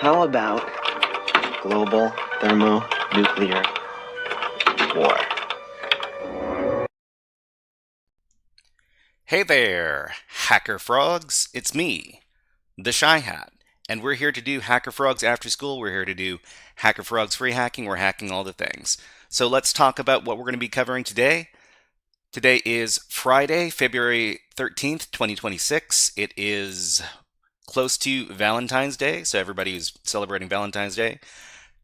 How about global thermonuclear war? Hey there, HackerFrogs. It's me, the Shy Hat, and we're here to do HackerFrogs AfterSchool. We're here to do HackerFrogs free hacking. We're hacking all the things. So let's talk about what we're going to be covering today. Today is Friday, February 13th, 2026. It is close to Valentine's Day, so everybody who's celebrating Valentine's Day,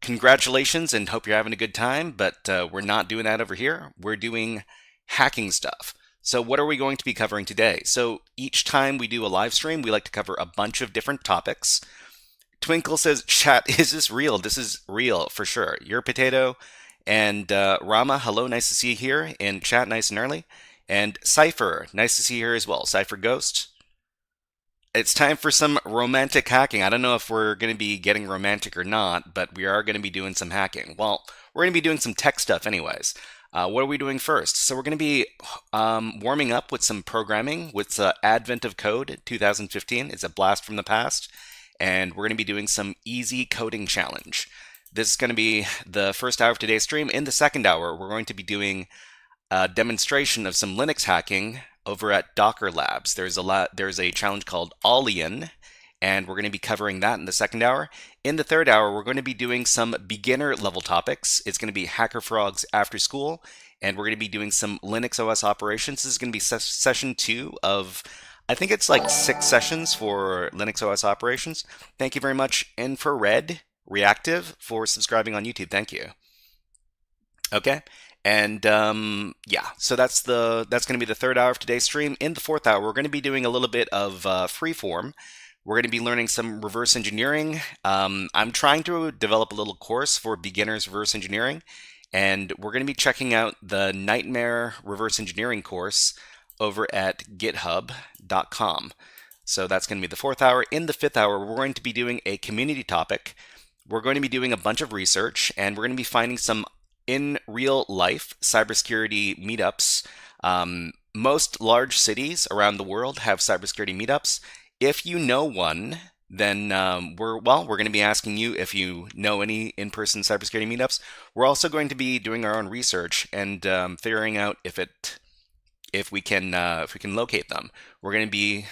congratulations and hope you're having a good time, but we're not doing that over here. We're doing hacking stuff. So what are we going to be covering today? So each time we do a live stream, we like to cover a bunch of different topics. Twinkle says, chat, is this real? This is real for sure. Your potato. And Rama, hello, nice to see you here in chat, nice and early. And Cypher, nice to see you here as well. Cypher Ghost. It's time for some romantic hacking. I don't know if we're going to be getting romantic or not, but we are going to be doing some hacking. Well, we're going to be doing some tech stuff anyways. What are we doing first? So we're going to be warming up with some programming with the advent of code 2015. It's a blast from the past. And we're going to be doing some easy coding challenge. This is going to be the first hour of today's stream. In the second hour, we're going to be doing a demonstration of some Linux hacking over at Dockerlabs. There's a challenge called Allien, and we're going to be covering that in the second hour. In the third hour, we're going to be doing some beginner level topics. It's going to be HackerFrogs AfterSchool, and we're going to be doing some Linux OS operations. This is going to be session 2 of, I think it's like 6 sessions for Linux OS operations. Thank you very much, Infrared Reactive, for subscribing on YouTube. Thank you. Okay. And yeah, so that's going to be the third hour of today's stream. In the fourth hour, we're going to be doing a little bit of freeform. We're going to be learning some reverse engineering. I'm trying to develop a little course for beginners reverse engineering, and we're going to be checking out the Nightmare Reverse Engineering course over at github.com. So that's going to be the fourth hour. In the fifth hour, we're going to be doing a community topic. We're going to be doing a bunch of research, and we're going to be finding some in real life cybersecurity meetups. Most large cities around the world have cybersecurity meetups. If you know one, then we're going to be asking you if you know any in-person cybersecurity meetups. We're also going to be doing our own research and figuring out if we can locate them. We're going to be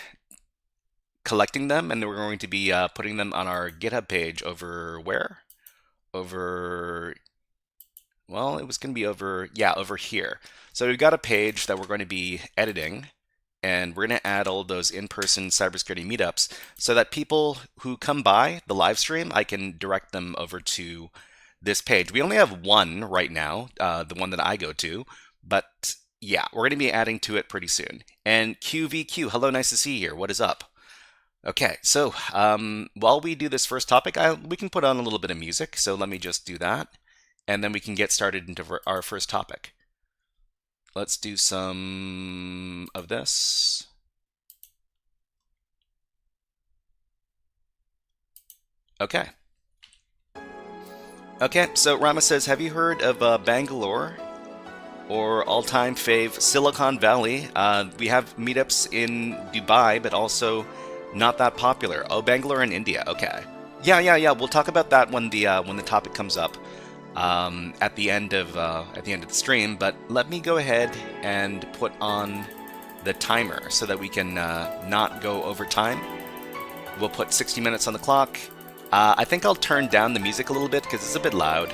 collecting them, and then we're going to be putting them on our GitHub page over where? Well, it was going to be over here. So we've got a page that we're going to be editing, and we're going to add all those in-person cybersecurity meetups so that people who come by the live stream, I can direct them over to this page. We only have one right now, the one that I go to, but yeah, we're going to be adding to it pretty soon. And QVQ, hello, nice to see you here. What is up? Okay, so while we do this first topic, we can put on a little bit of music, so let me just do that. And then we can get started into our first topic. Let's do some of this. Okay. Okay, so Rama says, have you heard of Bangalore or all-time fave Silicon Valley? We have meetups in Dubai, but also not that popular. Oh, Bangalore in India. Okay. Yeah. We'll talk about that when the topic comes up. At the end of the stream, but let me go ahead and put on the timer so that we can not go over time. We'll put 60 minutes on the clock. I think I'll turn down the music a little bit because it's a bit loud.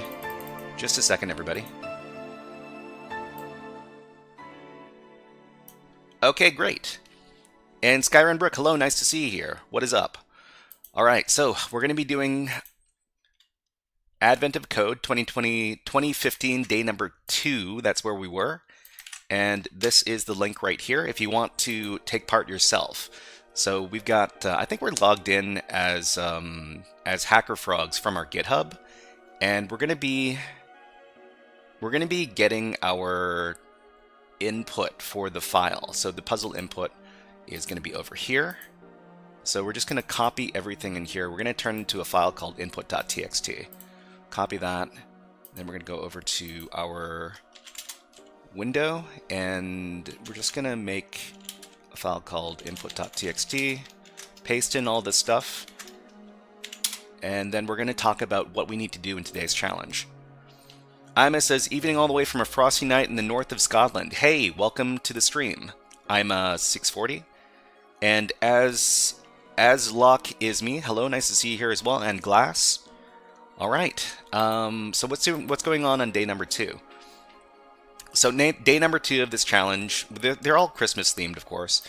Just a second, everybody. Okay, great. And Skyrim Brook, hello, nice to see you here. What is up? All right, so we're going to be doing Advent of Code 2015, day number 2. That's where we were. And this is the link right here if you want to take part yourself. So we've got, I think we're logged in as HackerFrogs from our GitHub. And we're going to be getting our input for the file. So the puzzle input is going to be over here. So we're just going to copy everything in here. We're going to turn it into a file called input.txt. Copy that, then we're going to go over to our window, and we're just going to make a file called input.txt, paste in all this stuff, and then we're going to talk about what we need to do in today's challenge. Ima says, evening all the way from a frosty night in the north of Scotland. Hey, welcome to the stream. I'm 640, and as Locke is me. Hello, nice to see you here as well, and Glass. All right. So what's going on day number 2? So day number 2 of this challenge, they're all Christmas themed, of course.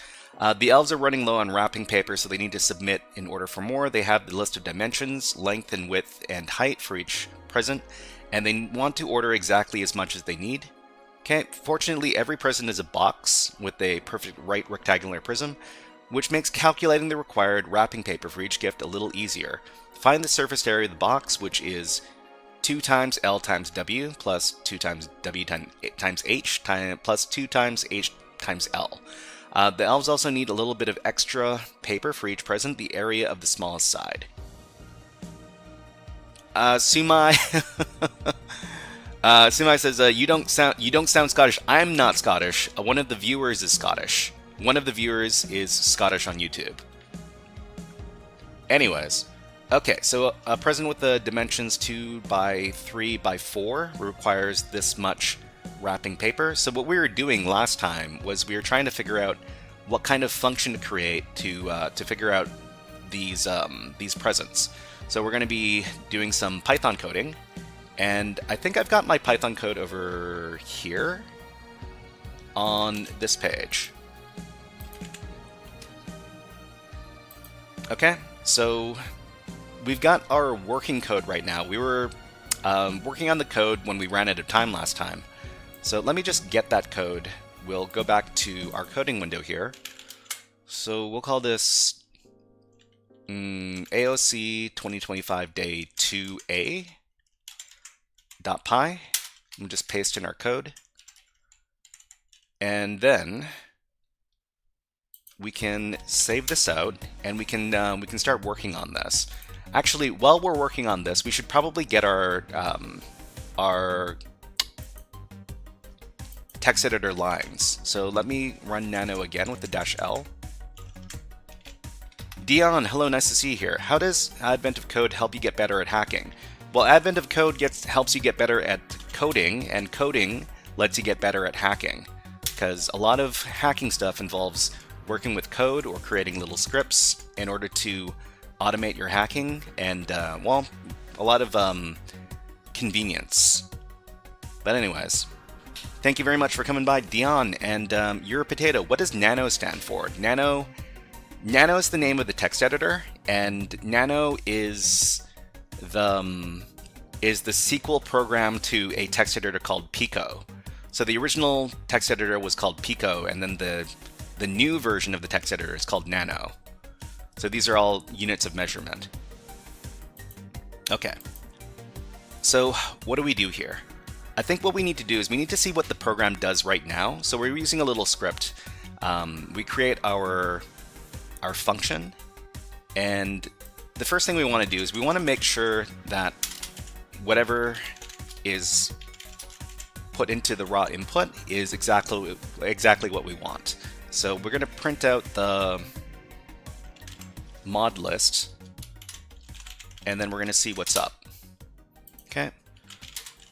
The elves are running low on wrapping paper, so they need to submit in order for more. They have the list of dimensions, length and width and height for each present, and they want to order exactly as much as they need. Okay, fortunately every present is a box with a perfect right rectangular prism, which makes calculating the required wrapping paper for each gift a little easier. Find the surface area of the box, which is 2 times L times W plus 2 times W times H plus 2 times H times L. The elves also need a little bit of extra paper for each present, the area of the smallest side. Sumai Sumai says, you don't sound Scottish. I'm not Scottish. One of the viewers is Scottish. One of the viewers is Scottish on YouTube. Anyways, okay, so a present with the dimensions 2 by 3 by 4 requires this much wrapping paper. So what we were doing last time was we were trying to figure out what kind of function to create to figure out these presents. So we're going to be doing some Python coding, and I think I've got my Python code over here on this page. Okay, so we've got our working code right now. We were working on the code when we ran out of time last time. So let me just get that code. We'll go back to our coding window here. So we'll call this AOC 2025 day 2a .py. We'll just paste in our code. And then we can save this out, and we can start working on this. Actually, while we're working on this, we should probably get our text editor lines. So let me run nano again with the -L. Dion, hello, nice to see you here. How does Advent of Code help you get better at hacking? Well, Advent of Code helps you get better at coding, and coding lets you get better at hacking. Because a lot of hacking stuff involves working with code or creating little scripts in order to automate your hacking, and well, a lot of convenience. But anyways, thank you very much for coming by, Dion. And you're a potato. What does Nano stand for? Nano is the name of the text editor, and Nano is the sequel program to a text editor called Pico. So the original text editor was called Pico, and then the new version of the text editor is called Nano. So these are all units of measurement. Okay. So what do we do here? I think what we need to do is we need to see what the program does right now. So we're using a little script. We create our function, and the first thing we want to do is we want to make sure that whatever is put into the raw input is exactly what we want. So we're going to print out the mod list, and then we're going to see what's up. Okay,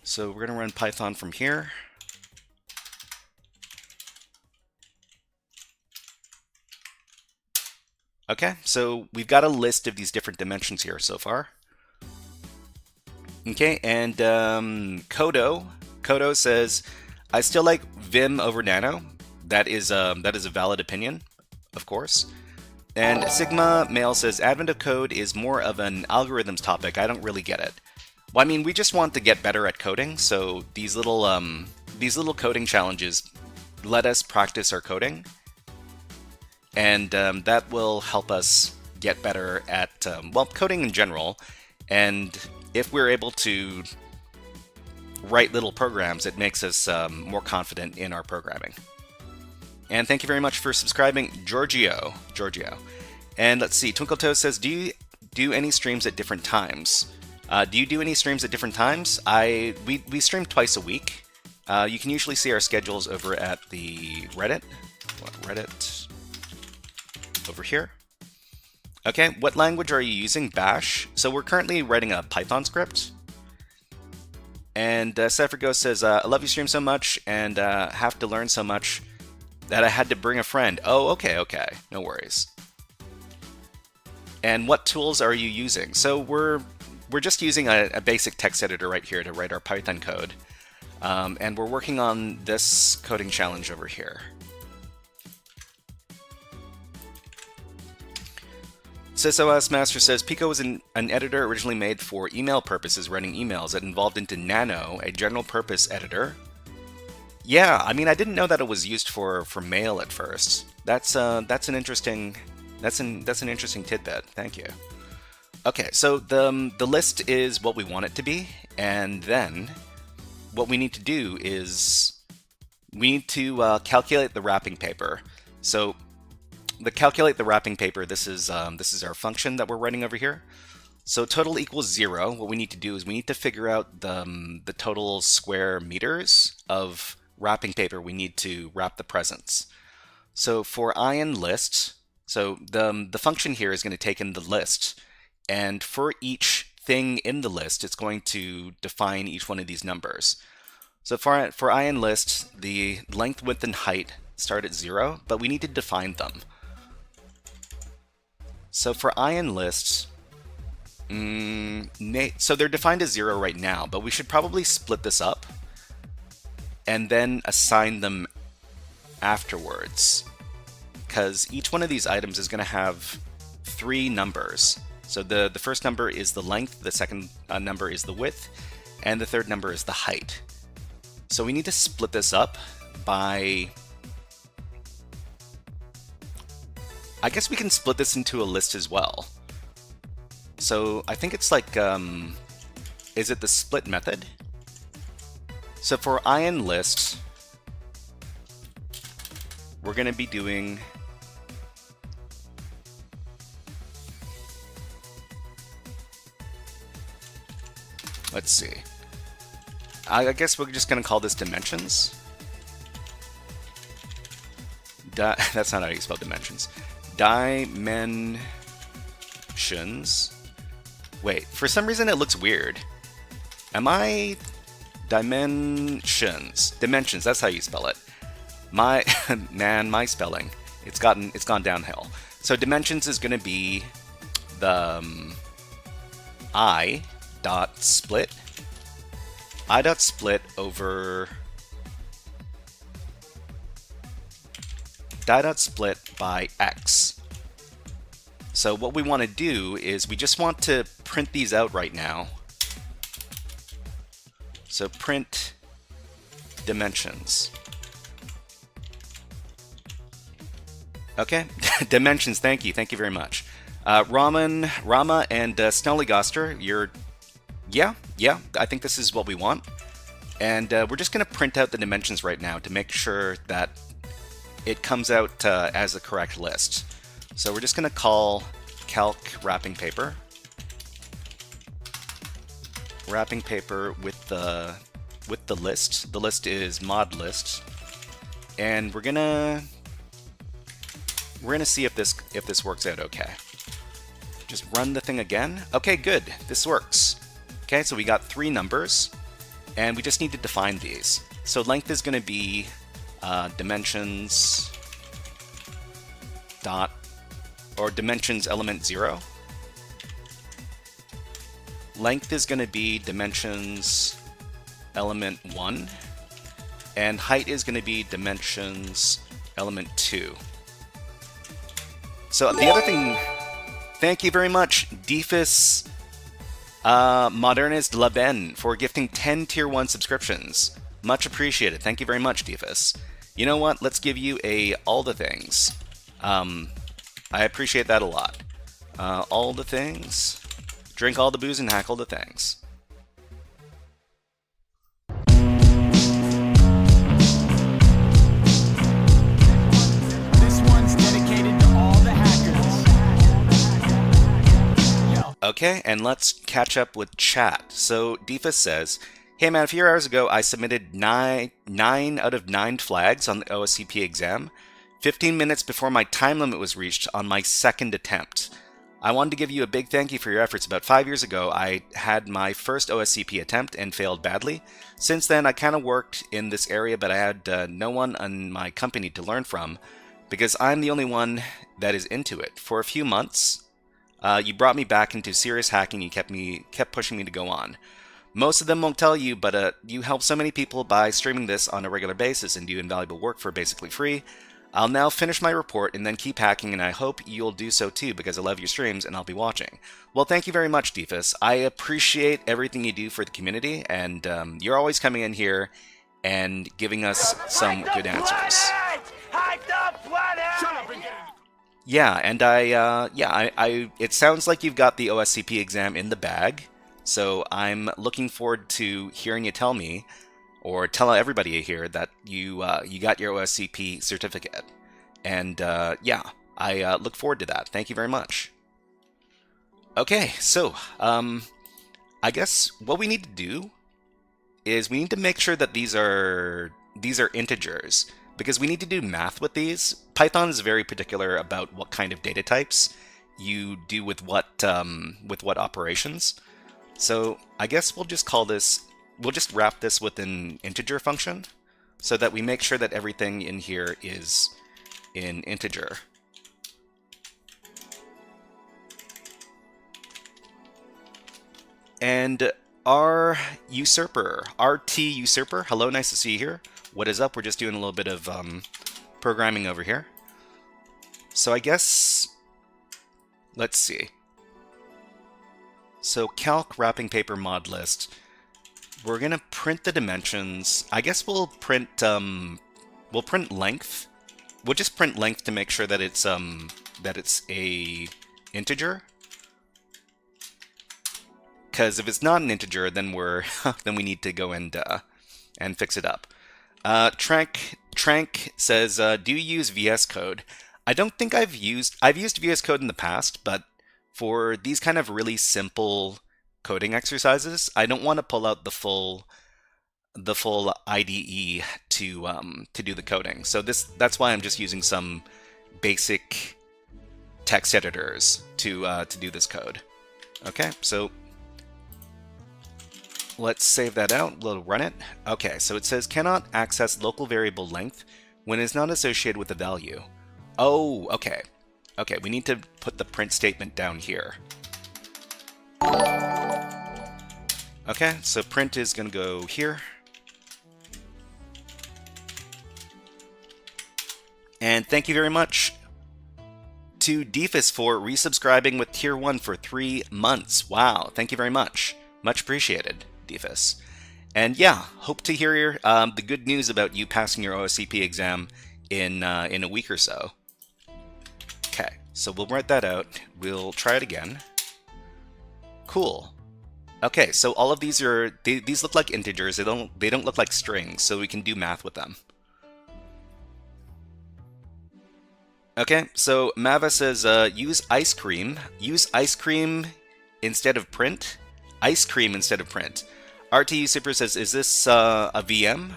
so we're going to run Python from here. Okay, so we've got a list of these different dimensions here so far. Okay, and Kodo says, I still like Vim over Nano. That is a valid opinion, of course. And Sigma Mail says, Advent of Code is more of an algorithms topic. I don't really get it. Well, I mean, we just want to get better at coding, so these little coding challenges let us practice our coding, and that will help us get better at well, coding in general. And if we're able to write little programs, it makes us more confident in our programming. And thank you very much for subscribing, Giorgio. And let's see, Twinkle Toes says, do you do any streams at different times? Do you do any streams at different times? We stream twice a week. You can usually see our schedules over at the Reddit over here. Okay, what language are you using? Bash. So we're currently writing a Python script. And CypherGhost says, I love your stream so much and have to learn so much that I had to bring a friend. Oh, okay, no worries. And what tools are you using? So we're just using a basic text editor right here to write our Python code. And we're working on this coding challenge over here. SysOS Master says, Pico was an editor originally made for email purposes, writing emails. It evolved into Nano, a general purpose editor. Yeah, I mean, I didn't know that it was used for mail at first. That's an interesting tidbit. Thank you. Okay, so the list is what we want it to be, and then what we need to do is we need to calculate the wrapping paper. So the calculate the wrapping paper, this is our function that we're writing over here. So total equals 0. What we need to do is we need to figure out the total square meters of wrapping paper we need to wrap the presents. So for Allien list, so the function here is going to take in the list, and for each thing in the list, it's going to define each one of these numbers. So for Allien list, the length, width, and height start at 0, but we need to define them. So for Allien lists, so they're defined as 0 right now, but we should probably split this up and then assign them afterwards, because each one of these items is going to have 3 numbers. So the first number is the length, the second number is the width, and the third number is the height. So we need to split this up by... I guess we can split this into a list as well. So I think it's like, is it the split method? So for Allien list, we're going to be doing let's see. I guess we're just going to call this dimensions. That's not how you spell dimensions. Dimensions. Wait, for some reason it looks weird. Am I... Dimensions. Dimensions, that's how you spell it. My... man, my spelling. It's gone downhill. So dimensions is going to be the I dot split over dot split by x. So what we want to do is we just want to print these out right now. So print dimensions. Okay, dimensions, thank you very much. Rama and Snellygoster, yeah, I think this is what we want. And we're just going to print out the dimensions right now to make sure that it comes out as a correct list. So we're just going to call calc wrapping paper. Wrapping paper with the list. The list is mod list. And we're gonna see if this works out okay. Just run the thing again. Okay, good. This works. Okay, so we got 3 numbers, and we just need to define these. So length is going to be dimensions dot, or dimensions element 0. Length is going to be dimensions element 1, and height is going to be dimensions element 2. So the other thing, thank you very much, Defus Modernis de la Ben, for gifting 10 Tier 1 subscriptions. Much appreciated. Thank you very much, Defus. You know what? Let's give you a all the things. I appreciate that a lot. All the things. Drink all the booze and hack all the things. This one's dedicated to all the hackers. Okay, and let's catch up with chat. So Defus says, hey man, a few hours ago I submitted 9 out of 9 flags on the OSCP exam, 15 minutes before my time limit was reached on my second attempt. I wanted to give you a big thank you for your efforts. About 5 years ago, I had my first OSCP attempt and failed badly. Since then, I kind of worked in this area, but I had no one in my company to learn from because I'm the only one that is into it. For a few months, you brought me back into serious hacking. You kept pushing me to go on. Most of them won't tell you, but you help so many people by streaming this on a regular basis and do invaluable work for basically free. I'll now finish my report and then keep hacking, and I hope you'll do so too because I love your streams and I'll be watching. Well, thank you very much, Defus. I appreciate everything you do for the community, and you're always coming in here and giving us some good answers. Yeah, and it sounds like you've got the OSCP exam in the bag, so I'm looking forward to hearing you tell me, or tell everybody here, that you got your OSCP certificate. And yeah, I look forward to that. Thank you very much. Okay, so I guess what we need to do is we need to make sure that these are integers, because we need to do math with these. Python is very particular about what kind of data types you do with what operations. So I guess we'll just call this, we'll just wrap this with an integer function so that we make sure that everything in here is in integer. And our usurper, RT usurper, hello, nice to see you here. What is up? We're just doing a little bit of programming over here. So I guess, let's see. So calc wrapping paper mod list. We're gonna print the dimensions. I guess we'll print length. We'll just print length to make sure that it's a integer. Because if it's not an integer, then then we need to go and fix it up. Trank says, do you use VS Code? I don't think I've used VS Code in the past, but for these kind of really simple coding exercises, I don't want to pull out the full IDE to do the coding. So that's why I'm just using some basic text editors to do this code. Okay, so let's save that out. We'll run it. Okay, so it says cannot access local variable length when it is not associated with a value. Oh, okay. Okay, we need to put the print statement down here. Okay, so print is going to go here. And thank you very much to Defus for resubscribing with Tier 1 for 3 months. Wow, thank you very much. Much appreciated, Defus. And yeah, hope to hear the good news about you passing your OSCP exam in a week or so. Okay, so we'll write that out. We'll try it again. Cool. Okay, so all of these these look like integers. They don't look like strings, so we can do math with them. Okay, so Mava says use ice cream. Use ice cream instead of print. Ice cream instead of print. RTU Super says, is this a VM?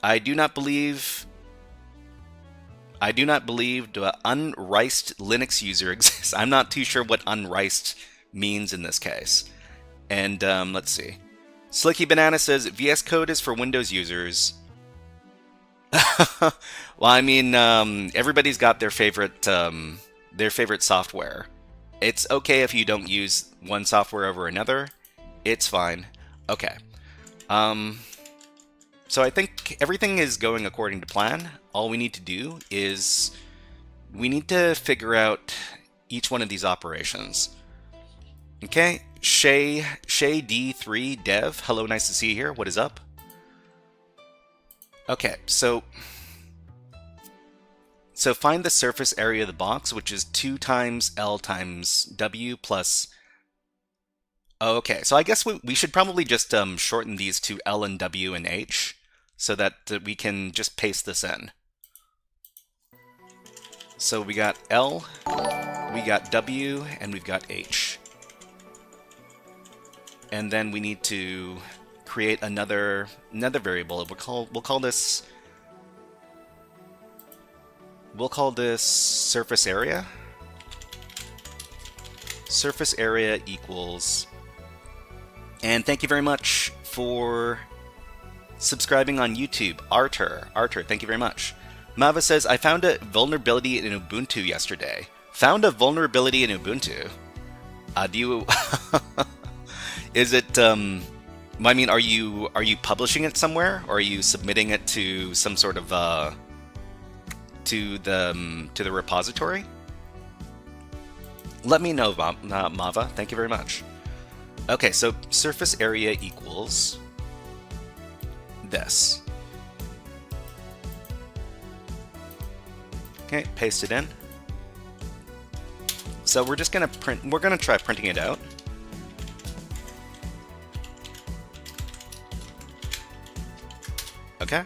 I do not believe unriced Linux user exists. I'm not too sure what unriced means in this case. And let's see. Slicky Banana says VS Code is for Windows users. Well, I mean, everybody's got their favorite software. It's okay if you don't use one software over another. It's fine. Okay. So I think everything is going according to plan. All we need to do is we need to figure out each one of these operations. Okay, Shay D3 Dev. Hello, nice to see you here. What is up? Okay, so find the surface area of the box, which is 2 times L times W plus... Oh, okay, so I guess we should probably just shorten these to L and W and H so that we can just paste this in. So we got L, we got W, and we've got H. And then we need to create another variable. We'll call this surface area. surface area equals, and thank you very much for subscribing on YouTube, Artur, thank you very much. Mava says, I found a vulnerability in Ubuntu yesterday. Found a vulnerability in Ubuntu? Do you... Is it, I mean, are you publishing it somewhere? Or are you submitting it to some sort of, to the repository? Let me know, Mava. Thank you very much. Okay, so surface area equals this. Okay, paste it in. So we're just gonna print, we're gonna try printing it out. Okay.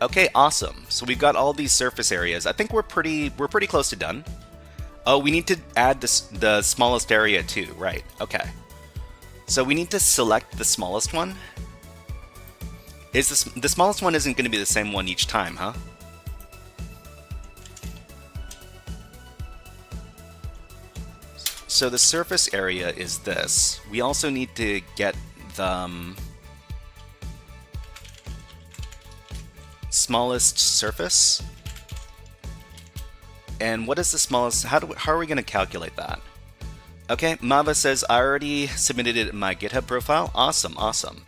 Okay, awesome. So we've got all these surface areas. I think we're pretty close to done. Oh, we need to add the smallest area too, right? Okay. So we need to select the smallest one. Is this the smallest one isn't going to be the same one each time, huh? So the surface area is this. We also need to get the smallest surface. And what is the smallest? How are we going to calculate that? Okay, Mava says, I already submitted it in my GitHub profile. Awesome, awesome.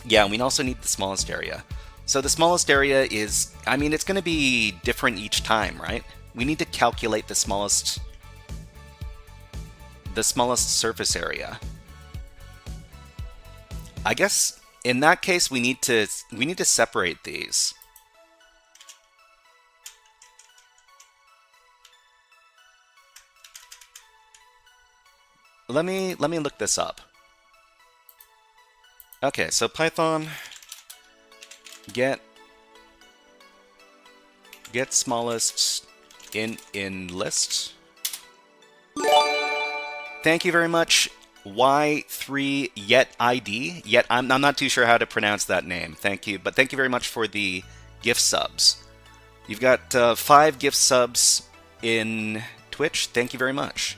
Yeah, we also need the smallest area. So the smallest area is, I mean, it's going to be different each time, right? We need to calculate the smallest surface area. I guess in that case we need to separate these. Let me look this up. Okay, so Python get smallest in list. Thank you very much, Y3 Yet ID. Yet I'm not too sure how to pronounce that name. Thank you, but thank you very much for the gift subs. You've got 5 gift subs in Twitch. Thank you very much.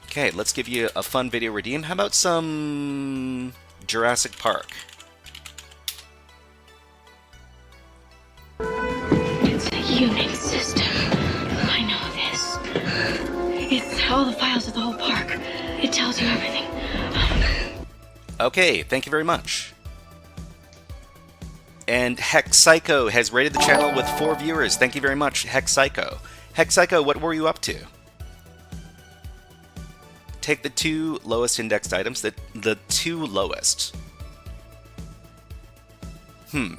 Okay, let's give you a fun video redeem. How about some Jurassic Park? It's a Unix system. I know this. It's all the files of the whole park. It tells you everything. Okay, thank you very much. And HexPsycho has rated the channel with 4 viewers. Thank you very much, HexPsycho. HexPsycho, what were you up to? Take the 2 lowest indexed items, the 2 lowest.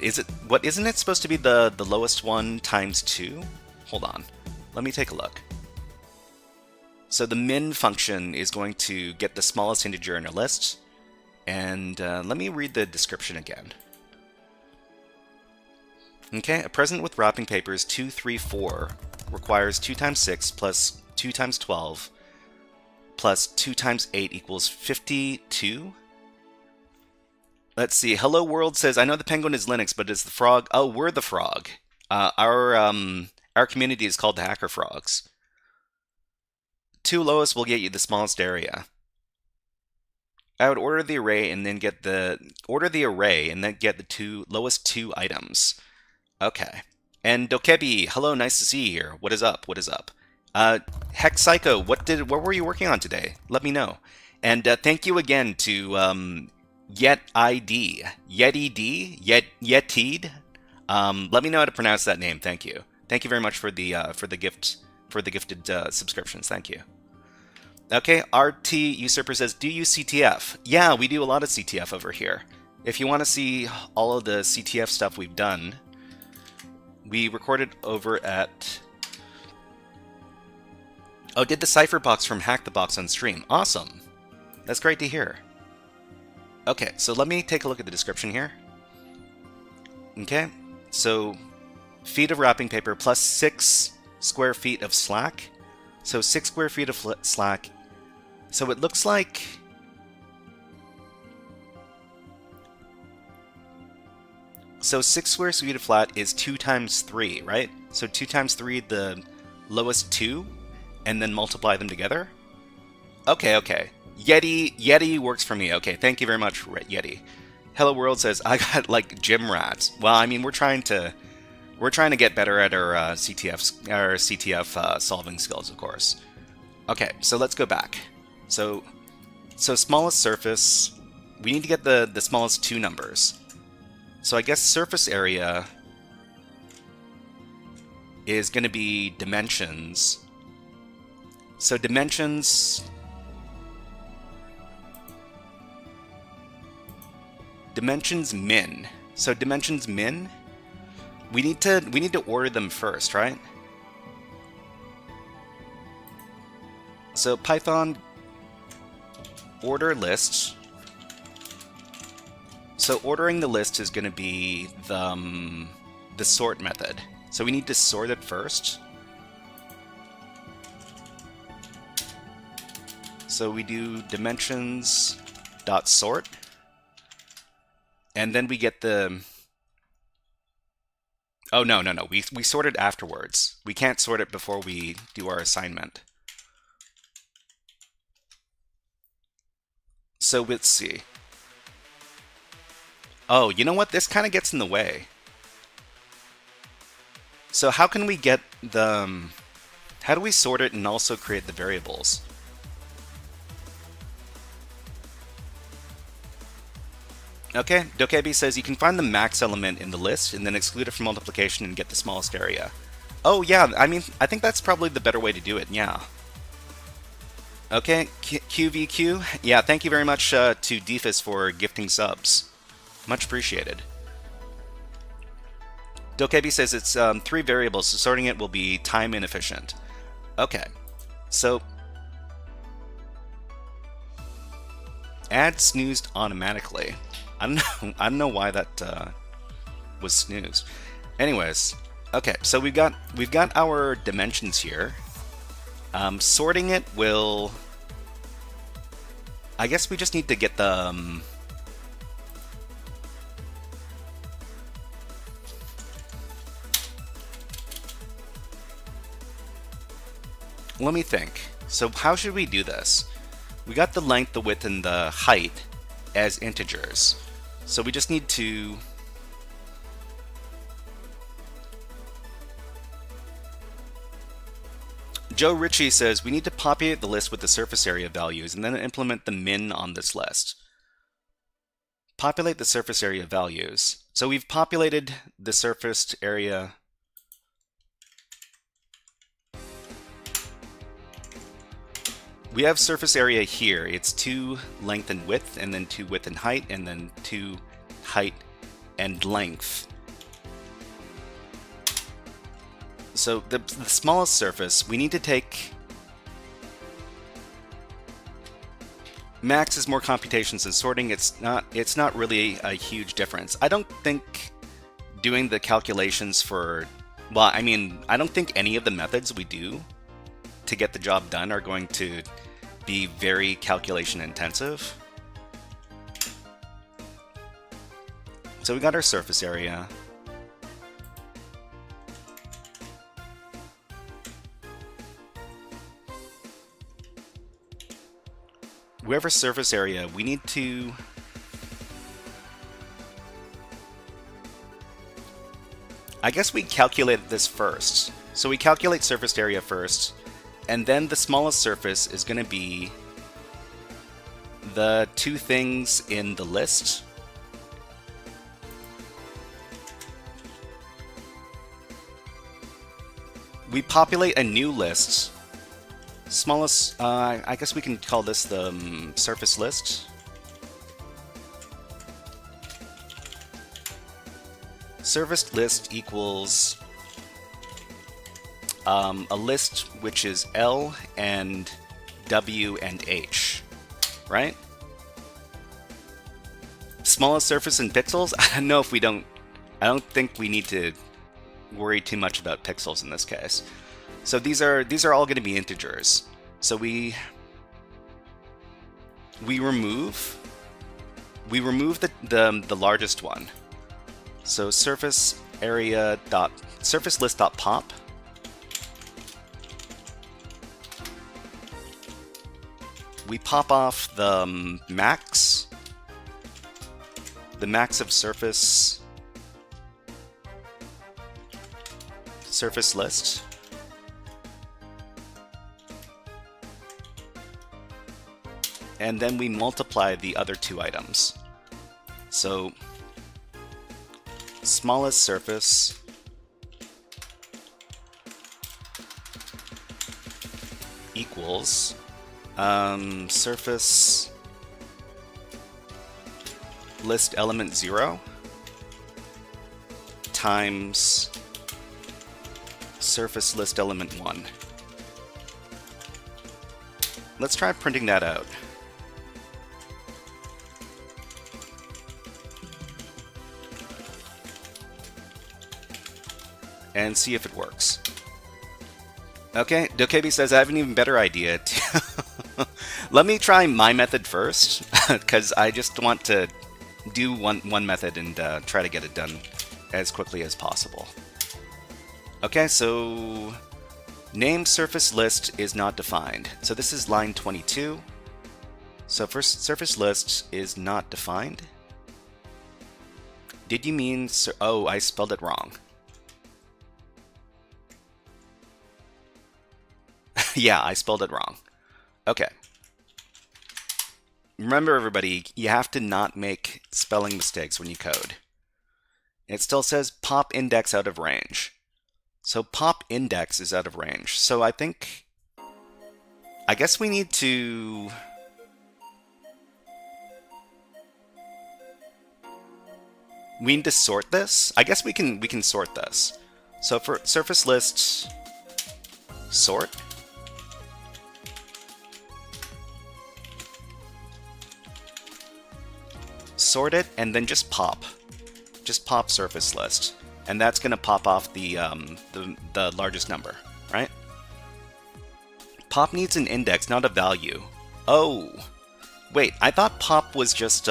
Is it, what, isn't it supposed to be the lowest one times 2? Hold on, let me take a look. So the min function is going to get the smallest integer in a list, and let me read the description again. Okay, a present with wrapping papers 2, 3, 4 requires 2 times 6 plus 2 times 12 plus 2 times 8 equals 52. Let's see. Hello World says, I know the penguin is Linux, but is the frog... Oh, we're the frog. Our community is called the HackerFrogs. 2 lowest will get you the smallest area. I would order the array and then get the... Order the array and then get the lowest 2 items. Okay. And Dokebi, hello, nice to see you here. What is up? What is up? HexPsycho, what were you working on today? Let me know. And thank you again to YetID, Yetid. Let me know how to pronounce that name. Thank you. Thank you very much for the gifted subscriptions. Thank you. Okay, RT Usurper says, do you CTF? Yeah, we do a lot of CTF over here. If you want to see all of the CTF stuff we've done, we recorded over at... Oh, did the cipher box from Hack the Box on stream. Awesome. That's great to hear. Okay, so let me take a look at the description here. Okay, so feet of wrapping paper plus 6 square feet of slack. So 6 square feet of slack. So it looks like... So 6 square feet of flat is 2 times 3, right? So 2 times 3, the lowest 2, and then multiply them together? Okay, okay. Yeti works for me. Okay, thank you very much, Yeti. Hello World says, I got like gym rats. Well, I mean, we're trying to get better at our CTF solving skills, of course. Okay, so let's go back. So smallest surface, we need to get the smallest 2 numbers. So I guess surface area is going to be dimensions. So dimensions min. So dimensions min, we need to order them first, right? So Python order lists. So ordering the list is going to be the sort method. So we need to sort it first. So we do dimensions.sort, and then we get the... Oh, no. We sort it afterwards. We can't sort it before we do our assignment. So let's see. Oh, you know what? This kind of gets in the way. So how can we get the... how do we sort it and also create the variables? Okay, Dokebi says you can find the max element in the list and then exclude it from multiplication and get the smallest area. Oh yeah, I mean, I think that's probably the better way to do it, yeah. Okay, QVQ, yeah, thank you very much to Defus for gifting subs. Much appreciated. Dokebi says it's 3 variables, so sorting it will be time inefficient. Okay, so add snoozed automatically. I don't know why that was snoozed. Anyways, okay, so we've got our dimensions here. Sorting it will... I guess we just need to get the... let me think. So how should we do this? We got the length, the width, and the height as integers. So we just need to... Joe Ritchie says we need to populate the list with the surface area values and then implement the min on this list. Populate the surface area values. So we've populated the surface area. We have surface area here. It's 2 length and width, and then 2 width and height, and then 2 height and length. So the smallest surface, we need to take... Max is more computations than sorting. It's not really a huge difference. I don't think doing the calculations for... Well, I mean, I don't think any of the methods we do to get the job done are going to be very calculation intensive. So we got our surface area. We have our surface area. We need to... I guess we calculate this first. So we calculate surface area first, and then the smallest surface is going to be the 2 things in the list. We populate a new list. Smallest, I guess we can call this the surface list. Surface list equals a list which is L and W and H, right? Smallest surface in pixels? I don't know if we don't... I don't think we need to worry too much about pixels in this case. So these are all going to be integers. So we remove the largest one. So surface area dot surface list dot pop. We pop off the max of surface list. And then we multiply the other two items. So smallest surface equals surface list element 0 times surface list element 1. Let's try printing that out. And see if it works. Okay, Dokebi says, I have an even better idea. Let me try my method first, because I just want to do one method and try to get it done as quickly as possible. Okay, so named surface list is not defined. So this is line 22. So first, surface list is not defined. Did you mean... Oh, I spelled it wrong. Yeah, I spelled it wrong. Okay. Remember, everybody, you have to not make spelling mistakes when you code. It still says pop index out of range. So pop index is out of range. So I guess we need to... We need to sort this. I guess we can sort this. So for surface list sort, sort it, and then just pop surface list, and that's going to pop off the largest number, right? Pop needs an index, not a value. Oh, wait, I thought pop was just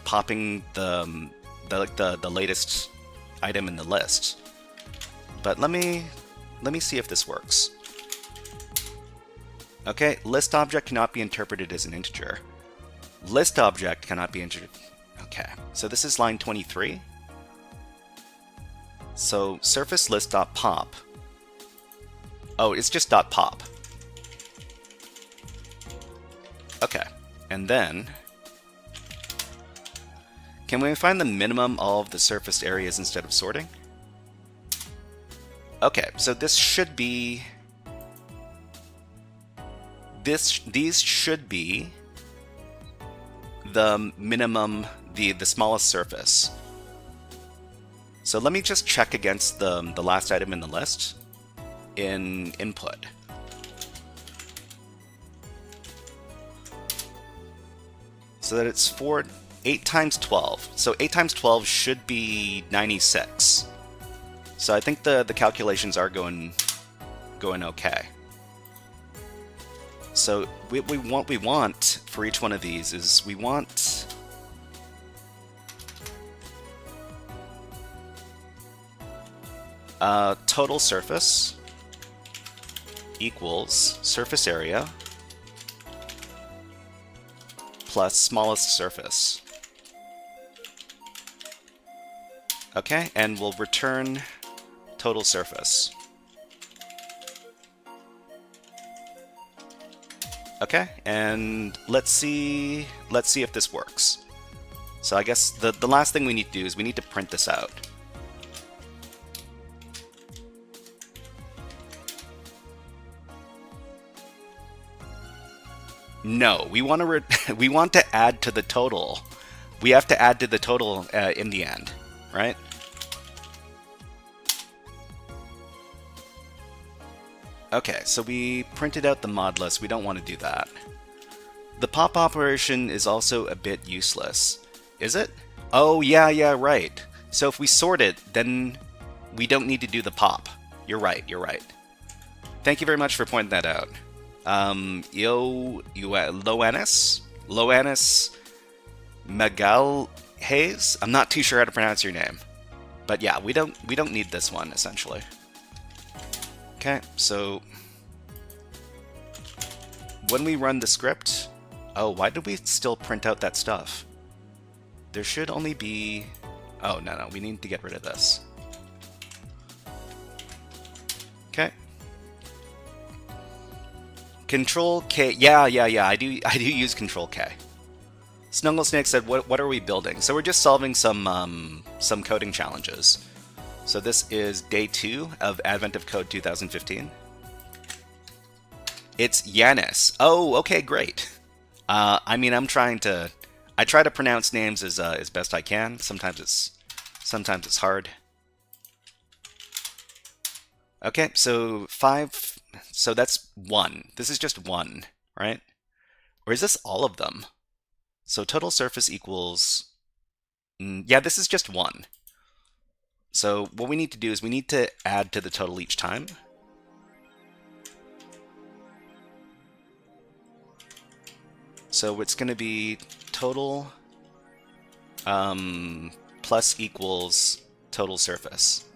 popping the latest item in the list. But let me see if this works. Okay, list object cannot be interpreted as an integer. List object cannot be integer. Okay, so this is line 23. So surface list dot pop. Oh, it's just dot pop. Okay, and then can we find the minimum of the surface areas instead of sorting? Okay, so this should be these should be the minimum, the smallest surface. So let me just check against the last item in the list in input. So that it's 8 times 12. So 8 times 12 should be 96. So I think the calculations are going okay. So what we want for each one of these is we want total surface equals surface area plus smallest surface. Okay, and we'll return total surface. Okay, and let's see if this works. So I guess the last thing we need to do is we need to print this out. No, we want to we want to add to the total. We have to add to the total in the end, right? Okay, so we printed out the modulus. We don't want to do that. The pop operation is also a bit useless. Is it? Oh, yeah, right. So if we sort it, then we don't need to do the pop. You're right. Thank you very much for pointing that out. Loannis Magal Hayes? I'm not too sure how to pronounce your name. But yeah, we don't need this one essentially. Okay, so when we run the script, oh, why did we still print out that stuff? There should only be, oh no, we need to get rid of this. Okay. Control K, yeah, I do use Control K. Snugglesnake said, what are we building? So we're just solving some coding challenges. So this is day 2 of Advent of Code 2015. It's Yanis. Oh, okay, great. I mean, I try to pronounce names as best I can. Sometimes it's hard. Okay, so 5. So that's 1. This is just 1, right? Or is this all of them? So total surface equals, yeah, this is just 1. So what we need to do is we need to add to the total each time. So it's going to be total plus equals total surface.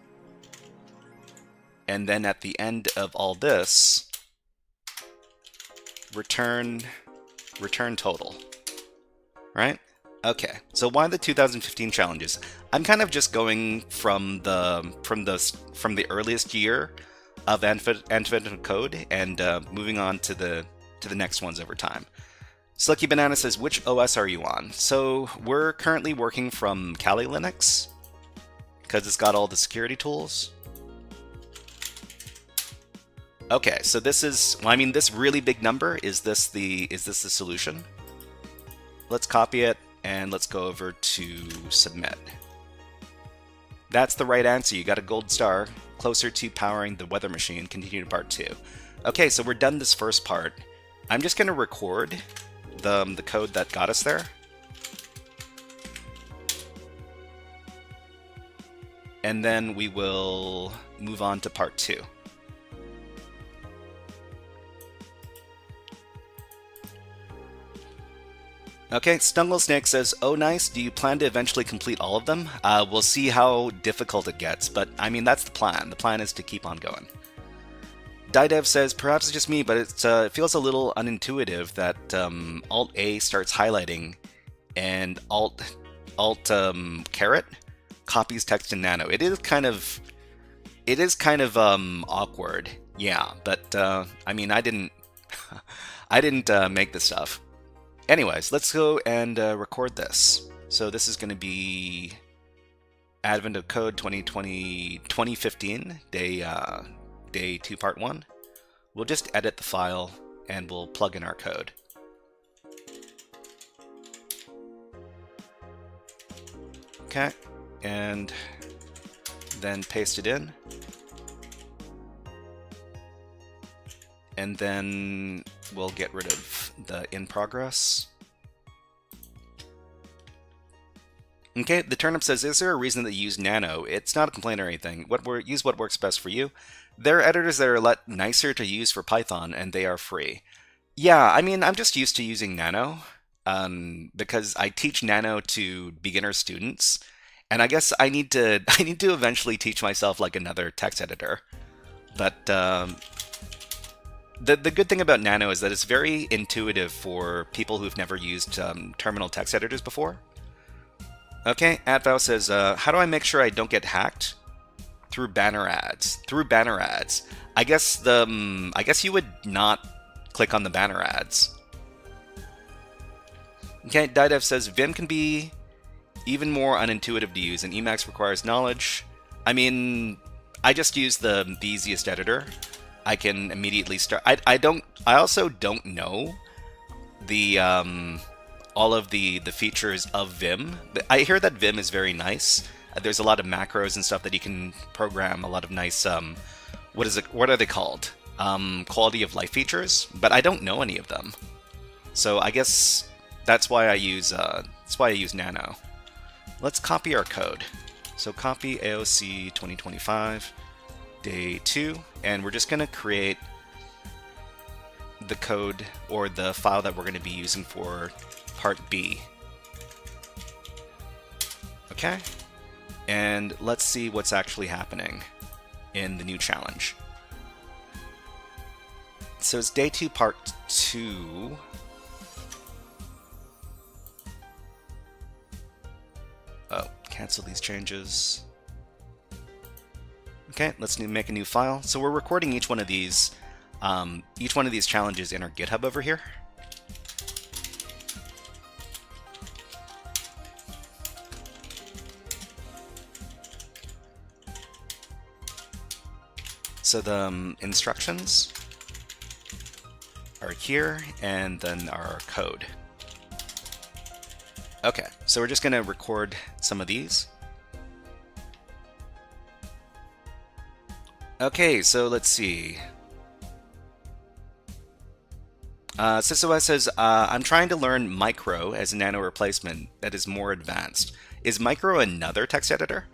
And then at the end of all this, return total. Right? Okay. So why the 2015 challenges? I'm kind of just going from the earliest year of Advent of Code and moving on to the next ones over time. Slicky Banana says, which OS are you on? So we're currently working from Kali Linux because it's got all the security tools. Okay, so this is, well, I mean, this really big number, is this the solution? Let's copy it and let's go over to submit. That's the right answer. You got a gold star. Closer to powering the weather machine. Continue to part 2. Okay, so we're done this first part. I'm just going to record the code that got us there. And then we will move on to part 2. Okay, Snugglesnake says, oh nice, do you plan to eventually complete all of them? We'll see how difficult it gets, but I mean, that's the plan. The plan is to keep on going. Didev says, perhaps it's just me, but it feels a little unintuitive that Alt-A starts highlighting and Alt-caret copies text in Nano. It is kind of awkward, yeah, but I mean, I didn't make this stuff. Anyways, let's go and record this. So this is going to be Advent of Code 2015, day 2, part 1. We'll just edit the file and we'll plug in our code. Okay, and then paste it in. And then we'll get rid of the in progress. Okay, the Turnip says, is there a reason that you use Nano? It's not a complaint or anything. Use what works best for you. There are editors that are a lot nicer to use for Python, and they are free. Yeah, I mean, I'm just used to using Nano because I teach Nano to beginner students, and I guess I need to eventually teach myself like another text editor. But the good thing about Nano is that it's very intuitive for people who've never used terminal text editors before. Okay, Advow says, how do I make sure I don't get hacked? Through banner ads. I guess you would not click on the banner ads. Okay, Didev says, Vim can be even more unintuitive to use, and Emacs requires knowledge. I mean, I just use the easiest editor. I can immediately start. I also don't know the all of the features of Vim. I hear that Vim is very nice. There's a lot of macros and stuff that you can program. A lot of nice what are they called? Quality of life features. But I don't know any of them. So I guess that's why I use Nano. Let's copy our code. So copy AOC 2025. Day 2, and we're just going to create the code or the file that we're going to be using for part B. Okay, and let's see what's actually happening in the new challenge. So it's day 2, part 2. Oh, cancel these changes. Okay, let's make a new file. So we're recording each one of these challenges in our GitHub over here. So the instructions are here, and then our code. Okay, so we're just going to record some of these. Okay, so let's see. SysOS says, I'm trying to learn Micro as a nano replacement that is more advanced. Is Micro another text editor?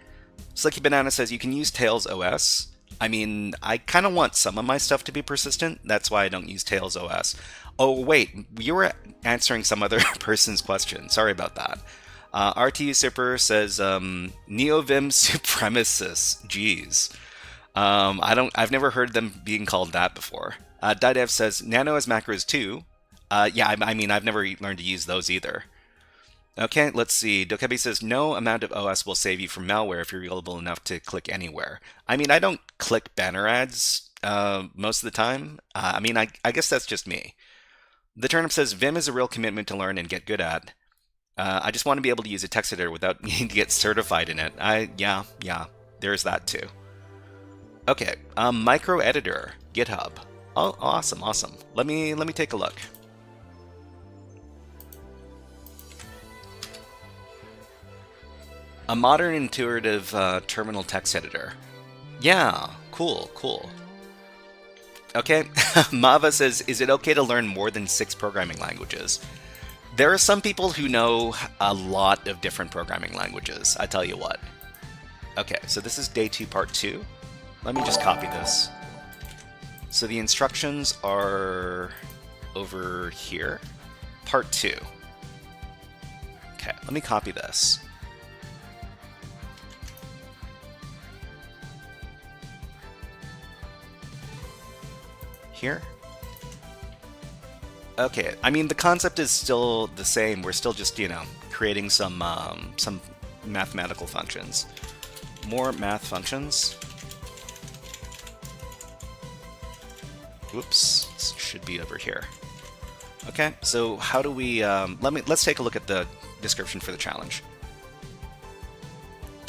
Slicky Banana says, you can use Tails OS. I mean, I kind of want some of my stuff to be persistent. That's why I don't use Tails OS. Oh, wait, you were answering some other person's question. Sorry about that. RTU Super says, NeoVim supremacists. Jeez. I've never heard them being called that before. Didev says, Nano has macros too. Yeah, I mean, I've never learned to use those either. Okay, let's see. Dokebi says, no amount of OS will save you from malware if you're reliable enough to click anywhere. I mean, I don't click banner ads most of the time. I mean, I guess that's just me. The Turnip says, Vim is a real commitment to learn and get good at. I just want to be able to use a text editor without needing to get certified in it. Yeah, there's that too. Okay, micro editor, GitHub. Oh, awesome. Let me take a look. A modern, intuitive terminal text editor. Yeah, cool. Okay, Mava says, is it okay to learn more than 6 programming languages? There are some people who know a lot of different programming languages, I tell you what. Okay, so this is day 2, part 2. Let me just copy this. So the instructions are over here, part 2. Okay, let me copy this. Here. Okay, I mean, the concept is still the same. We're still just, creating some mathematical functions. More math functions. Whoops, this should be over here. Okay, so how do we, let's take a look at the description for the challenge.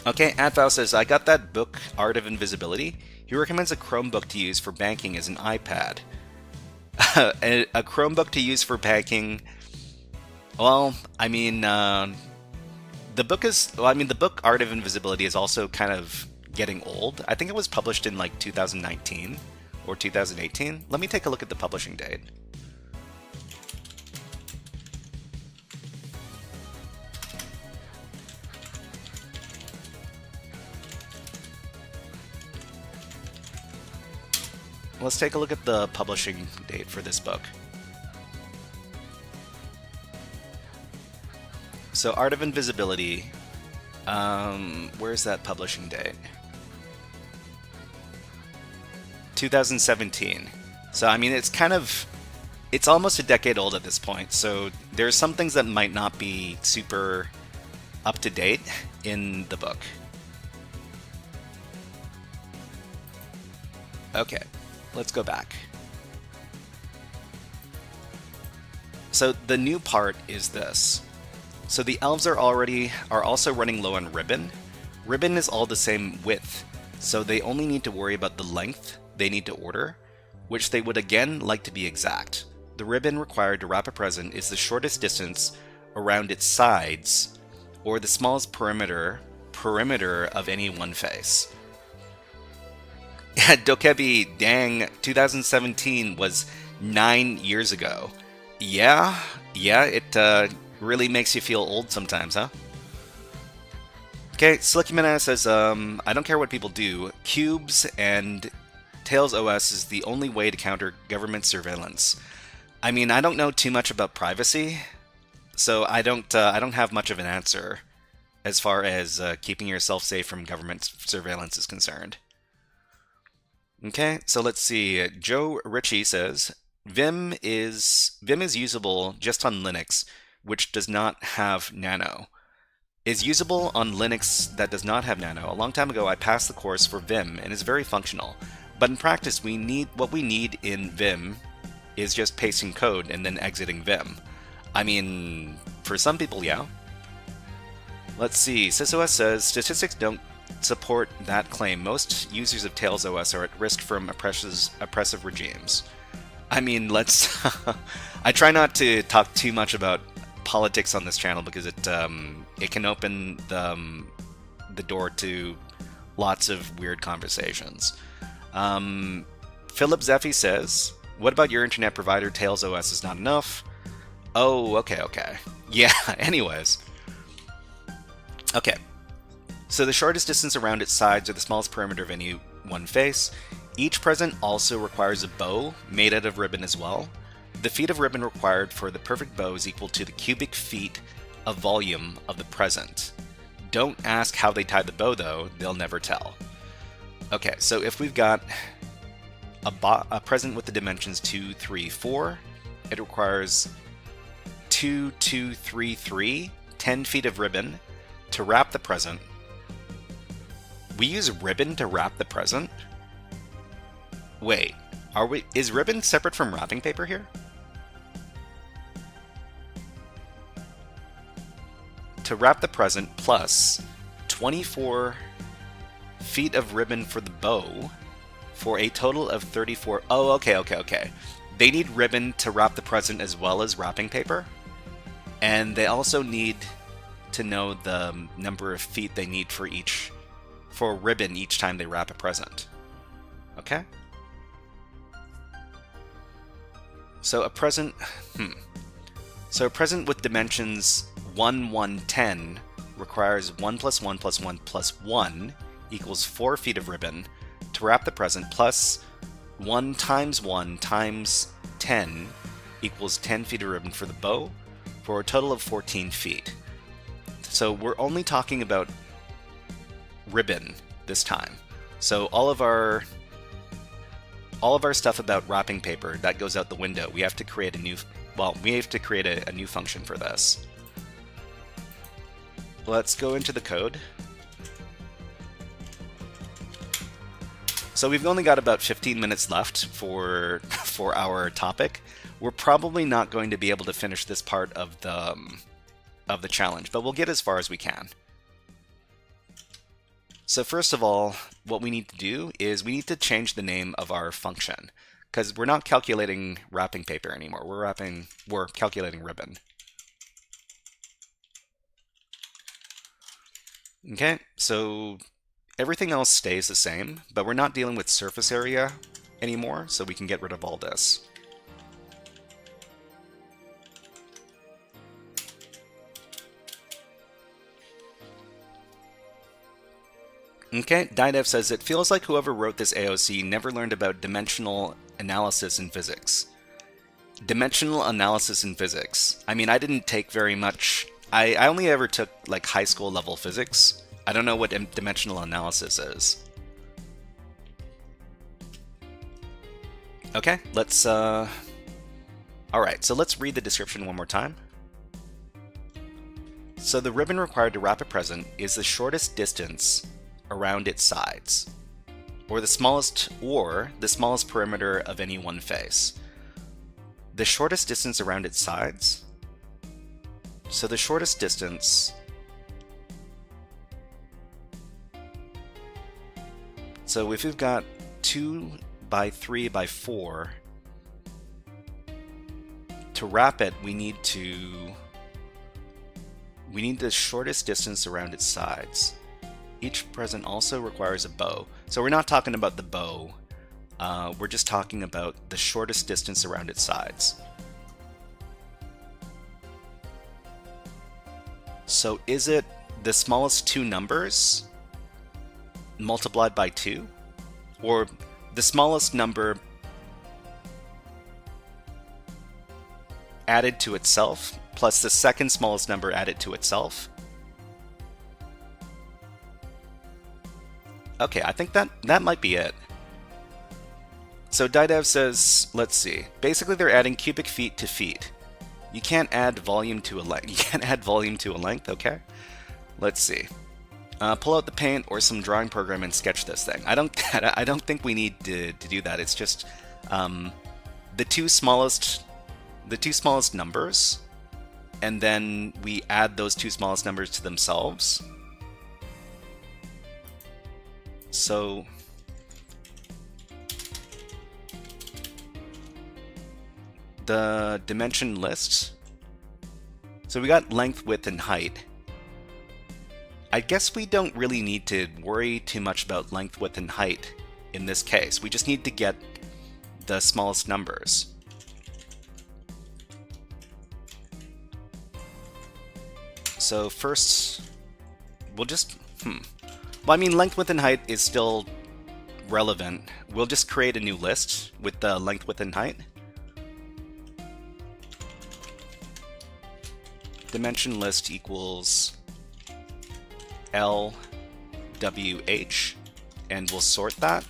Okay, Adval says, I got that book, Art of Invisibility. He recommends a Chromebook to use for banking as an iPad. A Chromebook to use for banking. Well, I mean, the book Art of Invisibility is also kind of getting old. I think it was published in like 2019 or 2018. Let me take a look at the publishing date. Let's take a look at the publishing date for this book. So Art of Invisibility, where's that publishing date? 2017. So I mean, it's almost a decade old at this point, so there's some things that might not be super up to date in the book. Okay. Let's go back. So the new part is this. So the elves are also running low on ribbon. Ribbon is all the same width, so they only need to worry about the length they need to order, which they would again like to be exact. The ribbon required to wrap a present is the shortest distance around its sides, or the smallest perimeter of any one face. Dokebi, dang, 2017 was 9 years ago. Yeah, it really makes you feel old sometimes, huh? Okay, Slicky Banana says, I don't care what people do. Cubes and Tails OS is the only way to counter government surveillance. I mean, I don't know too much about privacy, so I don't have much of an answer as far as keeping yourself safe from government surveillance is concerned. Okay, so let's see. Joe Ritchie says, Vim is usable just on Linux, which does not have nano. Is usable on Linux that does not have nano. A long time ago, I passed the course for Vim and is very functional. But in practice, what we need in Vim is just pasting code and then exiting Vim. I mean, for some people, yeah. Let's see. SysOS says statistics don't support that claim. Most users of Tails OS are at risk from oppressive regimes. I mean, let's. I try not to talk too much about politics on this channel because it can open the door to lots of weird conversations. Philip Zeffy says, "What about your internet provider? Tails OS is not enough." Oh, okay. Yeah. Anyways. Okay. So the shortest distance around its sides are the smallest perimeter of any one face. Each present also requires a bow, made out of ribbon as well. The feet of ribbon required for the perfect bow is equal to the cubic feet of volume of the present. Don't ask how they tied the bow, though. They'll never tell. Okay, so if we've got a present with the dimensions 2, 3, 4, it requires 2, 2, 3, 3, 10 feet of ribbon to wrap the present. We use ribbon to wrap the present? Wait, is ribbon separate from wrapping paper here? To wrap the present plus 24 feet of ribbon for the bow for a total of 34. Oh, okay. They need ribbon to wrap the present as well as wrapping paper. And they also need to know the number of feet they need for ribbon each time they wrap a present. Okay? So a present with dimensions 1, 1, 10 requires 1 plus 1 plus 1 plus 1 equals 4 feet of ribbon to wrap the present, plus 1 times 1 times 10 equals 10 feet of ribbon for the bow, for a total of 14 feet. So we're only talking about ribbon this time. So all of our stuff about wrapping paper, that goes out the window. We have to create a new function for this. Let's go into the code. So we've only got about 15 minutes left for our topic. We're probably not going to be able to finish this part of the challenge, but we'll get as far as we can. So first of all, what we need to do is we need to change the name of our function, because we're not calculating wrapping paper anymore. We're calculating ribbon. Okay, so everything else stays the same, but we're not dealing with surface area anymore, so we can get rid of all this. Okay, Didev says, it feels like whoever wrote this AOC never learned about dimensional analysis in physics. Dimensional analysis in physics. I mean, I didn't take very much. I only ever took like high school level physics. I don't know what dimensional analysis is. Okay, let's alright, so let's read the description one more time. So the ribbon required to wrap a present is the shortest distance around its sides, or the smallest perimeter of any one face. The shortest distance around its sides? So the shortest distance... So if we've got 2 by 3 by 4, to wrap it, we need the shortest distance around its sides. Each present also requires a bow. So we're not talking about the bow. We're just talking about the shortest distance around its sides. So is it the smallest two numbers multiplied by 2? Or the smallest number added to itself plus the second smallest number added to itself? Okay, I think that might be it. So DiDev says, let's see. Basically, they're adding cubic feet to feet. You can't add volume to a length. You can't add volume to a length. Okay. Let's see. Pull out the paint or some drawing program and sketch this thing. I don't think we need to do that. It's just the two smallest numbers, and then we add those two smallest numbers to themselves. So the dimension list. So we got length, width, and height. I guess we don't really need to worry too much about length, width, and height in this case. We just need to get the smallest numbers. So first, we'll just, well, I mean, length, width, and height is still relevant. We'll just create a new list with the length, width, and height. Dimension list equals LWH, and we'll sort that.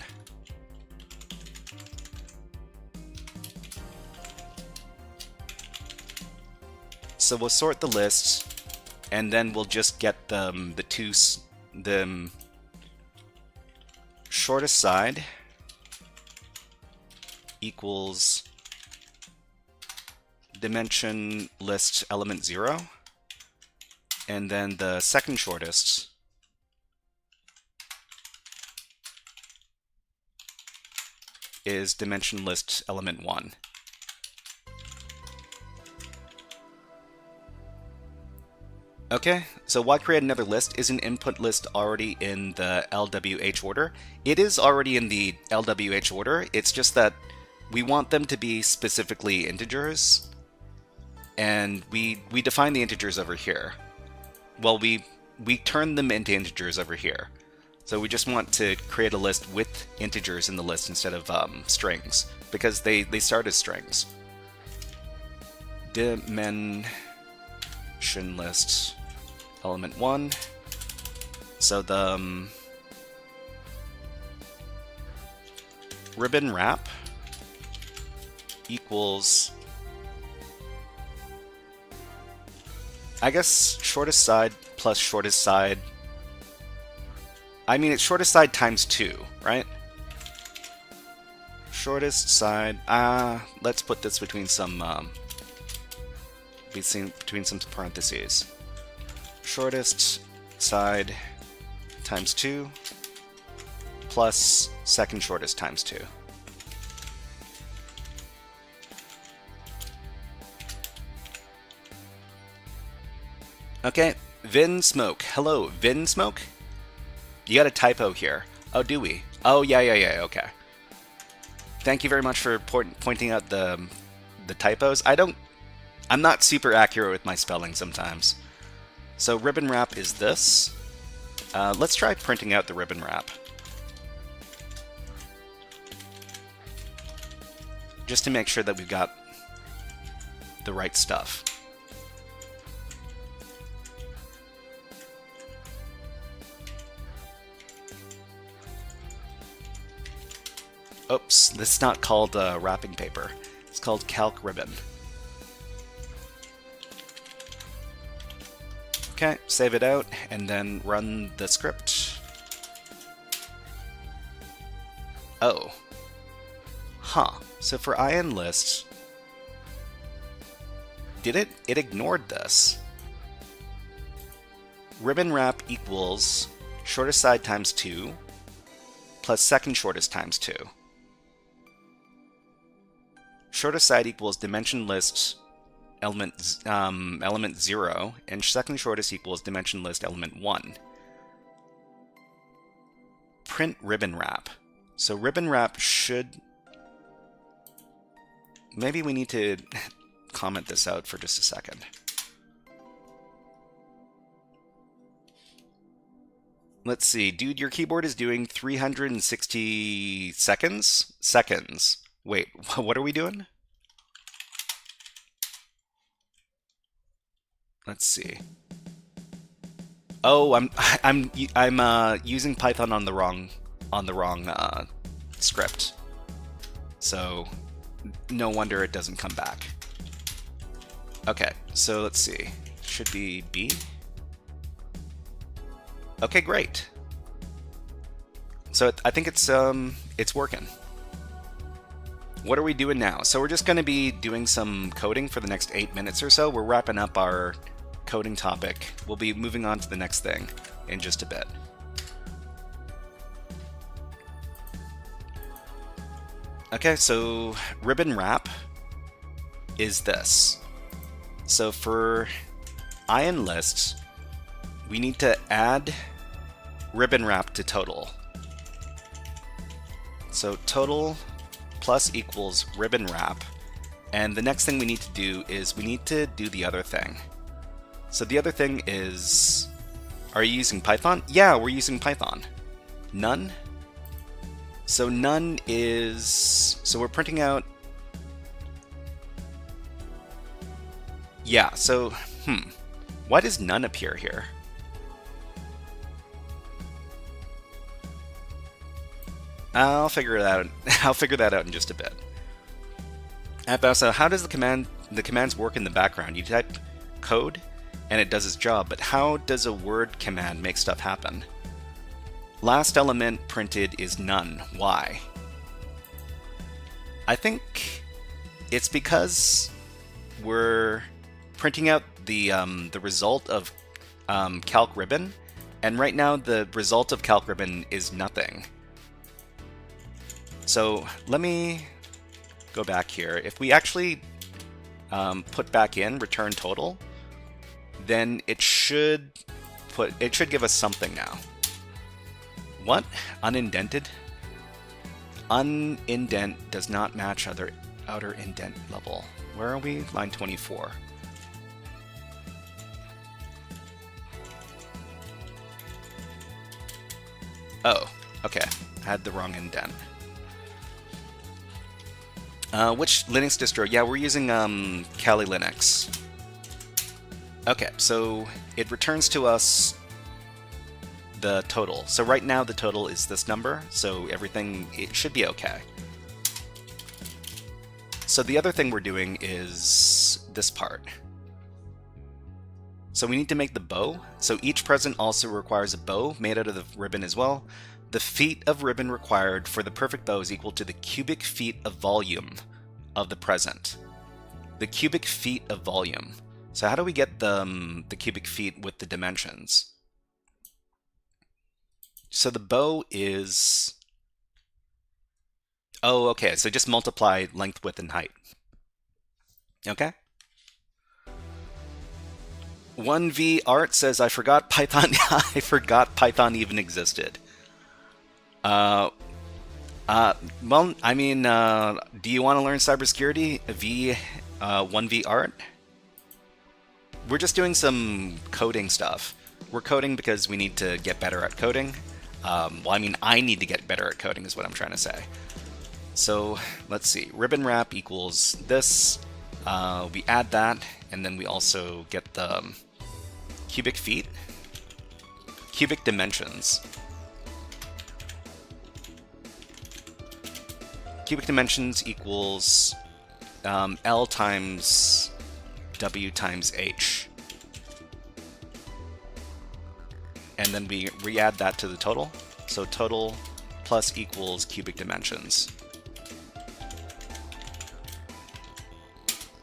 So we'll sort the list, and then we'll just get the shortest side equals dimension list element 0, and then the second shortest is dimension list element 1. Okay, so why create another list? Is an input list already in the LWH order? It is already in the LWH order, it's just that we want them to be specifically integers, and we define the integers over here. Well, we turn them into integers over here. So we just want to create a list with integers in the list instead of strings, because they start as strings. Dimension list element 1. So the ribbon wrap equals, I guess, shortest side plus shortest side. I mean, it's shortest side times 2, right? Shortest side, let's put this between some parentheses. Shortest side times 2 plus second shortest times 2. Okay, Vin Smoke. Hello, Vin Smoke? You got a typo here. Oh, do we? Oh, yeah, okay. Thank you very much for pointing out the typos. I'm not super accurate with my spelling sometimes. So ribbon wrap is this. Let's try printing out the ribbon wrap. Just to make sure that we've got the right stuff. Oops, this is not called wrapping paper. It's called calc ribbon. Okay, save it out, and then run the script. Oh. Huh. So for IN list, it ignored this. Ribbon wrap equals shortest side times 2 plus second shortest times 2. Shortest side equals dimension list element 0, and second shortest equals dimension list element 1. Print ribbon wrap. So ribbon wrap should... Maybe we need to comment this out for just a second. Let's see, dude, your keyboard is doing 360 seconds? Seconds. Wait, what are we doing? Let's see. Oh, I'm using Python on the wrong script. So no wonder it doesn't come back. Okay, so let's see. Should be B. Okay, great. So I think it's working. What are we doing now? So we're just going to be doing some coding for the next 8 minutes or so. We're wrapping up our coding topic. We'll be moving on to the next thing in just a bit. Okay, so ribbon wrap is this. So for ion lists, we need to add ribbon wrap to total. So total plus equals ribbon wrap. And the next thing we need to do is we need to do the other thing. So the other thing is, are you using Python? Yeah, we're using Python. None. So none is, so we're printing out, yeah, so, why does none appear here? I'll figure it out. I'll figure that out in just a bit. So how does the commands work in the background? You type code and it does its job, but how does a word command make stuff happen? Last element printed is none. Why? I think it's because we're printing out the result of calc ribbon, and right now the result of calc ribbon is nothing. So let me go back here. If we actually put back in return total, then it should give us something now. What? Unindented? Unindent does not match outer indent level. Where are we? Line 24. Oh, okay. I had the wrong indent. Which Linux distro? Yeah, we're using Kali Linux. Okay, so it returns to us the total. So right now the total is this number, so everything, it should be okay. So the other thing we're doing is this part. So we need to make the bow. So each present also requires a bow made out of the ribbon as well. The feet of ribbon required for the perfect bow is equal to the cubic feet of volume of the present. The cubic feet of volume. So how do we get the cubic feet with the dimensions? So the bow is... Oh, okay, so just multiply length, width, and height. Okay? 1V Art says, I forgot Python. I forgot Python even existed. Well, I mean, do you want to learn cybersecurity? 1V Art? We're just doing some coding stuff. We're coding because we need to get better at coding. Well, I mean, I need to get better at coding is what I'm trying to say. So, let's see. Ribbon wrap equals this. We add that, and then we also get the cubic feet. Cubic dimensions. Cubic dimensions equals L times W times H. And then we re-add that to the total. So total plus equals cubic dimensions.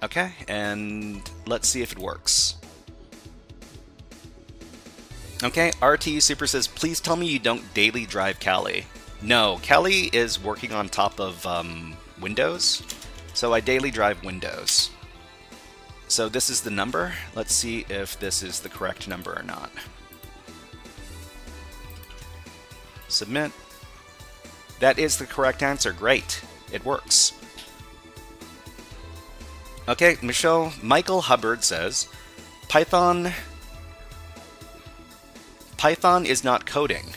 Okay, and let's see if it works. Okay, RT Super says, please tell me you don't daily drive Kali. No, Kali is working on top of Windows, so I daily drive Windows. So this is the number. Let's see if this is the correct number or not. Submit. That is the correct answer. Great. It works. Okay, Michael Hubbard says, Python is not coding.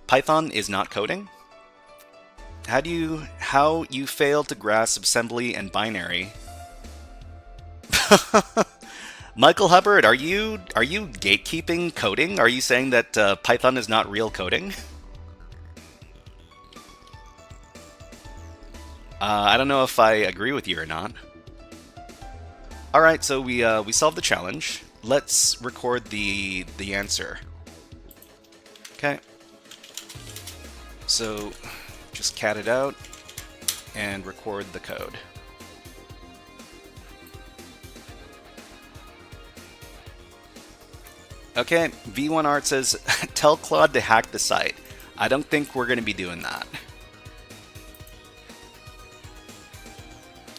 Python is not coding? How you fail to grasp assembly and binary? Michael Hubbard, are you gatekeeping coding? Are you saying that Python is not real coding? I don't know if I agree with you or not. All right, so we solved the challenge. Let's record the answer. Okay. So just cat it out and record the code. Okay, V1Art says, tell Claude to hack the site. I don't think we're going to be doing that.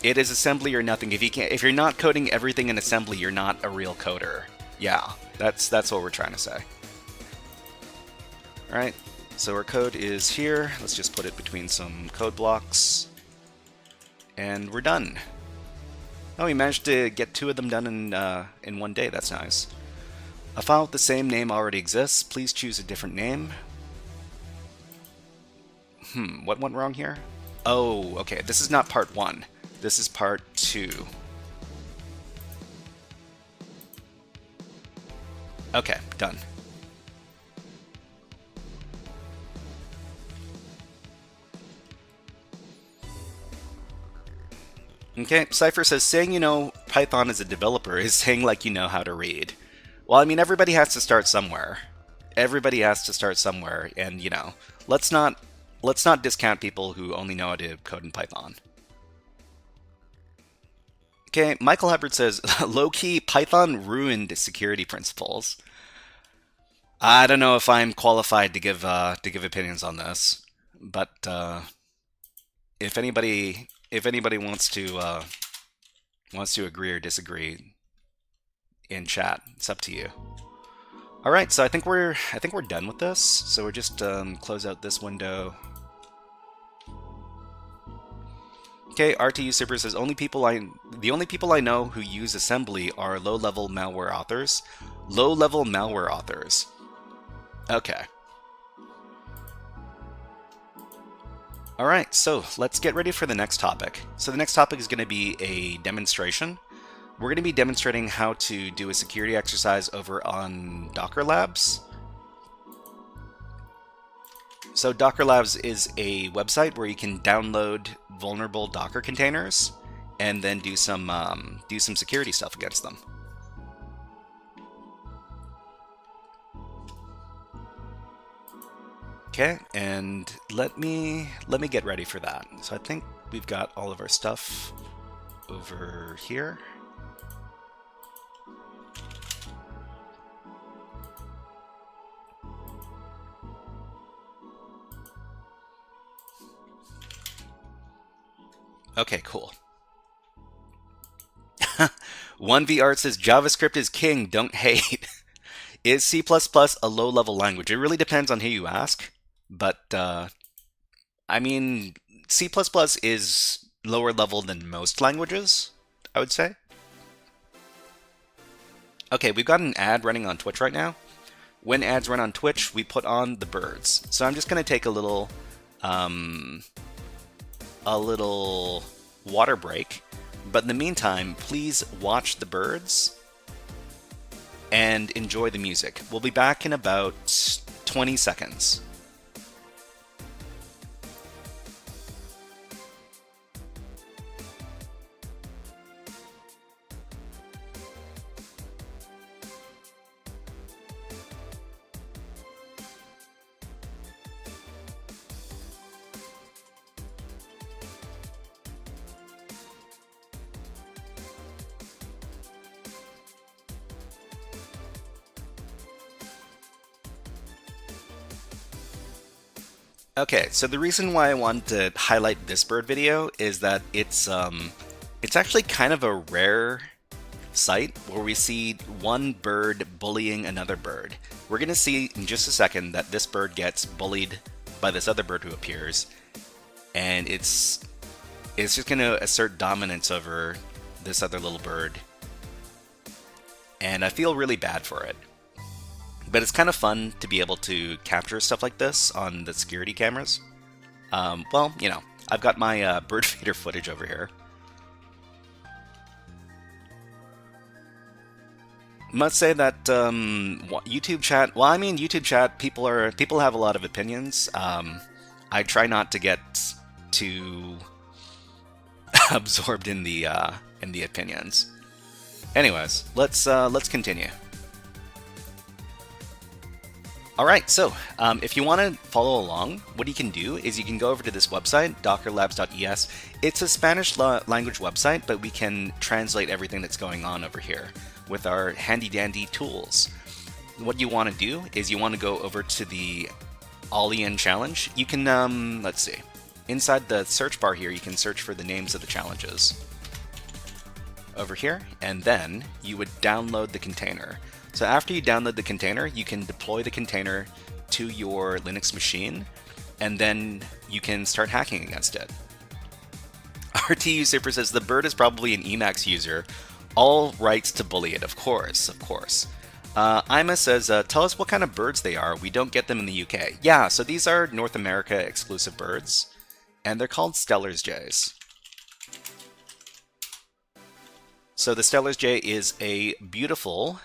It is assembly or nothing. If you're not coding everything in assembly, you're not a real coder. Yeah, that's what we're trying to say. All right, so our code is here. Let's just put it between some code blocks, and we're done. Oh, we managed to get 2 of them done in one day. That's nice. A file with the same name already exists. Please choose a different name. What went wrong here? Oh, okay. This is not part 1. This is part 2. Okay, done. Okay, Cypher says, saying you know Python as a developer is saying like you know how to read. Well, I mean, everybody has to start somewhere. Everybody has to start somewhere, and, you know, let's not discount people who only know how to code in Python. Okay, Michael Hubbard says, low-key, Python ruined security principles. I don't know if I'm qualified to give opinions on this, but if anybody wants to agree or disagree in chat, it's up to you. All right, so I think we're done with this. So we're just close out this window. Okay, RTU Super says the only people I know who use assembly are low-level malware authors. Low-level malware authors. Okay. All right, so let's get ready for the next topic. So the next topic is going to be a demonstration. We're going to be demonstrating how to do a security exercise over on Dockerlabs. So Dockerlabs is a website where you can download vulnerable Docker containers and then do some security stuff against them. Okay, and let me get ready for that. So I think we've got all of our stuff over here. Okay, cool. 1vart says JavaScript is king, don't hate. Is C++ a low-level language? It really depends on who you ask, but I mean, C++ is lower level than most languages, I would say. Okay, we've got an ad running on Twitch right now. When ads run on Twitch, we put on the birds. So I'm just going to take a little water break, but in the meantime, please watch the birds and enjoy the music. We'll be back in about 20 seconds. Okay, so the reason why I wanted to highlight this bird video is that it's actually kind of a rare sight where we see one bird bullying another bird. We're going to see in just a second that this bird gets bullied by this other bird who appears, and it's just going to assert dominance over this other little bird, and I feel really bad for it. But it's kind of fun to be able to capture stuff like this on the security cameras. Well, you know, I've got my bird feeder footage over here. Must say that YouTube chat. Well, I mean, YouTube chat. People have a lot of opinions. I try not to get too absorbed in the opinions. Anyways, let's continue. All right, so if you want to follow along, what you can do is you can go over to this website, Dockerlabs.es. It's a Spanish language website, but we can translate everything that's going on over here with our handy-dandy tools. What you want to do is you want to go over to the Allien challenge. You can, let's see, inside the search bar here, you can search for the names of the challenges over here, and then you would download the container. So after you download the container, you can deploy the container to your Linux machine, and then you can start hacking against it. RTU Super says the bird is probably an Emacs user. All rights to bully it, of course, of course. Ima says, tell us what kind of birds they are. We don't get them in the UK. Yeah, so these are North America exclusive birds, and they're called Stellar's jays. So the Stellar's jay is a beautiful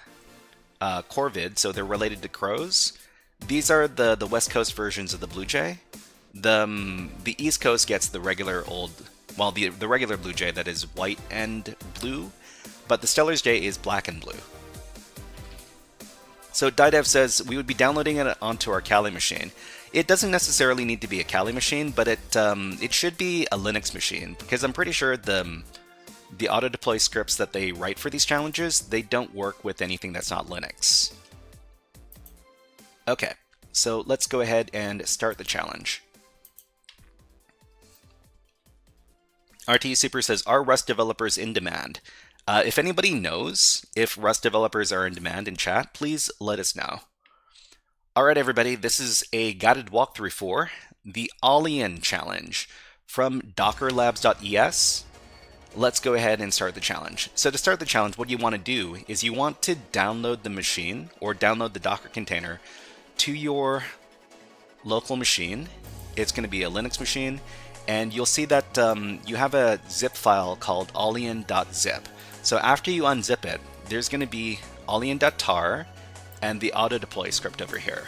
corvid, so they're related to crows. These are the West Coast versions of the blue jay. The East Coast gets the regular the regular blue jay that is white and blue, but the Stellar's jay is black and blue. So Didev says we would be downloading it onto our Kali machine. It doesn't necessarily need to be a Kali machine, but it should be a Linux machine, because I'm pretty sure the auto deploy scripts that they write for these challenges, they don't work with anything that's not Linux. Okay, so let's go ahead and start the challenge. RT Super says, are Rust developers in demand? If anybody knows if Rust developers are in demand in chat, please let us know. Alright everybody, this is a guided walkthrough for the Allien challenge from Dockerlabs.es. Let's go ahead and start the challenge. So to start the challenge, what you want to do is you want to download the machine, or download the Docker container, to your local machine. It's going to be a Linux machine, and you'll see that you have a zip file called allien.zip. So after you unzip it, there's going to be allien.tar and the auto deploy script over here.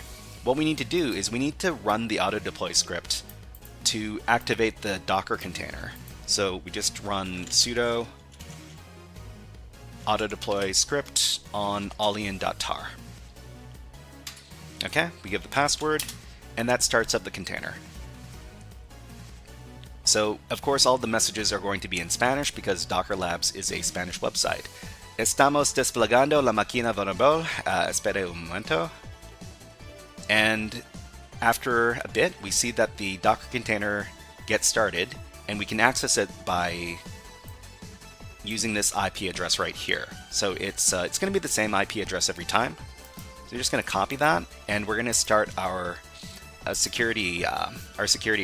What we need to do is we need to run the auto deploy script to activate the Docker container. So we just run sudo auto deploy script on allien.tar. Okay, we give the password, and that starts up the container. So, of course, all the messages are going to be in Spanish because Dockerlabs is a Spanish website. Estamos desplegando la máquina vulnerable. Espere un momento. And after a bit, we see that the Docker container gets started, and we can access it by using this IP address right here. So it's going to be the same IP address every time. So we're just going to copy that, and we're going to start our security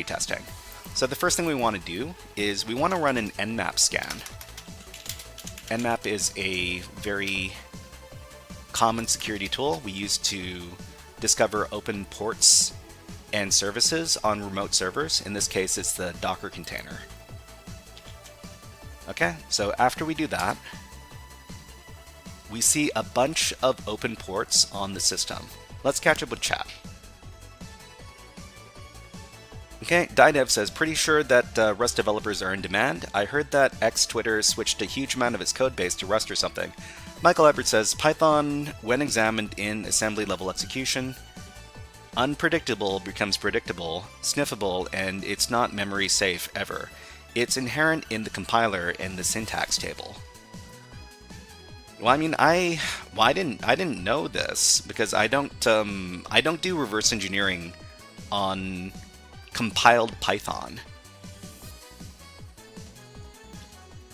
testing. So the first thing we want to do is we want to run an Nmap scan. Nmap is a very common security tool we use to discover open ports and services on remote servers. In this case, it's the Docker container. Okay, so after we do that, we see a bunch of open ports on the system. Let's catch up with chat. Okay, Didev says, pretty sure that Rust developers are in demand. I heard that Twitter switched a huge amount of its code base to Rust or something. Michael Ebert says, Python, when examined in assembly level execution, unpredictable becomes predictable, sniffable, and it's not memory safe ever. It's inherent in the compiler and the syntax table. Well, I mean, I didn't know this because I don't do reverse engineering on compiled Python.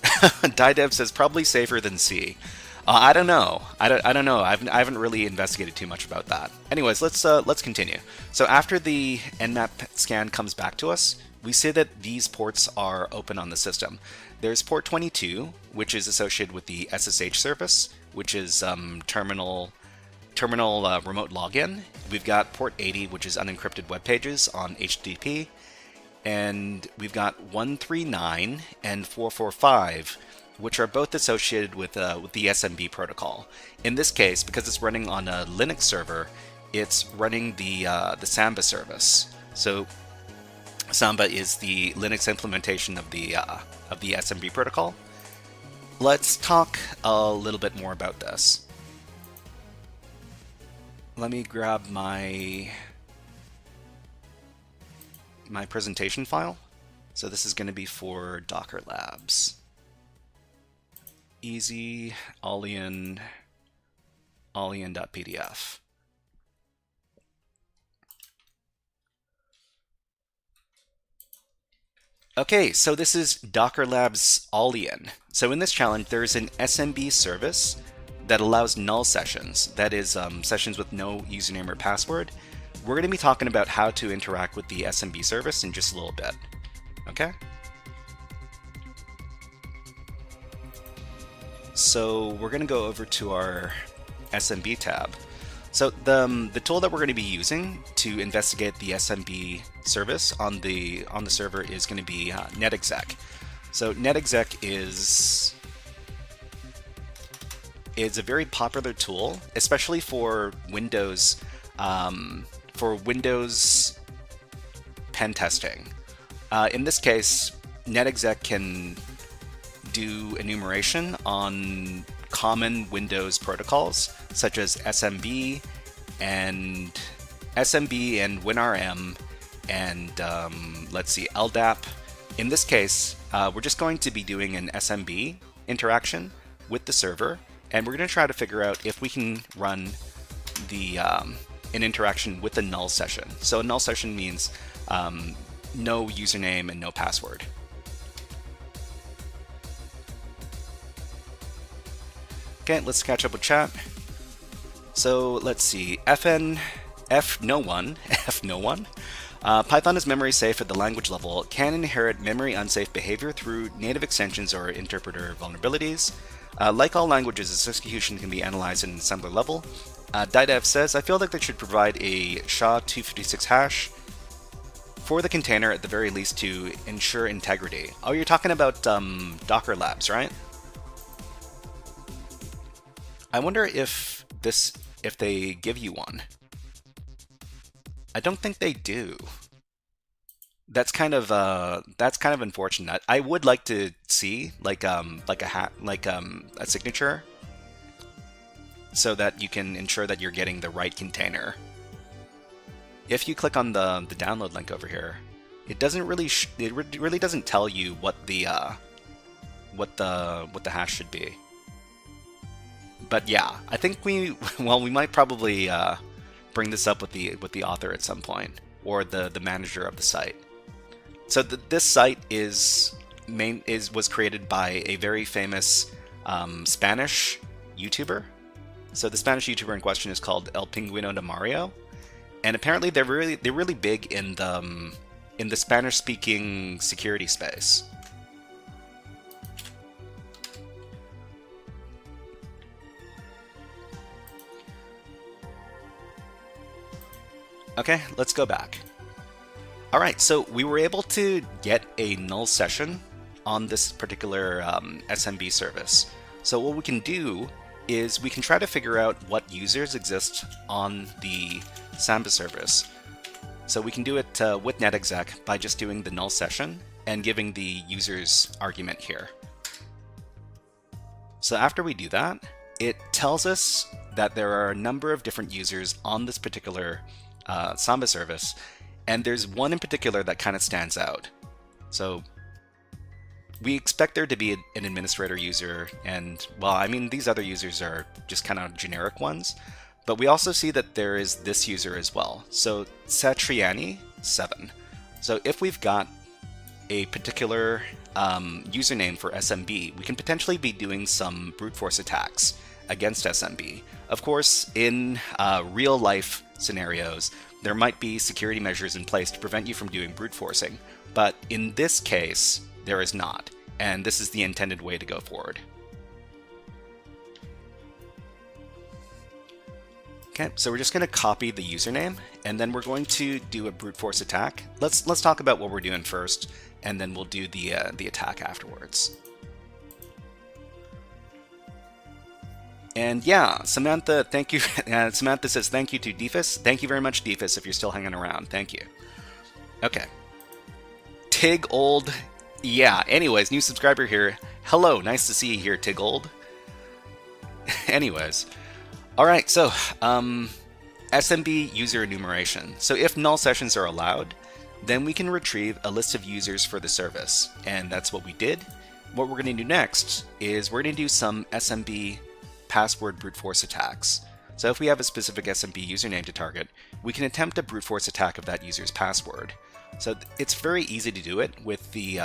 Didev says probably safer than C. I don't know. I don't know. I haven't really investigated too much about that. Anyways, let's continue. So after the Nmap scan comes back to us, we see that these ports are open on the system. There's port 22, which is associated with the SSH service, which is terminal remote login. We've got port 80, which is unencrypted web pages on HTTP, and we've got 139 and 445, which are both associated with the SMB protocol. In this case, because it's running on a Linux server, it's running the Samba service. So Samba is the Linux implementation of the SMB protocol. Let's talk a little bit more about this. Let me grab my presentation file. So this is going to be for Dockerlabs. Easy Allien Allien.pdf. Okay, so this is Dockerlabs Allien. So in this challenge, there's an SMB service that allows null sessions. That is sessions with no username or password. We're going to be talking about how to interact with the SMB service in just a little bit. Okay? So we're going to go over to our SMB tab. So the tool that we're going to be using to investigate the SMB service on the server is going to be netexec. So netexec is a very popular tool, especially for Windows pen testing. In this case, netexec can do enumeration on common Windows protocols such as SMB and WinRM and let's see, LDAP. In this case, we're just going to be doing an SMB interaction with the server, and we're going to try to figure out if we can run the an interaction with a null session. So a null session means no username and no password. Okay, let's catch up with chat. So let's see, no one. Python is memory safe at the language level, can inherit memory unsafe behavior through native extensions or interpreter vulnerabilities. Like all languages, its execution can be analyzed at an assembler level. Didev says, I feel like they should provide a SHA-256 hash for the container at the very least to ensure integrity. Oh, you're talking about Dockerlabs, right? I wonder if they give you one. I don't think they do. That's kind of unfortunate. I would like to see a signature, so that you can ensure that you're getting the right container. If you click on the download link over here, it really doesn't tell you what the hash should be. But yeah, I think we might probably bring this up with the author at some point, or the manager of the site. So this site was created by a very famous Spanish YouTuber. So the Spanish YouTuber in question is called El Pingüino de Mario, and apparently they're really big in the Spanish-speaking security space. Okay, let's go back. All right, so we were able to get a null session on this particular SMB service. So what we can do is we can try to figure out what users exist on the Samba service. So we can do it with netexec by just doing the null session and giving the user's argument here. So after we do that, it tells us that there are a number of different users on this particular Samba service, and there's one in particular that kind of stands out. So we expect there to be an administrator user, and well, I mean, these other users are just kind of generic ones, but we also see that there is this user as well. So Satriani7. So if we've got a particular username for SMB, we can potentially be doing some brute force attacks against SMB. Of course, in real life scenarios, there might be security measures in place to prevent you from doing brute forcing, but in this case, there is not, and this is the intended way to go forward. Okay, so we're just going to copy the username, and then we're going to do a brute force attack. Let's talk about what we're doing first, and then we'll do the attack afterwards. And yeah, Samantha, thank you. Samantha says thank you to Defus. Thank you very much, Defus, if you're still hanging around. Thank you. Okay. Tig Old. Yeah, anyways, new subscriber here. Hello, nice to see you here, Tig Old. Anyways. Alright, so, SMB user enumeration. So if null sessions are allowed, then we can retrieve a list of users for the service. And that's what we did. What we're going to do next is we're going to do some SMB password brute force attacks. So if we have a specific SMB username to target, we can attempt a brute force attack of that user's password. So it's very easy to do it with the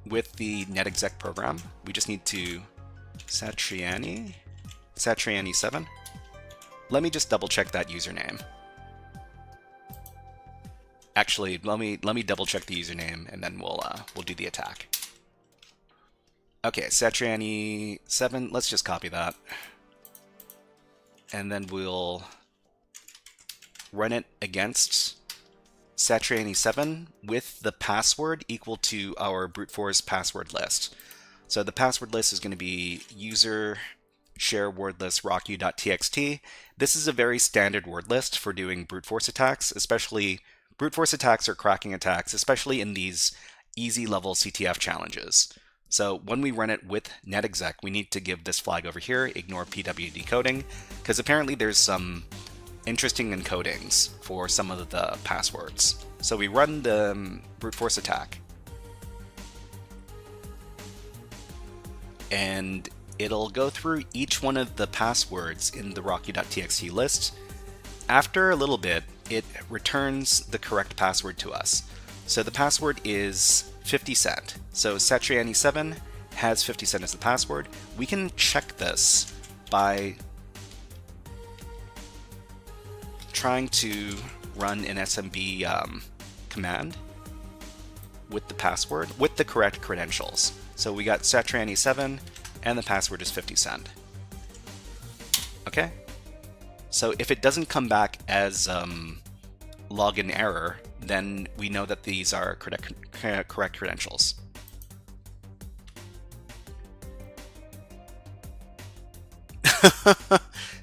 netexec program. We just need to Satriani 7. Let me just double check that username. Actually, let me double check the username and then we'll do the attack. Okay, Satriani 7. Let's just copy that, and then we'll run it against Satriani 7 with the password equal to our brute force password list. So the password list is going to be user share word list rocku.txt. This is a very standard word list for doing brute force attacks, especially brute force attacks or cracking attacks, especially in these easy level CTF challenges. So when we run it with netexec, we need to give this flag over here, ignore PW decoding, because apparently there's some interesting encodings for some of the passwords. So we run the brute force attack, and it'll go through each one of the passwords in the rocku.txt list. After a little bit, it returns the correct password to us. So the password is 50 cent. So Satriani 7 has 50 cent as the password. We can check this by trying to run an SMB command with the password, with the correct credentials. So we got Satriani 7 and the password is 50 cent. Okay? So if it doesn't come back as login error, then we know that these are correct credentials.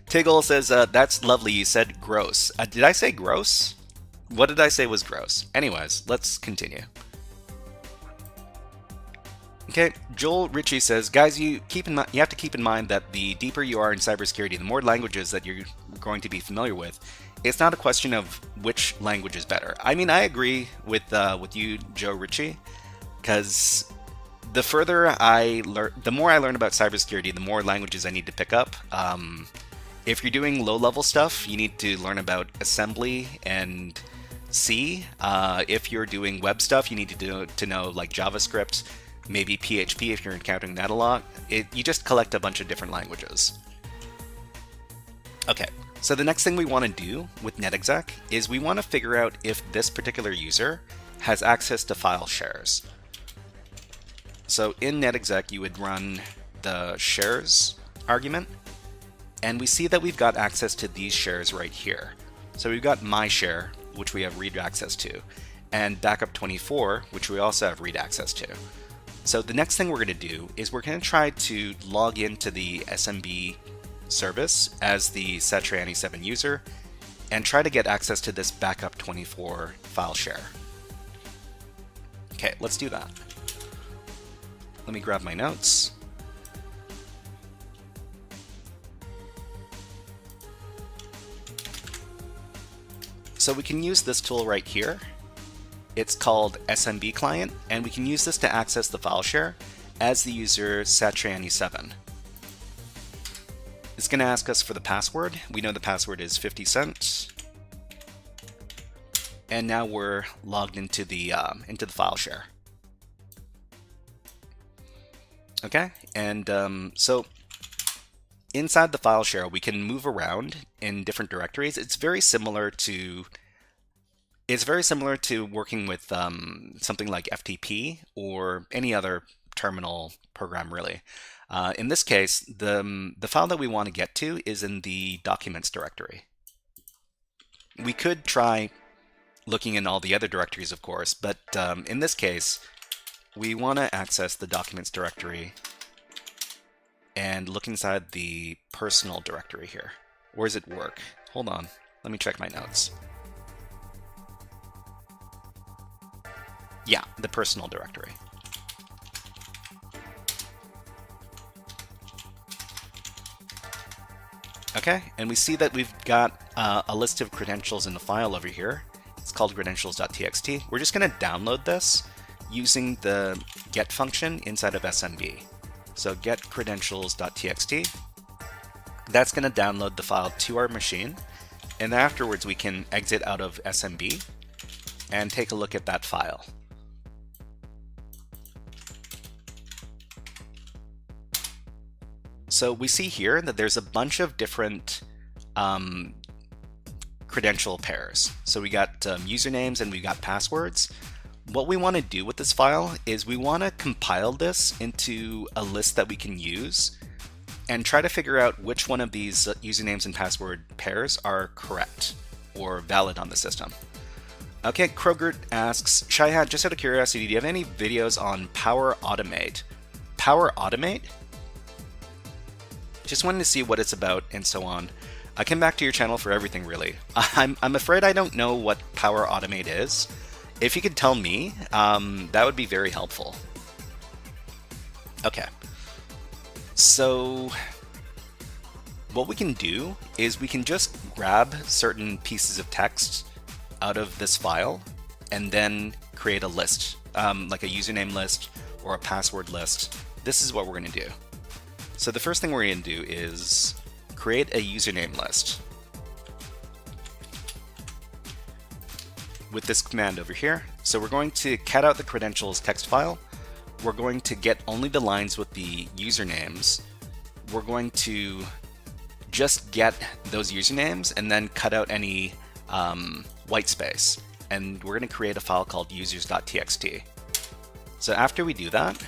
Tiggle says, that's lovely, you said gross. Did I say gross? What did I say was gross? Anyways, let's continue. Okay, Joel Ritchie says, guys, you have to keep in mind that the deeper you are in cybersecurity, the more languages that you're going to be familiar with. It's not a question of which language is better. I mean, I agree with you, Joe Ritchie, because the further I learn, the more I learn about cybersecurity, the more languages I need to pick up. If you're doing low-level stuff, you need to learn about assembly and C. If you're doing web stuff, you need to know like JavaScript, maybe PHP if you're encountering that a lot. You just collect a bunch of different languages. Okay, so the next thing we want to do with netexec is we want to figure out if this particular user has access to file shares. So in netexec, you would run the shares argument, and we see that we've got access to these shares right here. So we've got my share, which we have read access to, and backup24, which we also have read access to. So the next thing we're going to do is we're going to try to log into the SMB service as the Satriani 7 user and try to get access to this backup24 file share. Okay, let's do that. Let me grab my notes. So we can use this tool right here. It's called SMB client, and we can use this to access the file share as the user Satriani 7. It's going to ask us for the password. We know the password is 50 cent. And now we're logged into the file share. Okay, and so inside the file share, we can move around in different directories. It's very similar to working with something like FTP or any other terminal program, really. In this case, the file that we want to get to is in the documents directory. We could try looking in all the other directories, of course, but in this case, we want to access the documents directory and look inside the personal directory here. Or is it work? Hold on, let me check my notes. Yeah, the personal directory. Okay, and we see that we've got a list of credentials in the file over here. It's called credentials.txt. We're just going to download this using the get function inside of SMB. So get credentials.txt. That's going to download the file to our machine, and afterwards we can exit out of SMB and take a look at that file. So we see here that there's a bunch of different credential pairs. So we got usernames and we got passwords. What we want to do with this file is we want to compile this into a list that we can use and try to figure out which one of these usernames and password pairs are correct or valid on the system. Okay, Kroger asks, Shyhat, just out of curiosity, do you have any videos on Power Automate? Power Automate? Just wanted to see what it's about and so on. I came back to your channel for everything, really. I'm afraid I don't know what Power Automate is. If you could tell me, that would be very helpful. Okay. So what we can do is we can just grab certain pieces of text out of this file and then create a list, like a username list or a password list. This is what we're going to do. So the first thing we're going to do is create a username list with this command over here. So we're going to cat out the credentials text file. We're going to get only the lines with the usernames. We're going to just get those usernames and then cut out any white space. And we're going to create a file called users.txt. So after we do that,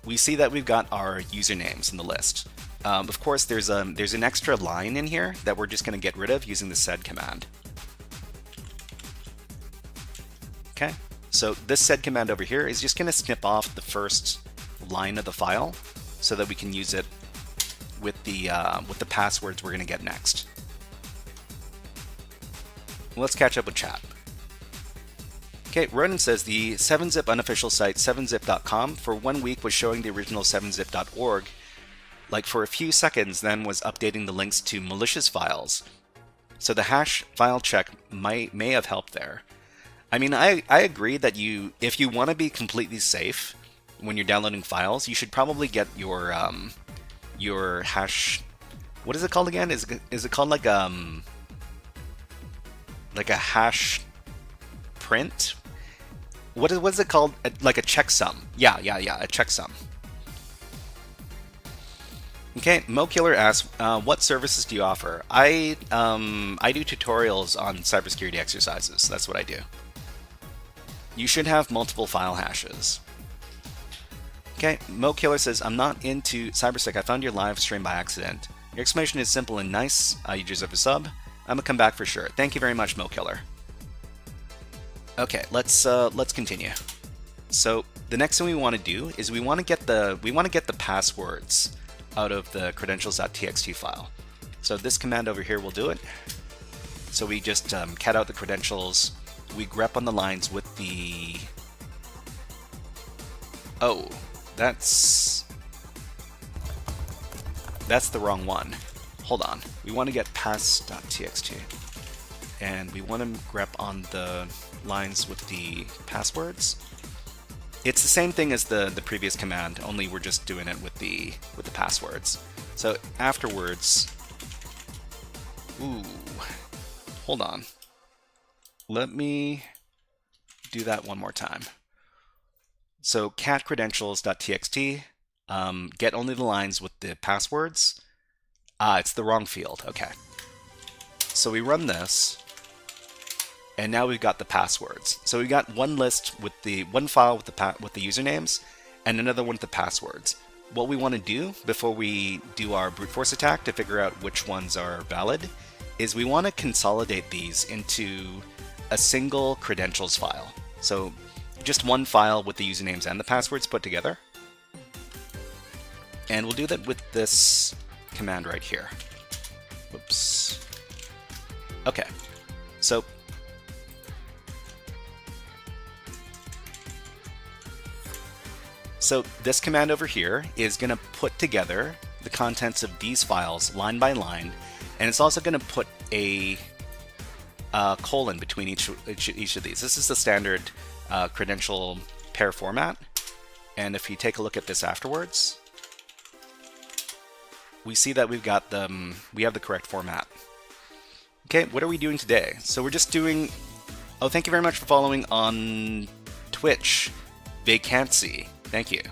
we see that we've got our usernames in the list. Of course, there's an extra line in here that we're just going to get rid of using the sed command. Okay, so this sed command over here is just going to snip off the first line of the file so that we can use it with the passwords we're going to get next. Let's catch up with chat. Okay, Ronan says the 7-zip unofficial site 7zip.com for 1 week was showing the original 7zip.org, like for a few seconds, then was updating the links to malicious files. So the hash file check may have helped there. I mean, I agree that if you want to be completely safe when you're downloading files, you should probably get your hash. What is it called again? Is it called like a hash print? What is it called? Like a checksum. Yeah, a checksum. Okay, MoKiller asks, what services do you offer? I do tutorials on cybersecurity exercises. That's what I do. You should have multiple file hashes. Okay, MoKiller says, I'm not into cybersec. I found your live stream by accident. Your explanation is simple and nice. You deserve a sub. I'm gonna come back for sure. Thank you very much, MoKiller. Okay, let's continue. So the next thing we want to do is we want to get the passwords out of the credentials.txt file. So this command over here will do it. So we just cat out the credentials. We grep on the lines with the. Oh, that's the wrong one. Hold on. We want to get pass.txt, and we want to grep on the lines with the passwords. It's the same thing as the previous command, only we're just doing it with the passwords. So afterwards, hold on. Let me do that one more time. So cat credentials.txt, get only the lines with the passwords. It's the wrong field. Okay. So we run this. And now we've got the passwords. So we've got one list with one file with the usernames, and another one with the passwords. What we want to do before we do our brute force attack to figure out which ones are valid is we want to consolidate these into a single credentials file. So just one file with the usernames and the passwords put together. And we'll do that with this command right here. Whoops. Okay, so this command over here is going to put together the contents of these files line by line, and it's also going to put a colon between each of these. This is the standard credential pair format, and if you take a look at this afterwards, we see that we have the correct format. Okay, what are we doing today? So we're just doing... Oh, thank you very much for following on Twitch. Vacancy. Thank you.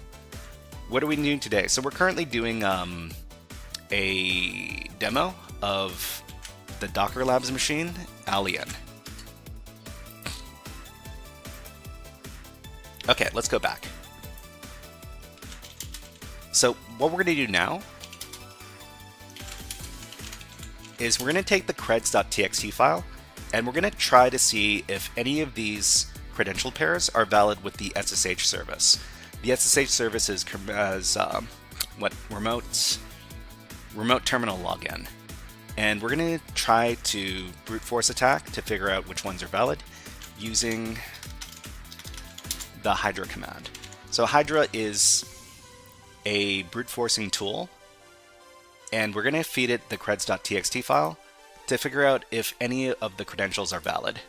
What are we doing today? So we're currently doing a demo of the Dockerlabs machine, Allien. Okay, let's go back. So what we're going to do now is we're going to take the creds.txt file and we're going to try to see if any of these credential pairs are valid with the SSH service. The SSH service is remote terminal login, and we're going to try to brute force attack to figure out which ones are valid using the Hydra command. So Hydra is a brute forcing tool, and we're going to feed it the creds.txt file to figure out if any of the credentials are valid.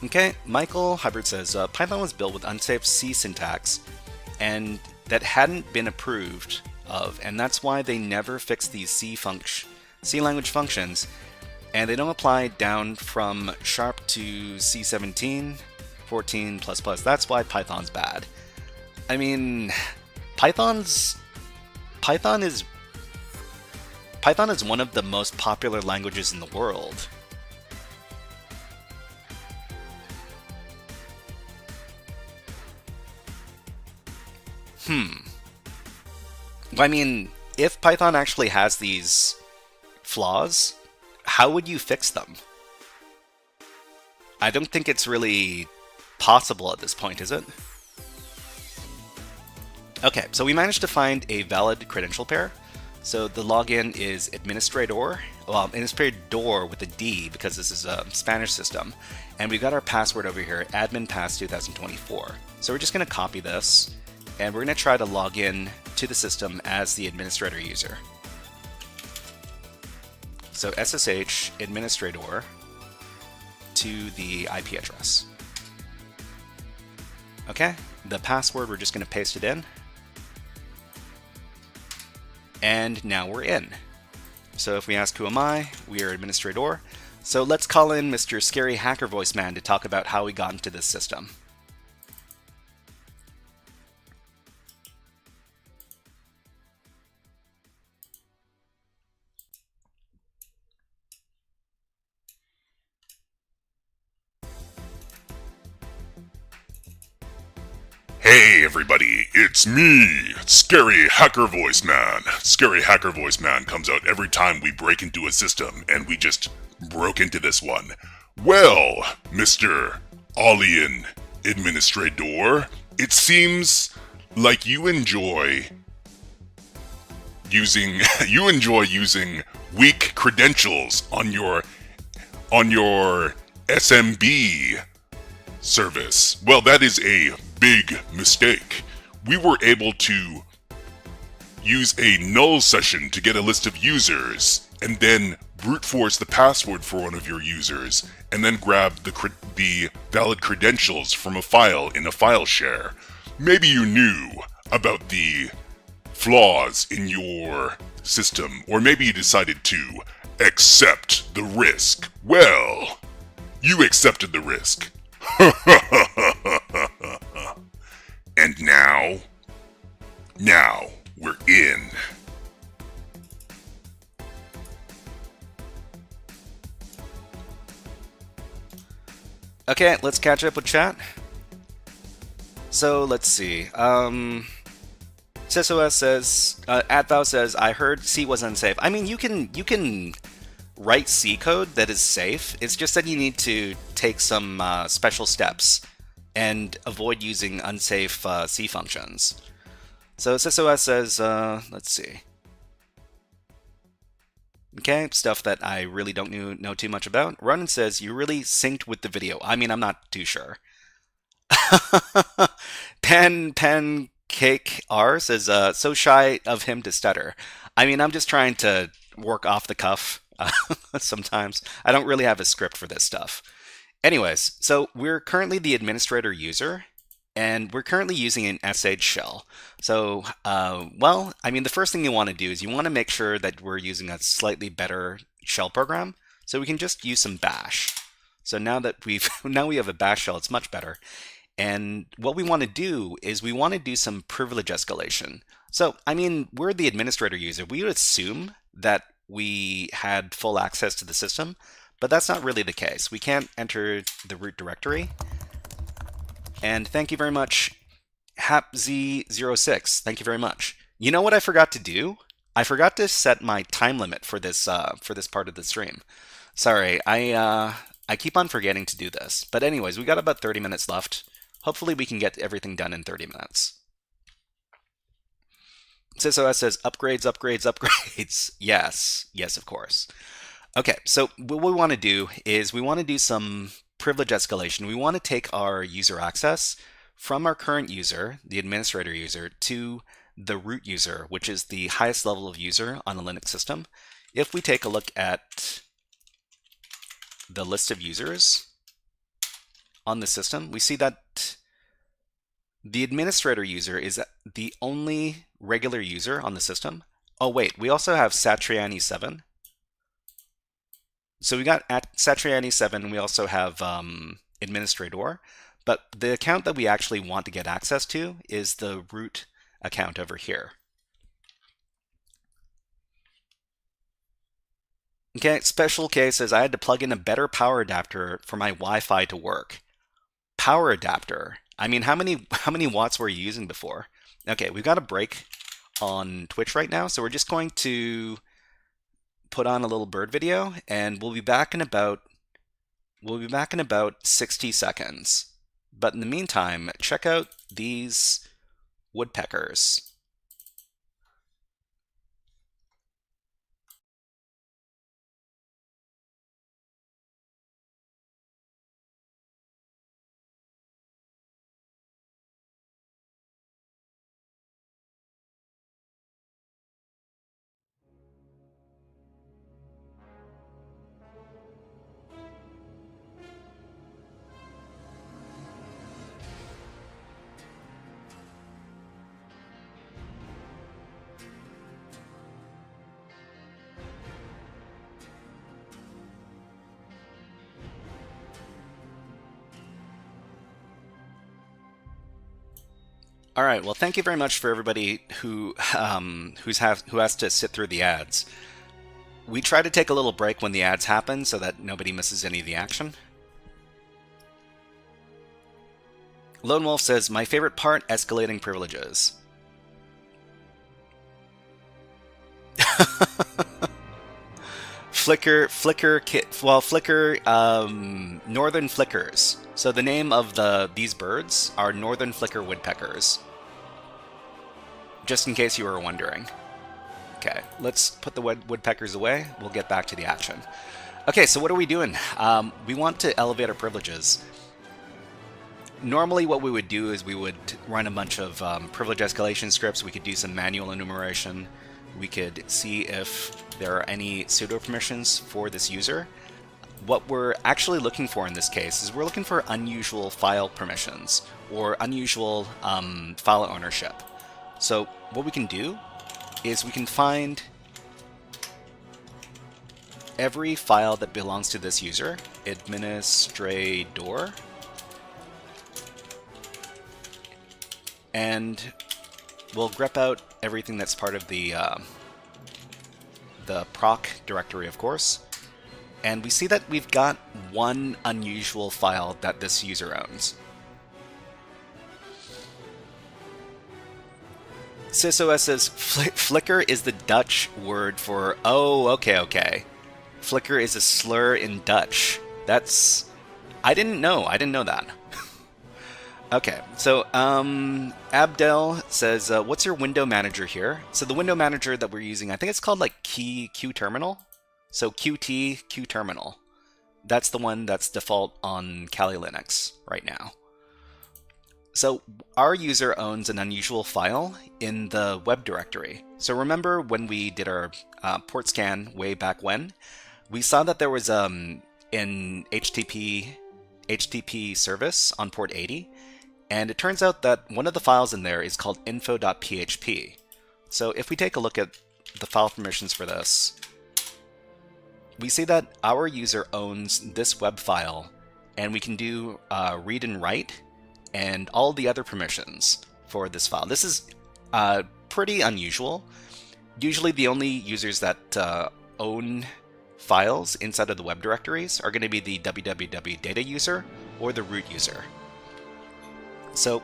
Okay, Michael Hubbard says, Python was built with unsafe C syntax and that hadn't been approved of, and that's why they never fixed these C language functions, and they don't apply down from sharp to C17, 14++. That's why Python's bad. I mean, Python is one of the most popular languages in the world. I mean, if Python actually has these flaws, how would you fix them? I don't think it's really possible at this point, is it? Okay, so we managed to find a valid credential pair. So the login is administrador, well, administrador with a D because this is a Spanish system. And we've got our password over here, adminpass2024. So we're just going to copy this, and we're going to try to log in to the system as the administrator user. So SSH administrator to the IP address. Okay, the password, we're just going to paste it in. And now we're in. So if we ask who am I, we are administrator. So let's call in Mr. Scary Hacker Voice Man to talk about how we got into this system. Hey everybody, it's me, Scary Hacker Voice Man. Scary Hacker Voice Man comes out every time we break into a system, and we just broke into this one. Well, Mr. Allien Administrator, it seems like you enjoy using weak credentials on your SMB service. Well, that is a big mistake. We were able to use a null session to get a list of users and then brute force the password for one of your users and then grab the valid credentials from a file in a file share. Maybe you knew about the flaws in your system, or maybe you decided to accept the risk. Well, you accepted the risk. And now we're in. Okay, let's catch up with chat. So let's see. SysOS says, Advow says, I heard C was unsafe. I mean, you can write C code that is safe. It's just that you need to take some special steps and avoid using unsafe C functions. So SysOS says, let's see. Okay, stuff that I really don't know too much about. Ronan says, you really synced with the video. I mean, I'm not too sure. Cake R says, so shy of him to stutter. I mean, I'm just trying to work off the cuff sometimes. I don't really have a script for this stuff. Anyways, so we're currently the administrator user, and we're currently using an SH shell. So, well, I mean, the first thing you want to do is you want to make sure that we're using a slightly better shell program. So we can just use some bash. So now that we have a bash shell, it's much better. And what we want to do is we want to do some privilege escalation. So, I mean, we're the administrator user. We would assume that we had full access to the system, but that's not really the case. We can't enter the root directory. And thank you very much, HapZ06. Thank you very much. You know what I forgot to do? I forgot to set my time limit for this part of the stream. Sorry, I keep on forgetting to do this. But anyways, we got about 30 minutes left. Hopefully we can get everything done in 30 minutes. SysOS says, upgrades, upgrades, upgrades. Yes, yes, of course. Okay, so what we want to do is we want to do some privilege escalation. We want to take our user access from our current user, the administrator user, to the root user, which is the highest level of user on a Linux system. If we take a look at the list of users on the system, we see that the administrator user is the only regular user on the system. Oh wait, we also have Satriani7. So we got at Satriani7, we also have administrator, but the account that we actually want to get access to is the root account over here. Okay, special case says I had to plug in a better power adapter for my Wi-Fi to work. Power adapter. I mean, how many watts were you using before? Okay, we've got a break on Twitch right now, so we're just going to put on a little bird video, and we'll be back in about 60 seconds. But in the meantime, check out these woodpeckers. All right. Well, thank you very much for everybody who has to sit through the ads. We try to take a little break when the ads happen so that nobody misses any of the action. Lone Wolf says, my favorite part, escalating privileges. Flickr, Northern Flickers. So the name of these birds are Northern Flicker woodpeckers. Just in case you were wondering. Okay, let's put the woodpeckers away. We'll get back to the action. Okay, so what are we doing? We want to elevate our privileges. Normally what we would do is we would run a bunch of privilege escalation scripts. We could do some manual enumeration. We could see if there are any sudo permissions for this user. What we're actually looking for in this case is we're looking for unusual file permissions or unusual file ownership. So what we can do is we can find every file that belongs to this user, administrator, and we'll grep out everything that's part of the proc directory, of course. And we see that we've got one unusual file that this user owns. SysOS says, Flickr is the Dutch word for, oh, okay. Flicker is a slur in Dutch. That's... I didn't know that. Okay, so Abdel says, what's your window manager here? So the window manager that we're using, I think it's called like Q Terminal. So Qt Q Terminal. That's the one that's default on Kali Linux right now. So our user owns an unusual file in the web directory. So remember when we did our port scan way back when, we saw that there was an HTTP service on port 80, and it turns out that one of the files in there is called info.php. So if we take a look at the file permissions for this, we see that our user owns this web file, and we can do read and write and all the other permissions for this file. This is pretty unusual. Usually the only users that own files inside of the web directories are going to be the www data user or the root user. So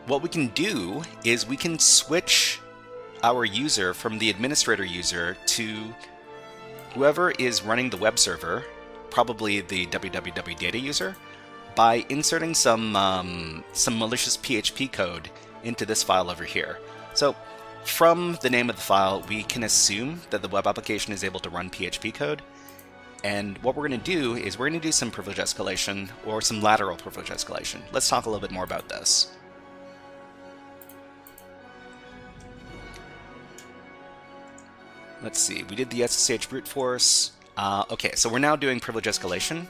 what we can do is we can switch our user from the administrator user to whoever is running the web server, probably the www data user, by inserting some malicious PHP code into this file over here. So from the name of the file, we can assume that the web application is able to run PHP code. And what we're going to do is we're going to do some privilege escalation, or some lateral privilege escalation. Let's talk a little bit more about this. Let's see, we did the SSH brute force. Okay, so we're now doing privilege escalation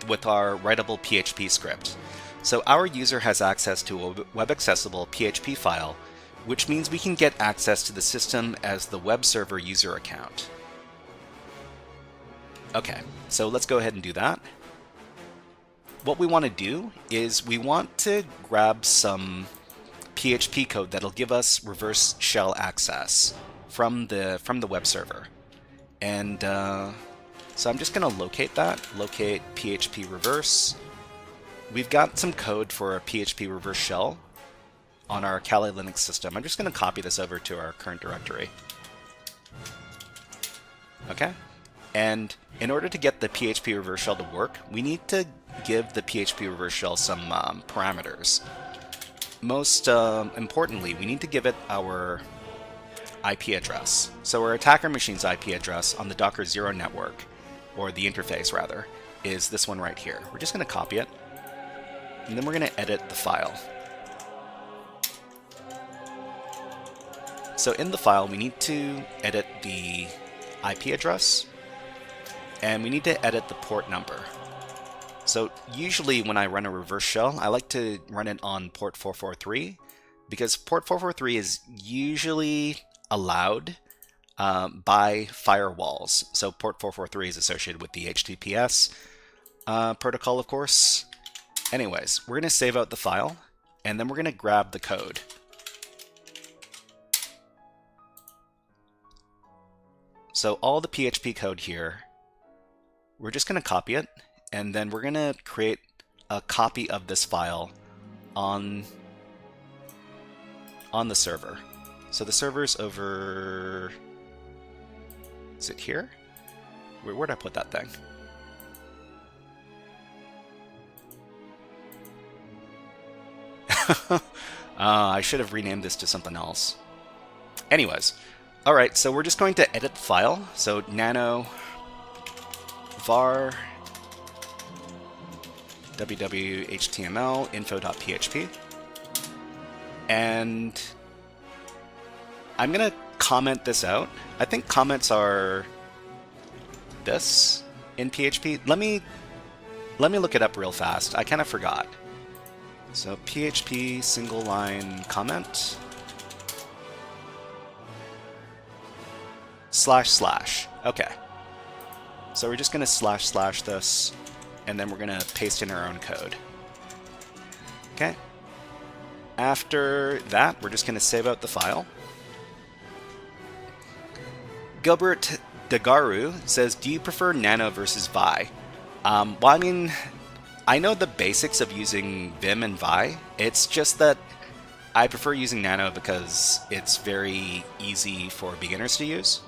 with our writable PHP script. So our user has access to a web accessible PHP file, which means we can get access to the system as the web server user account. Okay, so let's go ahead and do that. What we want to do is we want to grab some PHP code that'll give us reverse shell access from the web server. And so I'm just going to locate PHP reverse. We've got some code for a PHP reverse shell on our Kali Linux system. I'm just going to copy this over to our current directory. Okay, and in order to get the PHP reverse shell to work, we need to give the PHP reverse shell some parameters. Most importantly, we need to give it our IP address. So our attacker machine's IP address on the Docker 0 network, or the interface rather, is this one right here. We're just going to copy it, and then we're going to edit the file. So in the file, we need to edit the IP address, and we need to edit the port number. So usually when I run a reverse shell, I like to run it on port 443, because port 443 is usually allowed by firewalls. So port 443 is associated with the HTTPS protocol, of course. Anyways, we're going to save out the file, and then we're going to grab the code. So all the PHP code here, we're just going to copy it, and then we're going to create a copy of this file on the server. So the server's over... Is it here? Where'd I put that thing? I should have renamed this to something else. Anyways, alright, so we're just going to edit the file. So nano var www.html info.php, and I'm gonna comment this out. I think comments are this in PHP. Let me look it up real fast. I kind of forgot. So PHP single line comment // okay. So we're just gonna // this, and then we're gonna paste in our own code. Okay. After that, we're just gonna save out the file. Gilbert Dagaru says, do you prefer Nano versus Vi? Well, I mean, I know the basics of using Vim and Vi. It's just that I prefer using Nano because it's very easy for beginners to use.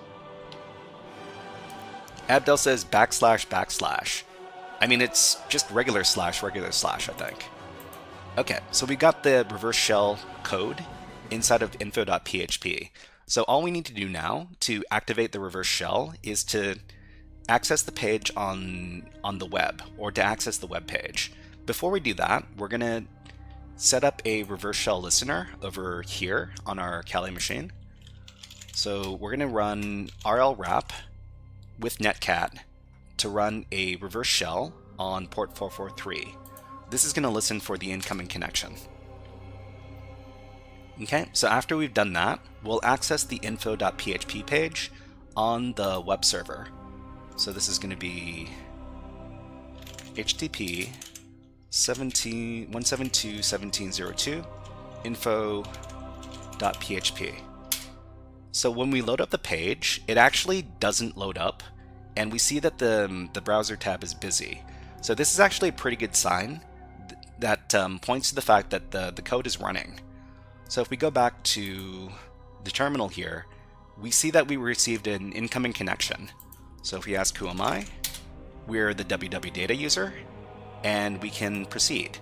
Abdel says //. I mean, it's just regular slash, I think. Okay, so we got the reverse shell code inside of info.php. So all we need to do now to activate the reverse shell is to access the page on the web, or to access the web page. Before we do that, we're going to set up a reverse shell listener over here on our Kali machine. So we're going to run rlwrap with netcat to run a reverse shell on port 443. This is going to listen for the incoming connection. Okay, so after we've done that, we'll access the info.php page on the web server. So this is going to be http 172.17.02 info.php. So when we load up the page, it actually doesn't load up, and we see that the browser tab is busy. So this is actually a pretty good sign that points to the fact that the code is running. So if we go back to the terminal here, we see that we received an incoming connection. So if we ask who am I, we're the www data user, and we can proceed.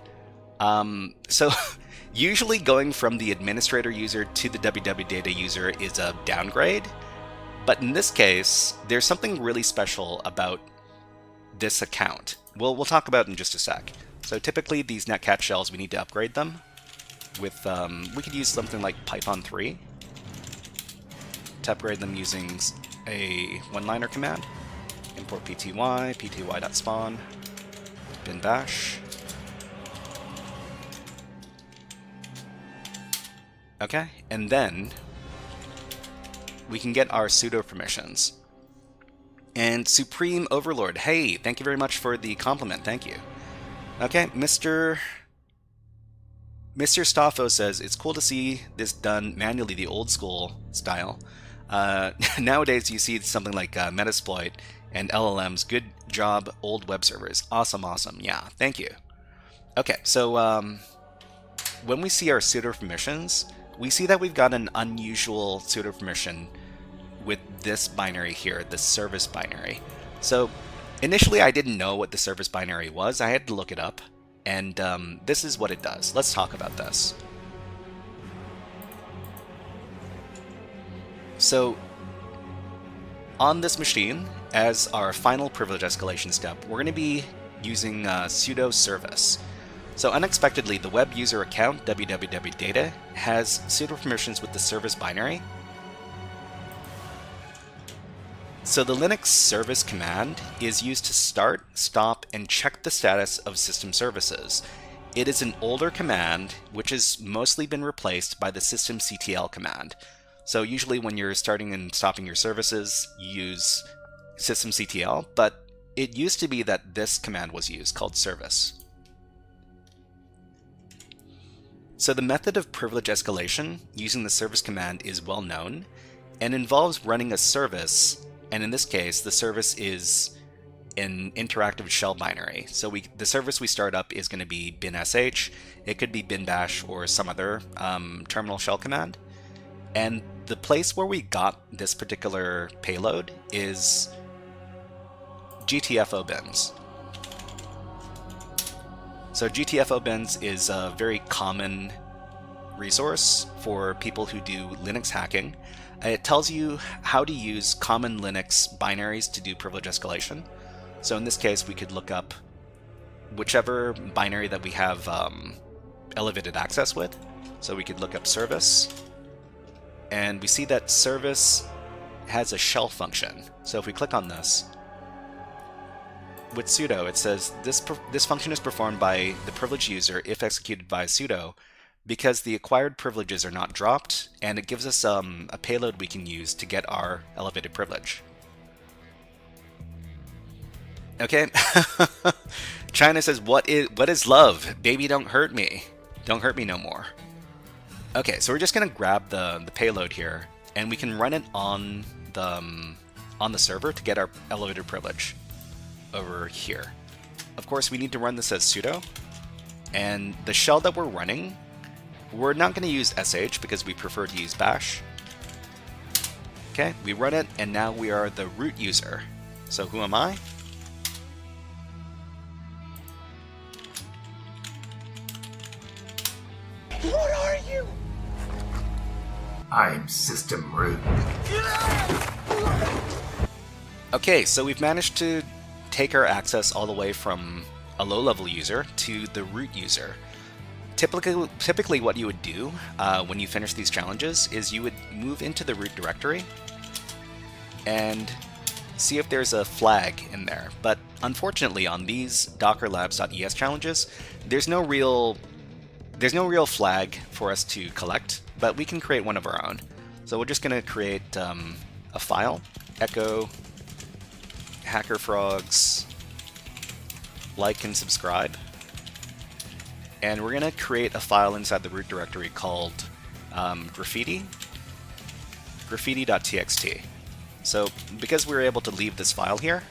So usually going from the administrator user to the www data user is a downgrade, but in this case, there's something really special about this account. We'll talk about it in just a sec. So typically these netcat shells, we need to upgrade them with, we could use something like Python 3 to upgrade them using a one-liner command. Import pty, pty.spawn, bin bash. Okay, and then we can get our sudo permissions. And Supreme Overlord, hey, thank you very much for the compliment, thank you. Okay, Mr. Staffo says, it's cool to see this done manually, the old school style. Nowadays you see something like Metasploit and LLMs. Good job, old web servers. Awesome, awesome. Yeah, thank you. Okay, so when we see our sudo permissions, we see that we've got an unusual sudo permission with this binary here, the service binary. So initially I didn't know what the service binary was. I had to look it up, and this is what it does. Let's talk about this. So on this machine, as our final privilege escalation step, we're going to be using sudo service. So unexpectedly, the web user account www data has sudo permissions with the service binary. So the Linux service command is used to start, stop, and check the status of system services. It is an older command which has mostly been replaced by the systemctl command. So usually when you're starting and stopping your services, you use systemctl, but it used to be that this command was used, called service. So the method of privilege escalation using the service command is well known and involves running a service, and in this case, the service is an interactive shell binary. So the service we start up is going to be bin.sh, it could be bin bash or some other terminal shell command. And the place where we got this particular payload is GTFO bins. So GTFO bins is a very common resource for people who do Linux hacking. It tells you how to use common Linux binaries to do privilege escalation. So in this case, we could look up whichever binary that we have elevated access with. So we could look up service, and we see that service has a shell function. So if we click on this, with sudo, it says this function is performed by the privileged user if executed by sudo, because the acquired privileges are not dropped, and it gives us a payload we can use to get our elevated privilege. Okay. China says, what is love? Baby, don't hurt me. Don't hurt me no more. Okay, so we're just gonna grab the payload here, and we can run it on the server to get our elevated privilege over here. Of course, we need to run this as sudo, and the shell that we're running, we're not going to use sh because we prefer to use bash. Okay, we run it, and now we are the root user. So who am I? I'm system root. Okay, so we've managed to take our access all the way from a low-level user to the root user. Typically what you would do when you finish these challenges is you would move into the root directory and see if there's a flag in there. But unfortunately on these Dockerlabs.es challenges, there's no real flag for us to collect, but we can create one of our own. So we're just going to create a file, echo HackerFrogs like and subscribe, and we're going to create a file inside the root directory called graffiti.txt. So because we were able to leave this file here,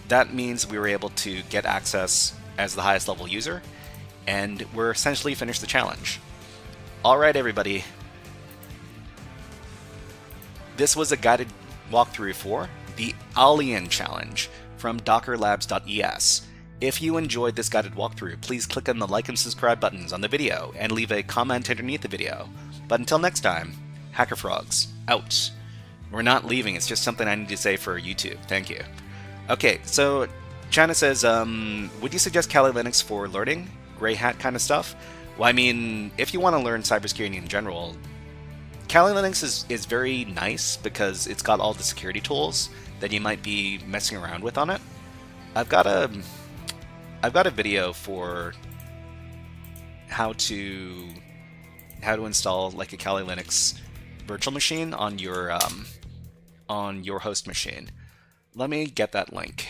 that means we were able to get access as the highest level user, and we're essentially finished the challenge. Alright everybody, this was a guided walkthrough for the Allien challenge from Dockerlabs.es. If you enjoyed this guided walkthrough, please click on the like and subscribe buttons on the video and leave a comment underneath the video. But until next time, HackerFrogs, out. We're not leaving, it's just something I need to say for YouTube. Thank you. Okay, so China says, would you suggest Kali Linux for learning? Gray hat kind of stuff? Well, I mean, if you want to learn cybersecurity in general, Kali Linux is very nice because it's got all the security tools that you might be messing around with on it. I've got a video for how to install like a Kali Linux virtual machine on your host machine. Let me get that link.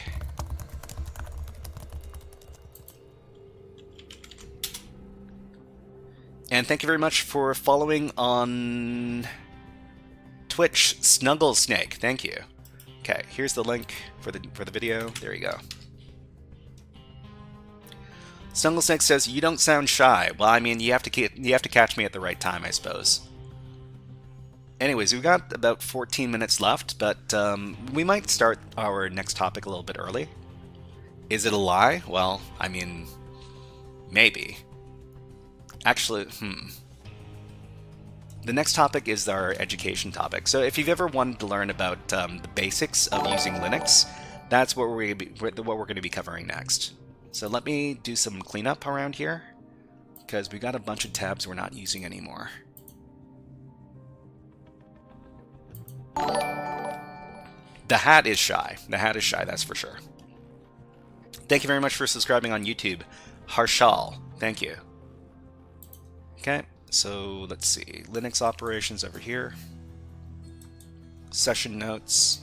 And thank you very much for following on Twitch, Snugglesnake. Thank you. Okay, here's the link for the video. There you go. Snugglesnake says, "You don't sound shy." Well, I mean, you have to catch me at the right time, I suppose. Anyways, we've got about 14 minutes left, but we might start our next topic a little bit early. Is it a lie? Well, I mean, maybe. Actually, The next topic is our education topic. So if you've ever wanted to learn about the basics of using Linux, that's what we're going to be covering next. So let me do some cleanup around here, because we got a bunch of tabs we're not using anymore. The hat is shy. The hat is shy, that's for sure. Thank you very much for subscribing on YouTube. Harshal, thank you. Okay, so let's see. Linux operations over here. Session notes.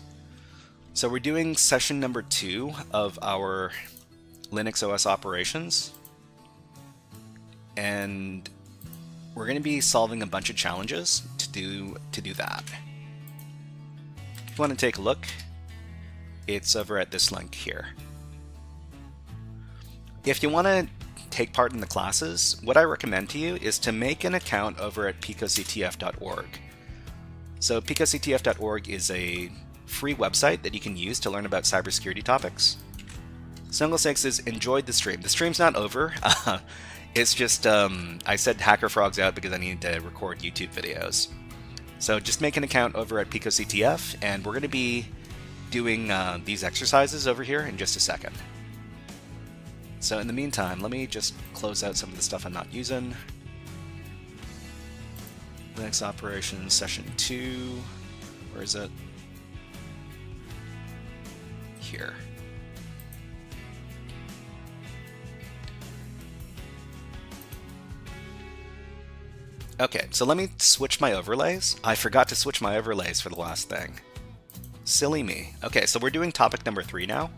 So we're doing session number 2 of our Linux OS operations. And we're going to be solving a bunch of challenges to do that. If you want to take a look, it's over at this link here. If you want to take part in the classes, what I recommend to you is to make an account over at PicoCTF.org. So PicoCTF.org is a free website that you can use to learn about cybersecurity topics. Snugglesnake says, enjoyed the stream. The stream's not over. It's just, I said HackerFrogs out because I needed to record YouTube videos. So just make an account over at PicoCTF, and we're going to be doing these exercises over here in just a second. So in the meantime, let me just close out some of the stuff I'm not using. Linux operations, session 2. Where is it? Here. Okay, so let me switch my overlays. I forgot to switch my overlays for the last thing. Silly me. Okay, so we're doing topic number 3 now.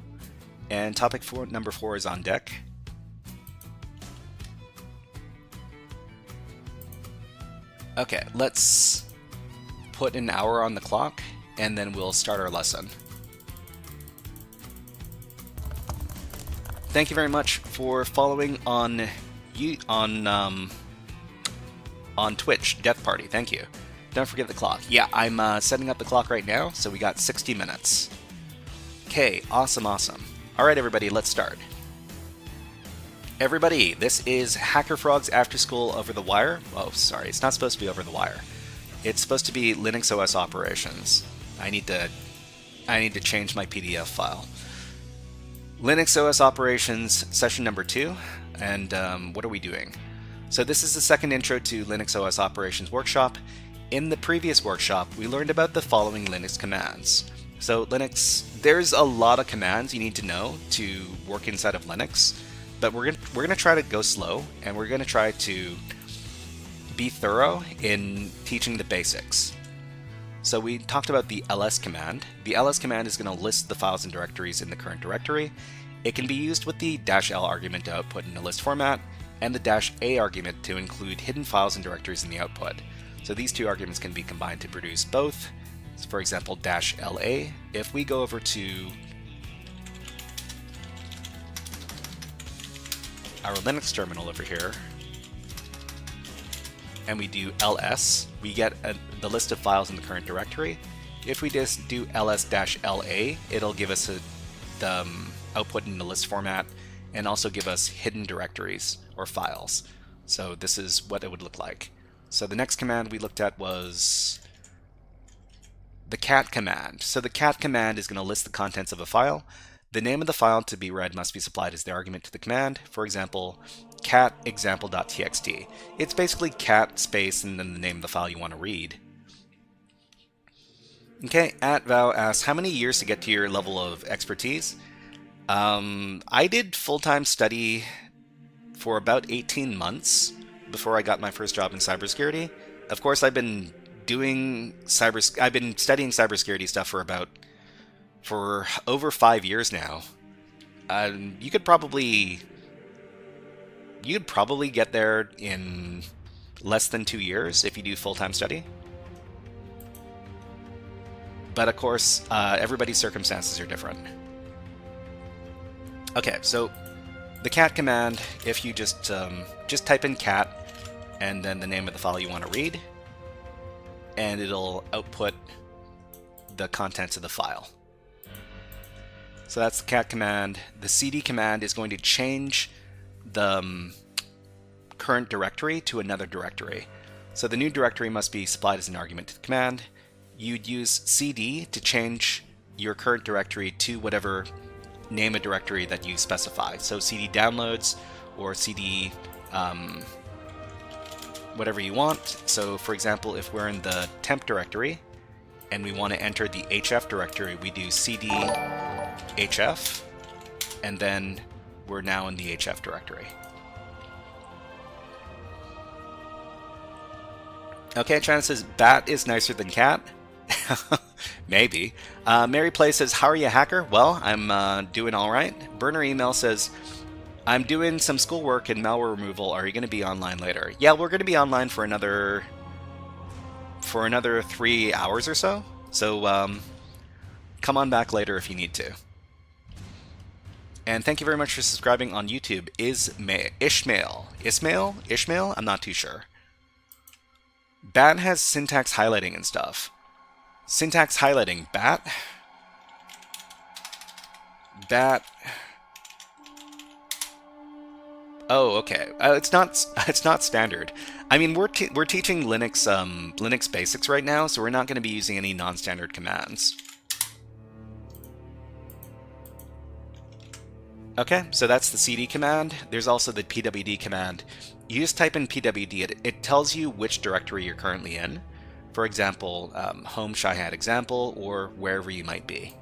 And topic number 4 is on deck. Okay, let's put an hour on the clock, and then we'll start our lesson. Thank you very much for following on Twitch, Death Party. Thank you. Don't forget the clock. Yeah, I'm setting up the clock right now, so we got 60 minutes. Okay, awesome. Alright everybody, let's start. Everybody, this is HackerFrogs AfterSchool over the wire. Oh, sorry, it's not supposed to be over the wire. It's supposed to be Linux OS operations. I need to change my PDF file. Linux OS operations, session number 2, and what are we doing? So this is the second intro to Linux OS operations workshop. In the previous workshop, we learned about the following Linux commands. So Linux, there's a lot of commands you need to know to work inside of Linux, but we're gonna try to go slow, and we're gonna try to be thorough in teaching the basics. So we talked about the ls command. The ls command is going to list the files and directories in the current directory. It can be used with the -l argument to output in a list format, and the -a argument to include hidden files and directories in the output. So these two arguments can be combined to produce both. So for example, -la, if we go over to our Linux terminal over here, and we do ls, we get the list of files in the current directory. If we just do ls-la, it'll give us the output in the list format, and also give us hidden directories or files. So this is what it would look like. So the next command we looked at was the cat command. So the cat command is going to list the contents of a file. The name of the file to be read must be supplied as the argument to the command. For example, cat example.txt. It's basically cat space and then the name of the file you want to read. Okay, @vow asks, how many years to get to your level of expertise? I did full-time study for about 18 months before I got my first job in cybersecurity. Of course, I've been studying cybersecurity stuff for over 5 years now. You could probably get there in less than 2 years if you do full-time study. But of course, everybody's circumstances are different. Okay, so the cat command, if you just type in cat and then the name of the file you want to read, and it'll output the contents of the file. So that's the cat command. The cd command is going to change the current directory to another directory. So the new directory must be supplied as an argument to the command. You'd use cd to change your current directory to whatever name a directory that you specify. So cd downloads or cd whatever you want. So for example, if we're in the temp directory and we want to enter the hf directory, we do cd hf, and then we're now in the hf directory. Okay, China says, bat is nicer than cat. Maybe. Mary Play says, how are you, hacker? Well, I'm doing all right. Burner Email says, I'm doing some schoolwork and malware removal. Are you going to be online later? Yeah, we're going to be online for another 3 hours or so. So come on back later if you need to. And thank you very much for subscribing on YouTube. Ishmael? I'm not too sure. Bat has syntax highlighting and stuff. Syntax highlighting. Bat. Oh, okay. It's not standard. I mean, we're teaching Linux basics right now, so we're not going to be using any non-standard commands. Okay, so that's the cd command. There's also the pwd command. You just type in pwd. It tells you which directory you're currently in. For example, home Shyhat example, or wherever you might be.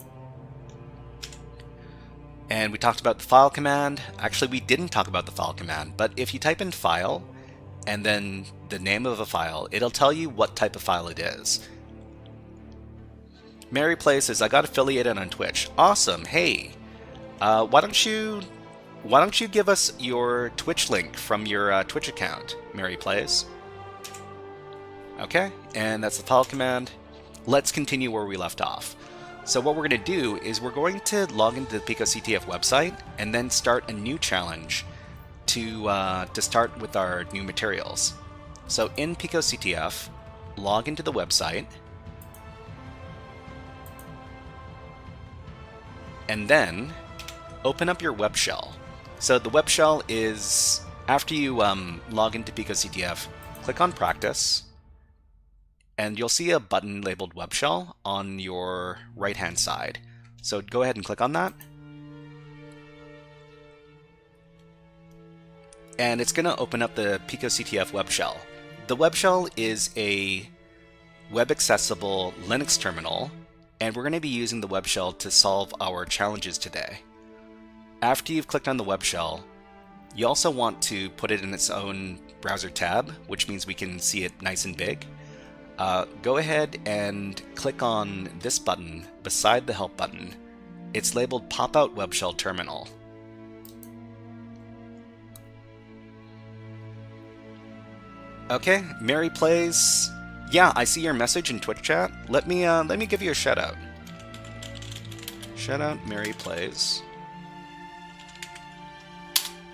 And we talked about the file command. Actually, we didn't talk about the file command, but if you type in file and then the name of a file, it'll tell you what type of file it is. Mary Play says, I got affiliated on Twitch. Awesome. Hey, why don't you give us your Twitch link from your Twitch account, Mary Plays? Okay, and that's the file command. Let's continue where we left off. So what we're going to do is we're going to log into the PicoCTF website and then start a new challenge to start with our new materials. So in PicoCTF, log into the website. and then open up your web shell. So the web shell is, after you log into PicoCTF, click on Practice, and you'll see a button labeled Web Shell on your right-hand side. So go ahead and click on that. And it's going to open up the PicoCTF web shell. The web shell is a web-accessible Linux terminal, and we're going to be using the web shell to solve our challenges today. After you've clicked on the web shell, you also want to put it in its own browser tab, which means we can see it nice and big. Go ahead and click on this button beside the Help button. It's labeled Pop-out Web Shell Terminal. Okay, Mary Plays. Yeah, I see your message in Twitch chat. Let me give you a shout out. Shout out Mary Plays.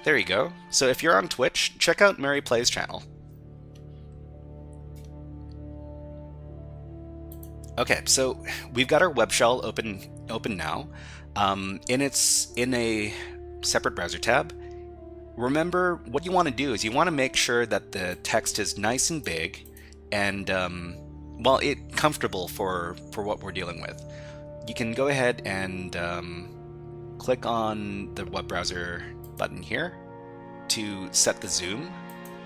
There you go. So if you're on Twitch, check out Mary Plays channel. Okay, so we've got our web shell open now. It's in a separate browser tab. Remember, what you want to do is you want to make sure that the text is nice and big and, comfortable for what we're dealing with. You can go ahead and click on the web browser button here to set the zoom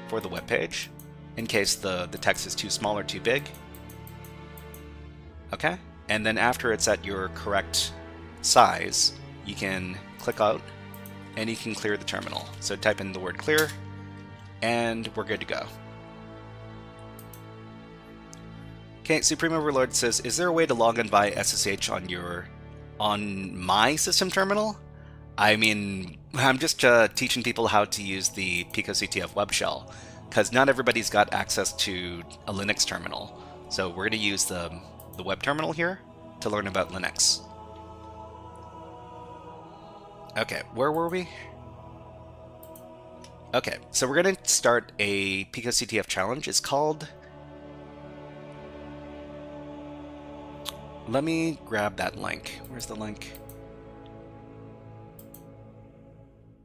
for the web page in case the text is too small or too big. Okay, and then after it's at your correct size, you can click out and you can clear the terminal. So type in the word clear, and we're good to go. Okay, Supreme Overlord says, is there a way to log in via SSH on my system terminal? I mean, I'm just teaching people how to use the PicoCTF web shell, because not everybody's got access to a Linux terminal. So we're going to use the web terminal here to learn about Linux. Okay, where were we? Okay, so we're going to start a PicoCTF challenge. It's called... Let me grab that link. Where's the link?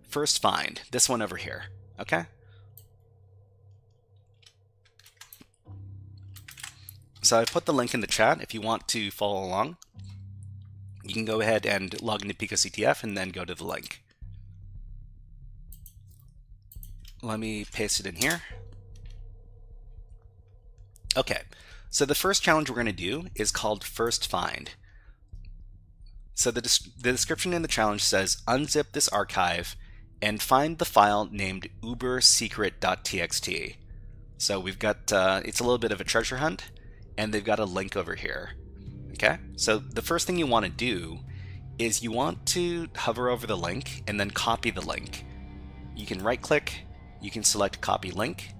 First find. This one over here. Okay? So I put the link in the chat if you want to follow along. You can go ahead and log into PicoCTF and then go to the link. Let me paste it in here. Okay, so the first challenge we're going to do is called First Find. So the description in the challenge says, unzip this archive and find the file named ubersecret.txt. So we've got, it's a little bit of a treasure hunt, and they've got a link over here. Okay, so the first thing you want to do is you want to hover over the link and then copy the link. You can right click, you can select copy link.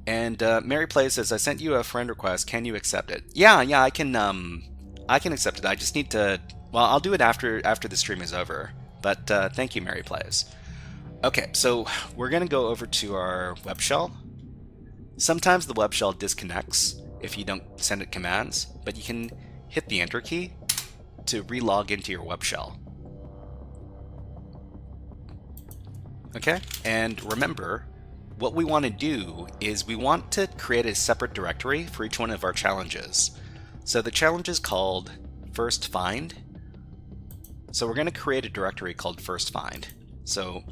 And Mary Plays says, I sent you a friend request, can you accept it? Yeah, I can accept it. I just need to, well, I'll do it after the stream is over. But thank you, Mary Plays. Okay, so we're gonna go over to our web shell. Sometimes the web shell disconnects if you don't send it commands, but you can hit the enter key to re-log into your web shell. Okay, and remember, what we want to do is we want to create a separate directory for each one of our challenges. So the challenge is called First Find. So we're going to create a directory called First Find. So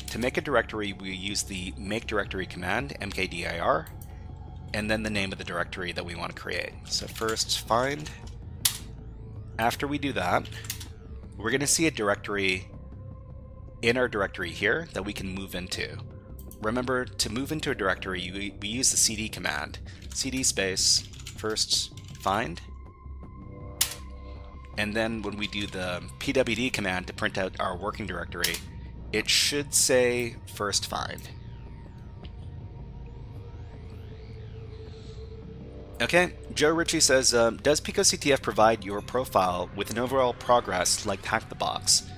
to make a directory, we use the make directory command, mkdir, and then the name of the directory that we want to create. So First Find. After we do that, we're going to see a directory in our directory here that we can move into. Remember, to move into a directory, we use the cd command. Cd space first find. And then when we do the pwd command to print out our working directory, it should say first find. Okay, Joe Ritchie says, does PicoCTF provide your profile with an overall progress like Hack the Box?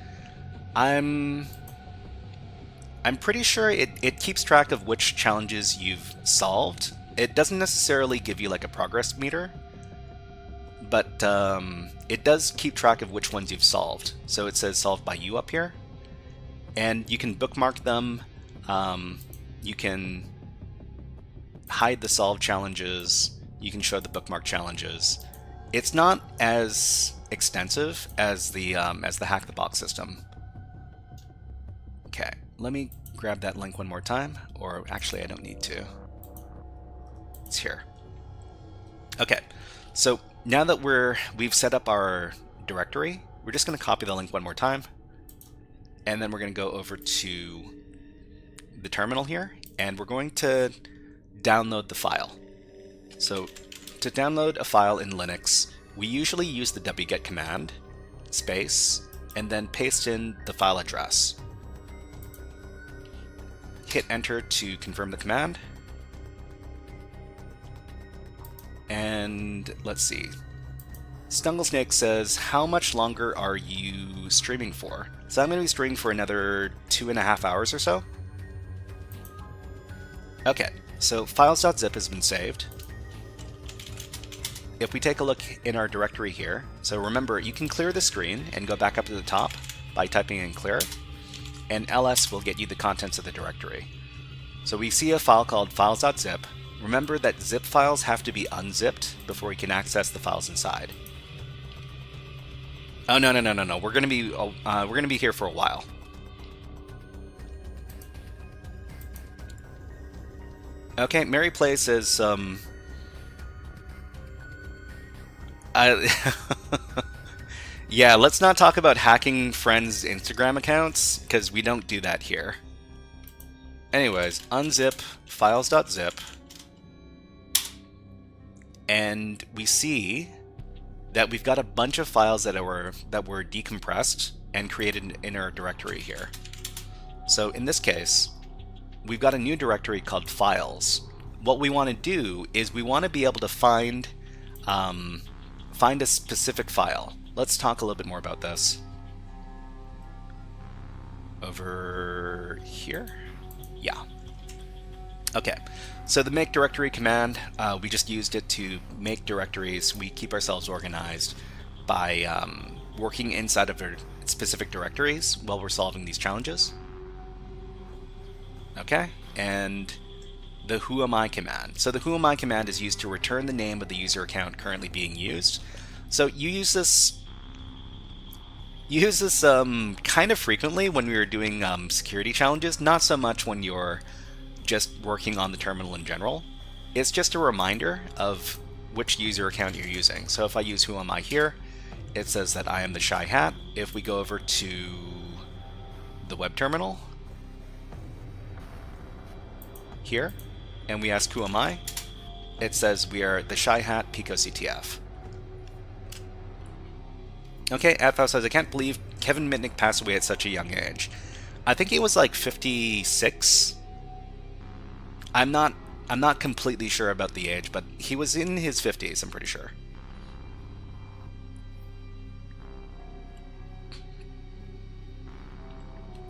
I'm pretty sure it keeps track of which challenges you've solved. It doesn't necessarily give you like a progress meter, but it does keep track of which ones you've solved. So it says solved by you up here, and you can bookmark them. You can hide the solved challenges. You can show the bookmark challenges. It's not as extensive as the Hack the Box system. Okay, let me grab that link one more time, or actually I don't need to. It's here. Okay, so now that we've set up our directory, we're just going to copy the link one more time, and then we're going to go over to the terminal here, and we're going to download the file. So to download a file in Linux, we usually use the wget command, space, and then paste in the file address. Hit enter to confirm the command. And let's see. Snugglesnake says, how much longer are you streaming for? So I'm going to be streaming for another 2.5 hours or so. Okay, so files.zip has been saved. If we take a look in our directory here, so remember, you can clear the screen and go back up to the top by typing in clear, and ls will get you the contents of the directory. So we see a file called files.zip. Remember that zip files have to be unzipped before we can access the files inside. Oh no. We're gonna be here for a while. Okay, Mary Play says yeah, let's not talk about hacking friends' Instagram accounts, because we don't do that here. Anyways, unzip files.zip, and we see that we've got a bunch of files that were decompressed and created in our directory here. So in this case, we've got a new directory called files. What we want to do is we want to be able to find a specific file. Let's talk a little bit more about this. Over here? Yeah. Okay, so the make directory command, we just used it to make directories. We keep ourselves organized by working inside of our specific directories while we're solving these challenges. Okay, and the whoami command. So the whoami command is used to return the name of the user account currently being used. So you use this kind of frequently when we were doing security challenges, not so much when you're just working on the terminal in general. It's just a reminder of which user account you're using. So if I use whoami here, it says that I am the Shy Hat. If we go over to the web terminal here, and we ask who am I, it says we are the Shy Hat PicoCTF. Okay, Athos says, I can't believe Kevin Mitnick passed away at such a young age. I think he was like 56. I'm not completely sure about the age, but he was in his 50s, I'm pretty sure.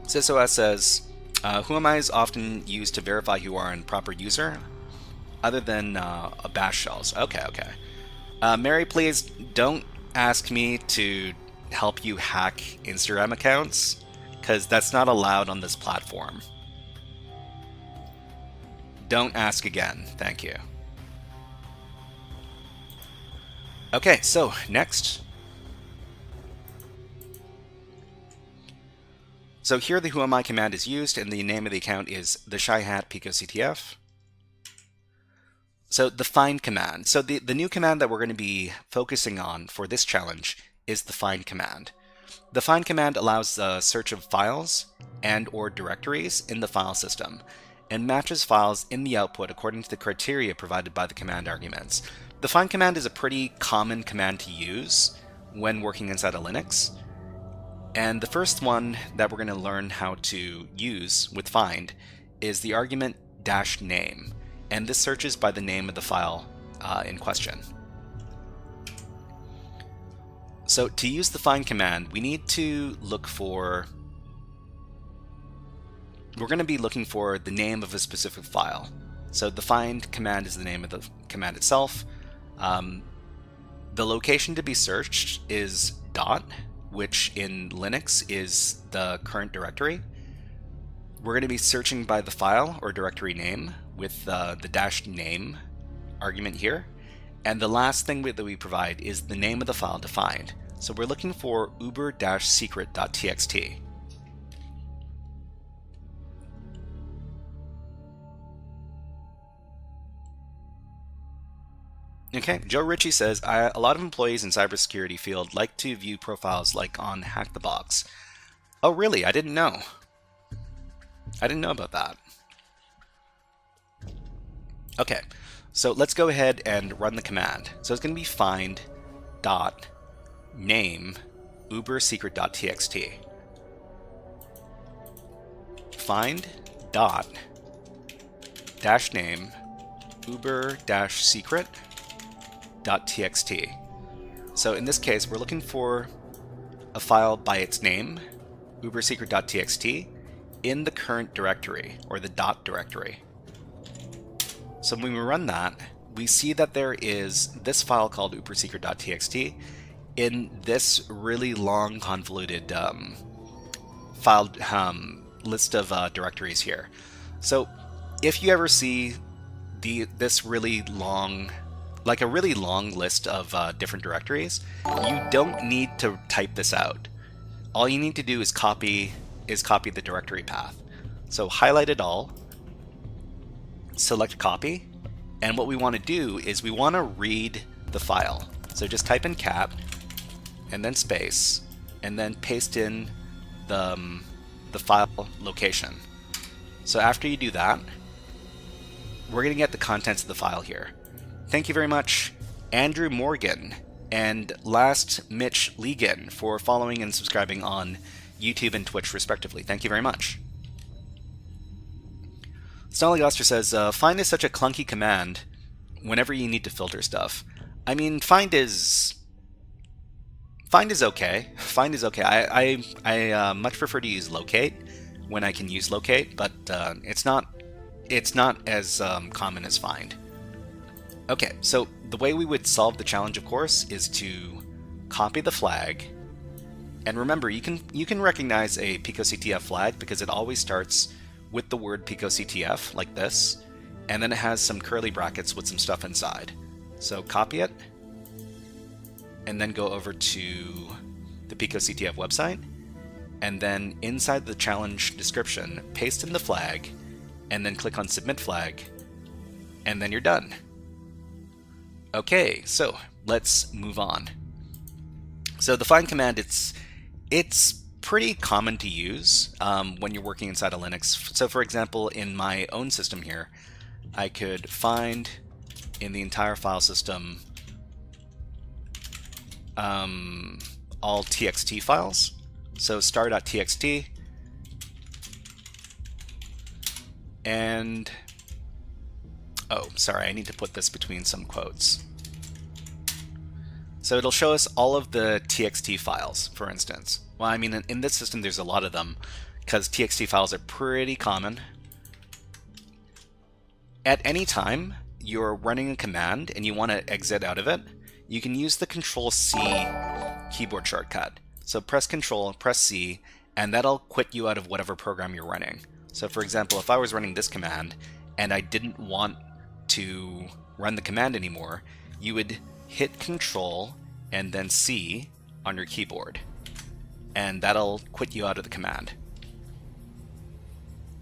SysOS says, who am I is often used to verify who are a proper user, other than a bash shells. Okay. Mary, please don't ask me to help you hack Instagram accounts, because that's not allowed on this platform. Don't ask again. Thank you. Okay, so next. So here the whoami command is used, and the name of the account is the Shy Hat PicoCTF. So the find command. So the new command that we're going to be focusing on for this challenge is the find command. The find command allows the search of files and or directories in the file system, and matches files in the output according to the criteria provided by the command arguments. The find command is a pretty common command to use when working inside of Linux. And the first one that we're going to learn how to use with find is the argument -name. And this searches by the name of the file in question. So to use the find command, we need to look for, we're going to be looking for the name of a specific file. So the find command is the name of the command itself. The location to be searched is dot, which in Linux is the current directory. We're going to be searching by the file or directory name with the dash name argument here. And the last thing that we provide is the name of the file to find. So we're looking for uber-secret.txt. Okay, Joe Ritchie says, a lot of employees in cybersecurity field like to view profiles like on Hack the Box. Oh really? I didn't know. I didn't know about that. Okay, so let's go ahead and run the command. So it's going to be find dot name uber-secret.txt. Find dot dash name uber-secret.txt. So in this case, we're looking for a file by its name, uber-secret.txt, in the current directory, or the dot directory. So when we run that, we see that there is this file called uber-secret.txt in this really long, convoluted file list of directories here. So if you ever see this really long, like a really long list of different directories, you don't need to type this out. All you need to do is copy the directory path. So highlight it all, select copy, and what we want to do is we want to read the file. So just type in cat and then space and then paste in the file location. So after you do that, we're going to get the contents of the file here. Thank you very much, Andrew Morgan and last Mitch Legan, for following and subscribing on YouTube and Twitch respectively. Thank you very much. Snollygoster says, find is such a clunky command whenever you need to filter stuff. I mean, find is okay. Find is okay. I much prefer to use locate when I can use locate, but it's not as common as find. Okay, so the way we would solve the challenge, of course, is to copy the flag. And remember, you can recognize a PicoCTF flag because it always starts with the word PicoCTF, like this, and then it has some curly brackets with some stuff inside. So copy it, and then go over to the PicoCTF website, and then inside the challenge description, paste in the flag, and then click on Submit Flag, and then you're done. Okay, so let's move on. So the find command, it's pretty common to use when you're working inside of Linux. So for example, in my own system here, I could find in the entire file system all txt files. So star.txt, and oh, sorry, I need to put this between some quotes. So it'll show us all of the txt files, for instance. Well, I mean, in this system, there's a lot of them, because txt files are pretty common. At any time you're running a command and you want to exit out of it, you can use the Control-C keyboard shortcut. So press Control, press C, and that'll quit you out of whatever program you're running. So for example, if I was running this command and I didn't want to run the command anymore, you would hit Control and then C on your keyboard, and that'll quit you out of the command.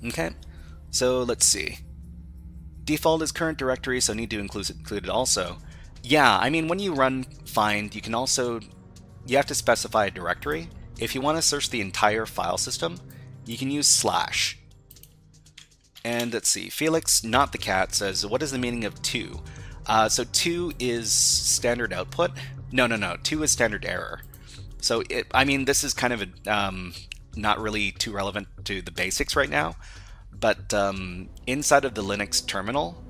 Okay, so let's see. Default is current directory, so need to include it also. Yeah, I mean, when you run find, you have to specify a directory. If you want to search the entire file system, you can use /. And let's see, Felix, not the cat, says, what is the meaning of 2? So 2 is standard output. No, 2 is standard error. So I mean, this is kind of not really too relevant to the basics right now, but inside of the Linux terminal,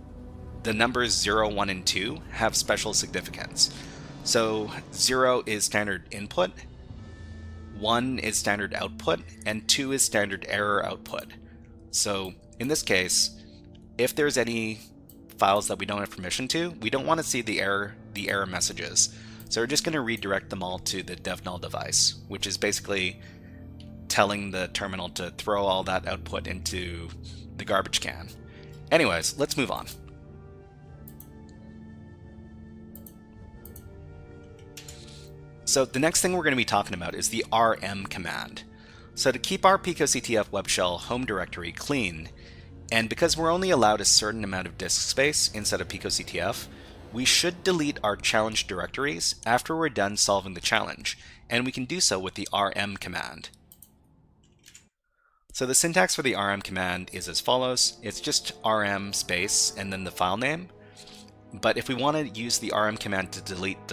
the numbers 0, 1, and 2 have special significance. So 0 is standard input, 1 is standard output, and 2 is standard error output. So in this case, if there's any files that we don't have permission to, we don't want to see the error messages. So we're just going to redirect them all to the dev null device, which is basically telling the terminal to throw all that output into the garbage can. Anyways, let's move on. So the next thing we're going to be talking about is the rm command. So to keep our PicoCTF web shell home directory clean, and because we're only allowed a certain amount of disk space inside of PicoCTF, we should delete our challenge directories after we're done solving the challenge, and we can do so with the rm command. So the syntax for the rm command is as follows. It's just rm space and then the file name. But if we want to use the rm command to delete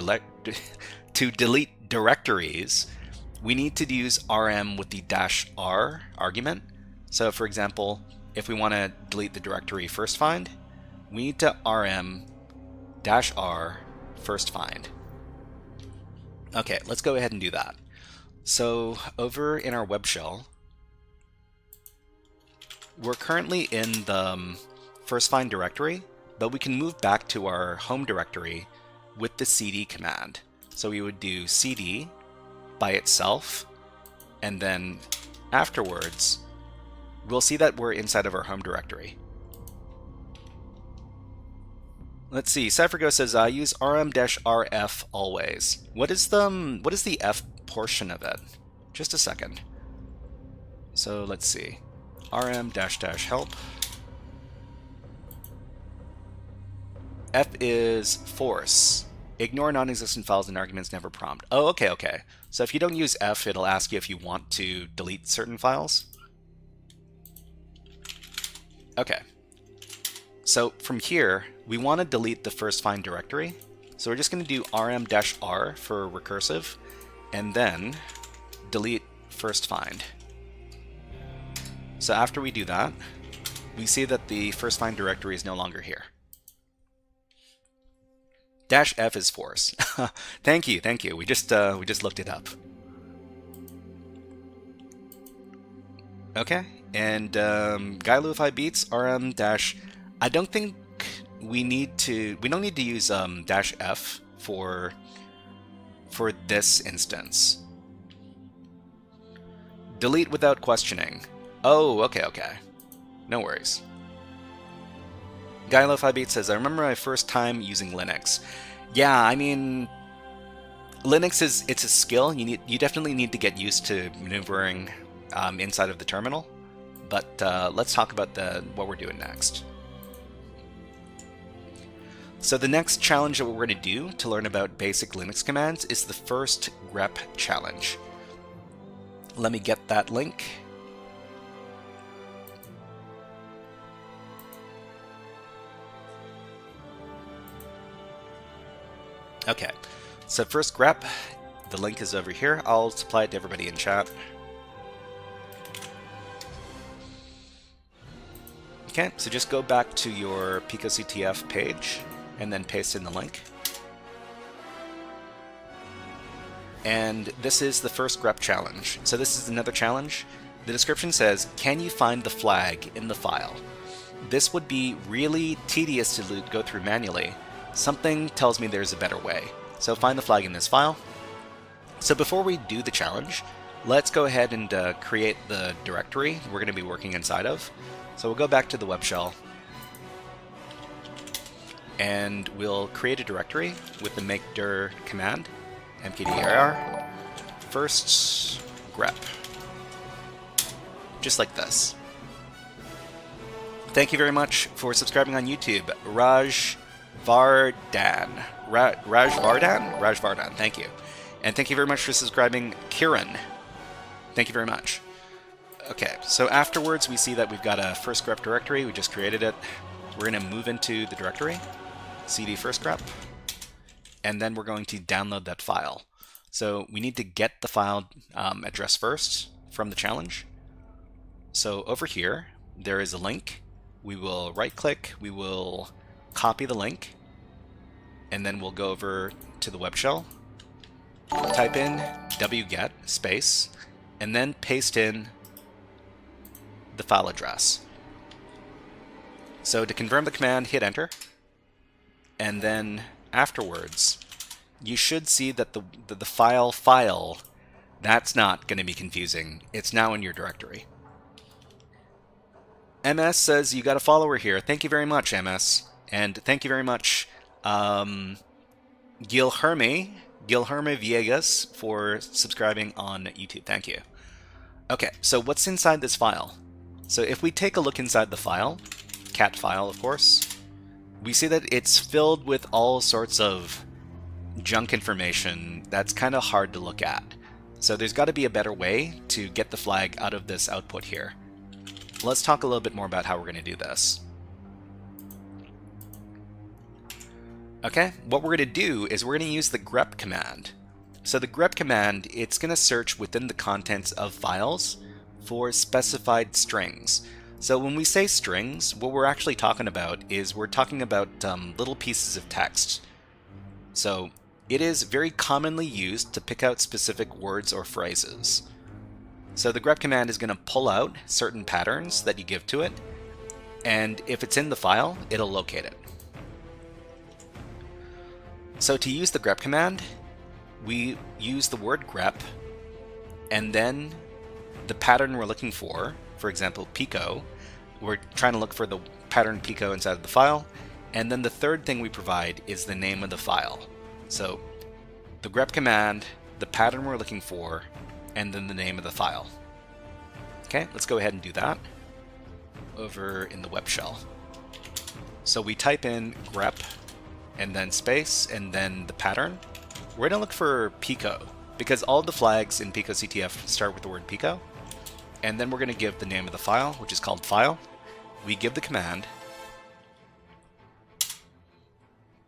directories, we need to use rm with the -r argument. So for example, if we want to delete the directory first find, we need to rm -r first find. Okay, let's go ahead and do that. So over in our web shell, we're currently in the first find directory, but we can move back to our home directory with the cd command. So we would do cd by itself, and then afterwards, we'll see that we're inside of our home directory. Let's see, CypherGo says, I use rm-rf always. What is the f portion of it? Just a second. So let's see. rm-help. F is force. Ignore non-existent files and arguments, never prompt. Oh, okay. So if you don't use F, it'll ask you if you want to delete certain files. Okay. So from here, we want to delete the first find directory. So we're just going to do rm-r for recursive, and then delete first find. So after we do that, we see that the first find directory is no longer here. -f is force. Thank you. We just looked it up. Okay, and Guylu5 beats rm dash. I don't think we don't need to use -f for this instance. Delete without questioning. Oh, okay. No worries. Guylo5 says, I remember my first time using Linux. Yeah, I mean, Linux it's a skill. You definitely need to get used to maneuvering inside of the terminal. But let's talk about what we're doing next. So the next challenge that we're going to do to learn about basic Linux commands is the first grep challenge. Let me get that link. Okay, so first grep, the link is over here. I'll supply it to everybody in chat. Okay, so just go back to your PicoCTF page and then paste in the link. And this is the first grep challenge. So this is another challenge. The description says, can you find the flag in the file? This would be really tedious to go through manually. Something tells me there's a better way. So find the flag in this file. So before we do the challenge, let's go ahead and create the directory we're going to be working inside of. So we'll go back to the web shell, and we'll create a directory with the makedir command, mkdir, first grep, just like this. Thank you very much for subscribing on YouTube, Rajvardan, thank you. And thank you very much for subscribing, Kiran. Thank you very much. Okay, so afterwards we see that we've got a first grep directory. We just created it. We're going to move into the directory, cd first grep, and then we're going to download that file. So we need to get the file address first from the challenge. So over here, there is a link. We will right-click, we will copy the link, and then we'll go over to the web shell, type in wget space, and then paste in the file address. So to confirm the command, hit enter, and then afterwards you should see that the file, that's not going to be confusing. It's now in your directory. MS says you got a follower here. Thank you very much, MS. And thank you very much, Guilherme Viegas, for subscribing on YouTube. Thank you. Okay, so what's inside this file? So if we take a look inside the file, cat file, of course, we see that it's filled with all sorts of junk information that's kind of hard to look at. So there's got to be a better way to get the flag out of this output here. Let's talk a little bit more about how we're going to do this. Okay, what we're going to do is we're going to use the grep command. So the grep command, it's going to search within the contents of files for specified strings. So when we say strings, what we're actually talking about is we're talking about little pieces of text. So it is very commonly used to pick out specific words or phrases. So the grep command is going to pull out certain patterns that you give to it, and if it's in the file, it'll locate it. So to use the grep command, we use the word grep, and then the pattern we're looking for example, Pico, we're trying to look for the pattern Pico inside of the file, and then the third thing we provide is the name of the file. So the grep command, the pattern we're looking for, and then the name of the file. Okay, let's go ahead and do that over in the web shell. So we type in grep and then space and then the pattern. We're going to look for Pico because all the flags in PicoCTF start with the word Pico. And then we're going to give the name of the file, which is called file. We give the command,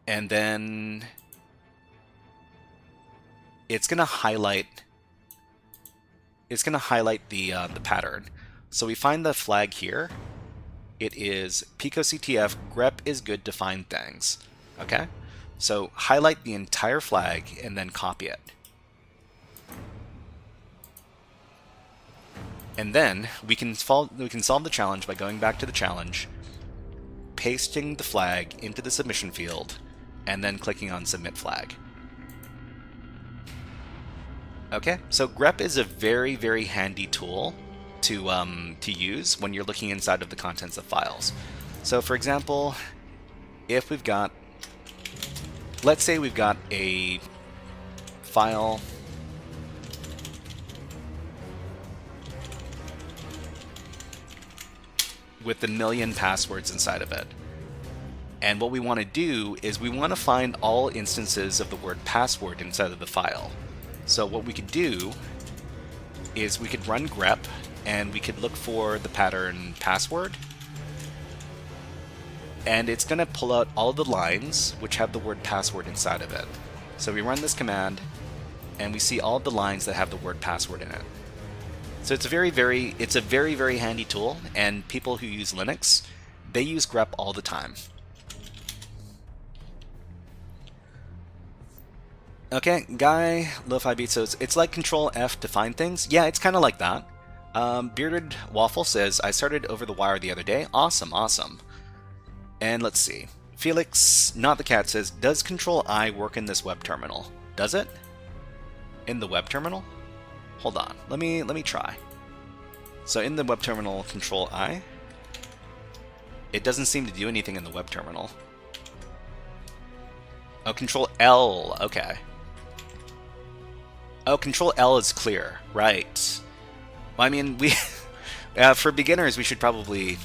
and then it's going to highlight the pattern. So we find the flag here. It is PicoCTF grep is good to find things. Okay? So highlight the entire flag and then copy it. And then we can solve the challenge by going back to the challenge, pasting the flag into the submission field, and then clicking on submit flag. Okay, so grep is a very, very handy tool to use when you're looking inside of the contents of files. So for example, if we've got, let's say we've got a file with a million passwords inside of it. And what we want to do is we want to find all instances of the word password inside of the file. So what we could do is we could run grep and we could look for the pattern password. And it's going to pull out all the lines which have the word password inside of it. So we run this command and we see all the lines that have the word password in it. So it's a very, very handy tool, and people who use Linux, they use grep all the time. Okay, Guy, Lo-Fi Beat, so it's like Control F to find things. Yeah, it's kind of like that. Bearded Waffle says, I started over the wire the other day. Awesome, awesome. And let's see. Felix, not the cat, says, does Control I work in this web terminal? Does it? In the web terminal? Hold on, let me try. So in the web terminal, Control I. It doesn't seem to do anything in the web terminal. Oh, Control L, okay. Oh, Control L is clear, right. Well, I mean, we for beginners, we should probably,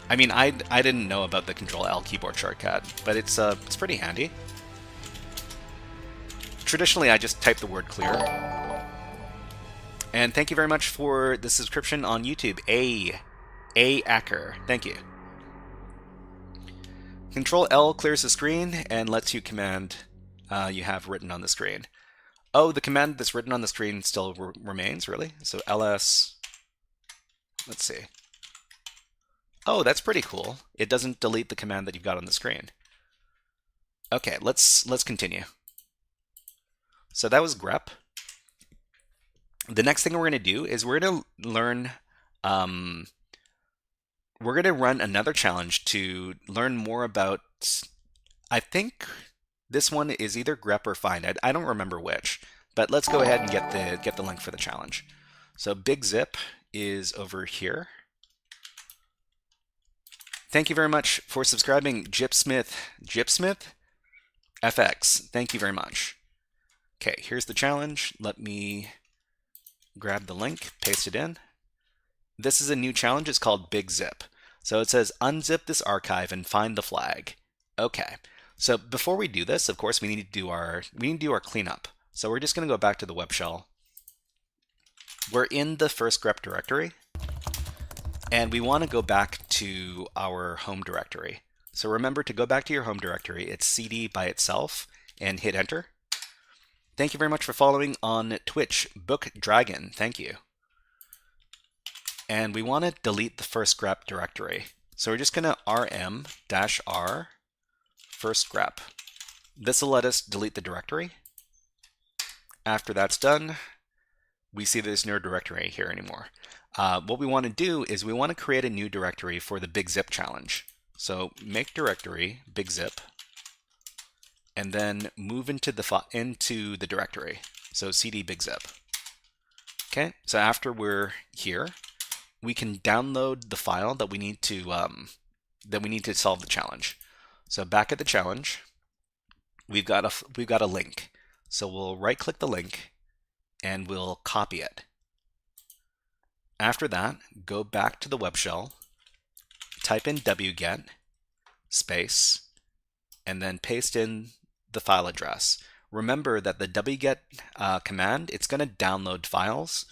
I mean, I didn't know about the Control L keyboard shortcut, but it's pretty handy. Traditionally, I just type the word clear. And thank you very much for the subscription on YouTube, A Acker. Thank you. Control L clears the screen and lets you command you have written on the screen. Oh, the command that's written on the screen still remains, really? So ls, let's see. Oh, that's pretty cool. It doesn't delete the command that you've got on the screen. Okay, let's continue. So that was grep. The next thing we're going to do is we're going to learn, we're going to run another challenge to learn more about, I think This one is either grep or find. I don't remember which, but let's go ahead and get the link for the challenge. So big zip is over here. Thank you very much for subscribing, Gypsmith FX. Thank you very much. Okay, here's the challenge. Let me grab the link, paste it in. This is a new challenge. It's called Big Zip. So it says unzip this archive and find the flag. Okay. So before we do this, of course, we need to do our cleanup. So we're just going to go back to the web shell. We're in the first grep directory, and we want to go back to our home directory. So remember to go back to your home directory. It's cd by itself, and hit enter. Thank you very much for following on Twitch, Book Dragon. Thank you. And we want to delete the first grep directory. So we're just going to rm-r first grep. This will let us delete the directory. After that's done, we see there's no directory here anymore. What we want to do is we want to create a new directory for the Big Zip challenge. So make directory Big Zip, and then move into the directory. So cd Big Zip. Okay. So after we're here, we can download the file that we need to solve the challenge. So back at the challenge, we've got a link. So we'll right-click the link and we'll copy it. After that, go back to the web shell, type in wget space, and then paste in the file address. Remember that the wget command, it's going to download files,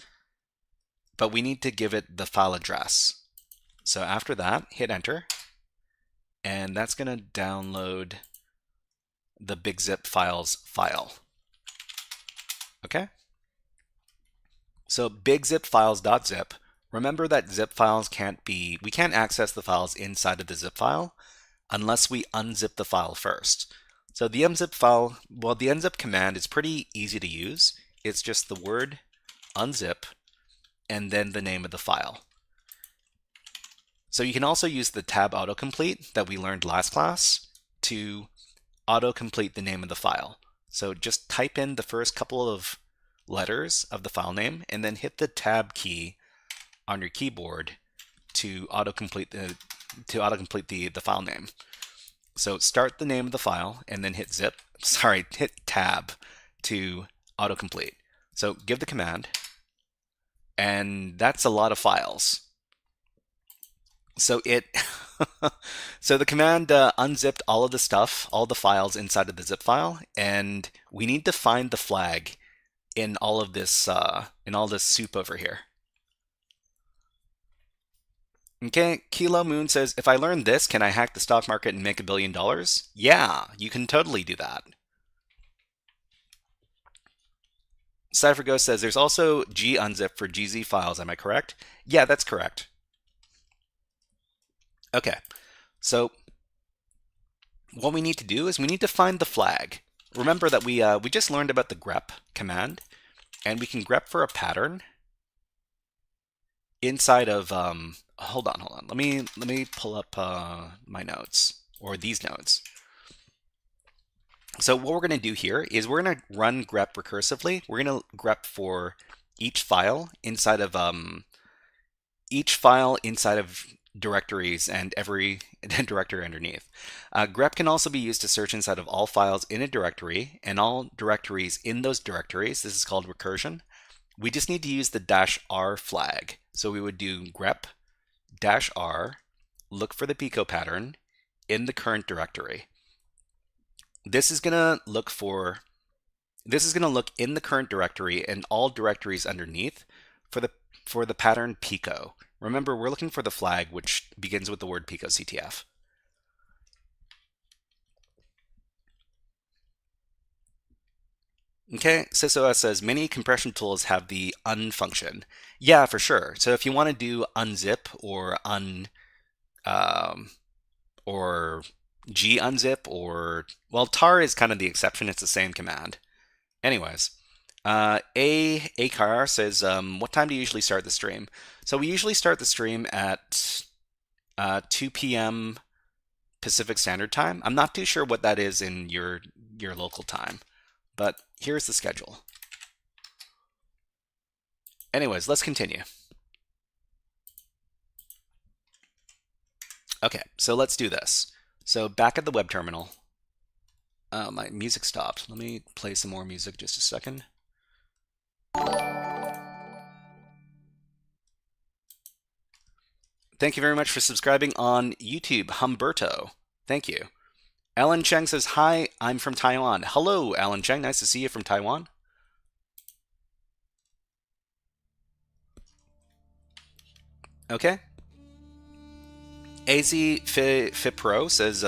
but we need to give it the file address. So after that, hit enter, and that's going to download the Big Zip files file. Okay? So bigzipfiles.zip. Remember that zip files we can't access the files inside of the zip file unless we unzip the file first. So the unzip file, well, the unzip command is pretty easy to use. It's just the word unzip and then the name of the file. So you can also use the tab autocomplete that we learned last class to autocomplete the name of the file. So just type in the first couple of letters of the file name and then hit the tab key on your keyboard to autocomplete the file name. So start the name of the file and then hit tab to autocomplete. So give the command, and that's a lot of files. So so the command unzipped all of the stuff, all the files inside of the zip file, and we need to find the flag in all of this soup over here. Okay, Kilo Moon says, if I learn this, can I hack the stock market and make $1 billion? Yeah, you can totally do that. CypherGhost says, there's also gunzip for GZ files, am I correct? Yeah, that's correct. Okay, so what we need to do is we need to find the flag. Remember that we just learned about the grep command, and we can grep for a pattern inside of hold on. Let me pull up my notes, or these notes. So what we're going to do here is we're going to run grep recursively. We're going to grep for each file inside of directories and every directory underneath. Grep can also be used to search inside of all files in a directory and all directories in those directories. This is called recursion. We just need to use the -r flag. So we would do grep -r, look for the Pico pattern in the current directory. This is going to look in the current directory and all directories underneath for the pattern Pico. Remember, we're looking for the flag which begins with the word PicoCTF. Okay, SysOS says many compression tools have the un function. Yeah, for sure. So if you want to do unzip or gunzip or, well, tar is kind of the exception. It's the same command. Anyways, AKR says, what time do you usually start the stream? So we usually start the stream at 2 p.m. Pacific Standard Time. I'm not too sure what that is in your your local time. But here's the schedule. Anyways, let's continue. Okay, so let's do this. So back at the web terminal, my music stopped. Let me play some more music just a second. Thank you very much for subscribing on YouTube, Humberto. Thank you. Alan Cheng says, hi, I'm from Taiwan. Hello, Alan Cheng. Nice to see you from Taiwan. Okay. AZFipro says,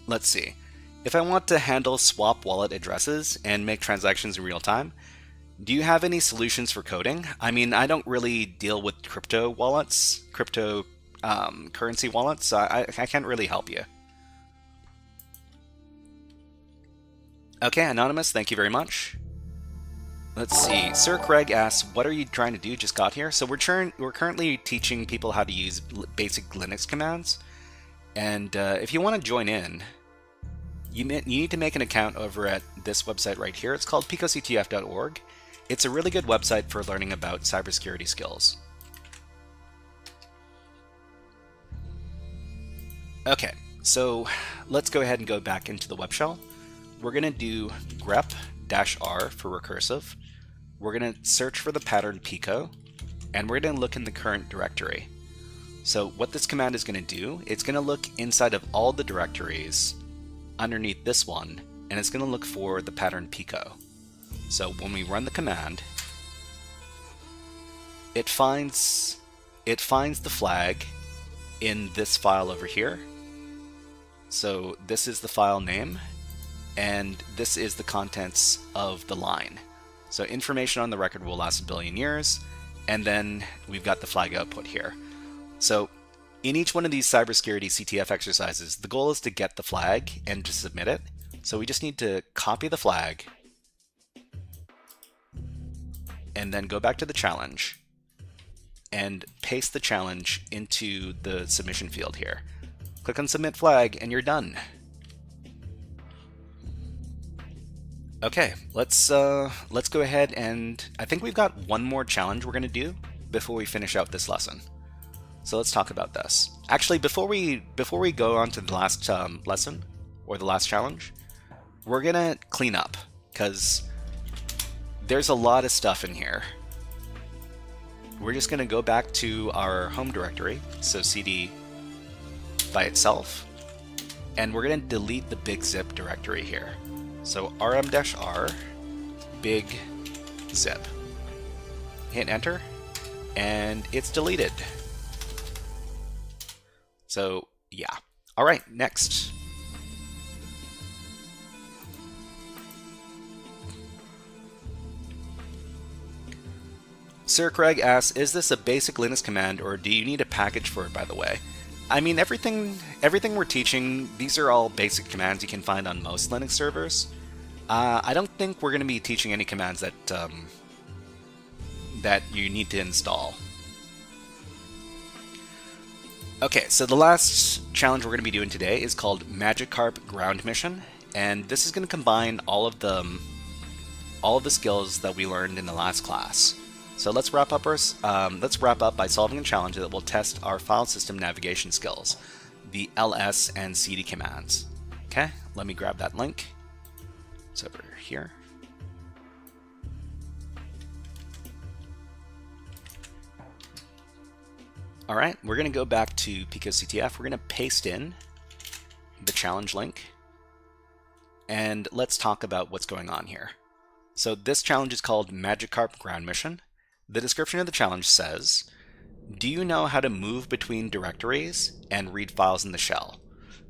let's see. If I want to handle swap wallet addresses and make transactions in real time, do you have any solutions for coding? I mean, I don't really deal with crypto wallets, crypto currency wallets, so I can't really help you. Okay, Anonymous, thank you very much. Let's see. Sir Craig asks, what are you trying to do? Just got here. So we're currently teaching people how to use basic Linux commands. And if you want to join in, you need to make an account over at this website right here. It's called PicoCTF.org. It's a really good website for learning about cybersecurity skills. Okay, so let's go ahead and go back into the web shell. We're going to do grep-r for recursive. We're going to search for the pattern Pico, and we're going to look in the current directory. So what this command is going to do, it's going to look inside of all the directories underneath this one, and it's going to look for the pattern Pico. So when we run the command, it finds the flag in this file over here. So this is the file name, and this is the contents of the line. So information on the record will last 1 billion years, and then we've got the flag output here. So in each one of these cybersecurity CTF exercises, the goal is to get the flag and to submit it. So we just need to copy the flag, and then go back to the challenge, and paste the challenge into the submission field here. Click on Submit Flag, and you're done. Okay, let's go ahead, and I think we've got one more challenge we're going to do before we finish out this lesson. So let's talk about this. Actually, before we go on to the last lesson or the last challenge, we're gonna clean up because there's a lot of stuff in here. We're just gonna go back to our home directory, so cd by itself, and we're gonna delete the big zip directory here. So rm-r big zip. Hit enter, and it's deleted. So yeah. All right, next. Sir Craig asks, is this a basic Linux command, or do you need a package for it, by the way? I mean, everything we're teaching, these are all basic commands you can find on most Linux servers. I don't think we're going to be teaching any commands that that you need to install. Okay, so the last challenge we're going to be doing today is called Magikarp Ground Mission, and this is going to combine all of the skills that we learned in the last class. So let's wrap up by solving a challenge that will test our file system navigation skills, the ls and cd commands. Okay, let me grab that link. It's over here. All right, we're going to go back to PicoCTF. We're going to paste in the challenge link, and let's talk about what's going on here. So this challenge is called Magikarp Ground Mission. The description of the challenge says, do you know how to move between directories and read files in the shell?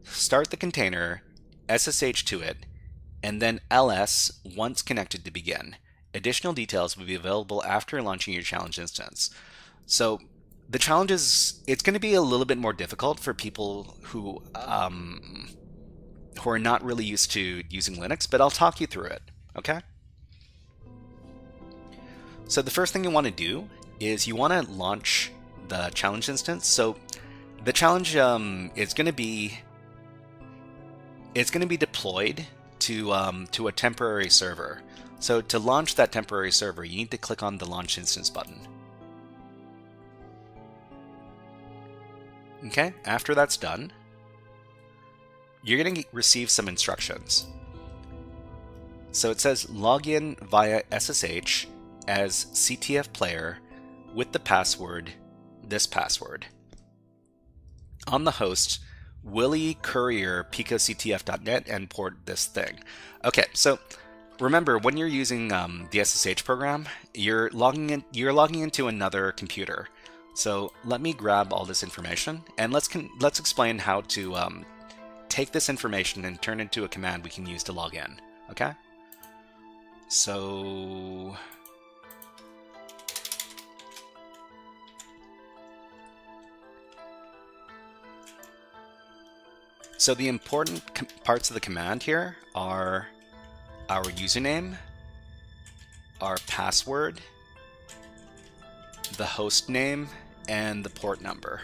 Start the container, SSH to it, and then ls once connected to begin. Additional details will be available after launching your challenge instance. So the challenge is, it's going to be a little bit more difficult for people who are not really used to using Linux, but I'll talk you through it, okay? So the first thing you want to do is you want to launch the challenge instance. So the challenge is going to be deployed to a temporary server. So to launch that temporary server, you need to click on the Launch Instance button. Okay, after that's done, you're going to receive some instructions. So it says log in via SSH as CTF player with the password, this password. On the host, Willie Courier PicoCTF.net and port this thing. Okay, so remember when you're using the SSH program, you're logging into another computer. So let me grab all this information and let's explain how to take this information and turn it into a command we can use to log in. Okay? So the important parts of the command here are our username, our password, the host name, and the port number.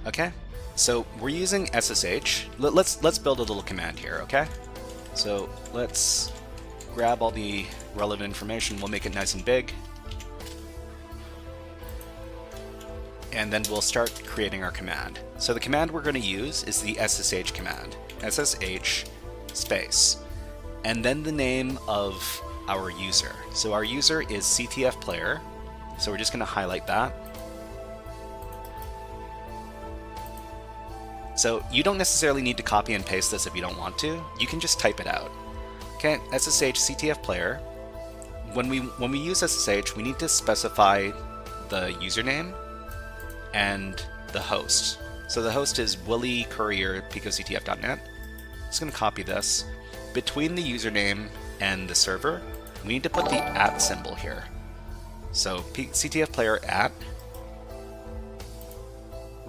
Okay, so we're using SSH. Let's build a little command here. Okay, so let's grab all the relevant information. We'll make it nice and big, and then we'll start creating our command. So the command we're going to use is the SSH command, SSH space, and then the name of our user. So our user is CTF player, so we're just going to highlight that. So you don't necessarily need to copy and paste this if you don't want to. You can just type it out. Okay, SSH CTF player. When we use SSH, we need to specify the username and the host. So the host is Willie Courier PicoCTF.net. I'm just going to copy this. Between the username and the server, we need to put the @ symbol here. So CTF player @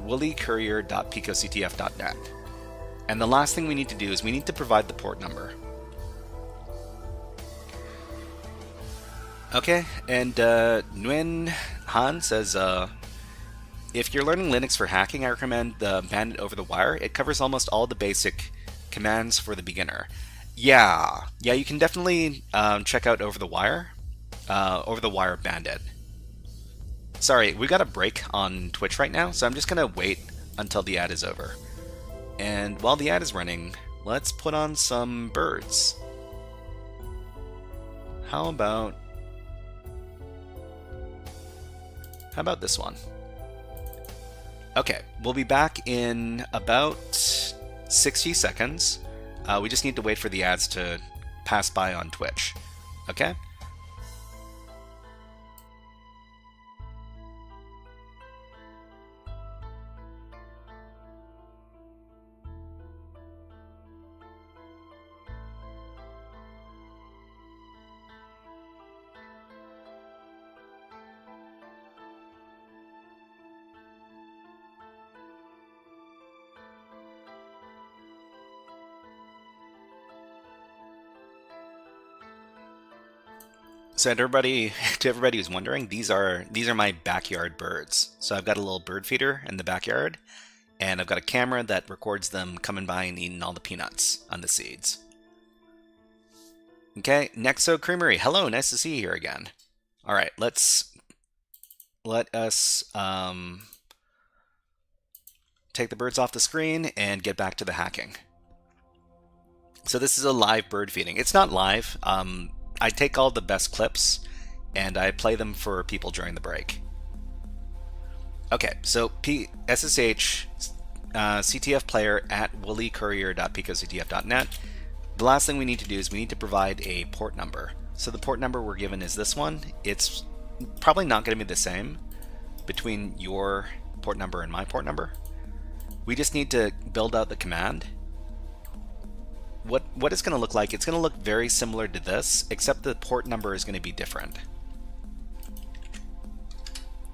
williecourier.picoctf.net. And the last thing we need to do is we need to provide the port number. Okay, and Nguyen Han says, if you're learning Linux for hacking, I recommend the Bandit Over the Wire. It covers almost all the basic commands for the beginner. Yeah, you can definitely check out Over the Wire Bandit. Sorry, we got a break on Twitch right now, so I'm just gonna wait until the ad is over. And while the ad is running, let's put on some birds. How about this one? Okay, we'll be back in about 60 seconds. We just need to wait for the ads to pass by on Twitch. Okay? So to everybody who's wondering, these are my backyard birds. So I've got a little bird feeder in the backyard, and I've got a camera that records them coming by and eating all the peanuts on the seeds. Okay, Nexo Creamery, hello, nice to see you here again. All right, let us take the birds off the screen and get back to the hacking. So this is a live bird feeding. It's not live. I take all the best clips and I play them for people during the break. Okay, so SSH CTF player @ williecourier.picoctf.net. The last thing we need to do is we need to provide a port number. So the port number we're given is this one. It's probably not going to be the same between your port number and my port number. We just need to build out the command. What it's going to look like, it's going to look very similar to this, except the port number is going to be different.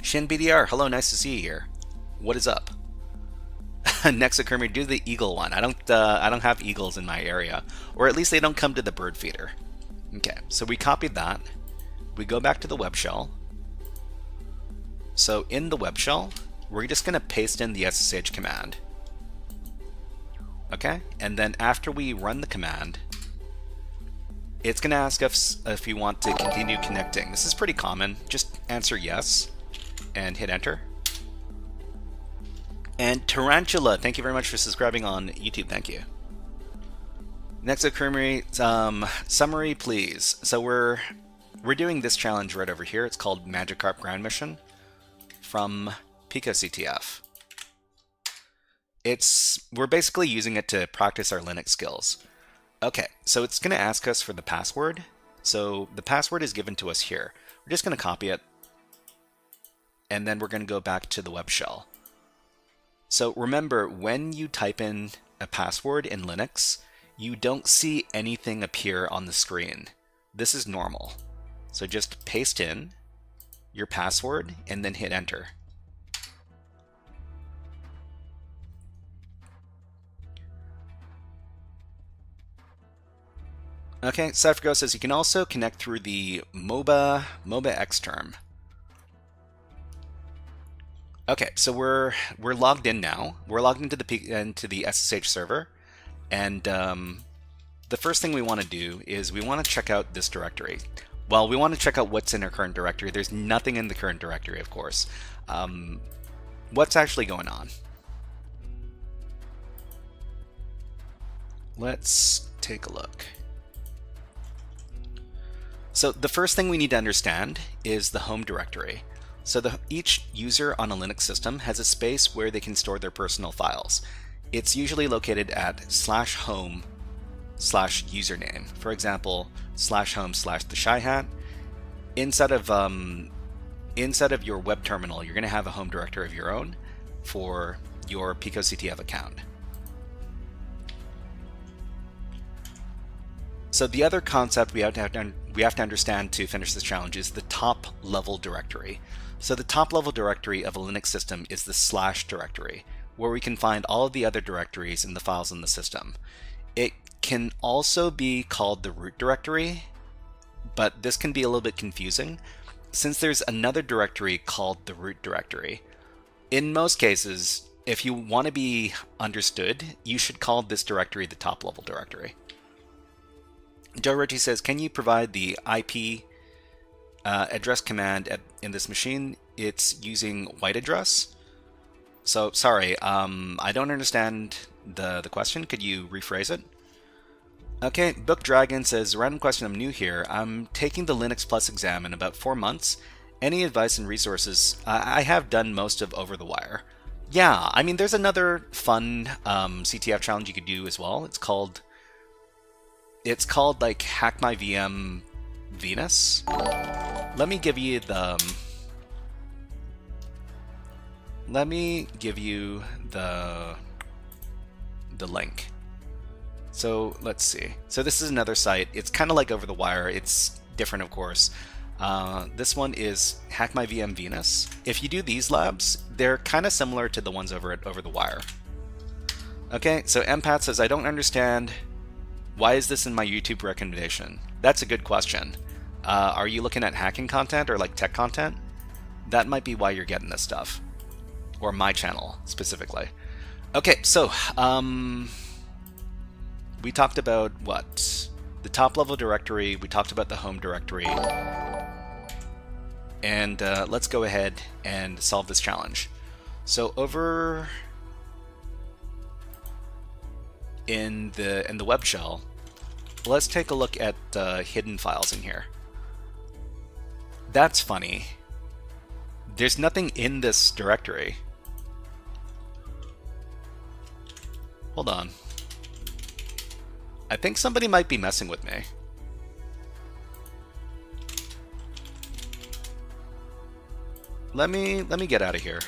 ShinBDR, hello, nice to see you here. What is up? Nexakermi, do the eagle one. I don't have eagles in my area, or at least they don't come to the bird feeder. Okay, so we copied that. We go back to the web shell. So in the web shell, we're just going to paste in the SSH command. Okay, and then after we run the command, it's going to ask us if we want to continue connecting. This is pretty common. Just answer yes and hit enter. And Tarantula, thank you very much for subscribing on YouTube. Thank you. Next up, Creamery, summary, please. So we're doing this challenge right over here. It's called Magikarp Ground Mission from PicoCTF. We're basically using it to practice our Linux skills. Okay, so it's going to ask us for the password. So the password is given to us here. We're just going to copy it, and then we're going to go back to the web shell. So remember, when you type in a password in Linux, you don't see anything appear on the screen. This is normal. So just paste in your password and then hit enter. Okay, CypherGo says you can also connect through the MOBA Xterm. Okay, so we're logged in now. We're logged into the SSH server, and the first thing we want to do is we want to check out this directory. Well, we want to check out what's in our current directory. There's nothing in the current directory, of course. What's actually going on? Let's take a look. So the first thing we need to understand is the home directory. So each user on a Linux system has a space where they can store their personal files. It's usually located at /home/username. For example, /home/theshyhat. Inside of your web terminal, you're going to have a home directory of your own for your PicoCTF account. So the other concept we have to understand to finish this challenge is the top level directory. So the top level directory of a Linux system is the / directory, where we can find all of the other directories and the files in the system. It can also be called the root directory, but this can be a little bit confusing since there's another directory called the root directory. In most cases, if you want to be understood, you should call this directory the top level directory. Joe Reggie says, can you provide the IP address command in this machine? It's using white address. So sorry, I don't understand the question. Could you rephrase it? Okay, Book Dragon says, random question, I'm new here. I'm taking the Linux Plus exam in about 4 months. Any advice and resources? I have done most of Over the Wire. Yeah, I mean, there's another fun CTF challenge you could do as well. It's called like Hack My VM Venus. Let me give you the link. So let's see. So this is another site. It's kind of like Over the Wire. It's different, of course. This one is Hack My VM Venus. If you do these labs, they're kind of similar to the ones over at Over the Wire. Okay, so Empath says, I don't understand. Why is this in my YouTube recommendation? That's a good question. Are you looking at hacking content or like tech content? That might be why you're getting this stuff. Or my channel, specifically. Okay, so, we talked about what? The top level directory, we talked about the home directory. And let's go ahead and solve this challenge. So over in the web shell, let's take a look at the hidden files in here. That's funny. There's nothing in this directory. Hold on. I think somebody might be messing with me. Let me get out of here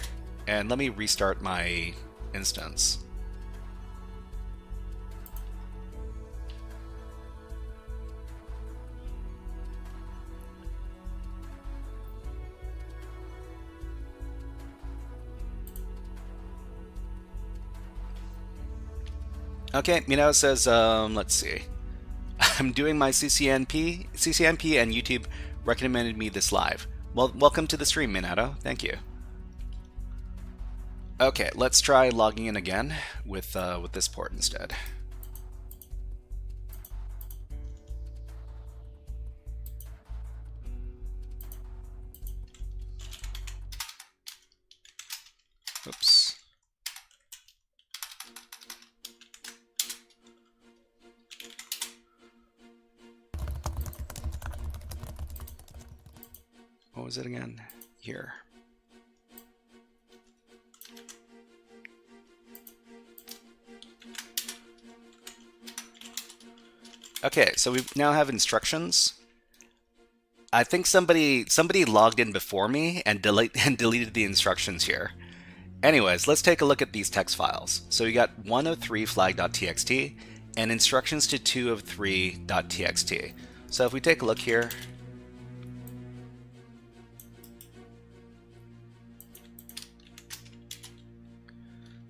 and let me restart my instance. Okay, Minao says, let's see. I'm doing my CCNP and YouTube recommended me this live. Well, welcome to the stream, Minato. Thank you. Okay, let's try logging in again with this port instead. Oops. What was it again? Here. Okay, so we now have instructions. I think somebody logged in before me and deleted the instructions here. Anyways, let's take a look at these text files. So we got 103 flag.txt and instructions to 203.txt. So if we take a look here,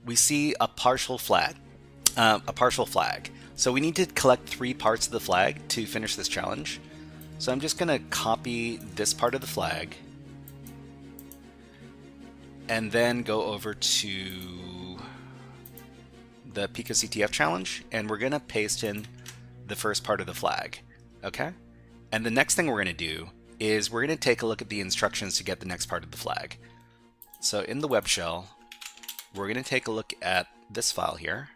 we see a partial flag. So we need to collect 3 parts of the flag to finish this challenge. So I'm just going to copy this part of the flag and then go over to the PicoCTF challenge, and we're going to paste in the first part of the flag. Okay? And the next thing we're going to do is we're going to take a look at the instructions to get the next part of the flag. So in the web shell, we're going to take a look at this file here.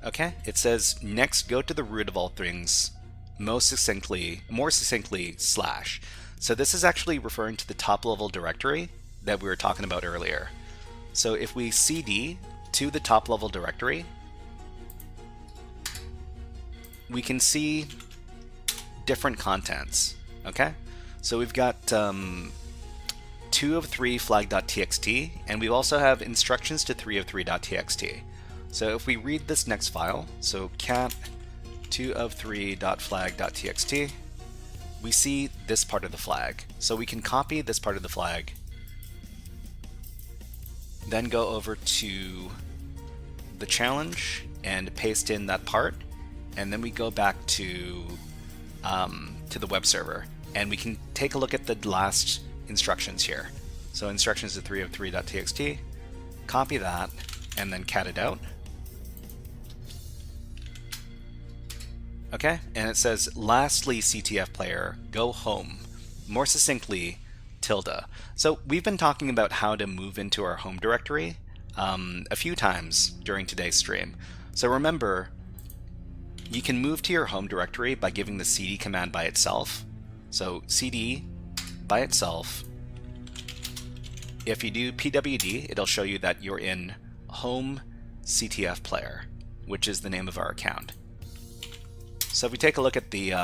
Okay, it says next go to the root of all things, more succinctly slash. So this is actually referring to the top level directory that we were talking about earlier. So if we cd to the top level directory, we can see different contents. Okay, so we've got 2 of 3 flag.txt, and we also have instructions to 3 of 3.txt. So if we read this next file, so cat 2 of 3.flag.txt, we see this part of the flag. So we can copy this part of the flag, then go over to the challenge and paste in that part, and then we go back to the web server, and we can take a look at the last instructions here. So instructions to 3 of 3.txt, copy that, and then cat it out. Okay, and it says, lastly, CTF player, go home. More succinctly, tilde. So we've been talking about how to move into our home directory a few times during today's stream. So remember, you can move to your home directory by giving the cd command by itself. So cd by itself. If you do pwd, it'll show you that you're in home CTF player, which is the name of our account. So if we take a look at the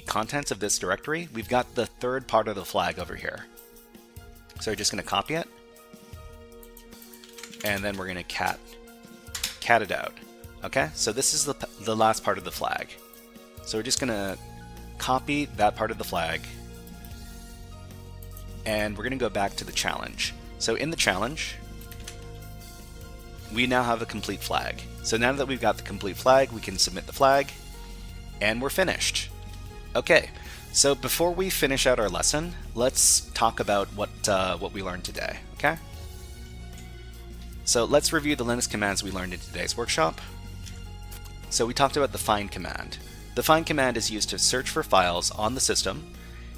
contents of this directory, we've got the third part of the flag over here. So we're just going to copy it, and then we're going to cat it out. Okay, so this is the last part of the flag. So we're just going to copy that part of the flag, and we're going to go back to the challenge. So in the challenge, we now have a complete flag. So now that we've got the complete flag, we can submit the flag, and we're finished. Okay, so before we finish out our lesson, let's talk about what we learned today, okay? So let's review the Linux commands we learned in today's workshop. So we talked about the find command. The find command is used to search for files on the system.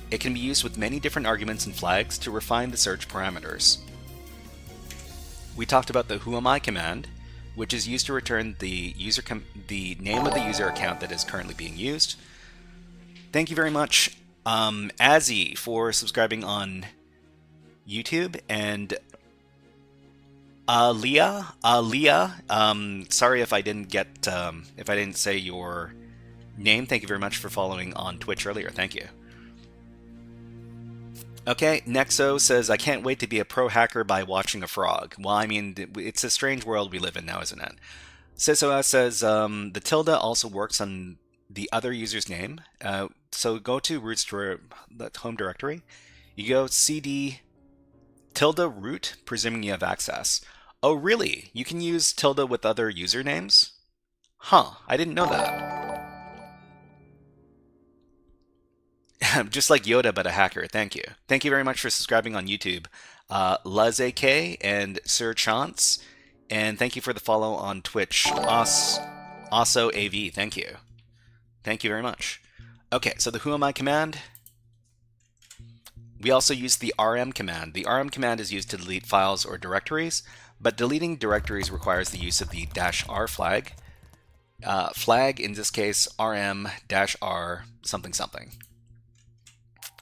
It can be used with many different arguments and flags to refine the search parameters. We talked about the whoami command, which is used to return the name of the user account that is currently being used. Thank you very much, Azzy, for subscribing on YouTube, and Allien, sorry if I didn't say your name. Thank you very much for following on Twitch earlier. Thank you. Okay, Nexo says, I can't wait to be a pro hacker by watching a frog. Well, I mean, it's a strange world we live in now, isn't it? SysOS says, the tilde also works on the other user's name. So go to root the home directory. You go cd tilde root, presuming you have access. Oh, really? You can use tilde with other usernames? Huh, I didn't know that. Just like Yoda, but a hacker. Thank you. Thank you very much for subscribing on YouTube. Luz AK and Sir Chance. And thank you for the follow on Twitch. Also AV. Thank you. Thank you very much. Okay, so the who am I command. We also use the rm command. The rm command is used to delete files or directories, but deleting directories requires the use of the -r flag. Flag, in this case, rm-r something something.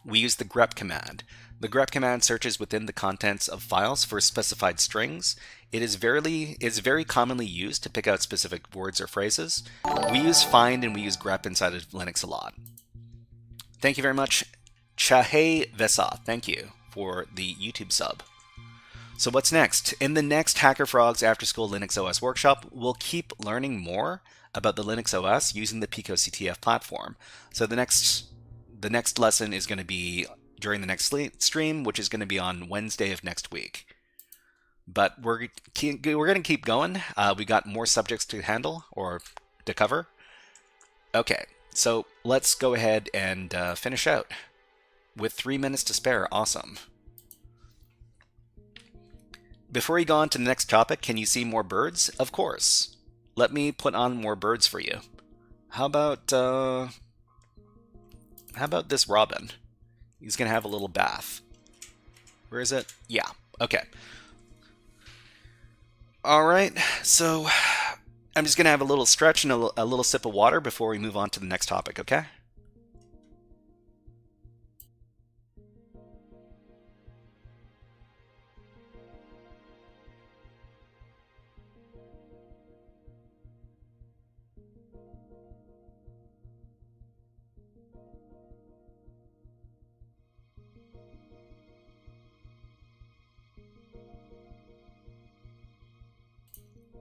We use the grep command. The grep command searches within the contents of files for specified strings. It is very commonly used to pick out specific words or phrases. We use find and we use grep inside of Linux a lot. Thank you very much, Chahe Vesa. Thank you for the YouTube sub. So what's next? In the next HackerFrogs AfterSchool Linux OS workshop, we'll keep learning more about the Linux OS using the PicoCTF platform. So the next lesson is going to be during the next stream, which is going to be on Wednesday of next week. But we're going to keep going. We got more subjects to handle or to cover. Okay, so let's go ahead and finish out with 3 minutes to spare. Awesome. Before you go on to the next topic, can you see more birds? Of course. Let me put on more birds for you. How about this robin? He's gonna have a little bath. Where is it? Yeah. Okay. All right. So I'm just gonna have a little stretch and a little sip of water before we move on to the next topic. Okay.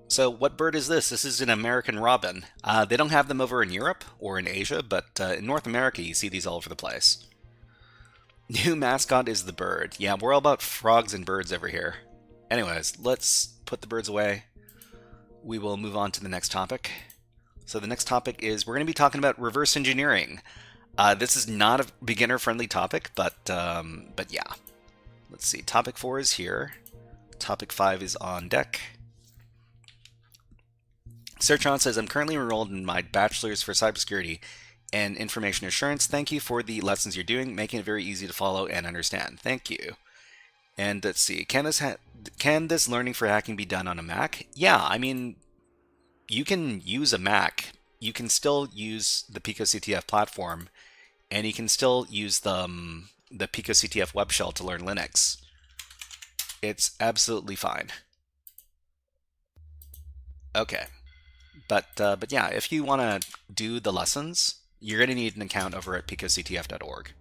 So what bird is this? This is an American robin. They don't have them over in Europe or in Asia, but in North America you see these all over the place. New mascot is the bird. Yeah, we're all about frogs and birds over here. Anyways, let's put the birds away. We will move on to the next topic. So the next topic is we're going to be talking about reverse engineering. This is not a beginner-friendly topic, but yeah. Let's see. Topic 4 is here. Topic 5 is on deck. Sertron says, I'm currently enrolled in my bachelor's for cybersecurity and information assurance. Thank you for the lessons you're doing, making it very easy to follow and understand. Thank you. And let's see, can this learning for hacking be done on a Mac? Yeah, I mean, you can use a Mac. You can still use the PicoCTF platform, and you can still use the PicoCTF web shell to learn Linux. It's absolutely fine. Okay. But yeah, if you want to do the lessons, you're going to need an account over at picoctf.org.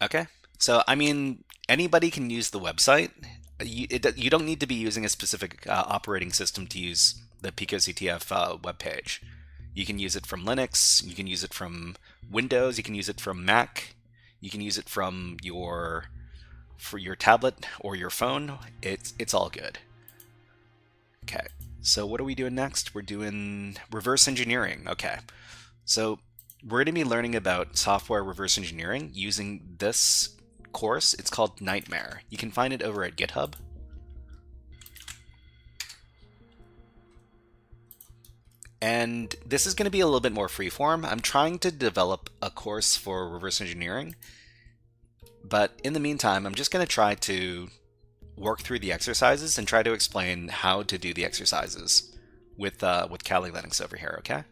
Okay, so I mean, anybody can use the website. You don't need to be using a specific operating system to use the PicoCTF webpage. You can use it from Linux, you can use it from Windows, you can use it from Mac, you can use it from your tablet or your phone. It's all good. Okay, so what are we doing next? We're doing reverse engineering. Okay, so we're going to be learning about software reverse engineering using this course. It's called Nightmare. You can find it over at GitHub. And this is going to be a little bit more freeform. I'm trying to develop a course for reverse engineering. But in the meantime, I'm just going to try to work through the exercises and try to explain how to do the exercises with Kali Linux over here, okay?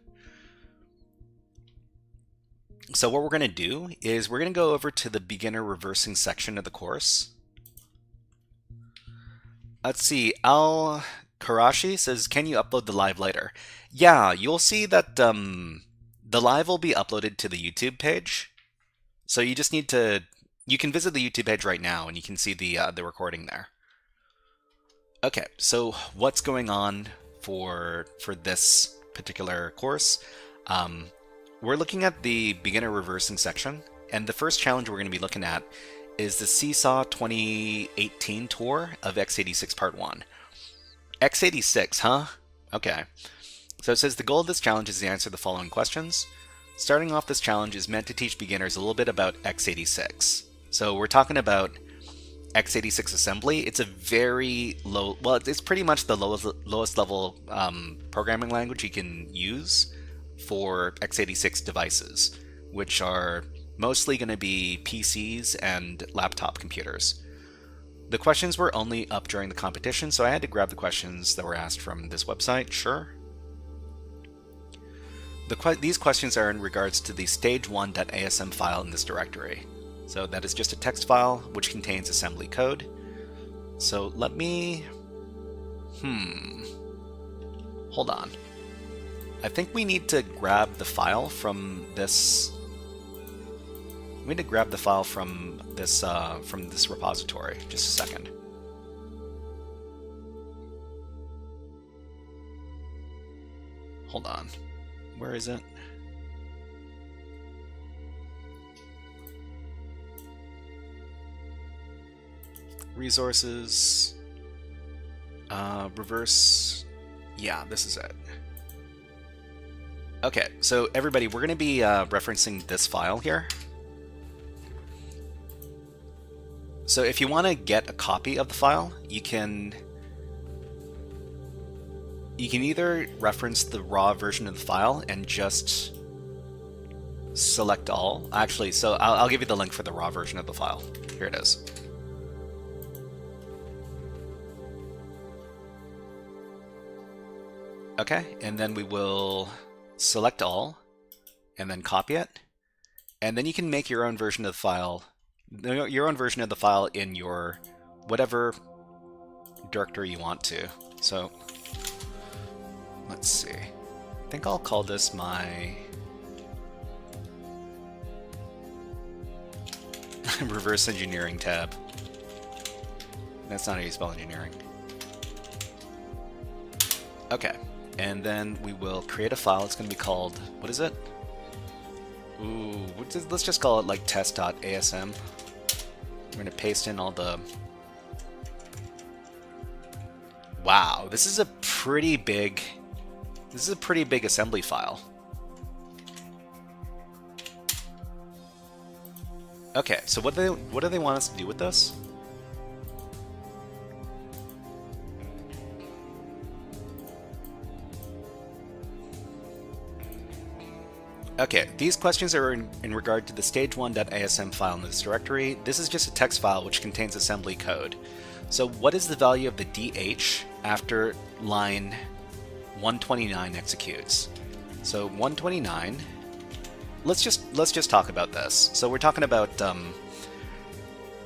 So what we're going to do is we're going to go over to the beginner reversing section of the course. Let's see, Al Karashi says, can you upload the live later? Yeah, you'll see that the live will be uploaded to the YouTube page. So you just need to... You can visit the YouTube page right now, and you can see the recording there. Okay, so what's going on for this particular course? We're looking at the beginner reversing section, and the first challenge we're going to be looking at is the Seesaw 2018 tour of x86 Part 1. x86, huh? Okay. So it says the goal of this challenge is to answer the following questions. Starting off, this challenge is meant to teach beginners a little bit about x86. So we're talking about x86 assembly. It's a very low, well, it's pretty much the lowest level programming language you can use for x86 devices, which are mostly going to be PCs and laptop computers. The questions were only up during the competition, so I had to grab the questions that were asked from this website, sure. These questions are in regards to the stage1.asm file in this directory. So that is just a text file which contains assembly code. So let me... Hold on. I think we need to grab the file from this... We need to grab the file from this repository. Just a second. Hold on. Where is it? Resources. Reverse. Yeah, this is it. Okay, so everybody, we're going to be referencing this file here. So if you want to get a copy of the file, you can either reference the raw version of the file and just select all. Actually, so I'll give you the link for the raw version of the file. Here it is. Okay, and then we will select all and then copy it. And then you can make your own version of the file, in your whatever directory you want to. So let's see. I think I'll call this my reverse engineering tab. That's not how you spell engineering. Okay, and then we will create a file. It's going to be called, what is it? Ooh, let's just call it like test.asm. We're going to paste in all the... Wow, this is a pretty big assembly file. Okay, so what do they want us to do with this? Okay, these questions are in regard to the stage1.asm file in this directory. This is just a text file which contains assembly code. So what is the value of the DH after line 129 executes? So 129, let's just talk about this. So we're talking about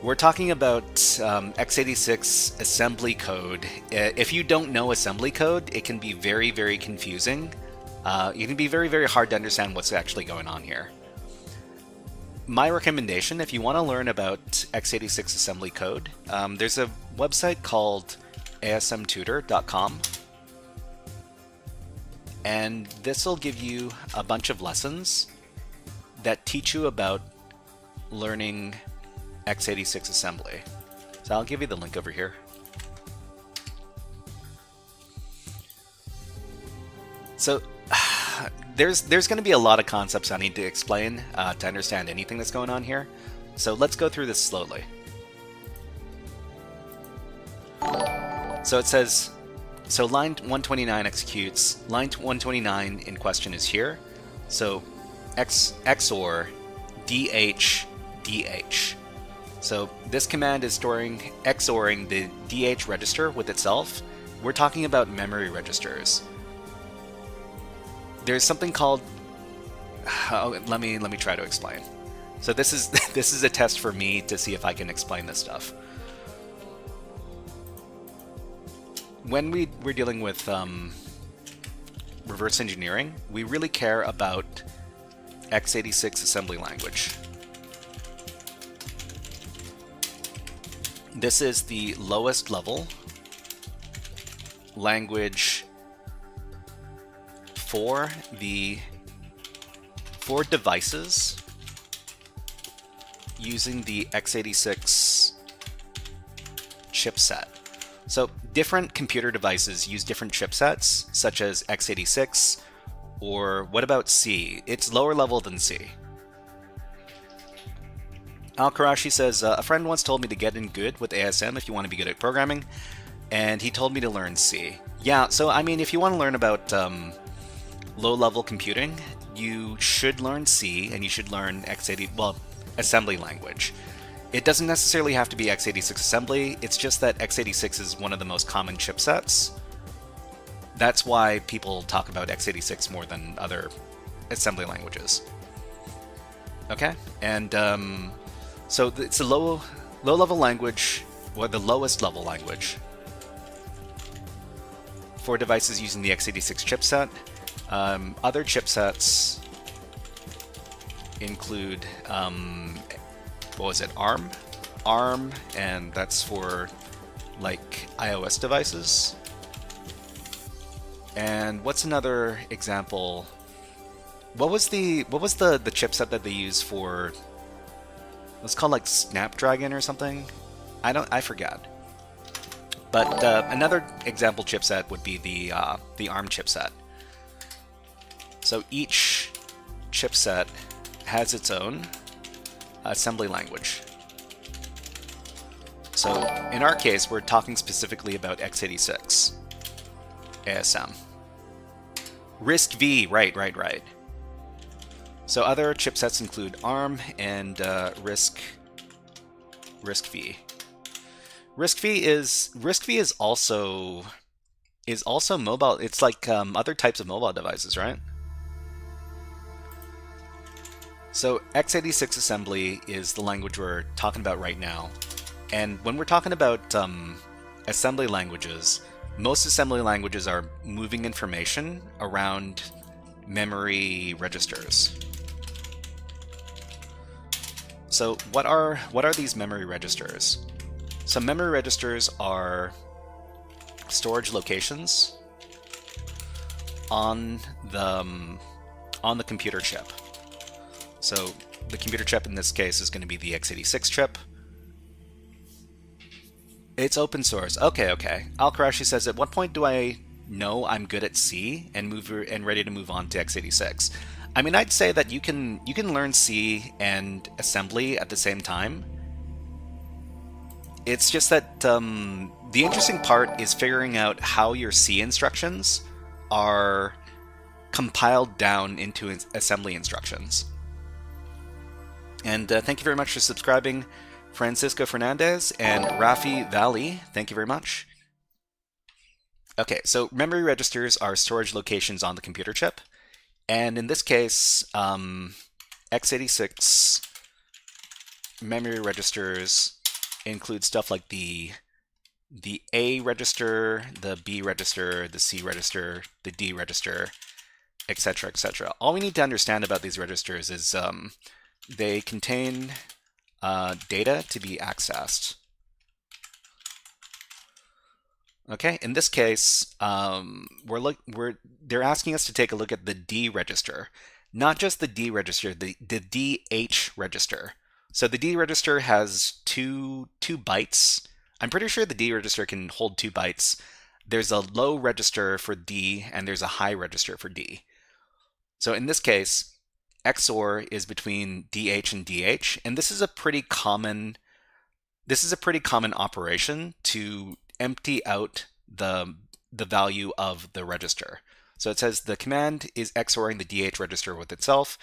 x86 assembly code. If you don't know assembly code, it can be very, very confusing. It can be very, very hard to understand what's actually going on here. My recommendation, if you want to learn about x86 assembly code, there's a website called asmtutor.com, and this will give you a bunch of lessons that teach you about learning x86 assembly. So I'll give you the link over here. So there's going to be a lot of concepts I need to explain to understand anything that's going on here. So let's go through this slowly. So it says, so line 129 executes. Line 129 in question is here. So XOR DH DH. So this command is XORing the DH register with itself. We're talking about memory registers. There's something called, let me try to explain. So this is a test for me to see if I can explain this stuff. When we're dealing with reverse engineering, we really care about x86 assembly language. This is the lowest level language for devices using the x86 chipset. So different computer devices use different chipsets, such as x86, or what about C? It's lower level than C. Al-Karashi says, a friend once told me to get in good with ASM if you want to be good at programming, and he told me to learn C. Yeah, so I mean, if you want to learn about low-level computing, you should learn C, and you should learn x80, well, assembly language. It doesn't necessarily have to be x86 assembly, it's just that x86 is one of the most common chipsets. That's why people talk about x86 more than other assembly languages. Okay, and so it's a low-level language, or the lowest level language for devices using the x86 chipset. Other chipsets include, what was it, ARM? ARM, and that's for like iOS devices. And what's another example? What was the chipset that they use for? It was called like Snapdragon or something. I forget. But another example chipset would be the ARM chipset. So each chipset has its own assembly language. So in our case, we're talking specifically about x86 ASM. RISC-V, right. So other chipsets include ARM and RISC-V. RISC-V is also mobile. It's like other types of mobile devices, right? So x86 assembly is the language we're talking about right now. And when we're talking about assembly languages, most assembly languages are moving information around memory registers. So what are these memory registers? So memory registers are storage locations on the computer chip. So the computer chip in this case is going to be the x86 chip. It's open source. Okay. Al-Karashi says, at what point do I know I'm good at C and ready to move on to x86? I mean, I'd say that you can learn C and assembly at the same time. It's just that the interesting part is figuring out how your C instructions are compiled down into assembly instructions. And thank you very much for subscribing, Francisco Fernandez and Rafi Valley. Thank you very much. Okay, so memory registers are storage locations on the computer chip. And in this case, x86 memory registers include stuff like the A register, the B register, the C register, the D register, etc., etc. All we need to understand about these registers is they contain data to be accessed. Okay, in this case, they're asking us to take a look at the D register, not just the D register, the DH register. So the D register has two bytes. I'm pretty sure the D register can hold 2 bytes. There's a low register for D and there's a high register for D. So in this case, XOR is between DH and DH, and this is a pretty common operation to empty out the value of the register. So it says the command is XORing the DH register with itself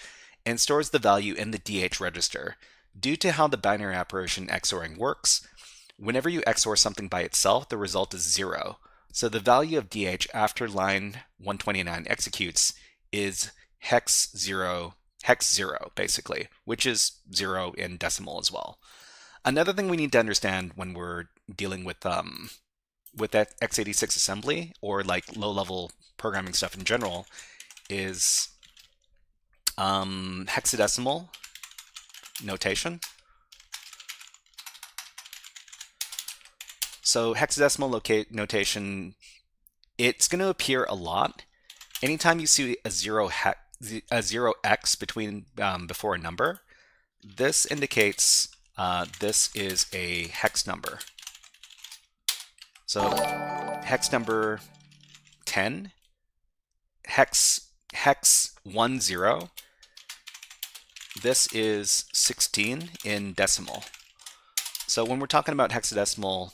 and stores the value in the DH register. Due to how the binary operation XORing works, whenever you XOR something by itself, the result is 0. So the value of DH after line 129 executes is hex 0 basically, which is 0 in decimal as well. Another thing we need to understand when we're dealing with that x86 assembly or like low-level programming stuff in general is hexadecimal notation. So hexadecimal notation, it's going to appear a lot. Anytime you see a 0x between before a number, this indicates this is a hex number. So hex number 10, hex 10, this is 16 in decimal. So when we're talking about hexadecimal,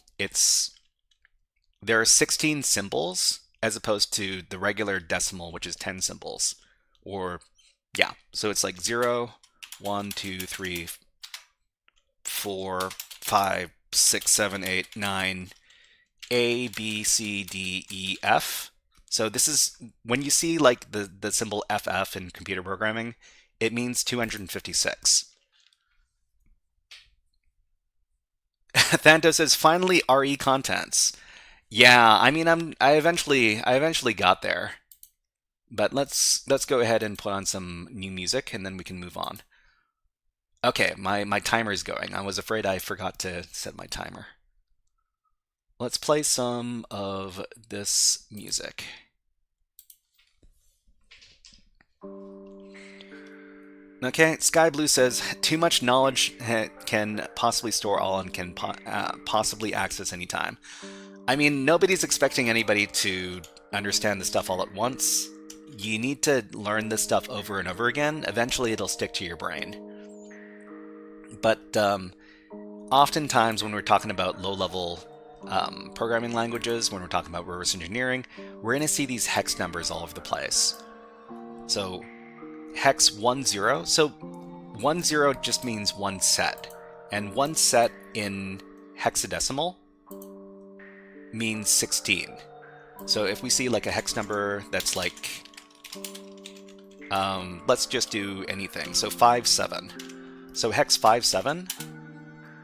there are 16 symbols as opposed to the regular decimal, which is 10 symbols. Or, yeah, so it's like 0, 1, 2, 3, 4, 5, 6, 7, 8, 9, A, B, C, D, E, F. So this is, when you see like the symbol FF in computer programming, it means 256. Thanto says, finally RE contents. Yeah, I mean, I eventually got there. But let's go ahead and put on some new music and then we can move on. Okay, my timer is going. I was afraid I forgot to set my timer. Let's play some of this music. Okay, Sky Blue says, too much knowledge can possibly store all and can possibly access anytime. I mean, nobody's expecting anybody to understand the stuff all at once. You need to learn this stuff over and over again. Eventually it'll stick to your brain. But oftentimes when we're talking about low-level programming languages, when we're talking about reverse engineering, we're going to see these hex numbers all over the place. So hex 10, so 10 just means one set. And one set in hexadecimal means 16. So if we see like a hex number that's like, let's just do anything. So 57. So hex 57,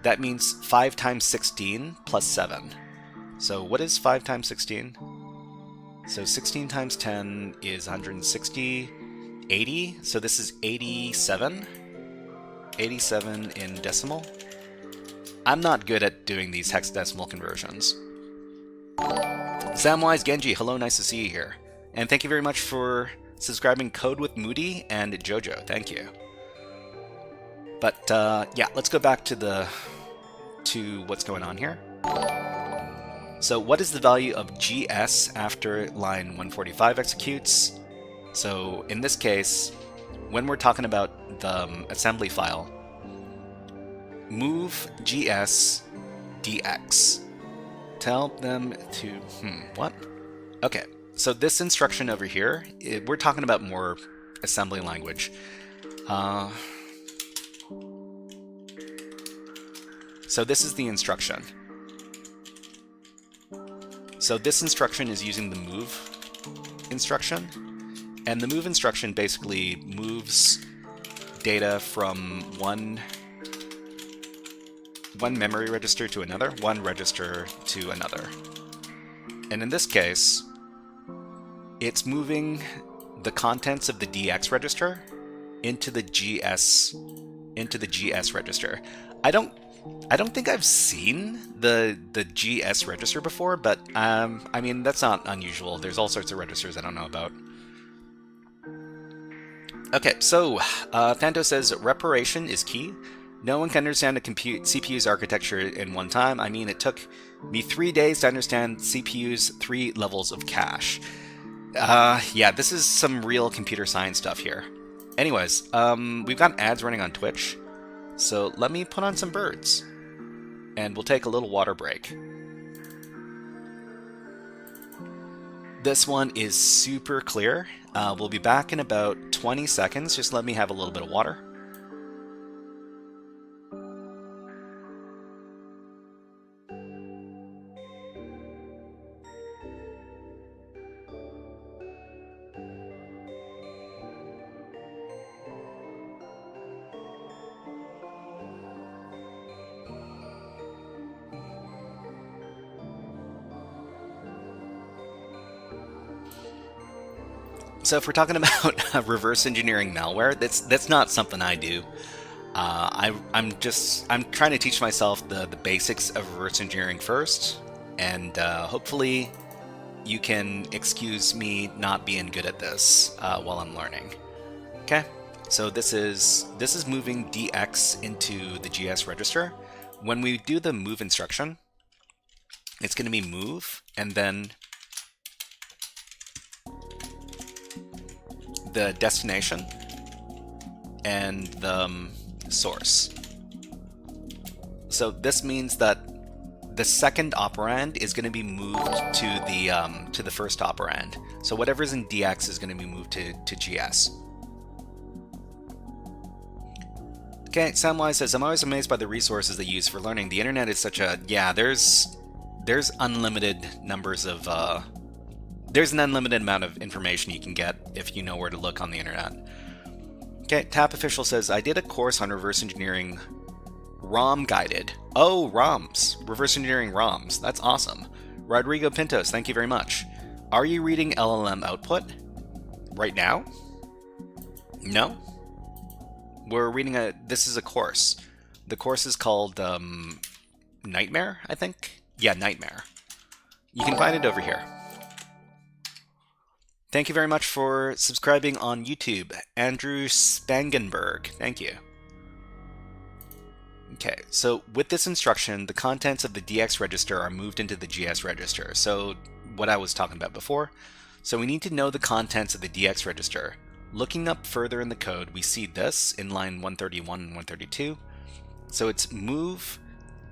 that means 5 times 16 plus 7. So what is 5 times 16? So 16 times 10 is 160, 80. So this is 87. 87 in decimal. I'm not good at doing these hexadecimal conversions. Samwise Genji, hello, nice to see you here. And thank you very much for subscribing Code with Moody and Jojo, thank you. But yeah, let's go back to what's going on here. So what is the value of GS after line 145 executes? So in this case, when we're talking about the assembly file, move GS DX. Tell them to, what? Okay, so this instruction over here, we're talking about more assembly language. So this is the instruction. So this instruction is using the move instruction. And the move instruction basically moves data from one memory register to another, one register to another. And in this case, it's moving the contents of the DX register into the GS register. I don't think I've seen the GS register before, but I mean, that's not unusual. There's all sorts of registers I don't know about. Okay, so Thanto says reparation is key. No one can understand a CPU's architecture in one time. I mean, it took me 3 days to understand CPU's 3 levels of cache. Yeah, this is some real computer science stuff here. Anyways, we've got ads running on Twitch, so let me put on some birds, and we'll take a little water break. This one is super clear. We'll be back in about 20 seconds. Just let me have a little bit of water. So if we're talking about reverse engineering malware, that's not something I do. I'm trying to teach myself the basics of reverse engineering first, and hopefully you can excuse me not being good at this while I'm learning. Okay, so this is moving DX into the GS register. When we do the move instruction, it's going to be move, and then the destination and the source. So this means that the second operand is going to be moved to the first operand. So whatever's in DX is going to be moved to GS. Okay, Samwise says, I'm always amazed by the resources they use for learning. The internet is such a... Yeah, there's unlimited numbers of... there's an unlimited amount of information you can get if you know where to look on the internet. Okay, Tap Official says, I did a course on reverse engineering ROM guided. Oh, ROMs. Reverse engineering ROMs. That's awesome. Rodrigo Pintos, thank you very much. Are you reading LLM output right now? No? We're reading this is a course. The course is called Nightmare, I think? Yeah, Nightmare. You can find it over here. Thank you very much for subscribing on YouTube. Andrew Spangenberg, thank you. Okay, so with this instruction, the contents of the DX register are moved into the GS register. So what I was talking about before. So we need to know the contents of the DX register. Looking up further in the code, we see this in line 131 and 132. So it's move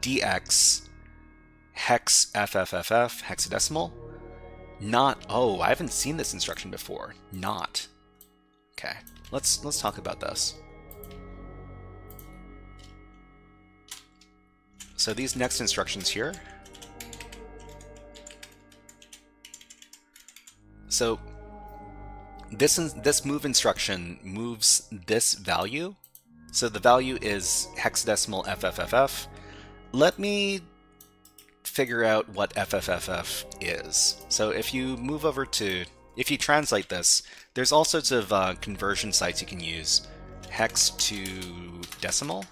DX hex FFFF hexadecimal. Not, oh, I haven't seen this instruction before. Not. Okay, let's talk about this. So these next instructions here. So this move instruction moves this value. So the value is hexadecimal FFFF. Let me figure out what FFFF is. So if you move over to, if you translate this, there's all sorts of conversion sites you can use. Hex to decimal.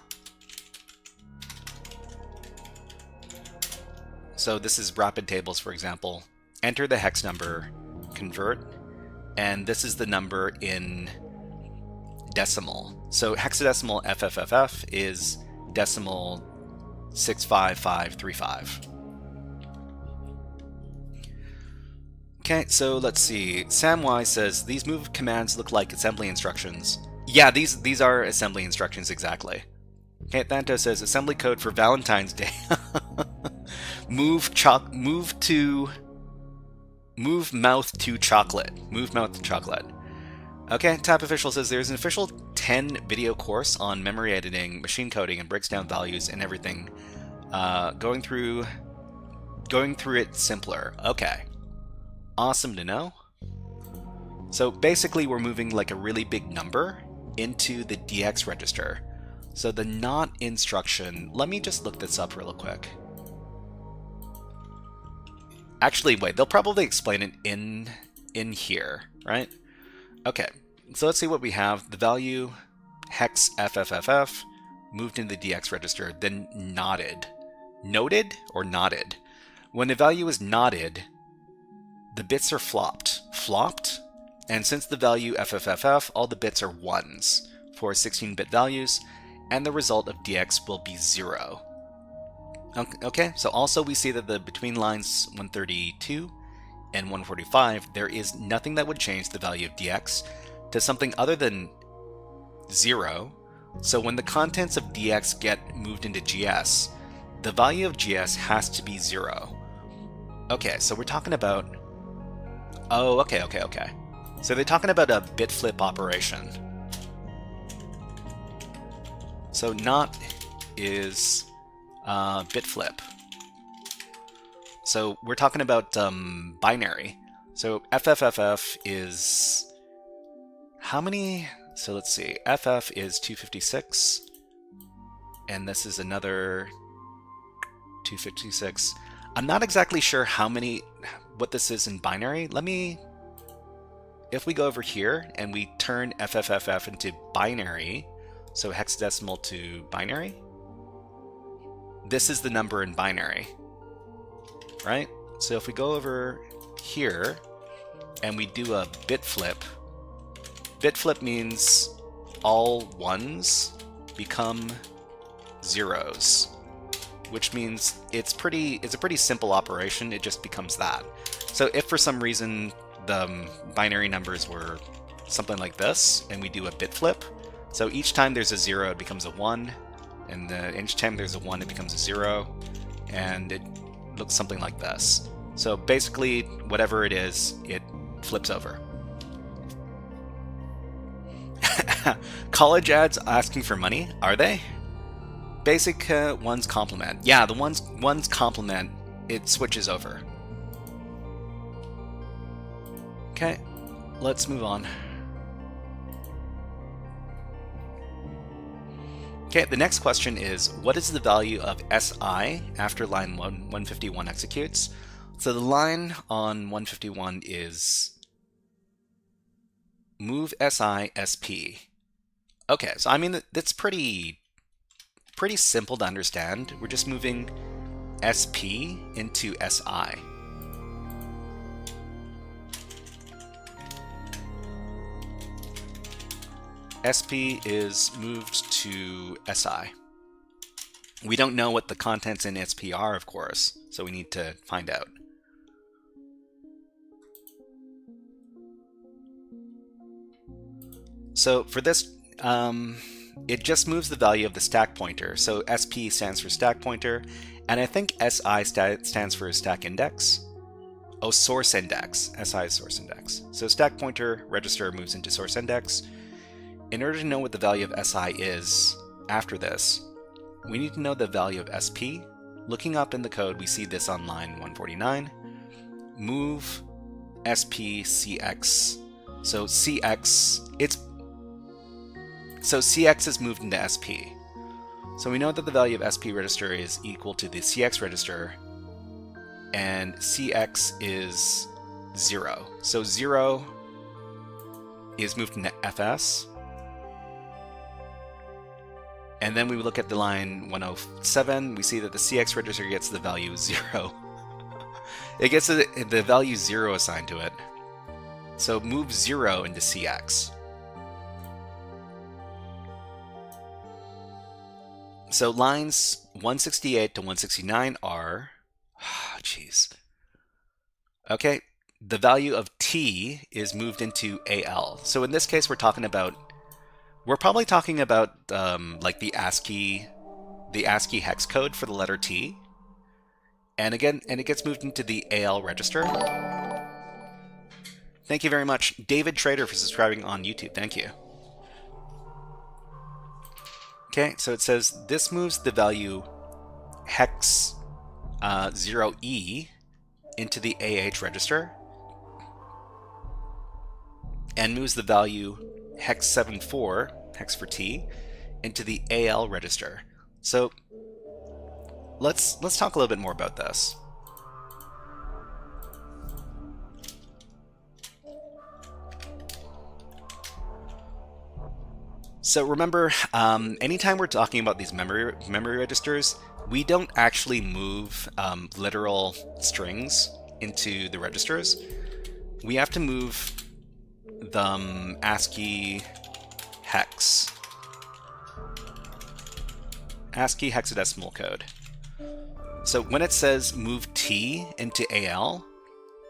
So this is rapid tables, for example. Enter the hex number, convert, and this is the number in decimal. So hexadecimal FFFF is decimal 65535. Okay, so let's see. Samwise says, these move commands look like assembly instructions. Yeah, these are assembly instructions exactly. Okay, Thanto says, assembly code for Valentine's Day. Move mouth to chocolate. Move mouth to chocolate. Okay, Tap Official says there's an official 10 video course on memory editing, machine coding, and breaks down values and everything. Going through it simpler. Okay. Awesome to know. So basically we're moving like a really big number into the DX register. So the not instruction, let me just look this up real quick. Actually, wait, they'll probably explain it in here, right? Okay, so let's see what we have. The value hex FFFF moved into the DX register, then knotted. Noted or knotted? When the value is knotted, the bits are flopped. Flopped? And since the value FFFF, all the bits are 1s for 16-bit values, and the result of DX will be 0. Okay, so also we see that between lines 132 and 145, there is nothing that would change the value of DX to something other than 0. So when the contents of DX get moved into GS, the value of GS has to be 0. Okay, so we're talking about... Oh, okay. So they're talking about a bit flip operation. So not is bit flip. So we're talking about binary. So FFFF is how many? So let's see. FF is 256, and this is another 256. I'm not exactly sure what this is in binary. If we go over here and we turn FFFF into binary, so hexadecimal to binary, this is the number in binary, right? So if we go over here and we do a bit flip means all 1s become 0s. which means it's a pretty simple operation. It just becomes that. So if for some reason the binary numbers were something like this, and we do a bit flip, so each time there's a 0, it becomes a 1, and each time there's a 1, it becomes a 0, and it looks something like this. So basically, whatever it is, it flips over. College ads asking for money, are they? Basic ones complement. Yeah, the ones complement, it switches over. Okay, let's move on. Okay, the next question is, what is the value of SI after line 151 executes? So the line on 151 is move SI SP. Okay, so I mean, that's pretty simple to understand. We're just moving SP into SI. SP is moved to SI. We don't know what the contents in SP are, of course, so we need to find out. So for this, it just moves the value of the stack pointer. So SP stands for stack pointer, and I think SI stands for stack index. Oh, source index. SI is source index. So stack pointer register moves into source index. In order to know what the value of SI is after this, we need to know the value of SP. Looking up in the code, we see this on line 149. Move SP CX. So CX is moved into SP. So we know that the value of SP register is equal to the CX register, and CX is 0. So 0 is moved into FS. And then we look at the line 107, we see that the CX register gets the value 0. It gets the value 0 assigned to it. So move 0 into CX. So lines 168 to 169 are, jeez. Okay, the value of T is moved into AL. So in this case, we're probably talking about like the ASCII hex code for the letter T. And again, it gets moved into the AL register. Thank you very much, David Trader, for subscribing on YouTube. Thank you. Okay, so it says this moves the value hex 0E into the AH register and moves the value hex 74, hex for T, into the AL register. So let's talk a little bit more about this. So remember, anytime we're talking about these memory registers, we don't actually move literal strings into the registers. We have to move the ASCII hexadecimal code. So when it says move T into AL,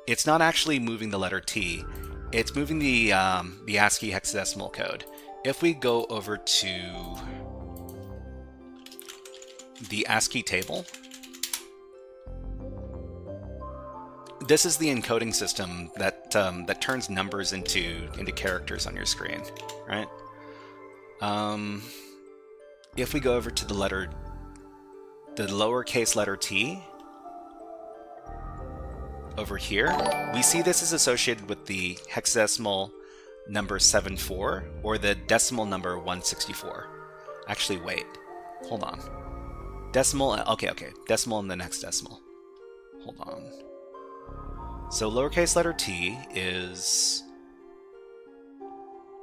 it's not actually moving the letter T. It's moving the ASCII hexadecimal code. If we go over to the ASCII table, this is the encoding system that that turns numbers into characters on your screen, right? If we go over to the lowercase letter T over here, we see this is associated with the hexadecimal number 74 or the decimal number 164. Actually, wait, hold on. Decimal, okay, decimal and the next decimal. Hold on. So lowercase letter T is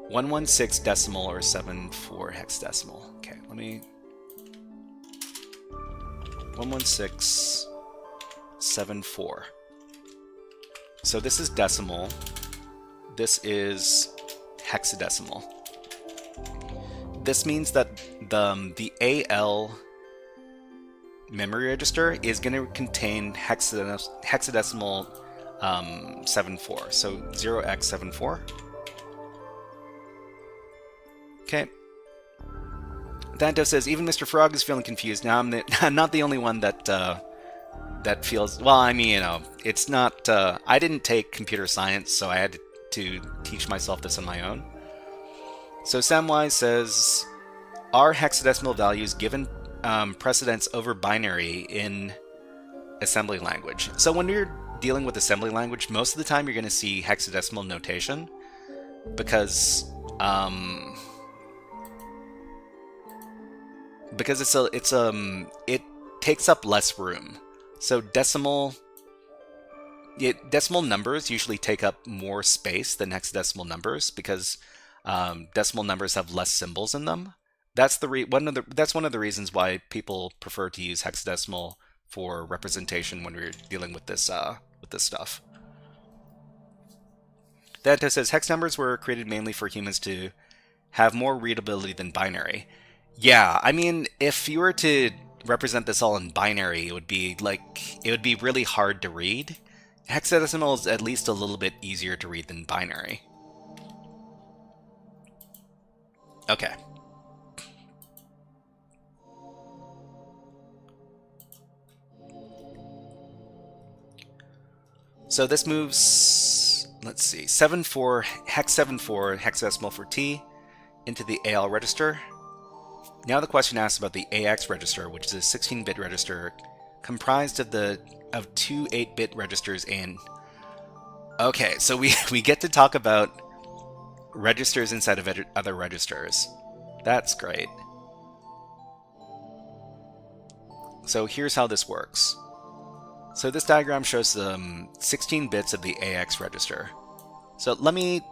116 decimal or 74 hexadecimal. Okay, let me 11674. So this is decimal. This is hexadecimal. This means that the AL memory register is going to contain hexadecimal 74, so 0x74. Okay. Danto says, even Mr. Frog is feeling confused. Now I'm not the only one that that feels, well, I mean, you know, it's not, I didn't take computer science, so I had to teach myself this on my own. So Samwise says, are hexadecimal values given precedence over binary in assembly language? So when you're dealing with assembly language, most of the time you're going to see hexadecimal notation because it takes up less room. So decimal numbers usually take up more space than hexadecimal numbers because decimal numbers have less symbols in them. That's one of the reasons why people prefer to use hexadecimal for representation when we're dealing with this stuff. Danto says hex numbers were created mainly for humans to have more readability than binary. Yeah, I mean, if you were to represent this all in binary, it would be really hard to read. Hexadecimal is at least a little bit easier to read than binary. Okay. So this moves, let's see, 7-4, hex 7-4, hexadecimal for T, into the AL register. Now the question asks about the AX register, which is a 16-bit register comprised of two 8-bit registers and... Okay, so we get to talk about registers inside of other registers. That's great. So here's how this works. So this diagram shows 16 bits of the AX register. So let me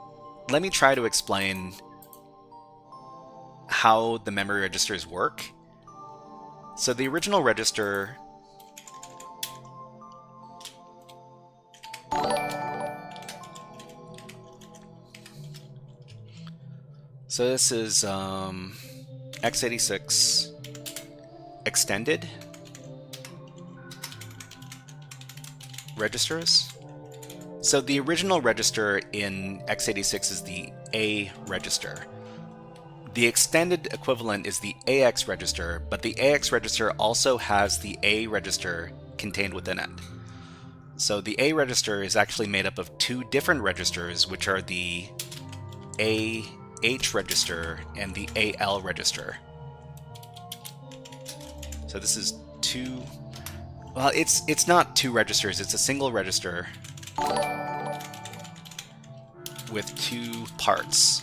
try to explain how the memory registers work. So the original register so this is x86 extended registers. So the original register in x86 is the A register. The extended equivalent is the AX register, but the AX register also has the A register contained within it. So the A register is actually made up of two different registers, which are the AH register and the AL register. So this is two... Well, it's not two registers, it's a single register with two parts.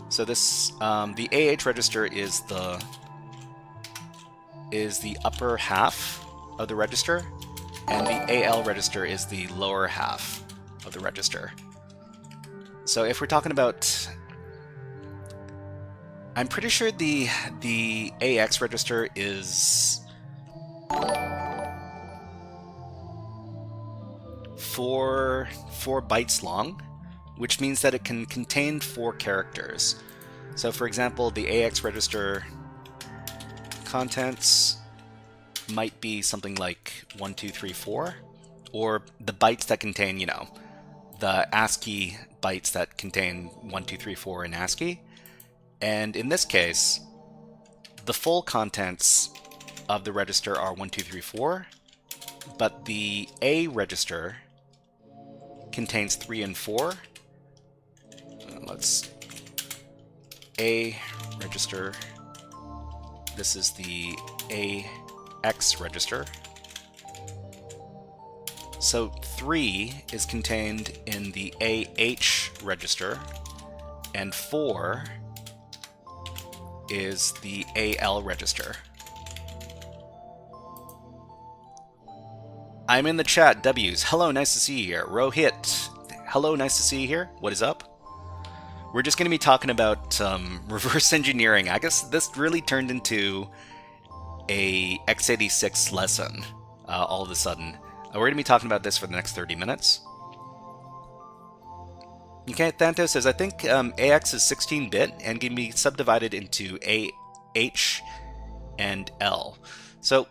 So this, the AH register is the upper half of the register, and the AL register is the lower half of the register. So if we're talking about, I'm pretty sure the AX register is 4 bytes long, which means that it can contain 4 characters. So for example, the AX register contents might be something like 1, 2, 3, 4, or the bytes that contain, you know, the ASCII bytes that contain 1, 2, 3, 4 in ASCII. And in this case, the full contents of the register are 1, 2, 3, 4, but the A register contains 3 and 4. Let's A register. This is the AX register. So 3 is contained in the AH register, and 4 is the AL register. I'm in the chat, W's. Hello, nice to see you here. Rohit. Hello, nice to see you here. What is up? We're just going to be talking about reverse engineering. I guess this really turned into a x86 lesson all of a sudden. We're going to be talking about this for the next 30 minutes. Okay, Thanto says, I think AX is 16-bit and can be subdivided into AH and L. So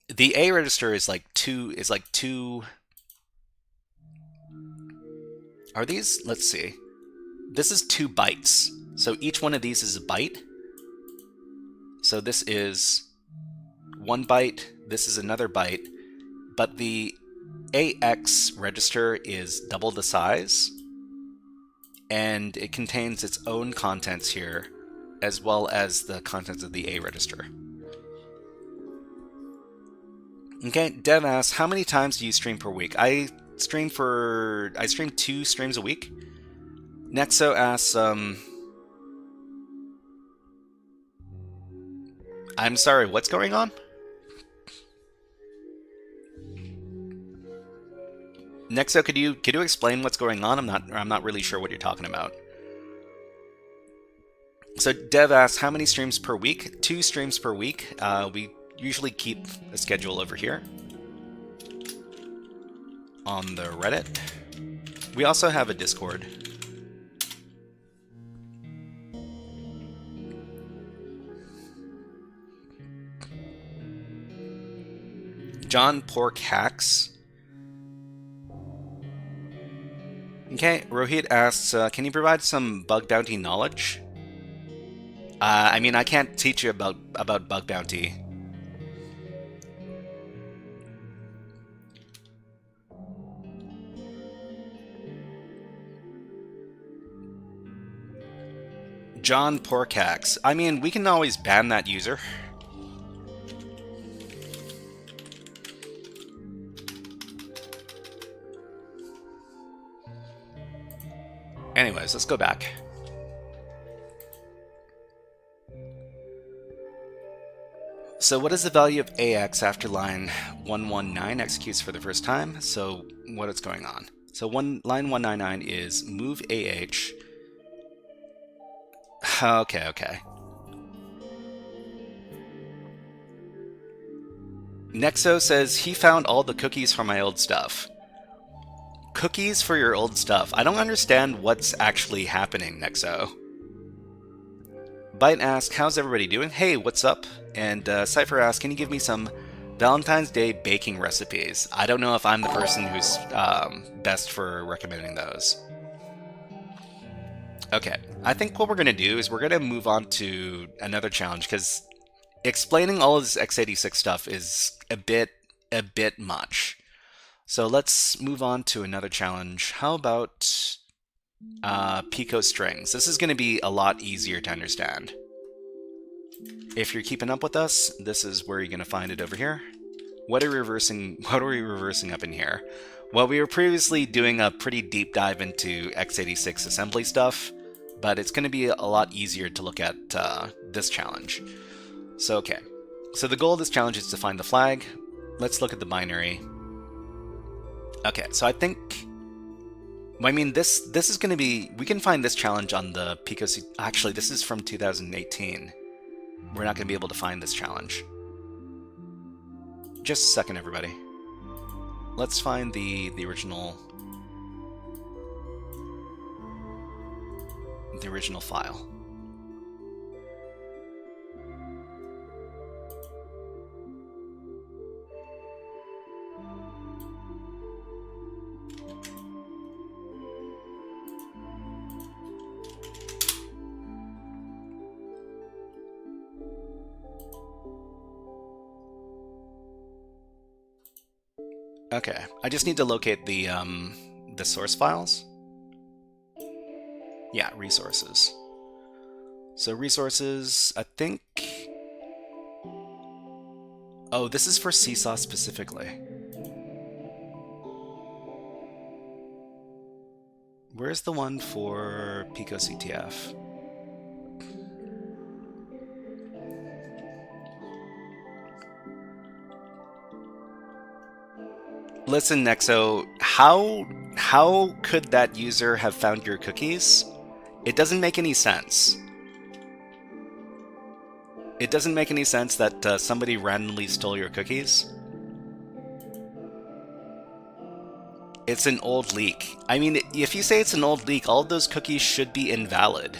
The A register is like two. Are these? Let's see. This is 2 bytes. So each one of these is a byte. So this is 1 byte. This is another byte. But the AX register is double the size. And it contains its own contents here, as well as the contents of the A register. Okay, Dev asks, how many times do you stream per week? I stream 2 streams a week. Nexo asks, I'm sorry, what's going on? Nexo, could you explain what's going on? I'm not really sure what you're talking about. So Dev asks, how many streams per week? 2 streams per week. We usually keep a schedule over here on the Reddit. We also have a Discord. John Pork Hacks. Okay, Rohit asks, can you provide some bug bounty knowledge? I mean, I can't teach you about bug bounty. John Porkax. I mean, we can always ban that user. Anyways, let's go back. So what is the value of AX after line 119 executes for the first time? So what is going on? So line 199 is move AH. Okay. Nexo says he found all the cookies for my old stuff. Cookies for your old stuff. I don't understand what's actually happening, Nexo. Byte asks, how's everybody doing? Hey, what's up? And Cypher asks, can you give me some Valentine's Day baking recipes? I don't know if I'm the person who's best for recommending those. Okay, I think what we're going to do is we're going to move on to another challenge, because explaining all of this x86 stuff is a bit much. So let's move on to another challenge. How about Pico strings? This is going to be a lot easier to understand. If you're keeping up with us, this is where you're going to find it over here. What are we reversing up in here? Well, we were previously doing a pretty deep dive into x86 assembly stuff, but it's going to be a lot easier to look at this challenge. So, okay. So the goal of this challenge is to find the flag. Let's look at the binary. Okay, so I think... I mean, this is going to be... We can find this challenge on the PicoCTF... Actually, this is from 2018. We're not going to be able to find this challenge. Just a second, everybody. Let's find the original... the original file. Okay, I just need to locate the source files. Yeah, resources. So resources, I think... Oh, this is for Seesaw specifically. Where's the one for PicoCTF? Listen, Nexo, how could that user have found your cookies? It doesn't make any sense. It doesn't make any sense that somebody randomly stole your cookies. It's an old leak. I mean, if you say it's an old leak, all of those cookies should be invalid.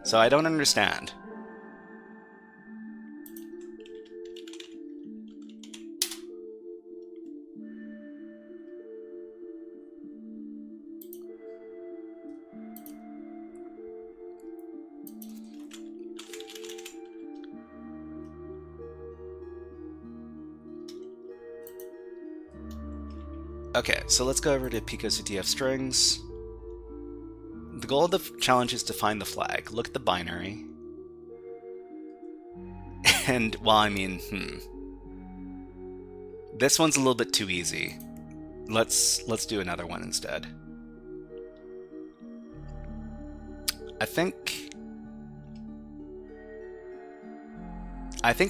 So I don't understand. Okay, so let's go over to PicoCTF strings. The goal of the challenge is to find the flag. Look at the binary. And, well, I mean, this one's a little bit too easy. Let's do another one instead. I think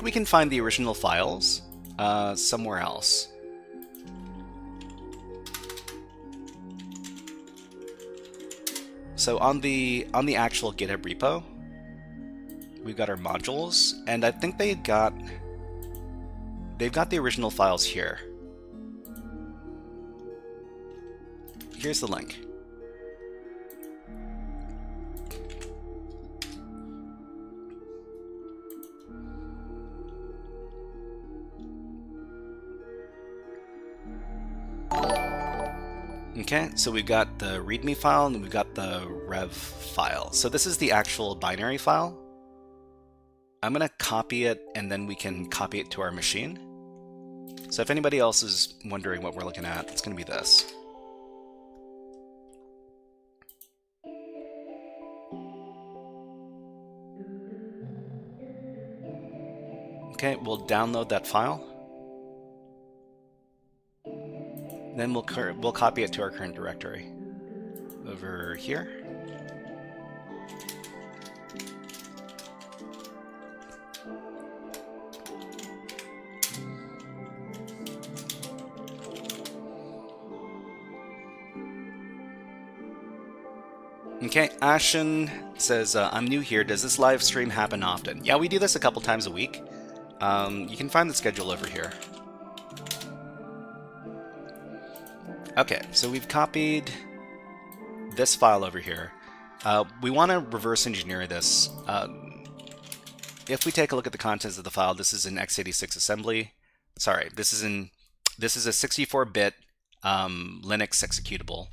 we can find the original files somewhere else. So on the actual GitHub repo, we've got our modules, and I think they've got the original files here. Here's the link. Okay, so we've got the README file and we've got the rev file. So this is the actual binary file. I'm going to copy it and then we can copy it to our machine. So if anybody else is wondering what we're looking at, it's going to be this. Okay, we'll download that file. Then we'll copy it to our current directory over here. Okay, Ashen says, I'm new here. Does this live stream happen often? Yeah, we do this a couple times a week. You can find the schedule over here. Okay, so we've copied this file over here. We want to reverse engineer this. If we take a look at the contents of the file, this is an x86 assembly. Sorry, this is a 64-bit Linux executable.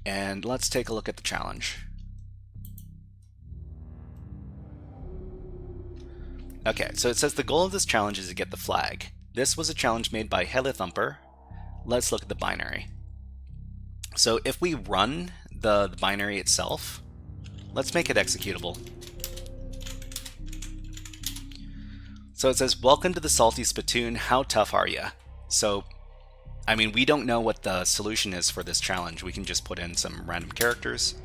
And let's take a look at the challenge. Okay, so it says the goal of this challenge is to get the flag. This was a challenge made by Thumper. Let's look at the binary. So if we run the binary itself, let's make it executable. So it says, welcome to the Salty Spittoon, how tough are ya? So, I mean, we don't know what the solution is for this challenge. We can just put in some random characters.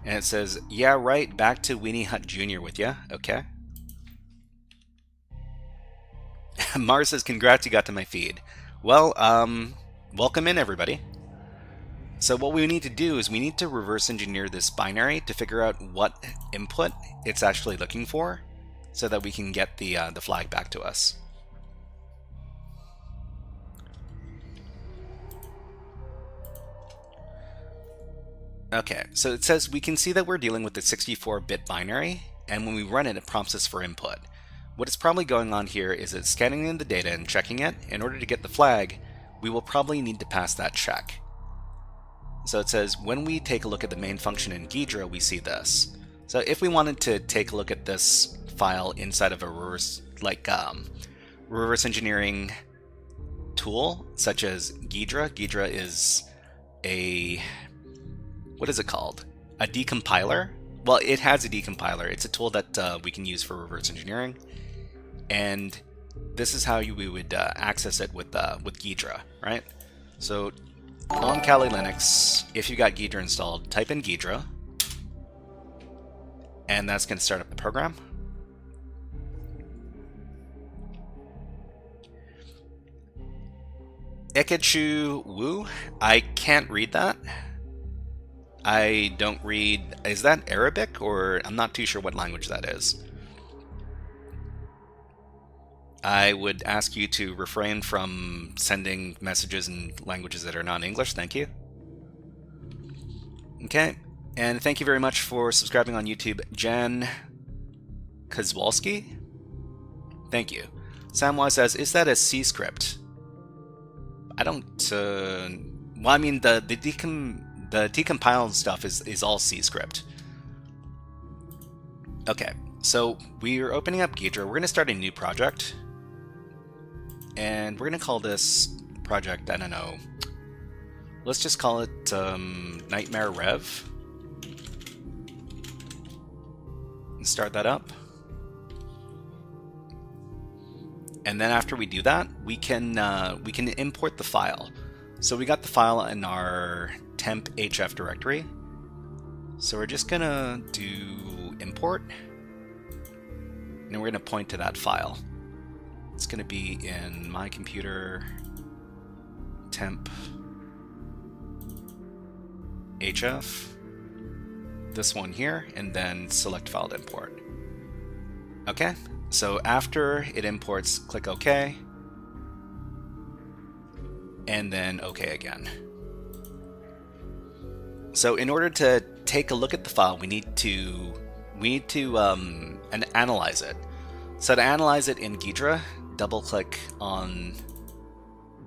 And it says, yeah, right, back to Weenie Hut Jr. with ya. Okay. Mars says, congrats, you got to my feed. Well, welcome in, everybody. So what we need to do is we need to reverse engineer this binary to figure out what input it's actually looking for so that we can get the flag back to us. Okay, so it says we can see that we're dealing with the 64-bit binary, and when we run it, it prompts us for input. What is probably going on here is it's scanning in the data and checking it. In order to get the flag, we will probably need to pass that check. So it says, when we take a look at the main function in Ghidra, we see this. So if we wanted to take a look at this file inside of a reverse engineering tool, such as Ghidra. Ghidra is a, what is it called? A decompiler? Well, it has a decompiler. It's a tool that we can use for reverse engineering. And this is how we would access it with Ghidra, right? So on Kali Linux, if you got Ghidra installed, type in Ghidra, and that's going to start up the program. Ikechu Wu, I can't read that. I don't read, is that Arabic, or I'm not too sure what language that is. I would ask you to refrain from sending messages in languages that are not English. Thank you. Okay, and thank you very much for subscribing on YouTube, Jan Kozwalski. Thank you. Samwise says, is that a C script? I don't, well, I mean, the decompiled stuff is all C script. Okay, so we're opening up Ghidra. We're going to start a new project. And we're going to call this project, I don't know, Let's just call it Nightmare Rev. And start that up. And then after we do that, we can import the file. So we got the file in our temp HF directory. So we're just gonna do import, and we're gonna point to that file. It's gonna be in my computer temp HF, this one here, and then select file to import. Okay, so after it imports, click OK, and then OK again. So in order to take a look at the file, we need to analyze it. So to analyze it in Ghidra, double click on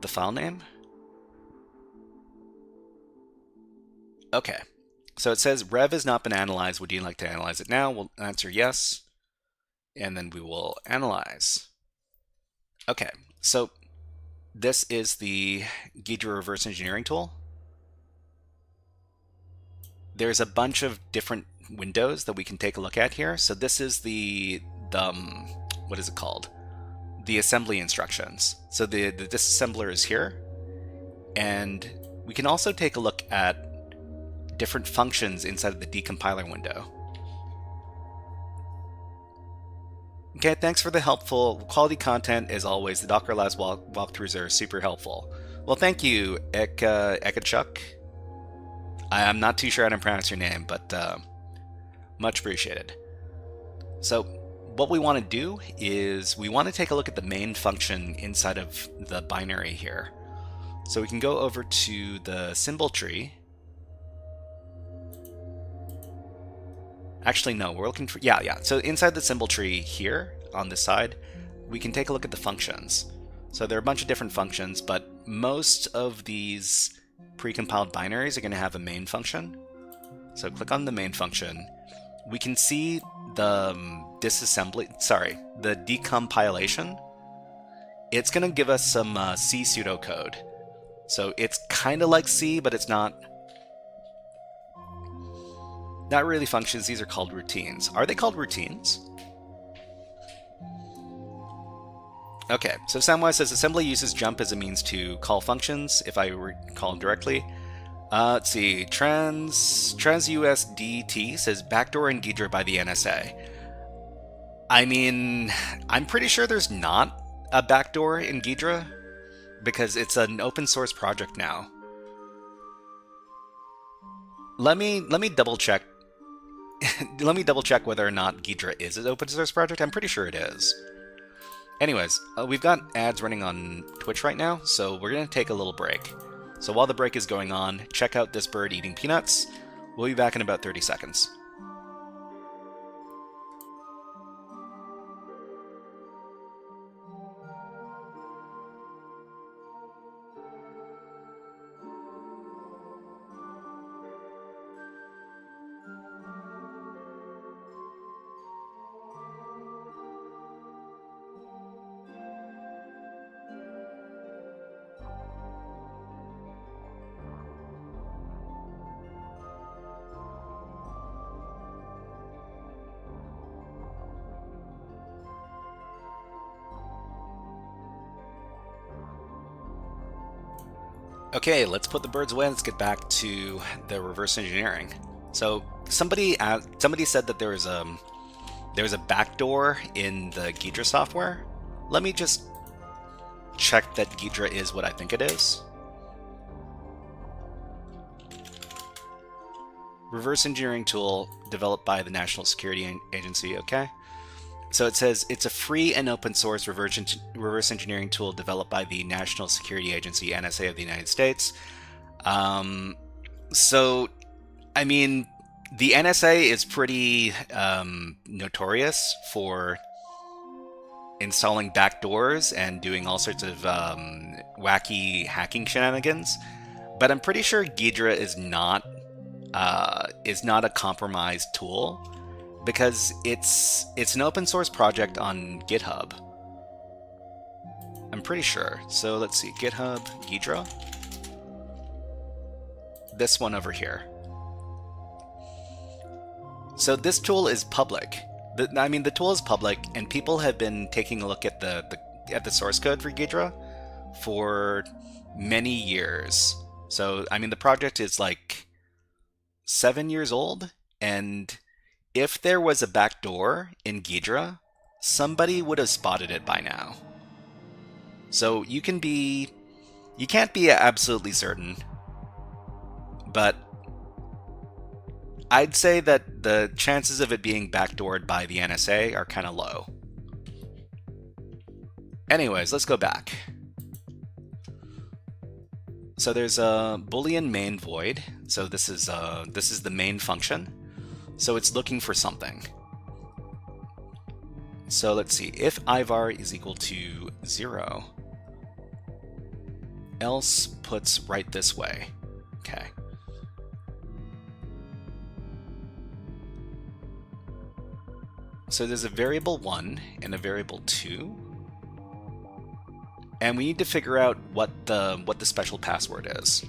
the file name. Okay, so it says Rev has not been analyzed. Would you like to analyze it now? We'll answer yes, and then we will analyze. Okay, so this is the Ghidra reverse engineering tool. There's a bunch of different windows that we can take a look at here. So this is the what is it called? The assembly instructions. So the disassembler is here, and we can also take a look at different functions inside of the decompiler window. Okay, thanks for the helpful quality content as always. The Dockerlabs walkthroughs are super helpful. Well, thank you, Ekachuk. I'm not too sure how to pronounce your name, but much appreciated. So what we want to do is we want to take a look at the main function inside of the binary here. So we can go over to the symbol tree. Actually, no, we're looking for, yeah. So inside the symbol tree here on this side, we can take a look at the functions. So there are a bunch of different functions, but most of these precompiled binaries are going to have a main function. So click on the main function. We can see the the decompilation. It's going to give us some C pseudocode. So it's kind of like C, but it's not really functions. These are called routines. Are they called routines? Okay, so Samwise says assembly uses jump as a means to call functions, if I recall directly. Let's see, TransUSDT says backdoor in Ghidra by the NSA. I mean, I'm pretty sure there's not a backdoor in Ghidra, because it's an open source project now. Let me double check. Let me double check whether or not Ghidra is an open source project. I'm pretty sure it is. Anyways, we've got ads running on Twitch right now, so we're going to take a little break. So while the break is going on, check out this bird eating peanuts. We'll be back in about 30 seconds. Okay, let's put the birds away. Let's get back to the reverse engineering. So somebody said that there's a backdoor in the Ghidra software. Let me just check that Ghidra is what I think it is. Reverse engineering tool developed by the National Security Agency. Okay. So it says it's a free and open source reverse engineering tool developed by the National Security Agency, NSA of the United States. So, I mean, the NSA is pretty notorious for installing backdoors and doing all sorts of wacky hacking shenanigans. But I'm pretty sure Ghidra is not a compromised tool, because it's an open source project on GitHub. I'm pretty sure. So let's see, GitHub, Ghidra. this one over here. So this tool is public. The tool is public, and people have been taking a look at the source code for Ghidra for many years. So, I mean, the project is like 7 years old, and if there was a backdoor in Ghidra, somebody would have spotted it by now. So you can't be absolutely certain, but I'd say that the chances of it being backdoored by the NSA are kind of low. Anyways, let's go back. So there's a Boolean main void. So this is the main function. So it's looking for something. So let's see, if ivar is equal to 0, else puts right this way. Okay. So there's a variable 1 and a variable 2. And we need to figure out what the special password is.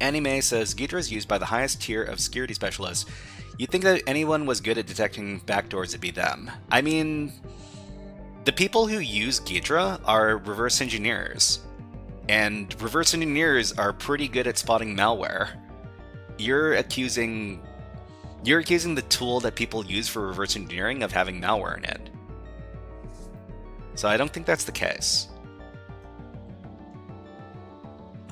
Anime says, Ghidra is used by the highest tier of security specialists. You'd think that anyone was good at detecting backdoors, it'd be them. I mean, the people who use Ghidra are reverse engineers. And reverse engineers are pretty good at spotting malware. You're accusing the tool that people use for reverse engineering of having malware in it. So I don't think that's the case.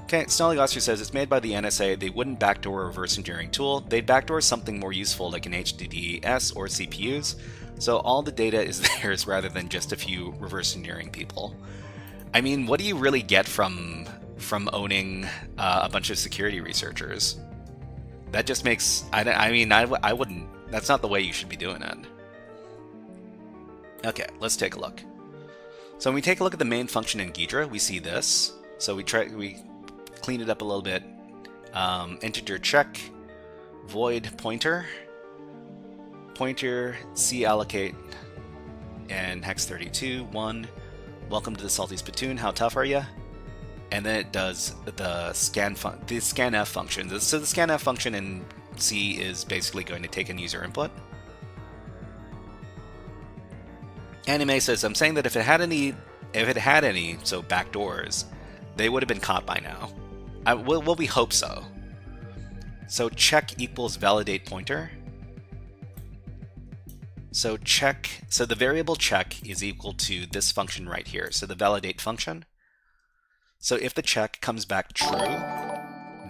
Okay, Snollygoster says it's made by the NSA. They wouldn't backdoor a reverse engineering tool. They'd backdoor something more useful like an HDDS or CPUs. So all the data is theirs rather than just a few reverse engineering people. I mean, what do you really get from owning a bunch of security researchers? That just makes... I wouldn't... That's not the way you should be doing it. Okay, let's take a look. So when we take a look at the main function in Ghidra, we see this. So we clean it up a little bit. Integer check, void pointer, callocate, and hex32, 1. Welcome to the Salty Spittoon, how tough are ya? And then it does the scanf function. So the scanf function in C is basically going to take in user input. Anime says, I'm saying that if it had any, so backdoors, they would have been caught by now. Well, we hope so. So check equals validate pointer. So the variable check is equal to this function right here. So the validate function. So if the check comes back true,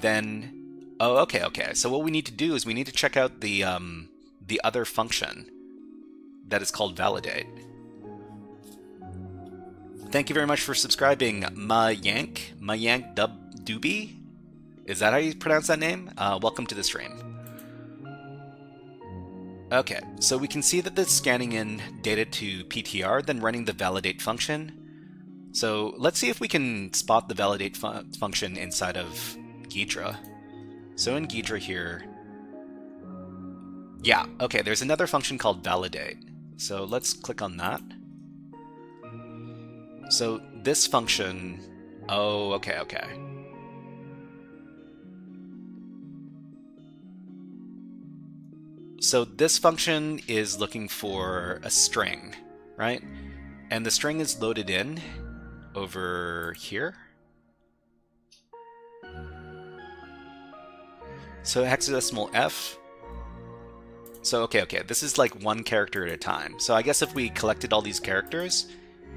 then, oh, okay. So what we need to do is we need to check out the other function that is called validate. Thank you very much for subscribing, Mayank Doobie? Is that how you pronounce that name? Welcome to the stream. Okay, so we can see that it's scanning in data to PTR, then running the validate function. So let's see if we can spot the validate function inside of Ghidra. So in Ghidra here, yeah, okay, there's another function called validate. So let's click on that. So this function, oh, okay. So this function is looking for a string, right? And the string is loaded in over here. So hexadecimal F. So okay, this is like one character at a time. So I guess if we collected all these characters,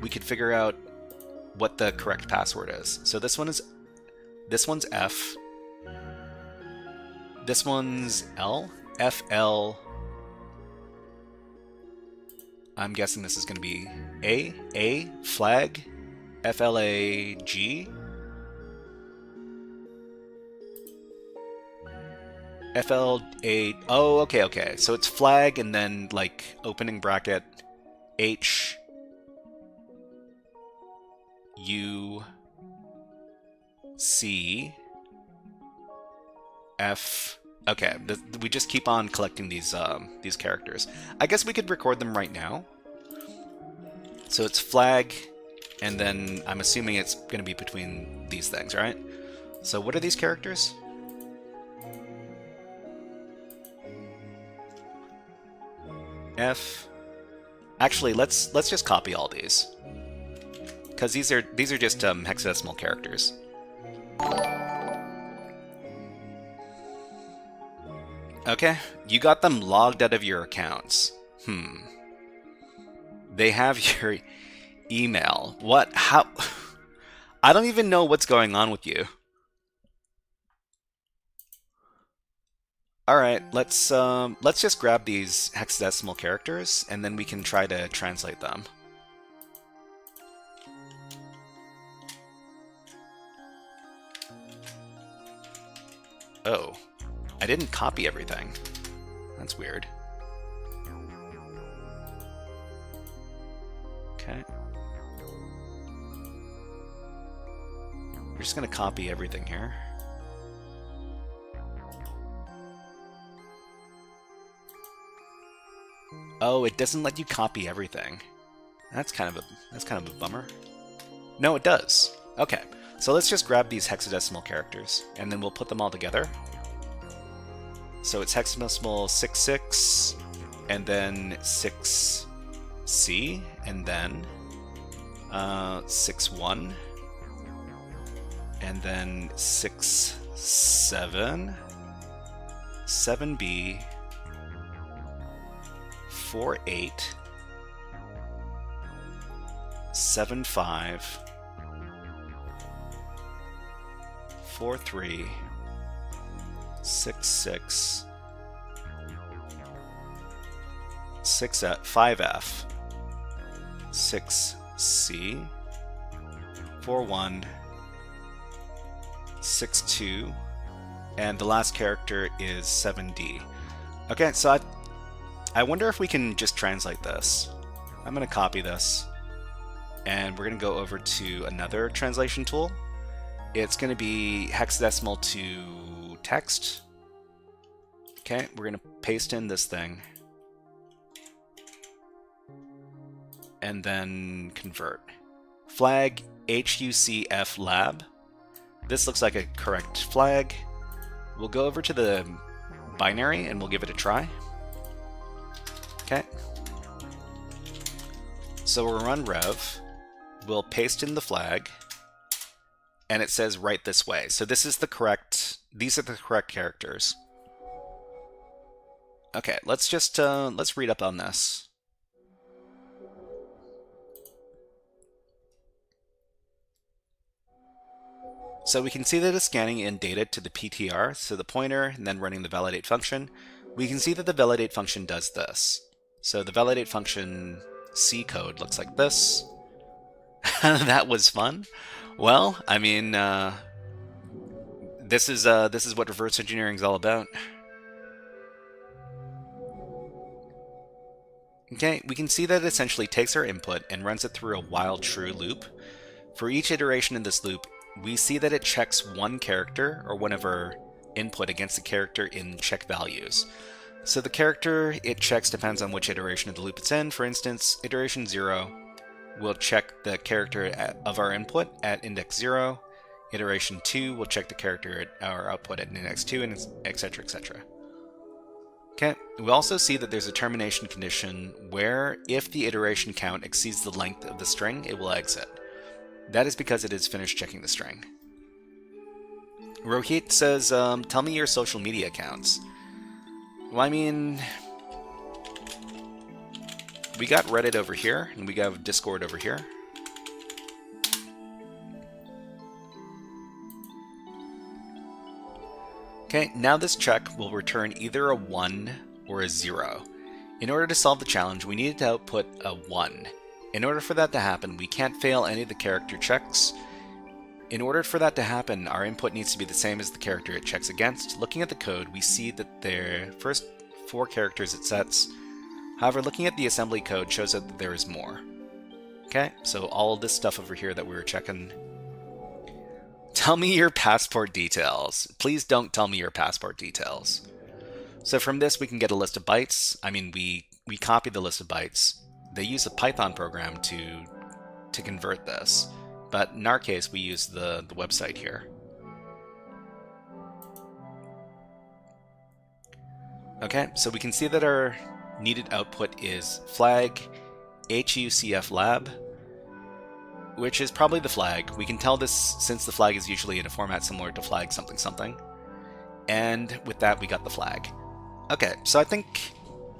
we could figure out what the correct password is. So this one's F. This one's L. FL. I'm guessing this is going to be A, flag, FLAG, FLA, oh, okay. So it's flag and then like opening bracket, H, U, C, F. Okay, we just keep on collecting these characters. I guess we could record them right now. So it's flag, and then I'm assuming it's going to be between these things, right? So what are these characters? F. Actually, let's just copy all these, because these are just hexadecimal characters. Okay, you got them logged out of your accounts. They have your email. What? How? I don't even know what's going on with you. All right, let's just grab these hexadecimal characters, and then we can try to translate them. Oh, I didn't copy everything. That's weird. Okay. We're just gonna copy everything here. Oh, it doesn't let you copy everything. That's kind of a bummer. No, it does. Okay, so let's just grab these hexadecimal characters, and then we'll put them all together. So it's hexadecimal 66, and then 6C, and then 61, and then 67, 7B, 48, 75, 43, 66, 5F, 6C, 41, 62, and the last character is 7D. Okay, so I wonder if we can just translate this. I'm going to copy this, and we're going to go over to another translation tool. It's going to be hexadecimal to text. Okay, we're going to paste in this thing, and then convert. Flag HUCF lab. This looks like a correct flag. We'll go over to the binary and we'll give it a try. Okay. So we'll run rev. We'll paste in the flag, and it says write this way. So this is the correct. These are the correct characters. Okay, let's read up on this. So we can see that it's scanning in data to the PTR, so the pointer, and then running the validate function. We can see that the validate function does this. So the validate function C code looks like this. That was fun. Well, I mean, this is what reverse engineering is all about. Okay, we can see that it essentially takes our input and runs it through a while true loop. For each iteration in this loop, we see that it checks one character or one of our input against the character in check values. So the character it checks depends on which iteration of the loop it's in. For instance, iteration 0 will check the character of our input at index 0. Iteration 2 will check the character at our output at index 2, and etc, etc. Okay, we also see that there's a termination condition where if the iteration count exceeds the length of the string, it will exit. That is because it has finished checking the string. Rohit says, tell me your social media accounts. Well, I mean, we got Reddit over here, and we got Discord over here. Okay, now this check will return either a 1 or a 0. In order to solve the challenge, we need to output a 1. In order for that to happen, we can't fail any of the character checks. In order for that to happen, our input needs to be the same as the character it checks against. Looking at the code, we see that the first 4 characters it sets. However, looking at the assembly code shows that there is more. Okay, so all of this stuff over here that we were checking. Tell me your passport details. Please don't tell me your passport details. So from this, we can get a list of bytes. I mean, we copy the list of bytes. They use a Python program to convert this. But in our case, we use the website here. Okay, so we can see that our needed output is flag HUCF lab, which is probably the flag. We can tell this since the flag is usually in a format similar to flag something something. And with that, we got the flag. Okay, so I think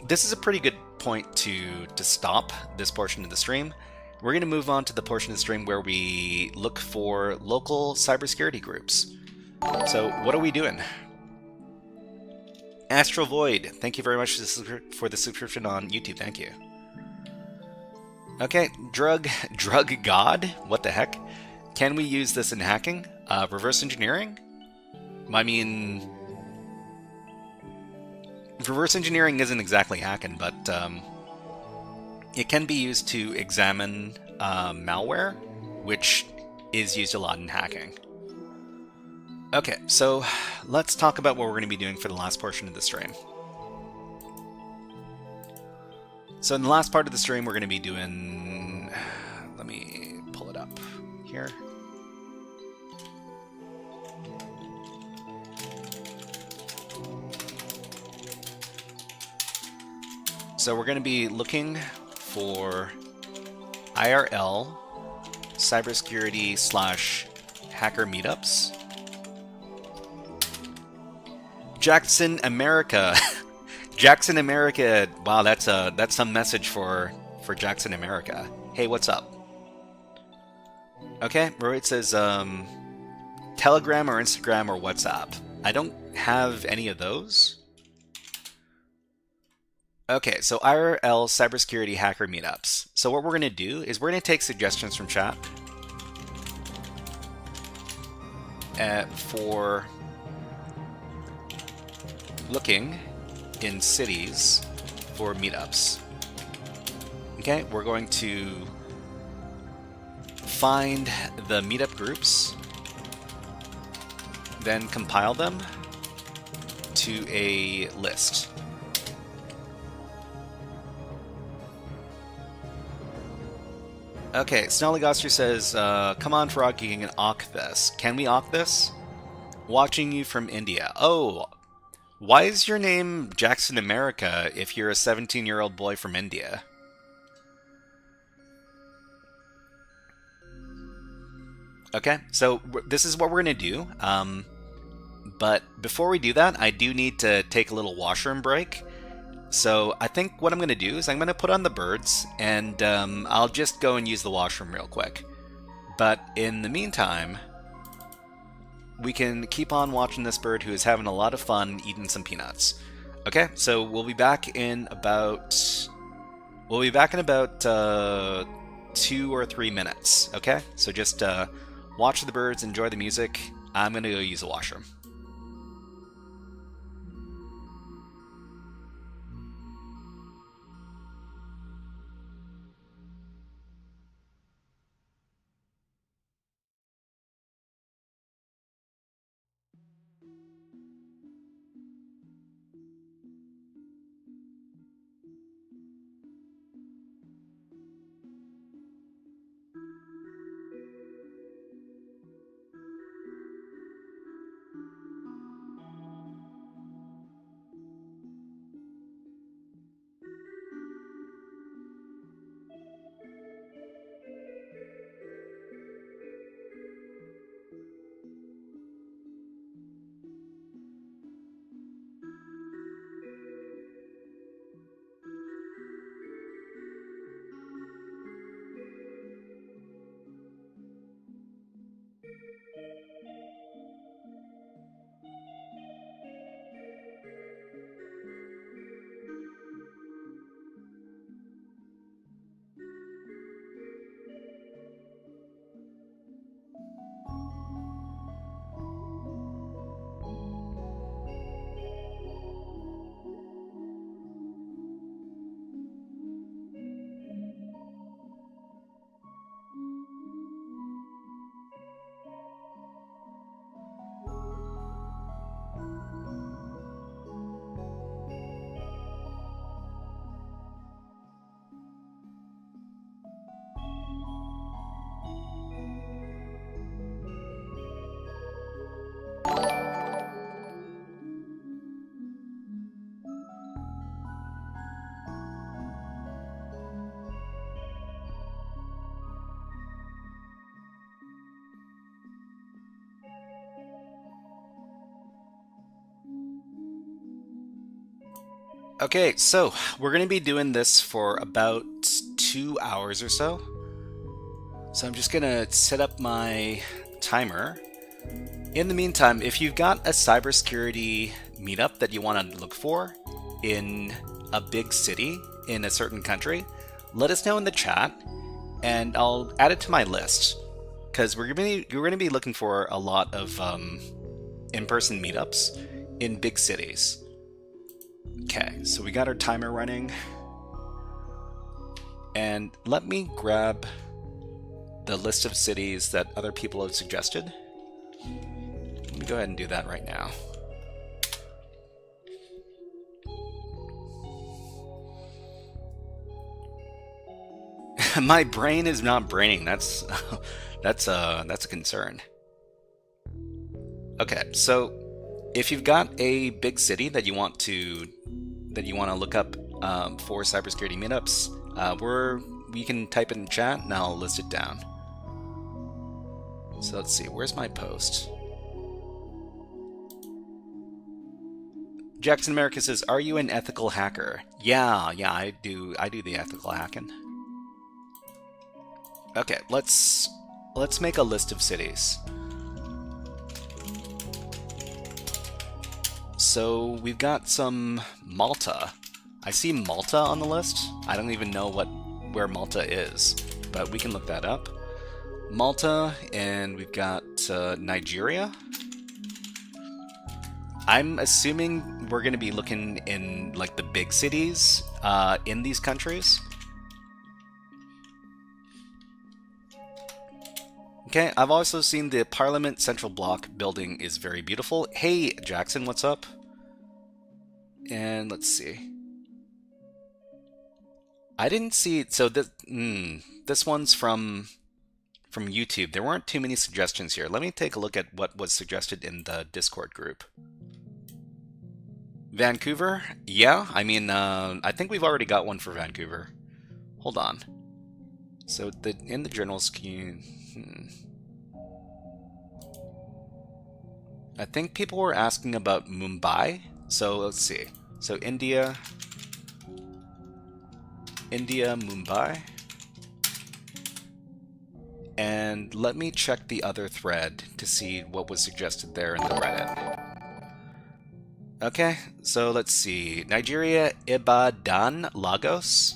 this is a pretty good point to stop this portion of the stream. We're going to move on to the portion of the stream where we look for local cybersecurity groups. So what are we doing? Astral Void, thank you very much for the subscription on YouTube. Thank you. Okay, Drug God, what the heck? Can we use this in hacking? Reverse engineering? I mean, reverse engineering isn't exactly hacking, but it can be used to examine malware, which is used a lot in hacking. Okay, so let's talk about what we're going to be doing for the last portion of the stream. So in the last part of the stream, we're going to be doing... Let me pull it up here. So we're going to be looking for IRL cybersecurity / hacker meetups. Jackson America. Jackson America. Wow, that's some message for Jackson America. Hey, what's up? Okay, where it says Telegram or Instagram or WhatsApp. I don't have any of those. Okay, so IRL cybersecurity hacker meetups. So what we're going to do is we're going to take suggestions from chat for looking in cities for meetups. Okay, we're going to find the meetup groups, then compile them to a list. Okay, Snelligoster says, come on, Frog, you can awk this. Can we awk this? Watching you from India. Oh, why is your name Jackson America if you're a 17-year-old boy from India? Okay, so this is what we're going to do. But before we do that, I do need to take a little washroom break. So I think what I'm going to do is I'm going to put on the birds, and I'll just go and use the washroom real quick. But in the meantime, we can keep on watching this bird who is having a lot of fun eating some peanuts. Okay, so we'll be back in about 2 or 3 minutes. Okay, so just watch the birds, enjoy the music. I'm going to go use the washroom. Okay, so we're going to be doing this for about 2 hours or so. So I'm just going to set up my timer. In the meantime, if you've got a cybersecurity meetup that you want to look for in a big city in a certain country, let us know in the chat and I'll add it to my list. Because you're going to be looking for a lot of in-person meetups in big cities. Okay, so we got our timer running. And let me grab the list of cities that other people have suggested. Let me go ahead and do that right now. My brain is not braining. That's a concern. Okay, so if you've got a big city that you want to look up for cybersecurity meetups, we can type it in chat and I'll list it down. So let's see, where's my post? Jackson America says, "Are you an ethical hacker?" Yeah, I do the ethical hacking. Okay, let's make a list of cities. So we've got some Malta. I see Malta on the list. I don't even know where Malta is, but we can look that up. Malta, and we've got Nigeria. I'm assuming we're going to be looking in like the big cities in these countries. Okay, I've also seen the Parliament Central Block building is very beautiful. Hey, Jackson, what's up? And let's see. I didn't see... So this one's from YouTube. There weren't too many suggestions here. Let me take a look at what was suggested in the Discord group. Vancouver? Yeah, I mean, I think we've already got one for Vancouver. Hold on. So in the general scheme... I think people were asking about Mumbai. So let's see. So India, Mumbai. And let me check the other thread to see what was suggested there in the Reddit. Okay, so let's see. Nigeria, Ibadan, Lagos.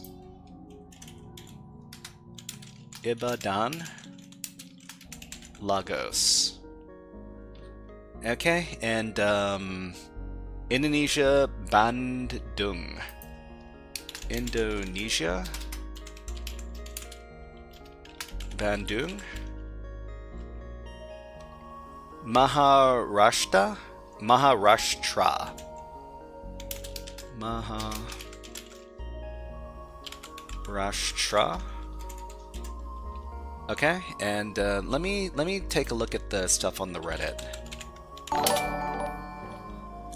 Ibadan, Lagos. Okay, and Indonesia, Bandung. Indonesia, Bandung. Maharashtra. Okay, and let me take a look at the stuff on the Reddit.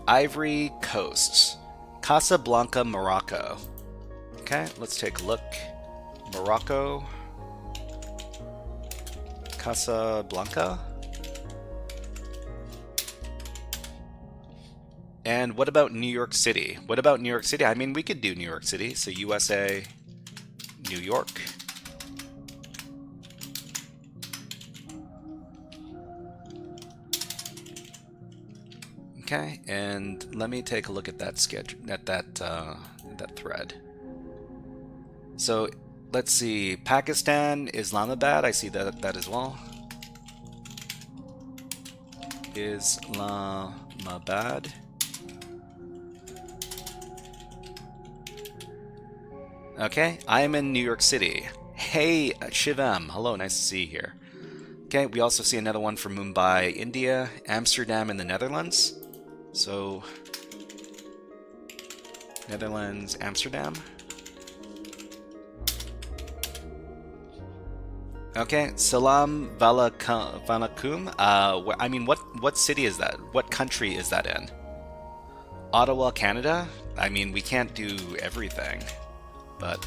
Ivory Coast, Casablanca, Morocco. Okay, let's take a look. Morocco, Casablanca. And what about New York City? What about New York City? I mean, we could do New York City. So USA, New York. Okay, and let me take a look at that schedule, at that thread. So let's see, Pakistan, Islamabad. I see that as well. Islamabad. Okay, I am in New York City. Hey, Shivam. Hello, nice to see you here. Okay, we also see another one from Mumbai, India, Amsterdam in the Netherlands. So, Netherlands, Amsterdam. Okay, Salam Valakum. I mean, what city is that? What country is that in? Ottawa, Canada? I mean, we can't do everything. But,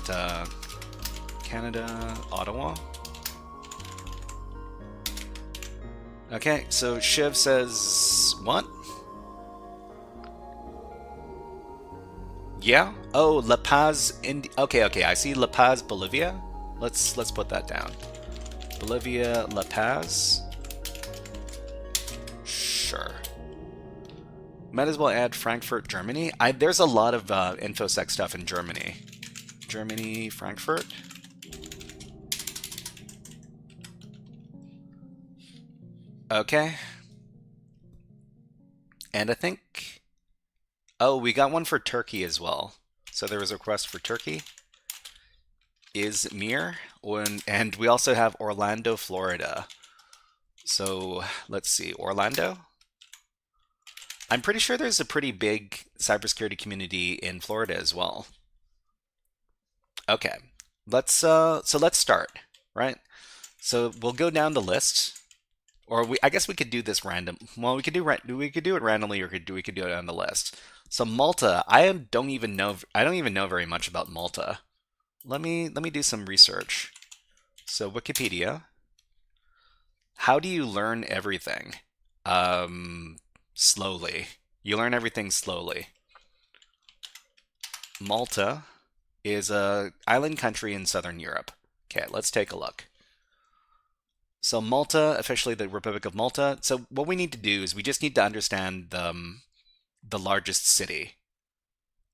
Canada, Ottawa. Okay, so Shiv says, what? Yeah. Oh, La Paz. Okay, okay. I see La Paz, Bolivia. Let's put that down. Bolivia, La Paz. Sure. Might as well add Frankfurt, Germany. There's a lot of InfoSec stuff in Germany. Germany, Frankfurt. Okay. And I think... Oh, we got one for Turkey as well. So there was a request for Turkey. Izmir. And we also have Orlando, Florida. So let's see. Orlando? I'm pretty sure there's a pretty big cybersecurity community in Florida as well. Okay. Let's start, right? So we'll go down the list. Or I guess we could do this random. Well, we could do it randomly, or we could do it on the list. So Malta, I don't even know very much about Malta. Let me do some research. So Wikipedia. How do you learn everything? Slowly. You learn everything slowly. Malta is a island country in southern Europe. Okay, let's take a look. So Malta, officially the Republic of Malta. So what we need to do is we just need to understand the largest city.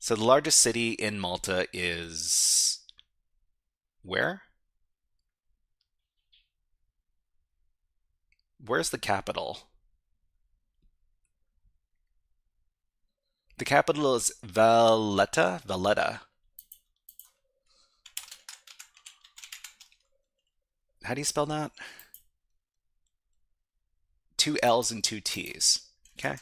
So the largest city in Malta is where? Where's the capital? The capital is Valletta. Valletta. How do you spell that? 2 L's and 2 T's. Okay.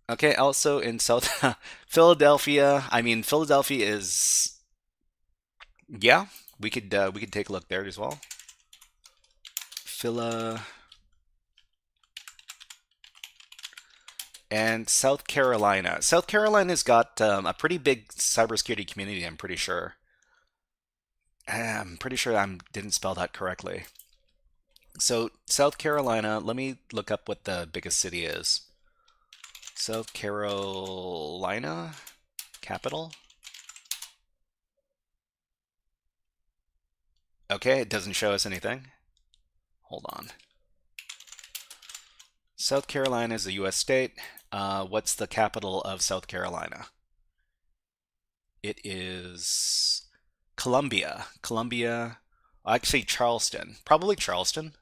Okay, also in South Philadelphia. I mean, Philadelphia is... Yeah, we could take a look there as well. And South Carolina. South Carolina's got a pretty big cybersecurity community, I'm pretty sure. I'm pretty sure I didn't spell that correctly. So South Carolina, let me look up what the biggest city is. South Carolina, capital. Okay, it doesn't show us anything. Hold on. South Carolina is a U.S. state. What's the capital of South Carolina? It is Columbia. Columbia, actually Charleston. Probably Charleston.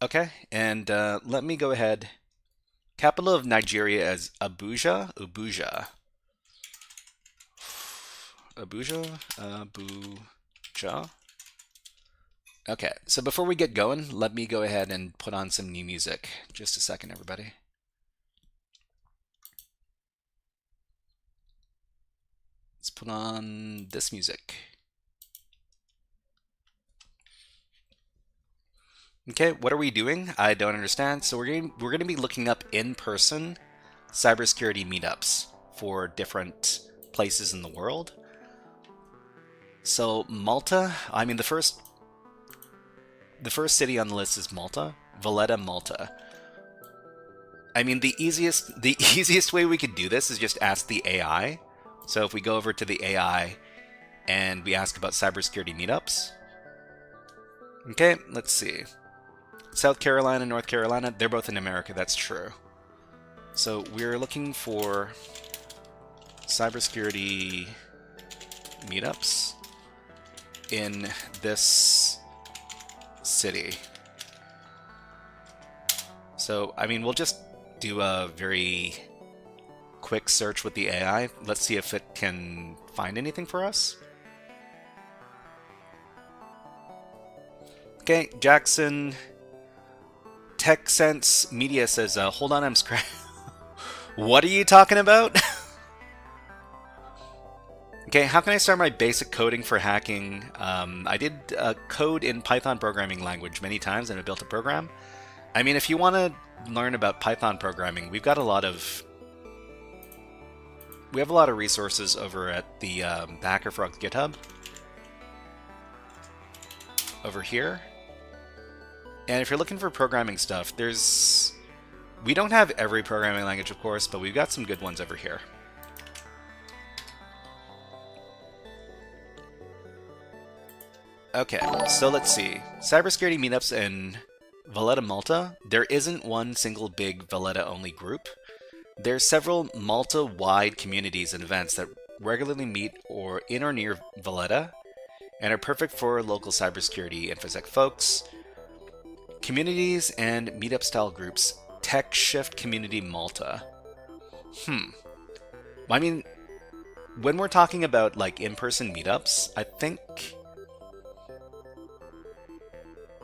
Okay, and let me go ahead. Capital of Nigeria is Abuja. Abuja. Abuja. Abuja. Okay, so before we get going, let me go ahead and put on some new music. Just a second, everybody. Let's put on this music. Okay, what are we doing? I don't understand. So we're going to be looking up in-person cybersecurity meetups for different places in the world. So Malta, I mean the first city on the list is Malta, Valletta, Malta. I mean the easiest way we could do this is just ask the AI. So if we go over to the AI and we ask about cybersecurity meetups. Okay, let's see. South Carolina, North Carolina, they're both in America, that's true. So we're looking for cybersecurity meetups in this city. So, I mean, we'll just do a very quick search with the AI. Let's see if it can find anything for us. Okay, Jackson... TechSense Media says, hold on, I'm scratching. What are you talking about? Okay, how can I start my basic coding for hacking? I did code in Python programming language many times and I built a program. I mean, if you want to learn about Python programming, we have a lot of resources over at the HackerFrogs GitHub. Over here. And if you're looking for programming stuff, we don't have every programming language, of course, but we've got some good ones over here. Okay, so let's see. Cybersecurity meetups in Valletta, Malta. There isn't one single big Valletta-only group. There's several Malta-wide communities and events that regularly meet in or near Valletta and are perfect for local cybersecurity infosec folks. Communities and meetup-style groups. Tech Shift Community Malta. I mean, when we're talking about like in-person meetups, I think...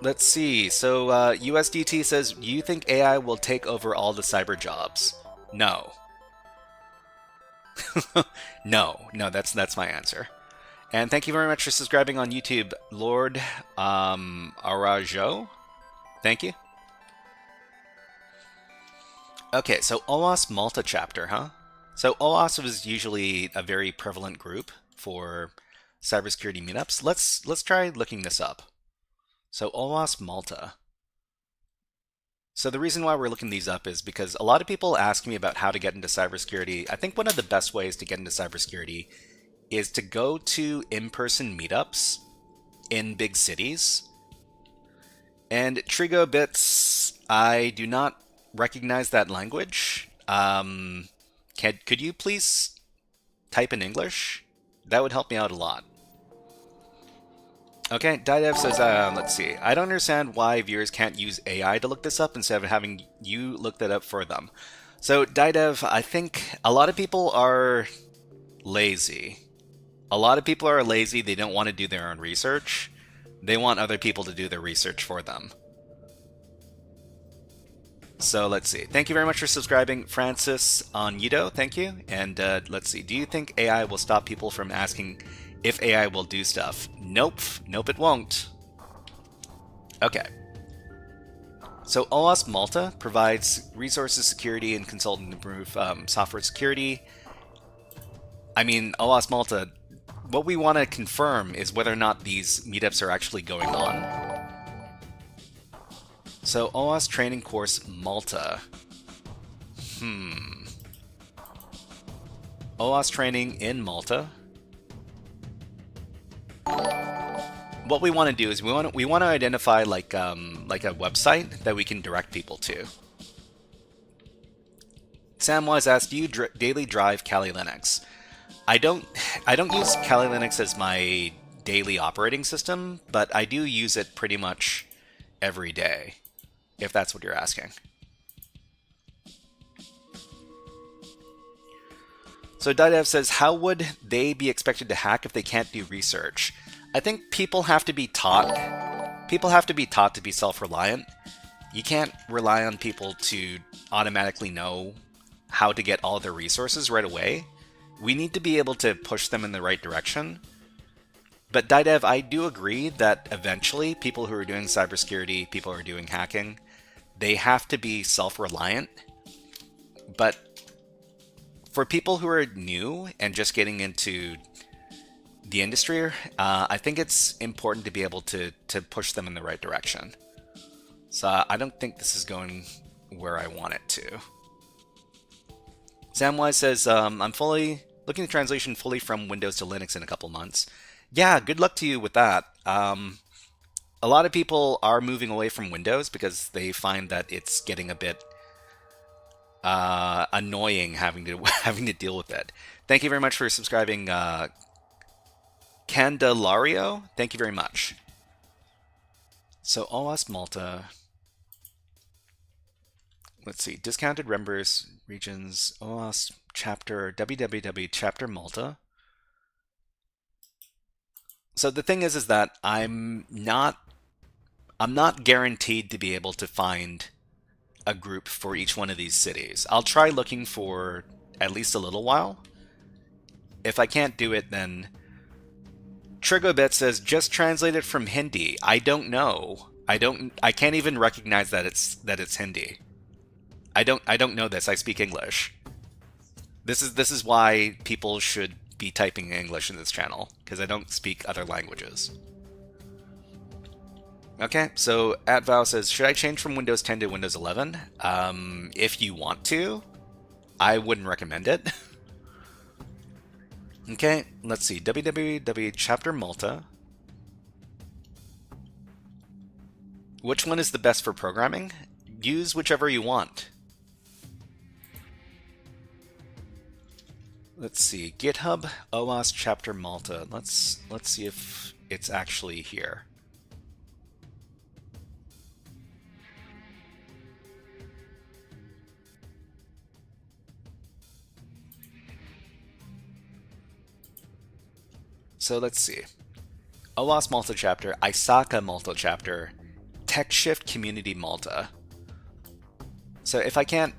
Let's see. So USDT says, you think AI will take over all the cyber jobs? No. No, that's my answer. And thank you very much for subscribing on YouTube, Lord Arajo. Thank you. Okay, so OWASP Malta chapter, huh? So OWASP is usually a very prevalent group for cybersecurity meetups. Let's try looking this up. So OWASP Malta. So the reason why we're looking these up is because a lot of people ask me about how to get into cybersecurity. I think one of the best ways to get into cybersecurity is to go to in-person meetups in big cities. And Trigo Bits, I do not recognize that language. Could you please type in English? That would help me out a lot. Okay, Didev says, let's see. I don't understand why viewers can't use AI to look this up instead of having you look that up for them. So, Didev, I think a lot of people are lazy. A lot of people are lazy. They don't want to do their own research. They want other people to do their research for them. So, let's see. Thank you very much for subscribing, Francis on Yido. Thank you. And let's see. Do you think AI will stop people from asking if AI will do stuff? Nope. Nope, it won't. Okay. So OWASP Malta provides resources, security, and consulting to improve software security. I mean, OWASP Malta, what we want to confirm is whether or not these meetups are actually going on. So OWASP Training Course Malta. OWASP Training in Malta. What we want to do is we want to identify like a website that we can direct people to. Samwise asked, "Do you daily drive Kali Linux?" I don't use Kali Linux as my daily operating system, but I do use it pretty much every day, if that's what you're asking. So Didev says, how would they be expected to hack if they can't do research? I think people have to be taught. People have to be taught to be self-reliant. You can't rely on people to automatically know how to get all their resources right away. We need to be able to push them in the right direction. But Didev, I do agree that eventually people who are doing cybersecurity, people who are doing hacking, they have to be self-reliant. But for people who are new and just getting into the industry, I think it's important to be able to push them in the right direction. So I don't think this is going where I want it to. Samwise says, I'm looking at translation fully from Windows to Linux in a couple months. Yeah, good luck to you with that. A lot of people are moving away from Windows because they find that it's getting a bit annoying having to deal with it. Thank you very much for subscribing, Candelario. Thank you very much. So OWASP Malta. Let's see. Discounted members, regions, OWASP chapter, www chapter Malta. So the thing is that I'm not guaranteed to be able to find a group for each one of these cities. I'll try looking for at least a little while. If I can't do it, then Trigobet says, just translate it from Hindi. I don't know. I can't even recognize that it's Hindi. I don't know this. I speak English. This is why people should be typing English in this channel, because I don't speak other languages. Okay, so AtVal says, should I change from Windows 10 to Windows 11? If you want to, I wouldn't recommend it. Okay, let's see. www chapter Malta. Which one is the best for programming? Use whichever you want. Let's see. GitHub OWASP chapter Malta. Let's see if it's actually here. So let's see. OWASP Malta chapter, ISACA Malta chapter, TechShift Community Malta. So if I can't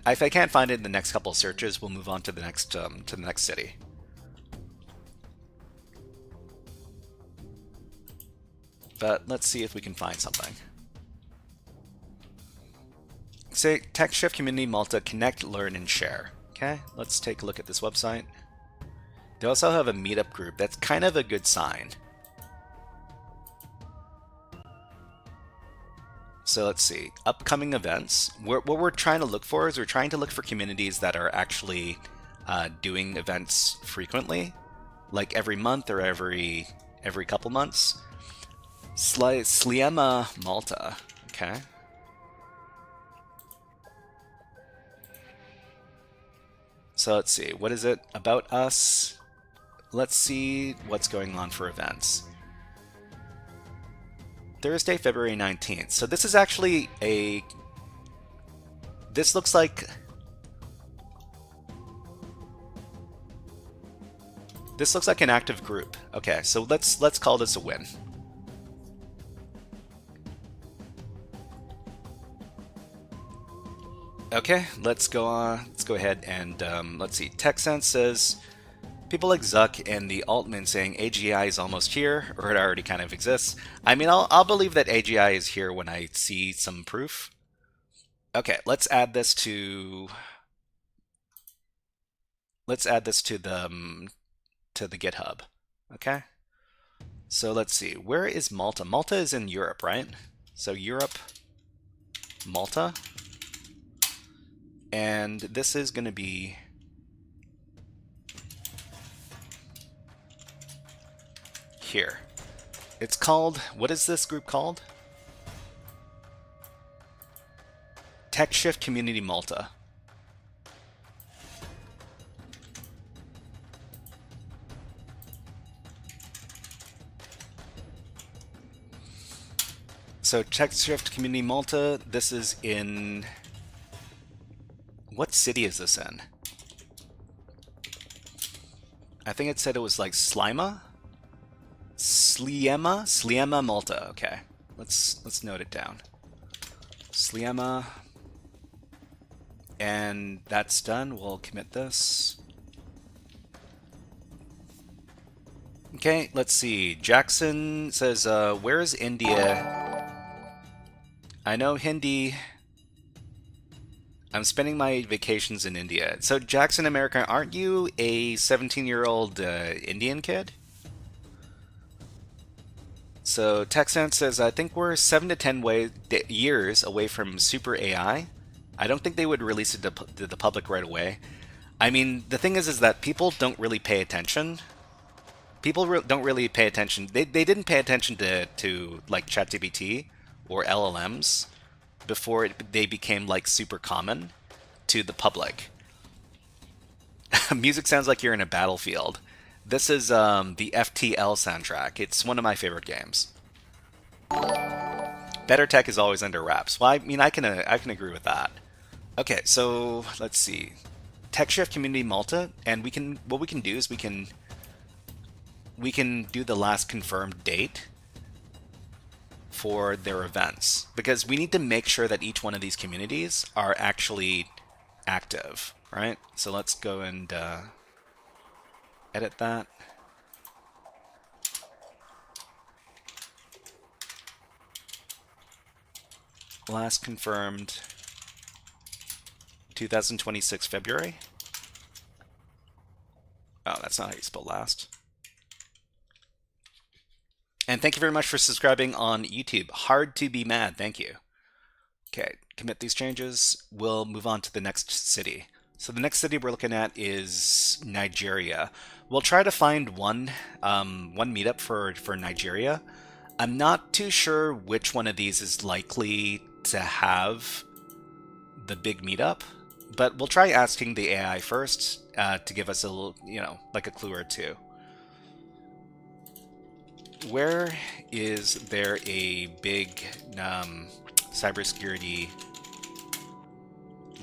find it in the next couple of searches, we'll move on to the next city. But let's see if we can find something. Say TechShift Community Malta, connect, learn, and share. Okay, let's take a look at this website. They also have a meetup group. That's kind of a good sign. So let's see. Upcoming events. What we're trying to look for is we're trying to look for communities that are actually doing events frequently, like every month or every couple months. Sliema Malta. Okay. So let's see. What is it about us? Let's see what's going on for events. Thursday, February 19th. So this is actually a... This looks like... This looks like an active group. Okay, so let's call this a win. Okay, let's go on. Let's go ahead and let's see. TechSense says people like Zuck and the Altman saying AGI is almost here, or it already kind of exists. I mean, I'll believe that AGI is here when I see some proof. Okay, let's add this to the GitHub. Okay. So let's see. Where is Malta? Malta is in Europe, right? So Europe, Malta. And this is going to be here. It's called, what is this group called? TechShift Community Malta. So TechShift Community Malta, this is in... What city is this in? I think it said it was like Sliema, Malta. Okay, let's note it down. Sliema, and that's done. We'll commit this. Okay, let's see. Jackson says, "Where is India?" I know Hindi. I'm spending my vacations in India. So, Jackson, America, aren't you a 17-year-old Indian kid? So, TechSense says, I think we're 7 to 10 years away from super AI. I don't think they would release it to the public right away. I mean, the thing is that people don't really pay attention. People don't really pay attention. They didn't pay attention to like ChatGPT or LLMs before they became like super common to the public. Music sounds like you're in a battlefield. This is the FTL soundtrack. It's one of my favorite games. Better tech is always under wraps. Well, I mean, I can agree with that. Okay, so let's see. TechShift Community Malta, and what we can do is we can do the last confirmed date for their events, because we need to make sure that each one of these communities are actually active, right? So let's go and edit that. Last confirmed 2026 February. Oh, that's not how you spell last. And thank you very much for subscribing on YouTube. Hard to be mad. Thank you. Okay, commit these changes. We'll move on to the next city. So the next city we're looking at is Nigeria. We'll try to find one meetup for Nigeria. I'm not too sure which one of these is likely to have the big meetup, but we'll try asking the AI first to give us a little, like a clue or two. Where is there a big cybersecurity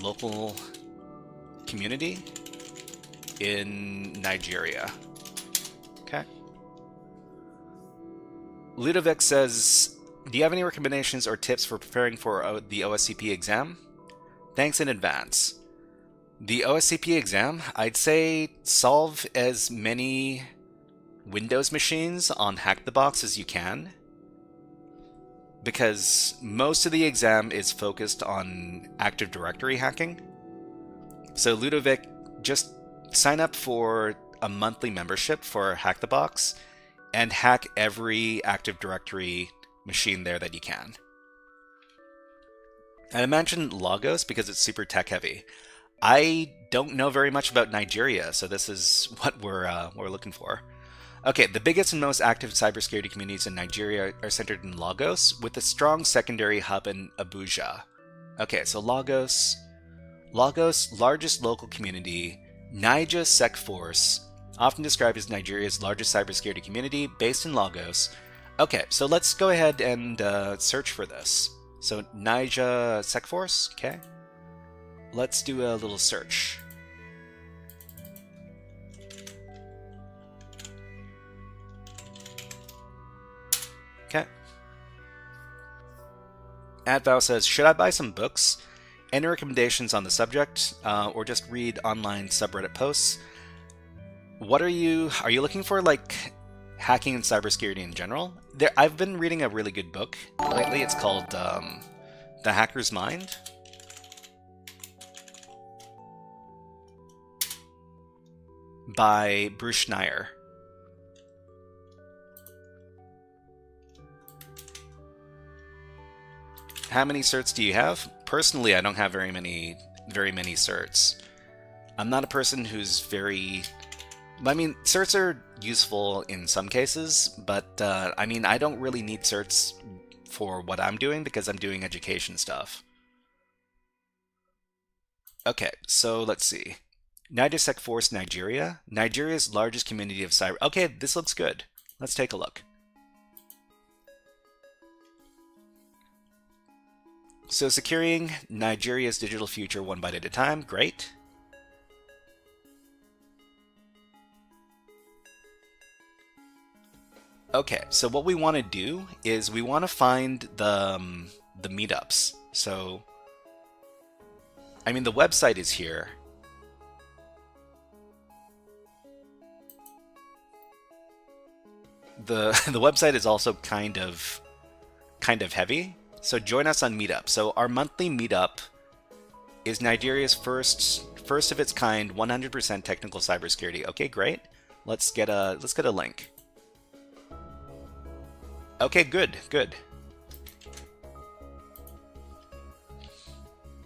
local community in Nigeria? Okay. Ludovic says, do you have any recommendations or tips for preparing for the OSCP exam? Thanks in advance. The OSCP exam, I'd say solve as many Windows machines on Hack the Box as you can, because most of the exam is focused on Active Directory hacking. So Ludovic, just sign up for a monthly membership for Hack the Box and hack every Active Directory machine there that you can. And I mentioned Lagos because it's super tech heavy. I don't know very much about Nigeria, so this is what we're looking for. Okay, the biggest and most active cybersecurity communities in Nigeria are centered in Lagos, with a strong secondary hub in Abuja. Okay, so Lagos, largest local community, Niger Sec Force, often described as Nigeria's largest cybersecurity community, based in Lagos. Okay, so let's go ahead and search for this. So Niger Sec Force, okay. Let's do a little search. Okay. Advow says, should I buy some books? Any recommendations on the subject, or just read online subreddit posts? What are you looking for, like hacking and cybersecurity in general? I've been reading a really good book lately. It's called The Hacker's Mind. By Bruce Schneier. How many certs do you have? Personally, I don't have very many certs. I'm not a person who's very... I mean, certs are useful in some cases, but I mean, I don't really need certs for what I'm doing because I'm doing education stuff. Okay, so let's see. Niger Sec Force, Nigeria. Nigeria's largest community of cyber... Okay, this looks good. Let's take a look. So securing Nigeria's digital future one bite at a time. Great. Okay, so what we want to do is we want to find the meetups. So, I mean, the website is here. The website is also kind of heavy. So join us on Meetup. So our monthly Meetup is Nigeria's first of its kind 100% technical cybersecurity. Okay, great. Let's get a link. Okay, good.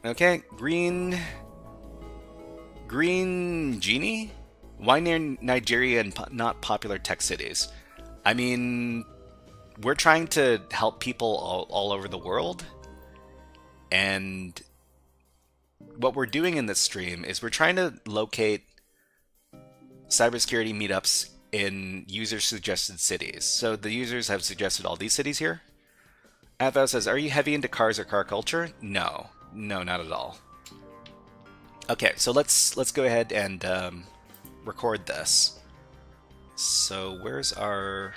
Okay, Green Genie? Why near Nigeria and not popular tech cities? I mean, we're trying to help people all over the world, and what we're doing in this stream is we're trying to locate cybersecurity meetups in user-suggested cities. So the users have suggested all these cities here. Avo says, are you heavy into cars or car culture? No, not at all. Okay, so let's go ahead and record this. So where's our...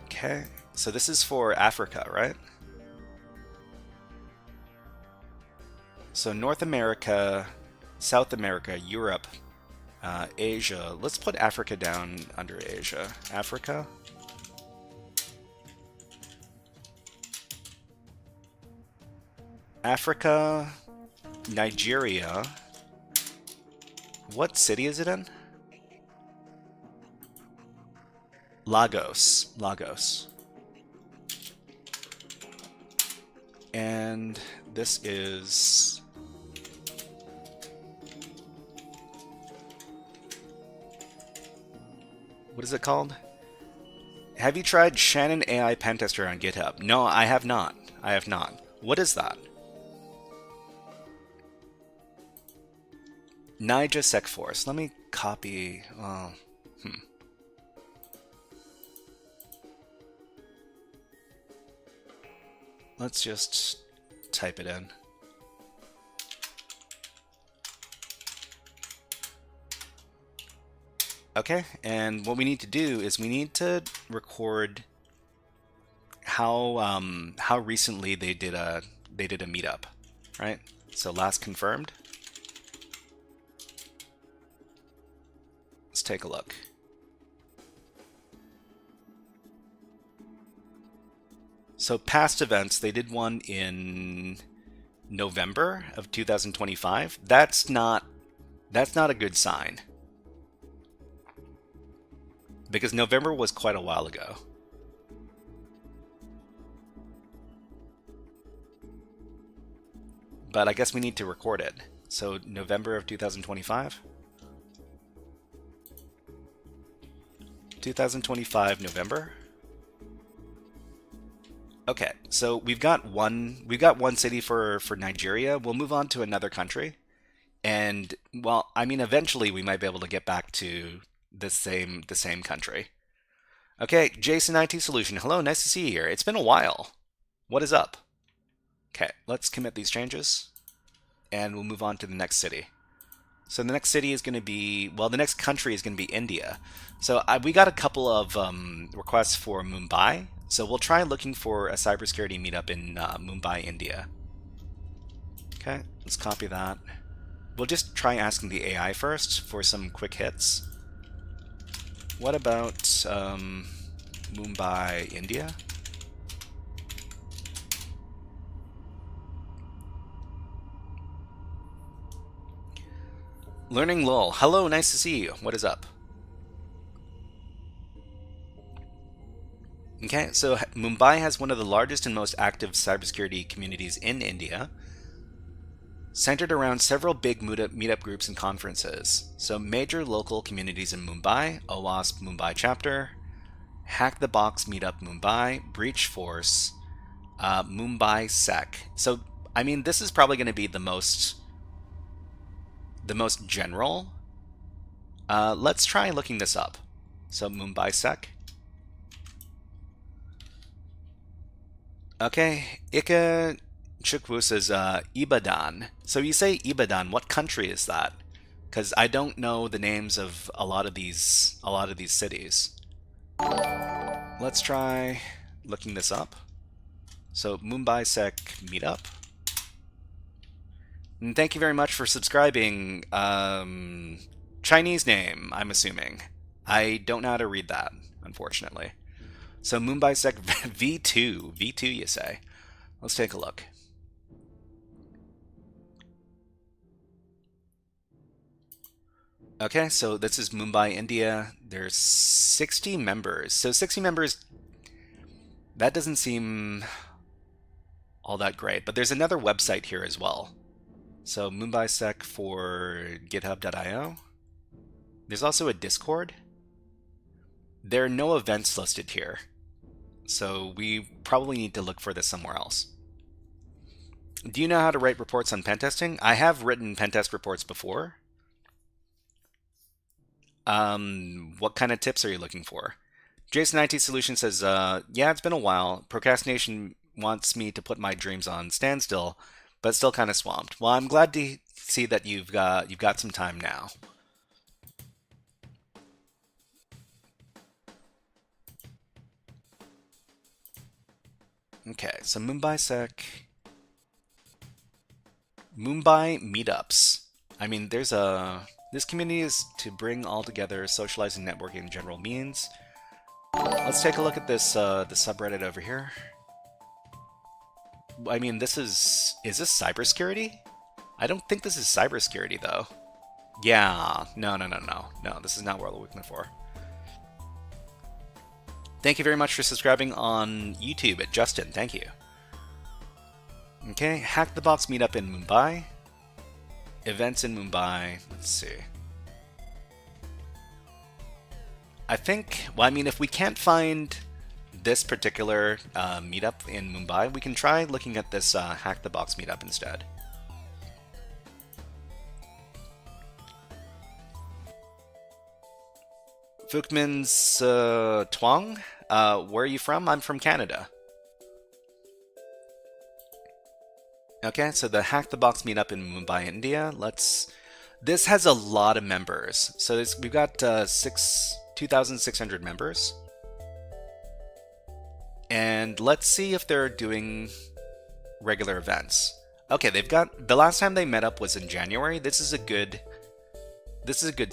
Okay, so this is for Africa, right? So North America, South America, Europe, Asia. Let's put Africa down under Asia. Africa. Africa, Nigeria. What city is it in? Lagos. And this is... what is it called? Have you tried Shannon AI Pentester on GitHub? No, I have not. What is that? Nija SecForce. Let me copy. Let's just type it in. Okay, and what we need to do is we need to record how recently they did a meetup, right? So last confirmed. Let's take a look. So past events, they did one in November of 2025. That's not a good sign, because November was quite a while ago. But I guess we need to record it. So November of 2025. 2025 November. Okay, so we've got one city for Nigeria. We'll move on to another country. And well, I mean, eventually we might be able to get back to the same country. Okay, Jason IT Solution. Hello, nice to see you here. It's been a while. What is up? Okay, let's commit these changes, and we'll move on to the next city. So the next city is going to be, well, the next country is going to be India. So we got a couple of requests for Mumbai. So we'll try looking for a cybersecurity meetup in Mumbai, India. Okay, let's copy that. We'll just try asking the AI first for some quick hits. What about Mumbai, India? Learning Lol. Hello, nice to see you. What is up? Okay, so Mumbai has one of the largest and most active cybersecurity communities in India, centered around several big meetup groups and conferences. So major local communities in Mumbai: OWASP Mumbai Chapter, Hack the Box Meetup Mumbai, Breach Force, Mumbai Sec. So, I mean, this is probably going to be the most general. Let's try looking this up. So Mumbai Sec. Okay, Ika Chukwu says Ibadan. So you say Ibadan, what country is that? Because I don't know the names of a lot of these cities. Let's try looking this up. So Mumbai Sec Meetup. And thank you very much for subscribing. Chinese name, I'm assuming. I don't know how to read that, unfortunately. So Mumbai Sec V2 you say. Let's take a look. Okay, so this is Mumbai, India. There's 60 members. So 60 members, that doesn't seem all that great. But there's another website here as well. So Mumbai Sec for github.io. There's also a Discord. There are no events listed here, so we probably need to look for this somewhere else. Do you know how to write reports on pen testing? I have written pen test reports before. What kind of tips are you looking for? Jason IT Solution says, yeah, it's been a while. Procrastination wants me to put my dreams on standstill, but still kind of swamped. Well, I'm glad to see that you've got some time now. Okay, so Mumbai Sec, Mumbai meetups. I mean, this community is to bring all together socializing, networking, and general means. Let's take a look at this the subreddit over here. I mean, is this cybersecurity? I don't think this is cybersecurity though. Yeah, no, this is not what we're looking for. Thank you very much for subscribing on YouTube at Justin. Thank you. Okay, Hack the Box meetup in Mumbai. Events in Mumbai. Let's see. I think, well, I mean, if we can't find this particular meetup in Mumbai, we can try looking at this Hack the Box meetup instead. Fukmin's Twang, where are you from? I'm from Canada. Okay, so the Hack the Box meetup in Mumbai, India. This has a lot of members. So we've got 2,600 members. And let's see if they're doing regular events. Okay, they've got, the last time they met up was in January. This is a good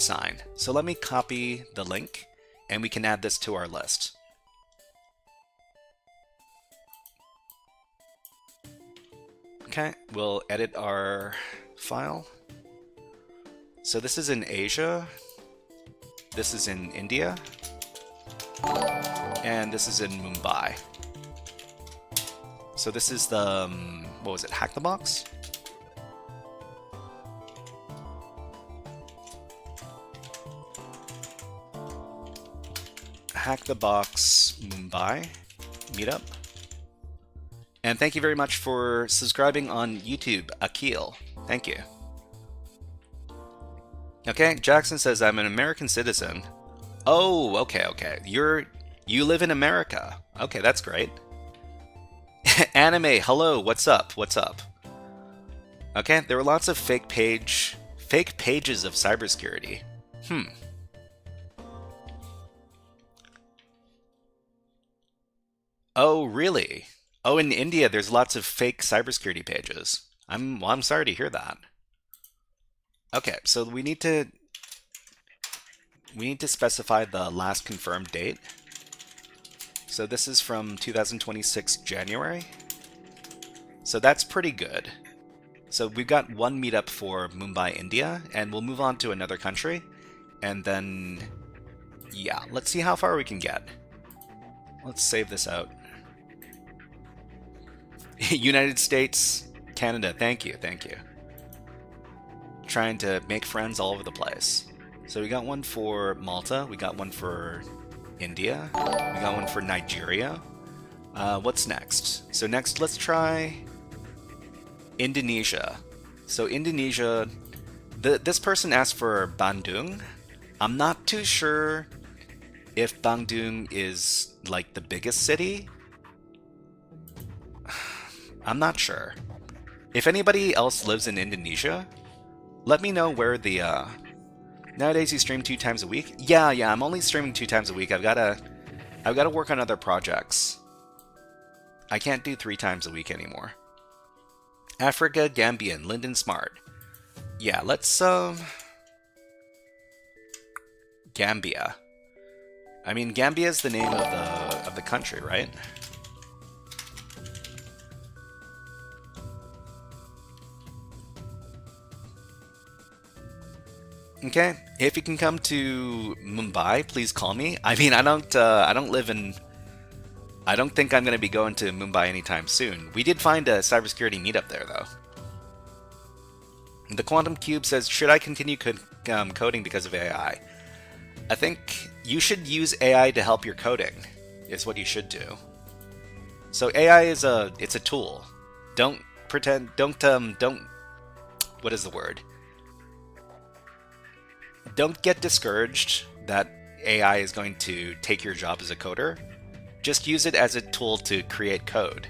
sign. So let me copy the link and we can add this to our list. Okay, we'll edit our file. So this is in Asia, this is in India, and this is in Mumbai. So this is the, what was it, Hack the Box? Hack the Box Mumbai meetup. And thank you very much for subscribing on YouTube, Akil. Thank you. Okay, Jackson says, I'm an American citizen. Oh, okay. You live in America. Okay, that's great. Anime, hello, what's up? Okay, there were lots of fake pages of cybersecurity. Oh, really? Oh, in India, there's lots of fake cybersecurity pages. I'm sorry to hear that. Okay, so we need to specify the last confirmed date. So this is from 2026 January. So that's pretty good. So we've got one meetup for Mumbai, India, and we'll move on to another country. And then, yeah, let's see how far we can get. Let's save this out. United States, Canada, thank you. Trying to make friends all over the place. So we got one for Malta, we got one for India, we got one for Nigeria. What's next? So next, let's try Indonesia. So Indonesia, this person asked for Bandung. I'm not too sure if Bandung is like the biggest city. I'm not sure. If anybody else lives in Indonesia, let me know where the, nowadays you stream 2 times a week? Yeah, I'm only streaming 2 times a week. I've gotta work on other projects. I can't do 3 times a week anymore. Africa, Gambian, Lyndon Smart. Yeah, let's, Gambia. I mean, Gambia is the name of the country, right? Okay, if you can come to Mumbai, please call me. I mean, I don't live in. I don't think I'm going to be going to Mumbai anytime soon. We did find a cybersecurity meetup there, though. The Quantum Cube says, should I continue coding because of AI? I think you should use AI to help your coding, is what you should do. So AI is it's a tool. Don't pretend, don't, what is the word? Don't get discouraged that AI is going to take your job as a coder. Just use it as a tool to create code.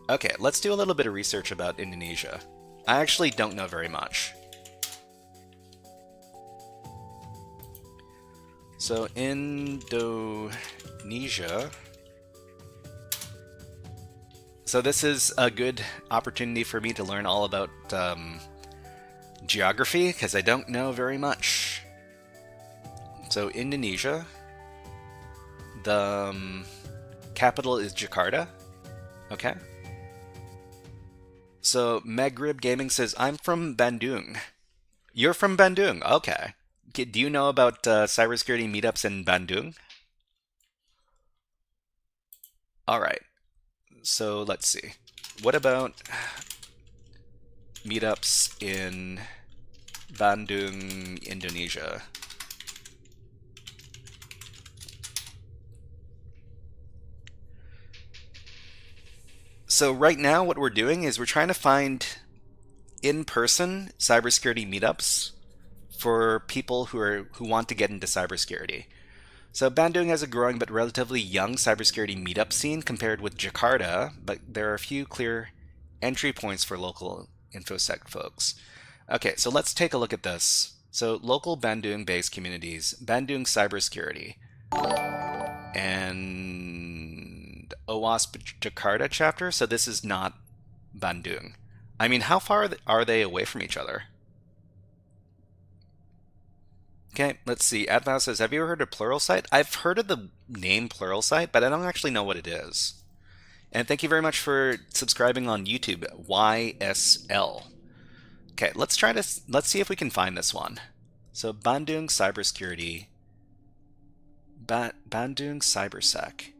Okay, let's do a little bit of research about Indonesia. I actually don't know very much. So, Indonesia. So this is a good opportunity for me to learn all about geography, because I don't know very much. So Indonesia, the capital is Jakarta. Okay. So Maghrib Gaming says, I'm from Bandung. You're from Bandung? Okay. Do you know about cybersecurity meetups in Bandung? All right. So let's see. What about meetups in Bandung, Indonesia? So right now what we're doing is we're trying to find in-person cybersecurity meetups for people who want to get into cybersecurity. So Bandung has a growing but relatively young cybersecurity meetup scene compared with Jakarta, but there are a few clear entry points for local InfoSec folks. Okay, so let's take a look at this. So local Bandung-based communities, Bandung Cybersecurity, and OWASP Jakarta chapter. So this is not Bandung. I mean, how far are they away from each other? Okay, let's see. Advow says, have you ever heard of Pluralsight? I've heard of the name Pluralsight, but I don't actually know what it is. And thank you very much for subscribing on YouTube, YSL. Okay, let's see if we can find this one. So Bandung Cybersecurity, Bandung Cybersec.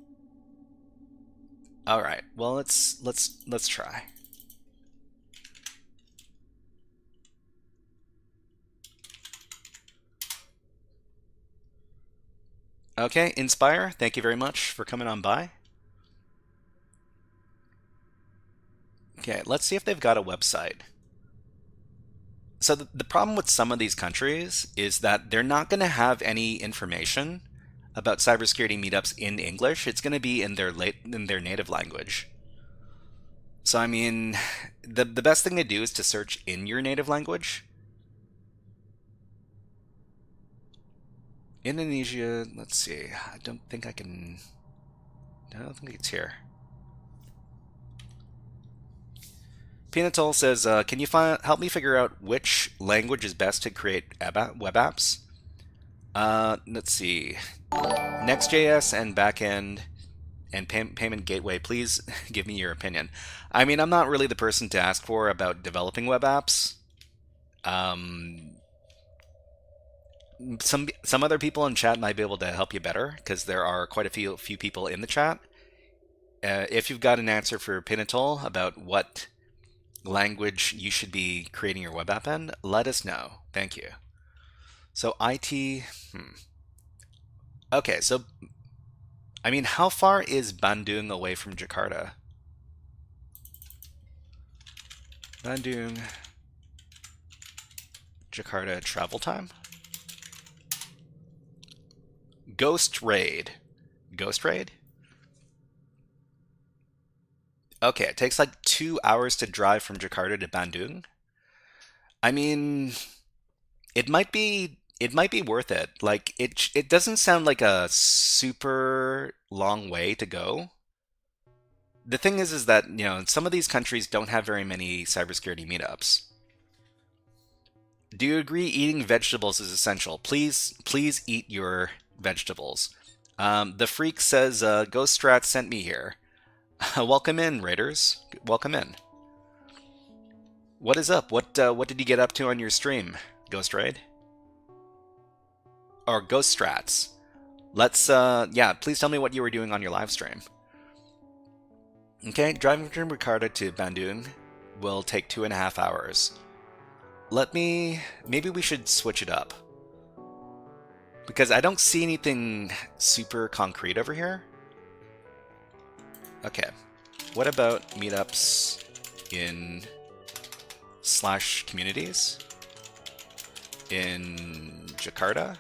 All right, well let's try. Okay, Inspire, thank you very much for coming on by. Okay, let's see if they've got a website. So the problem with some of these countries is that they're not going to have any information about cybersecurity meetups in English. It's going to be in their native language. So I mean, the best thing to do is to search in your native language. Indonesia, let's see. I don't think it's here. Pinatol says, can you help me figure out which language is best to create web apps? Let's see. Next.js and backend and payment gateway, please give me your opinion. I mean, I'm not really the person to ask for about developing web apps. Some other people in chat might be able to help you better because there are quite a few people in the chat. If you've got an answer for Pinatol about what language you should be creating your web app in, let us know. Thank you. So IT, Okay, so I mean, how far is Bandung away from Jakarta? Bandung, Jakarta travel time? Ghost Raid. Ghost Raid? Okay, it takes like 2 hours to drive from Jakarta to Bandung. I mean, it might be worth it. Like it doesn't sound like a super long way to go. The thing is that, you know, some of these countries don't have very many cybersecurity meetups. Do you agree eating vegetables is essential? Please eat your vegetables. The Freak says, Ghost Strat sent me here. Welcome in, Raiders. Welcome in. What is up? What did you get up to on your stream, Ghost Raid? Or Ghost Strats? Let's, yeah, please tell me what you were doing on your live stream. Okay, driving from Jakarta to Bandung will take 2.5 hours. Maybe we should switch it up. Because I don't see anything super concrete over here. Okay, what about meetups in /communities in Jakarta?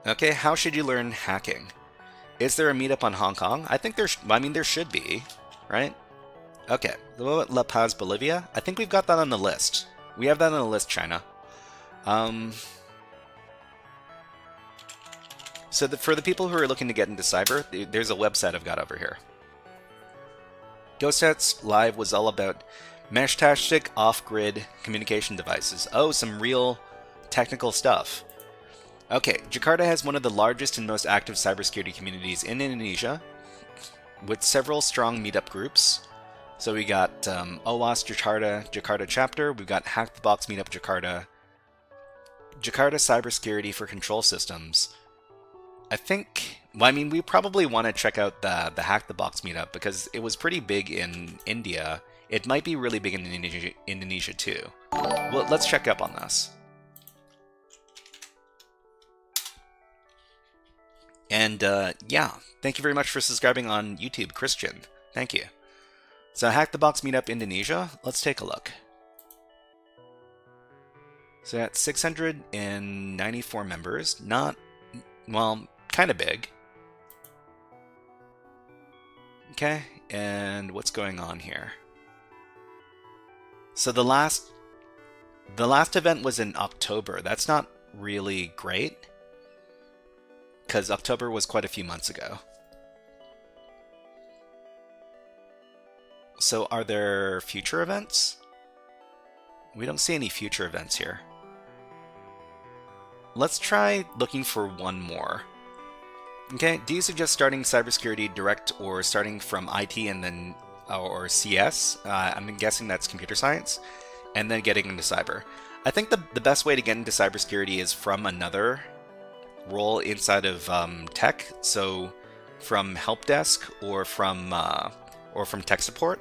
Okay, how should you learn hacking? Is there a meetup on Hong Kong? I think there should be, right? Okay, what about La Paz, Bolivia? I think we've got that on the list. We have that on the list, China. So for the people who are looking to get into cyber, there's a website I've got over here. GhostStats Live was all about mesh-tastic off-grid communication devices. Oh, some real technical stuff. Okay, Jakarta has one of the largest and most active cybersecurity communities in Indonesia, with several strong meetup groups. So we got OWASP Jakarta chapter, we've got Hack the Box Meetup Jakarta, Jakarta cybersecurity for control systems. I think, well, I mean, we probably want to check out the Hack the Box meetup because it was pretty big in India. It might be really big in Indonesia too. Well, let's check up on this. And yeah, thank you very much for subscribing on YouTube, Christian. Thank you. So Hack the Box meetup Indonesia, let's take a look. So that's 694 members, not, well, kind of big. Okay, and what's going on here? So the last event was in October. That's not really great, because October was quite a few months ago. So are there future events? We don't see any future events here. Let's try looking for one more. Okay, do you suggest starting cybersecurity direct or starting from IT and then, or CS? I'm guessing that's computer science, and then getting into cyber. I think the best way to get into cybersecurity is from another role inside of tech, so from help desk or from tech support.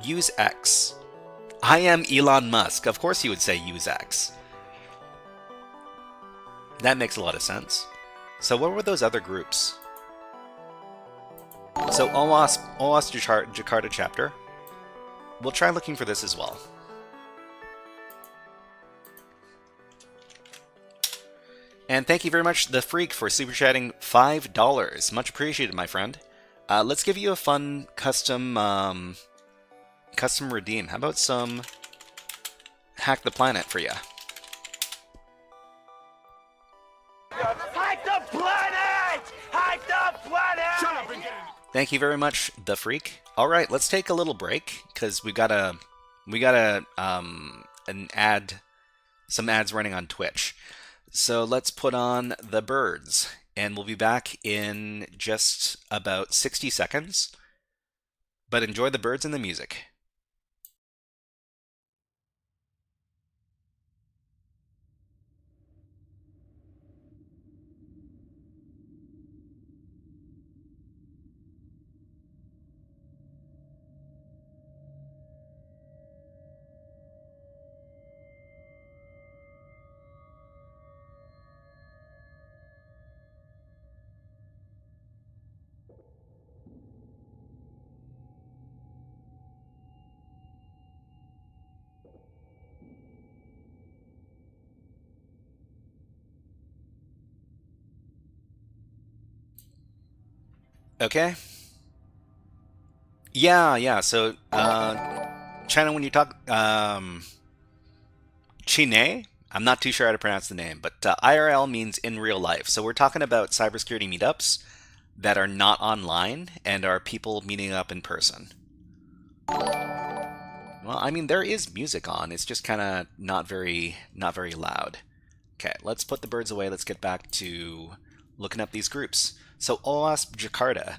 Use X. I am Elon Musk. Of course you would say use X. That makes a lot of sense. So what were those other groups? So OWASP Jakarta chapter. We'll try looking for this as well. And thank you very much, The Freak, for super chatting $5. Much appreciated, my friend. Let's give you a fun custom redeem. How about some Hack the Planet for you? Hack the planet! Hack the planet! Shut up and get it! Thank you very much, The Freak. All right, let's take a little break because we got some ads running on Twitch. So let's put on The Birds, and we'll be back in just about 60 seconds. But enjoy the birds and the music. Okay. Yeah. So, China, when you talk, Chine, I'm not too sure how to pronounce the name, but IRL means in real life. So we're talking about cybersecurity meetups that are not online and are people meeting up in person. Well, I mean, there is music on. It's just kind of not very loud. Okay, let's put the birds away. Let's get back to looking up these groups. So OWASP Jakarta.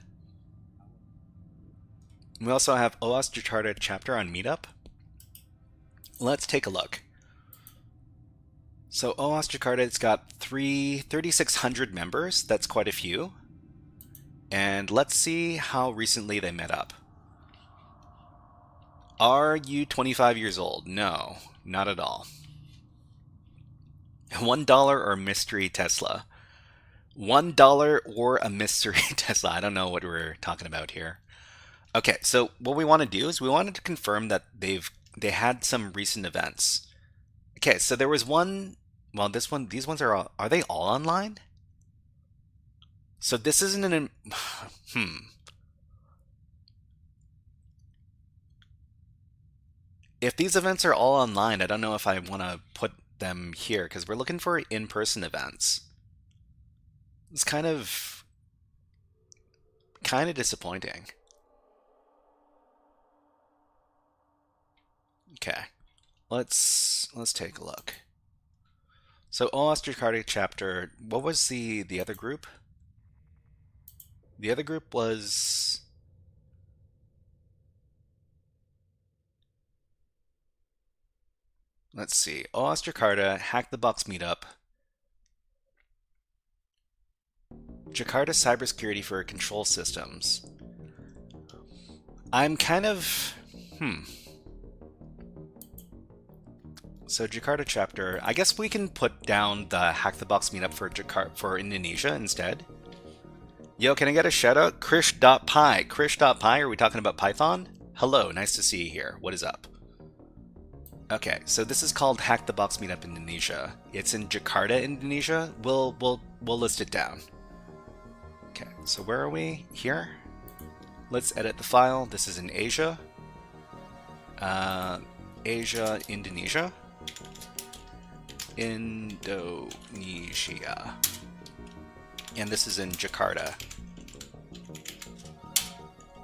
We also have OWASP Jakarta chapter on Meetup. Let's take a look. So OWASP Jakarta, it's got 3,600 members. That's quite a few. And let's see how recently they met up. Are you 25 years old? No, not at all. $1 or mystery Tesla? $1 or a mystery Tesla? I don't know what we're talking about here. Okay, so what we want to do is we wanted to confirm that they had some recent events. Okay, so there was one. Well, these ones are they all online? So this isn't an If these events are all online, I don't know if I want to put them here because we're looking for in-person events. It's kind of disappointing. Okay, let's take a look. So OWASP Jakarta chapter. What was the other group? The other group was. Let's see. OWASP Jakarta, Hack the Box meetup. Jakarta cybersecurity for control systems. I'm kind of... So Jakarta chapter, I guess we can put down the Hack the Box meetup for Indonesia instead. Yo, can I get a shout out? Krish.py. Krish.py, are we talking about Python? Hello, nice to see you here. What is up? Okay, so this is called Hack the Box meetup Indonesia. It's in Jakarta, Indonesia. We'll list it down. Okay, so where are we? Here. Let's edit the file. This is in Asia. Asia, Indonesia. Indonesia. And this is in Jakarta.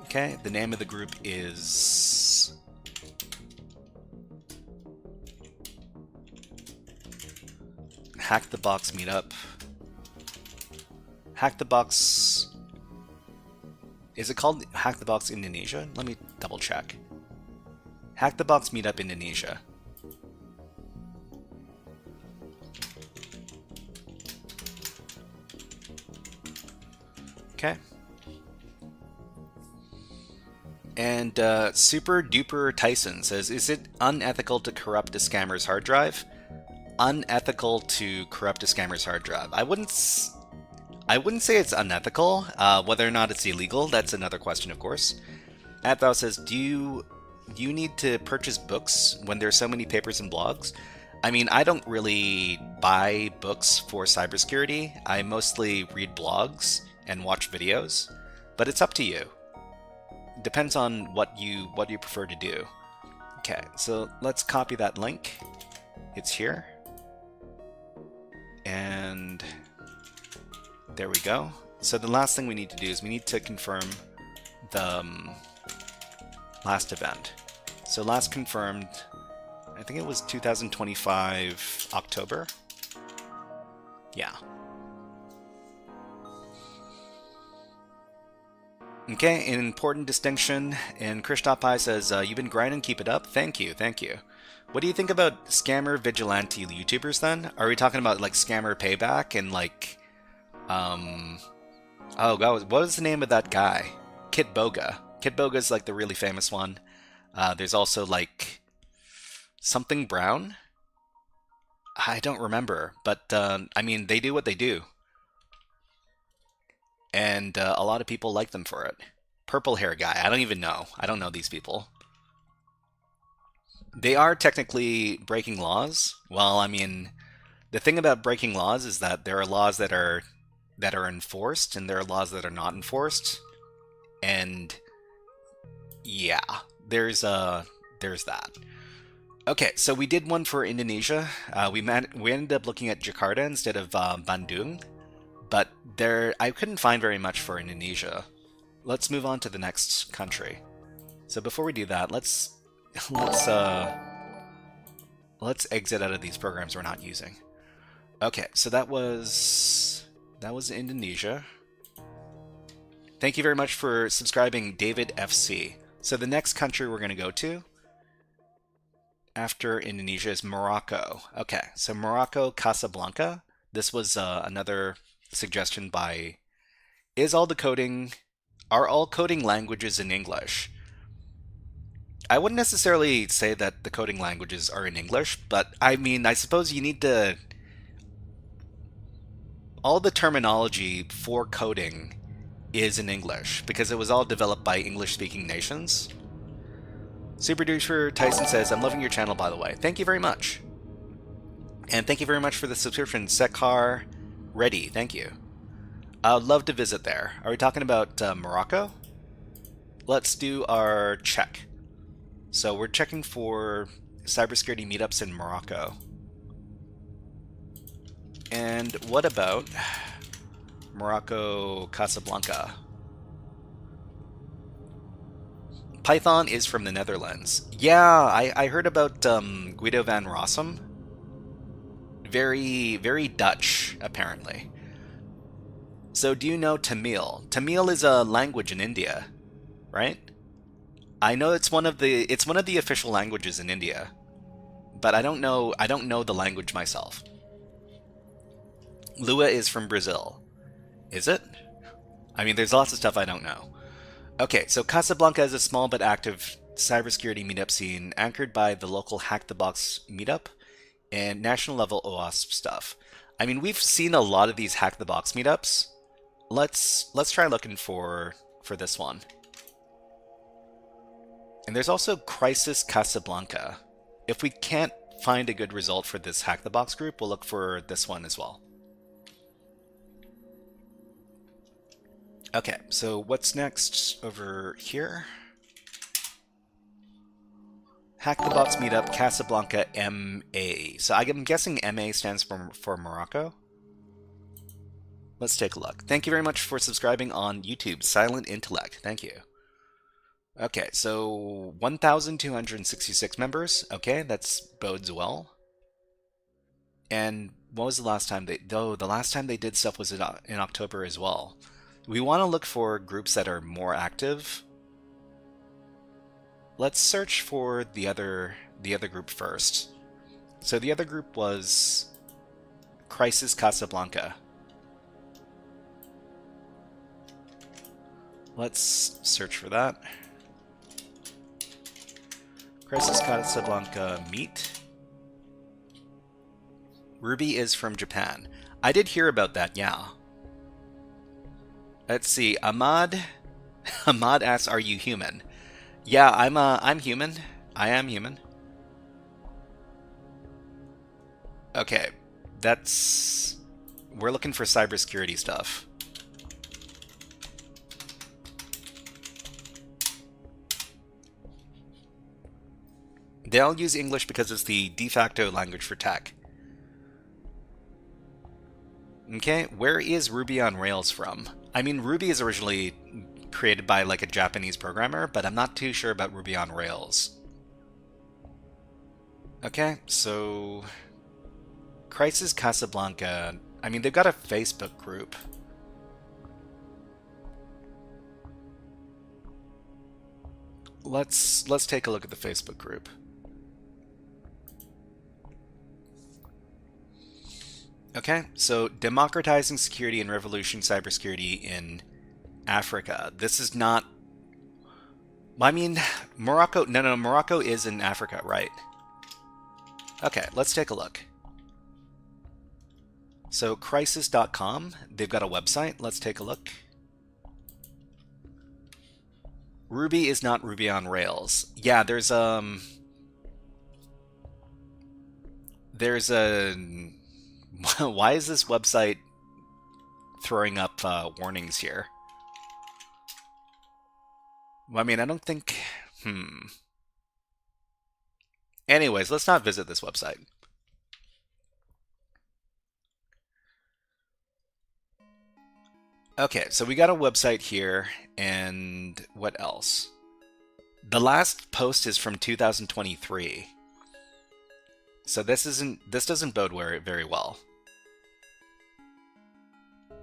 Okay, the name of the group is... Hack the Box meetup. Hack the Box... Is it called Hack the Box Indonesia? Let me double check. Hack the Box meetup Indonesia. Okay. And Super Duper Tyson says, is it unethical to corrupt a scammer's hard drive? Unethical to corrupt a scammer's hard drive. I wouldn't say it's unethical. Whether or not it's illegal, that's another question, of course. Athau says, do you need to purchase books when there's so many papers and blogs? I mean, I don't really buy books for cybersecurity. I mostly read blogs and watch videos, but it's up to you. Depends on what you prefer to do. Okay, so let's copy that link. It's here. And there we go. So the last thing we need to do is we need to confirm the last event. So last confirmed, I think it was 2025 October. Yeah. Okay, an important distinction, and Krish.py says, you've been grinding, keep it up. Thank you, thank you. What do you think about scammer vigilante YouTubers then? Are we talking about like scammer payback and like, oh god, what was the name of that guy? Kit Boga. Kit Boga is like the really famous one. There's also like something Brown. I don't remember, but I mean, they do what they do. And a lot of people like them for it. Purple hair guy, I don't even know. I don't know these people. They are technically breaking laws. Well, I mean, the thing about breaking laws is that there are laws that are enforced, and there are laws that are not enforced. And yeah, there's that. Okay, so we did one for Indonesia. We ended up looking at Jakarta instead of Bandung. But I couldn't find very much for Indonesia. Let's move on to the next country. So before we do that, let's exit out of these programs we're not using. Okay, so that was Indonesia. Thank you very much for subscribing, David FC. So the next country we're going to go to after Indonesia is Morocco. Okay, so Morocco, Casablanca. This was another suggestion by are all coding languages in English? I wouldn't necessarily say that the coding languages are in English, but I mean, I suppose you need to... All the terminology for coding is in English, because it was all developed by English-speaking nations. Super Duper Tyson says, I'm loving your channel, by the way. Thank you very much. And thank you very much for the subscription, Sekar Ready. Thank you. I would love to visit there. Are we talking about Morocco? Let's do our check. So we're checking for cybersecurity meetups in Morocco. And what about Morocco, Casablanca? Python is from the Netherlands. Yeah, I heard about Guido van Rossum. Very, very Dutch, apparently. So do you know Tamil? Tamil is a language in India, right? I know it's one of the official languages in India. but I don't know the language myself. Lua is from Brazil. Is it? I mean, there's lots of stuff I don't know. Okay, so Casablanca is a small but active cybersecurity meetup scene anchored by the local Hack the Box meetup and national level OWASP stuff. I mean, we've seen a lot of these Hack the Box meetups. Let's try looking for this one. And there's also Crisis Casablanca. If we can't find a good result for this Hack the Box group, we'll look for this one as well. Okay, so what's next over here? Hack the Box Meetup Casablanca MA. So I'm guessing MA stands for Morocco. Let's take a look. Thank you very much for subscribing on YouTube, Silent Intellect. Thank you. Okay, so 1,266 members. Okay, that's bodes well. And what was the last time the last time they did stuff was in October as well. We want to look for groups that are more active. Let's search for the other group first. So the other group was Crisis Casablanca. Let's search for that. Crisis Casablanca Meet. Ruby is from Japan. I did hear about that, yeah. Let's see. Ahmad asks, "Are you human?" Yeah, I'm human. I am human. Okay, we're looking for cybersecurity stuff. They all use English because it's the de facto language for tech. Okay, where is Ruby on Rails from? I mean, Ruby is originally created by like a Japanese programmer, but I'm not too sure about Ruby on Rails. Okay, so Crisis Casablanca. I mean, they've got a Facebook group. Let's take a look at the Facebook group. Okay, so democratizing security and revolution cybersecurity in Africa. This is not... I mean, Morocco... No, Morocco is in Africa, right? Okay, let's take a look. So, crisis.com, they've got a website. Let's take a look. Ruby is not Ruby on Rails. Yeah, there's a... Why is this website throwing up warnings here? Well, I mean, I don't think... Anyways, let's not visit this website. Okay, so we got a website here, and what else? The last post is from 2023. So this doesn't bode very well.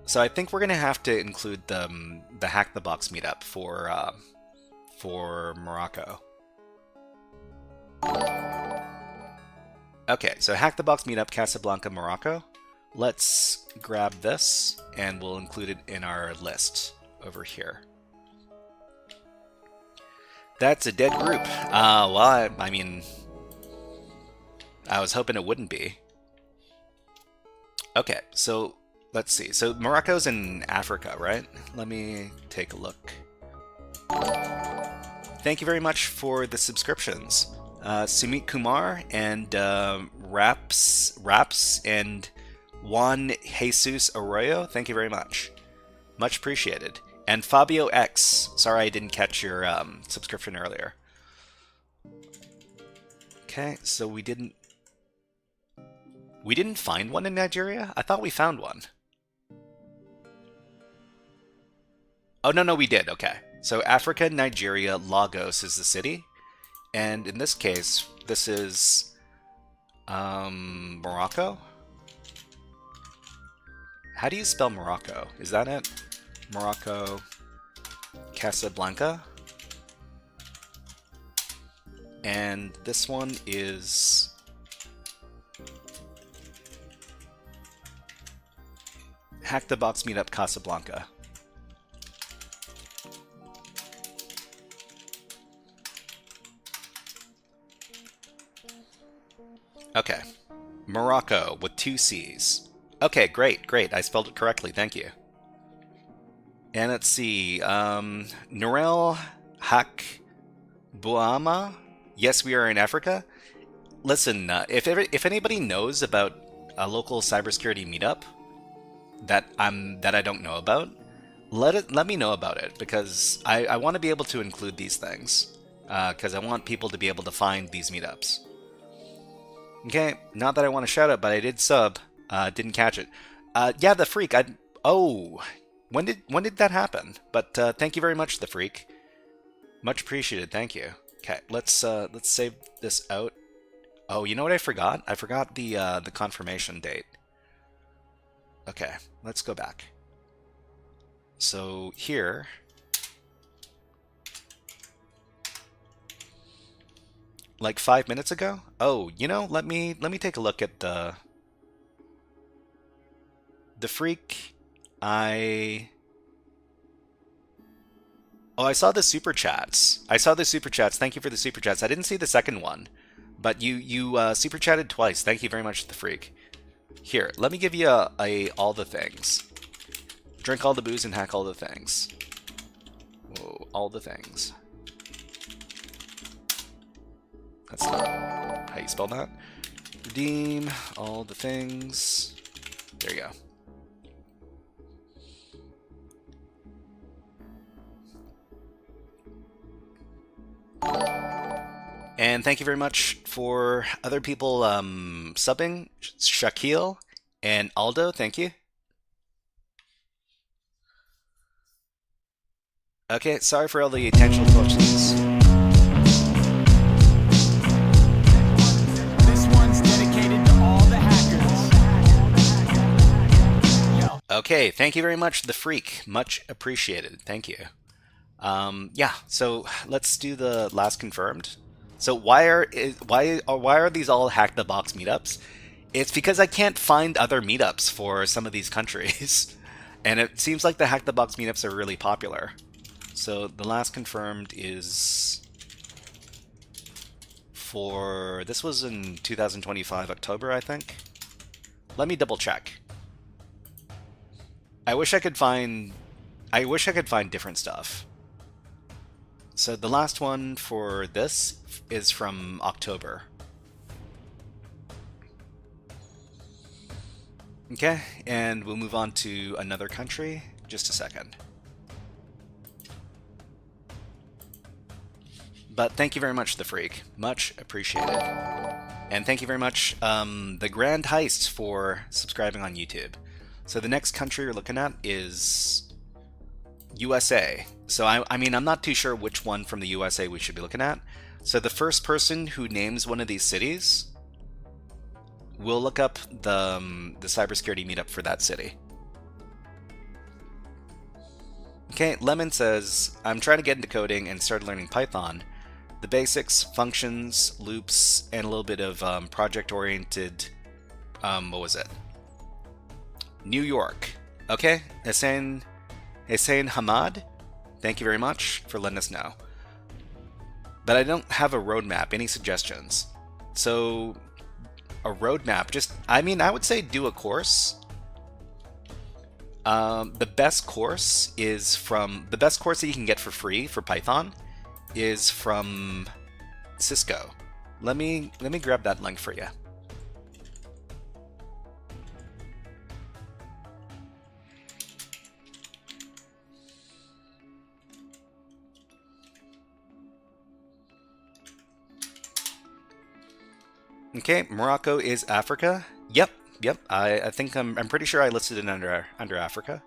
So I think we're gonna have to include the Hack the Box meetup for Morocco. Okay, so Hack the Box meetup Casablanca, Morocco. Let's grab this and we'll include it in our list over here. That's a dead group. Well, I mean, I was hoping it wouldn't be. Okay, so let's see. So Morocco's in Africa, right? Let me take a look. Thank you very much for the subscriptions. Sumit Kumar and Raps and Juan Jesus Arroyo, thank you very much. Much appreciated. And Fabio X, sorry I didn't catch your subscription earlier. Okay, so we didn't find one in Nigeria? I thought we found one. Oh, no, we did. Okay. So Africa, Nigeria, Lagos is the city. And in this case, this is Morocco. How do you spell Morocco? Is that it? Morocco, Casablanca. And this one is Hack the Box Meetup Casablanca. Okay. Morocco with 2 C's. Okay, great, great. I spelled it correctly. Thank you. And let's see. Nourel Hak Bouama. Yes, we are in Africa. Listen, if anybody knows about a local cybersecurity meetup that I don't know about, let me know about it, because I want to be able to include these things, because I want people to be able to find these meetups. Okay, not that I want to shout out, but I did sub. Didn't catch it. Yeah, the freak. Oh, when did that happen? But thank you very much, the freak. Much appreciated. Thank you. Okay, let's save this out. Oh, you know what I forgot? I forgot the confirmation date. Okay, let's go back. So here, like 5 minutes ago. Oh, you know, let me take a look at the freak. I saw the super chats. Thank you for the super chats. I didn't see the second one, but you super chatted twice. Thank you very much, the freak. Here, let me give you a all the things. Drink all the booze and hack all the things. Whoa, all the things. That's not how you spell that. Redeem all the things. There you go. And thank you very much for other people subbing. Shaquille and Aldo, thank you. Okay, sorry for all the attentional questions. This one's dedicated to all the hackers. Okay, thank you very much, the freak. Much appreciated. Thank you. Yeah, so let's do the last confirmed. So why are these all Hack the Box meetups? It's because I can't find other meetups for some of these countries, and it seems like the Hack the Box meetups are really popular. So the last confirmed is for, this was in 2025 October, I think. Let me double check. I wish I could find different stuff. So the last one for this is from October. Okay, and we'll move on to another country. Just a second. But thank you very much, the freak. Much appreciated. And thank you very much, the Grand Heist, for subscribing on YouTube. So the next country we're looking at is USA. So I mean, I'm not too sure which one from the USA we should be looking at. So the first person who names one of these cities, we'll look up the cybersecurity meetup for that city. Okay, Lemon says, I'm trying to get into coding and start learning Python. The basics, functions, loops, and a little bit of project-oriented, what was it? New York. Okay, Hussein Hamad, thank you very much for letting us know. But I don't have a roadmap. Any suggestions? So, a roadmap, I would say do a course. The best course that you can get for free for Python is from Cisco. Let me grab that link for you. Okay, Morocco is Africa. Yep. I think I'm pretty sure I listed it under Africa.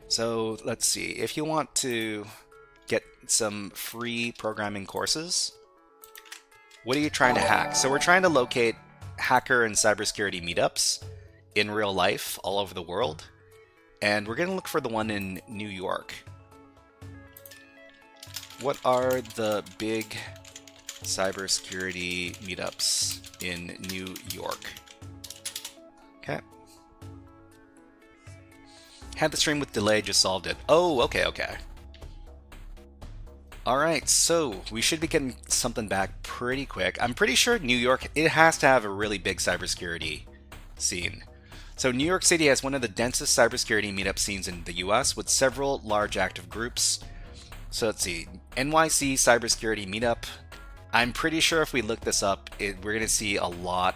So let's see. If you want to get some free programming courses, what are you trying to hack? So we're trying to locate hacker and cybersecurity meetups in real life all over the world, and we're going to look for the one in New York. What are the big cybersecurity meetups in New York? Okay. Had the stream with delay, just solved it. Oh, okay. Alright, so we should be getting something back pretty quick. I'm pretty sure New York, it has to have a really big cybersecurity scene. So New York City has one of the densest cybersecurity meetup scenes in the US with several large active groups. So let's see, NYC Cybersecurity Meetup. I'm pretty sure if we look this up, we're going to see a lot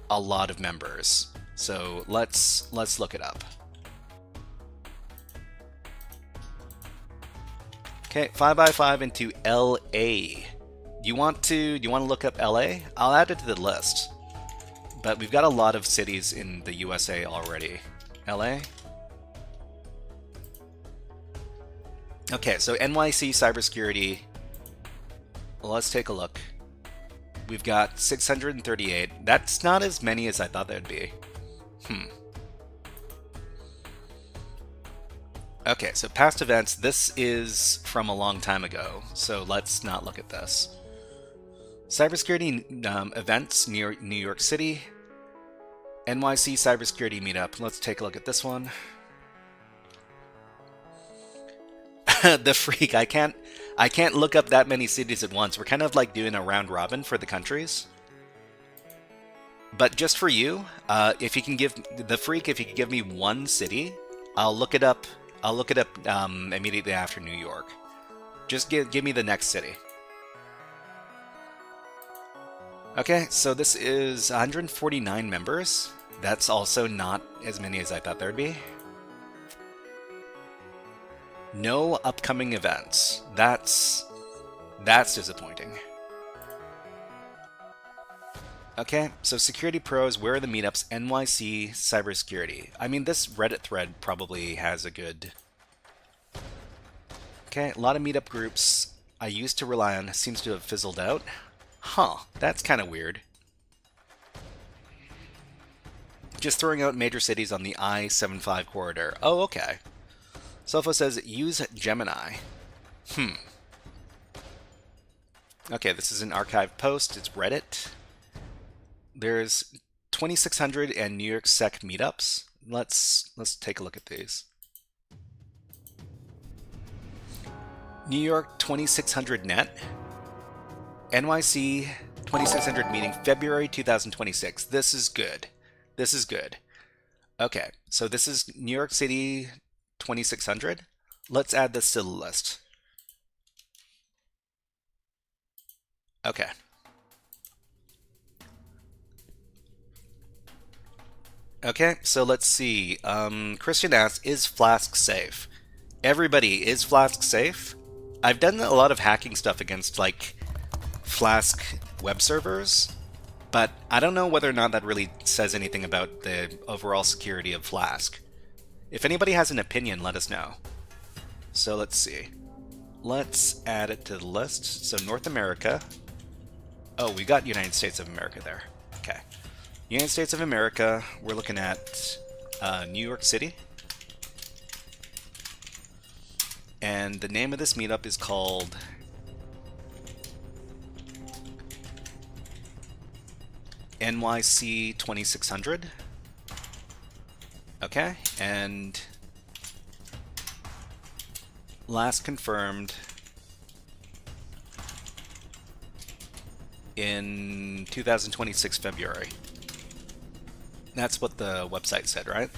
of members. So let's look it up. Okay, 5x5 into LA. Do you want to look up LA? I'll add it to the list. But we've got a lot of cities in the USA already. LA? Okay, so NYC Cybersecurity. Well, let's take a look. We've got 638. That's not as many as I thought there'd be. Okay, so past events, this is from a long time ago, so let's not look at this. Cybersecurity events near New York City. NYC Cybersecurity Meetup. Let's take a look at this one. The freak, I can't look up that many cities at once. We're kind of like doing a round robin for the countries. But just for you, if you can give the freak, if you can give me one city, I'll look it up. I'll look it up immediately after New York. Just give me the next city. Okay, so this is 149 members. That's also not as many as I thought there'd be. No upcoming events. That's disappointing. Okay, so security pros, where are the meetups? NYC cybersecurity. I mean, this Reddit thread probably has a good... Okay, a lot of meetup groups I used to rely on seems to have fizzled out. Huh, that's kind of weird. Just throwing out major cities on the I-75 corridor. Oh, okay. Sofo says, use Gemini. Okay, this is an archived post. It's Reddit. There's 2,600 and New York Sec meetups. Let's take a look at these. New York 2,600 net. NYC 2,600 meeting February 2026. This is good. This is good. Okay, so this is New York City 2,600. Let's add this to the list. Okay. Okay, so let's see. Christian asks, is Flask safe? Everybody, is Flask safe? I've done a lot of hacking stuff against, like, Flask web servers, but I don't know whether or not that really says anything about the overall security of Flask. If anybody has an opinion, let us know. So let's see. Let's add it to the list. So North America. Oh, we got United States of America there. Okay. United States of America, we're looking at New York City. And the name of this meetup is called NYC 2600. Okay, and last confirmed in 2026 February. That's what the website said, right?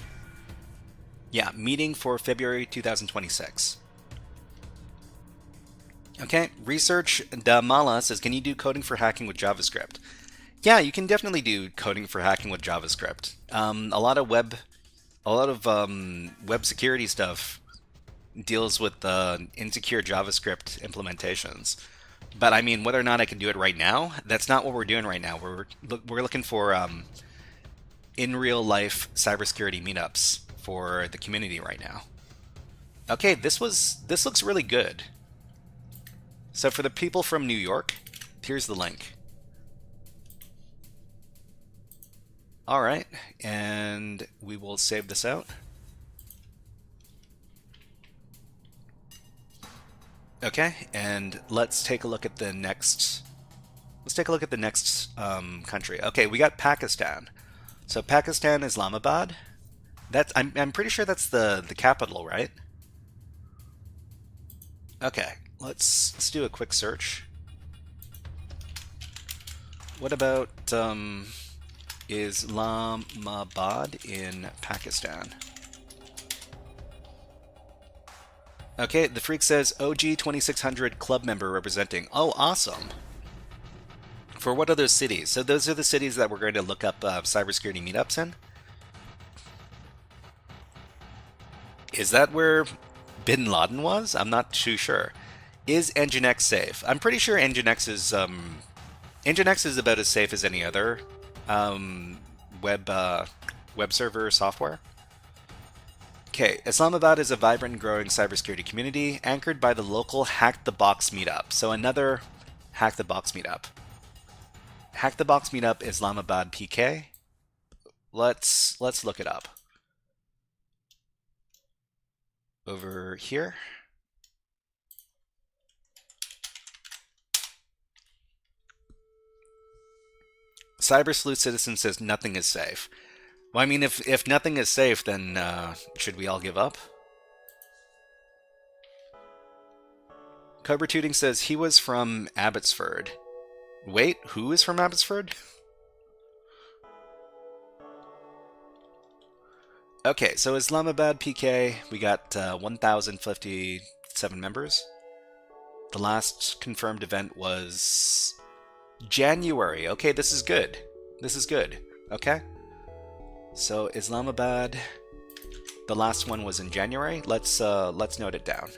Yeah, meeting for February 2026. Okay, Research Damala says, can you do coding for hacking with JavaScript? Yeah, you can definitely do coding for hacking with JavaScript. A lot of web security stuff deals with insecure JavaScript implementations. But I mean, whether or not I can do it right now, that's not what we're doing right now. We're looking for in real life cybersecurity meetups for the community right now. Okay, this looks really good. So for the people from New York, here's the link. All right, and we will save this out. Okay, and let's take a look at the next. Let's take a look at the next country. Okay, we got Pakistan. So Pakistan, Islamabad. I'm pretty sure that's the capital, right? Okay, let's do a quick search. What about Islamabad in Pakistan? Okay, the freak says OG 2600 club member representing. Oh, awesome. For what other cities? So those are the cities that we're going to look up cybersecurity meetups in? Is that where Bin Laden was? I'm not too sure. Is Nginx safe? I'm pretty sure Nginx is about as safe as any other web server software. Okay, Islamabad is a vibrant and growing cybersecurity community anchored by the local Hack the Box meetup. So another Hack the Box meetup. Hack the Box meetup Islamabad PK. Let's look it up. Over here. Cyber Sleuth Citizen says nothing is safe. Well, I mean, if nothing is safe, then should we all give up? Cobra Tooting says he was from Abbotsford. Wait, who is from Abbotsford? Okay, so Islamabad PK, we got 1,057 members. The last confirmed event was January. Okay, this is good. This is good. Okay. So Islamabad, the last one was in January. Let's note it down.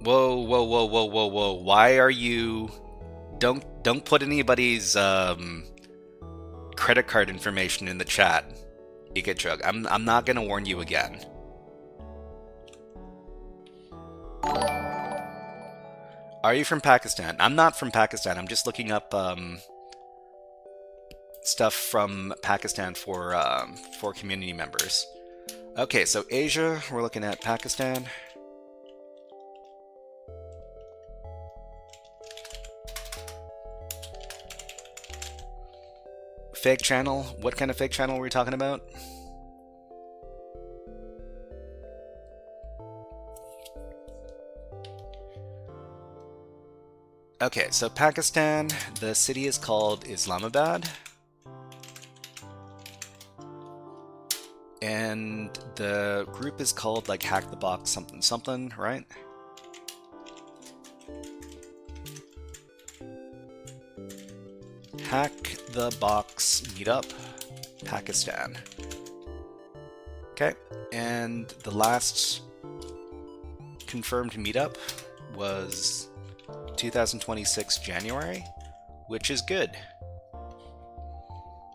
Whoa, whoa, whoa, whoa, whoa, whoa. Why are you... Don't put anybody's credit card information in the chat, Ikechug. I'm not gonna warn you again. Are you from Pakistan? I'm not from Pakistan. I'm just looking up stuff from Pakistan for community members. Okay, so Asia, we're looking at Pakistan. Fake channel? What kind of fake channel were we talking about? Okay, so Pakistan, the city is called Islamabad. And the group is called like Hack the Box something something, right? Hack the Box Meetup, Pakistan. Okay, and the last confirmed meetup was 2026 January, which is good.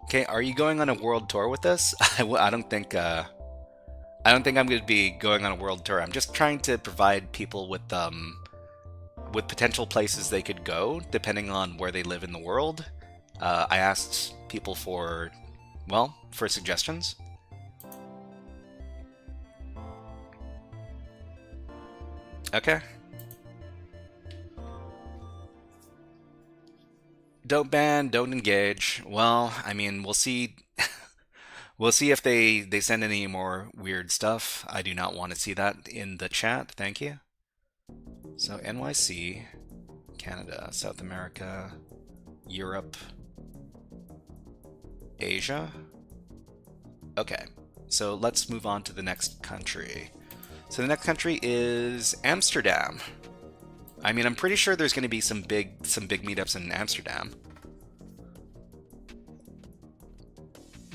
Okay, are you going on a world tour with this? I don't think I'm going to be going on a world tour. I'm just trying to provide people with potential places they could go depending on where they live in the world. I asked people for suggestions. Okay. Don't ban, don't engage. Well, I mean, we'll see. We'll see if they send any more weird stuff. I do not want to see that in the chat. Thank you. So NYC, Canada, South America, Europe, Asia. Okay, so let's move on to the next country. So the next country is Amsterdam. I mean, I'm pretty sure there's going to be some big meetups in Amsterdam.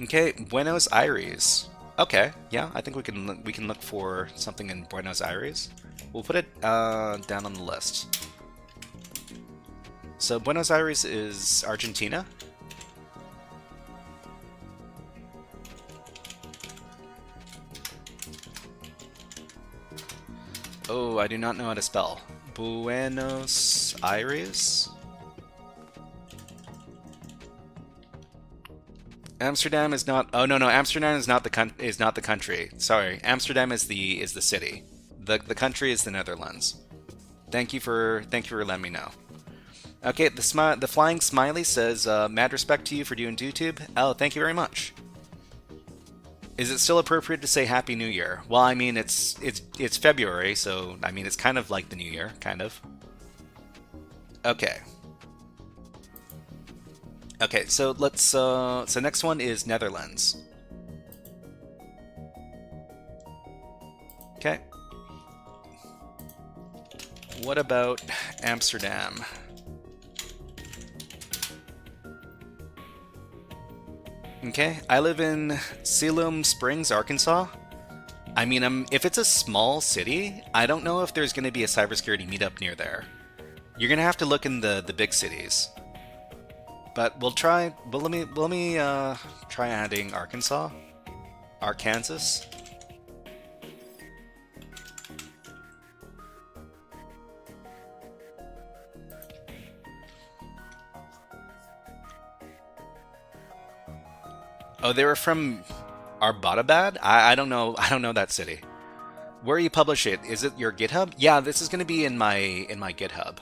Okay, Buenos Aires. Okay, yeah, I think we can look for something in Buenos Aires. We'll put it down on the list. So Buenos Aires is Argentina. Oh, I do not know how to spell. Buenos Aires. Amsterdam is not. Oh no, Amsterdam is not the country. Sorry, Amsterdam is the city. The country is the Netherlands. Thank you for letting me know. Okay, the flying smiley says, mad respect to you for doing YouTube. Oh, thank you very much. Is it still appropriate to say Happy New Year? Well, I mean, it's February, so I mean, it's kind of like the New Year, kind of. Okay. Okay, so let's, so next one is Netherlands. Okay. What about Amsterdam? Okay, I live in Siloam Springs, Arkansas. I mean, if it's a small city, I don't know if there's going to be a cybersecurity meetup near there. You're going to have to look in the big cities. But we'll try. Well, let me try adding Arkansas, Arkansas. Oh, they were from Arbatabad? I don't know. I don't know that city. Where you publish it? Is it your GitHub? Yeah, this is going to be in my GitHub.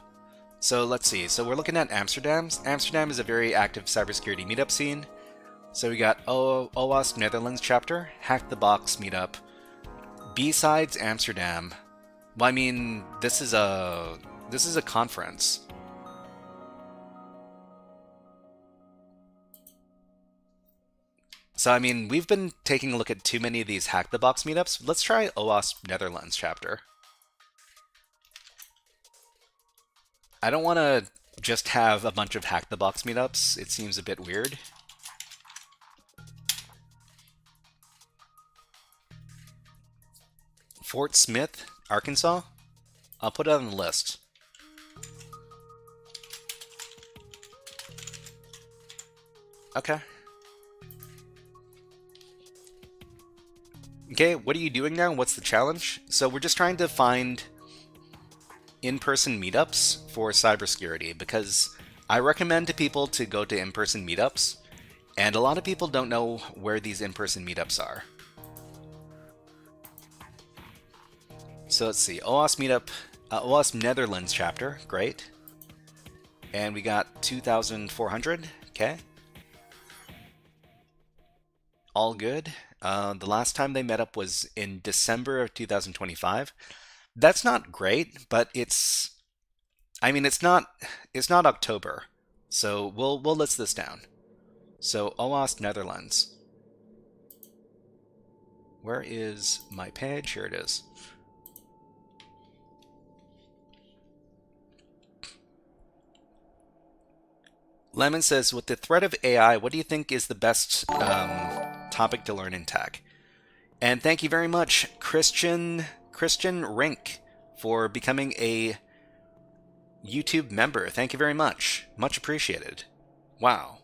So let's see. So we're looking at Amsterdam. Amsterdam is a very active cybersecurity meetup scene. So we got OWASP Netherlands chapter, Hack the Box meetup, B-Sides Amsterdam. Well, I mean, this is a conference. So, I mean, we've been taking a look at too many of these Hack the Box meetups. Let's try OWASP Netherlands chapter. I don't want to just have a bunch of Hack the Box meetups. It seems a bit weird. Fort Smith, Arkansas? I'll put it on the list. Okay. Okay, what are you doing now? What's the challenge? So we're just trying to find in-person meetups for cybersecurity, because I recommend to people to go to in-person meetups, and a lot of people don't know where these in-person meetups are. So let's see, OWASP meetup, OWASP Netherlands chapter, great. And we got 2,400, okay. All good. The last time they met up was in December of 2025. That's not great, but it's, I mean, it's not October, so we'll list this down. So OWASP Netherlands. Where is my page? Here it is. Lemon says, with the threat of AI, what do you think is the best topic to learn in tech? And thank you very much, Christian Rink, for becoming a YouTube member. Thank you very much. Much appreciated. Wow.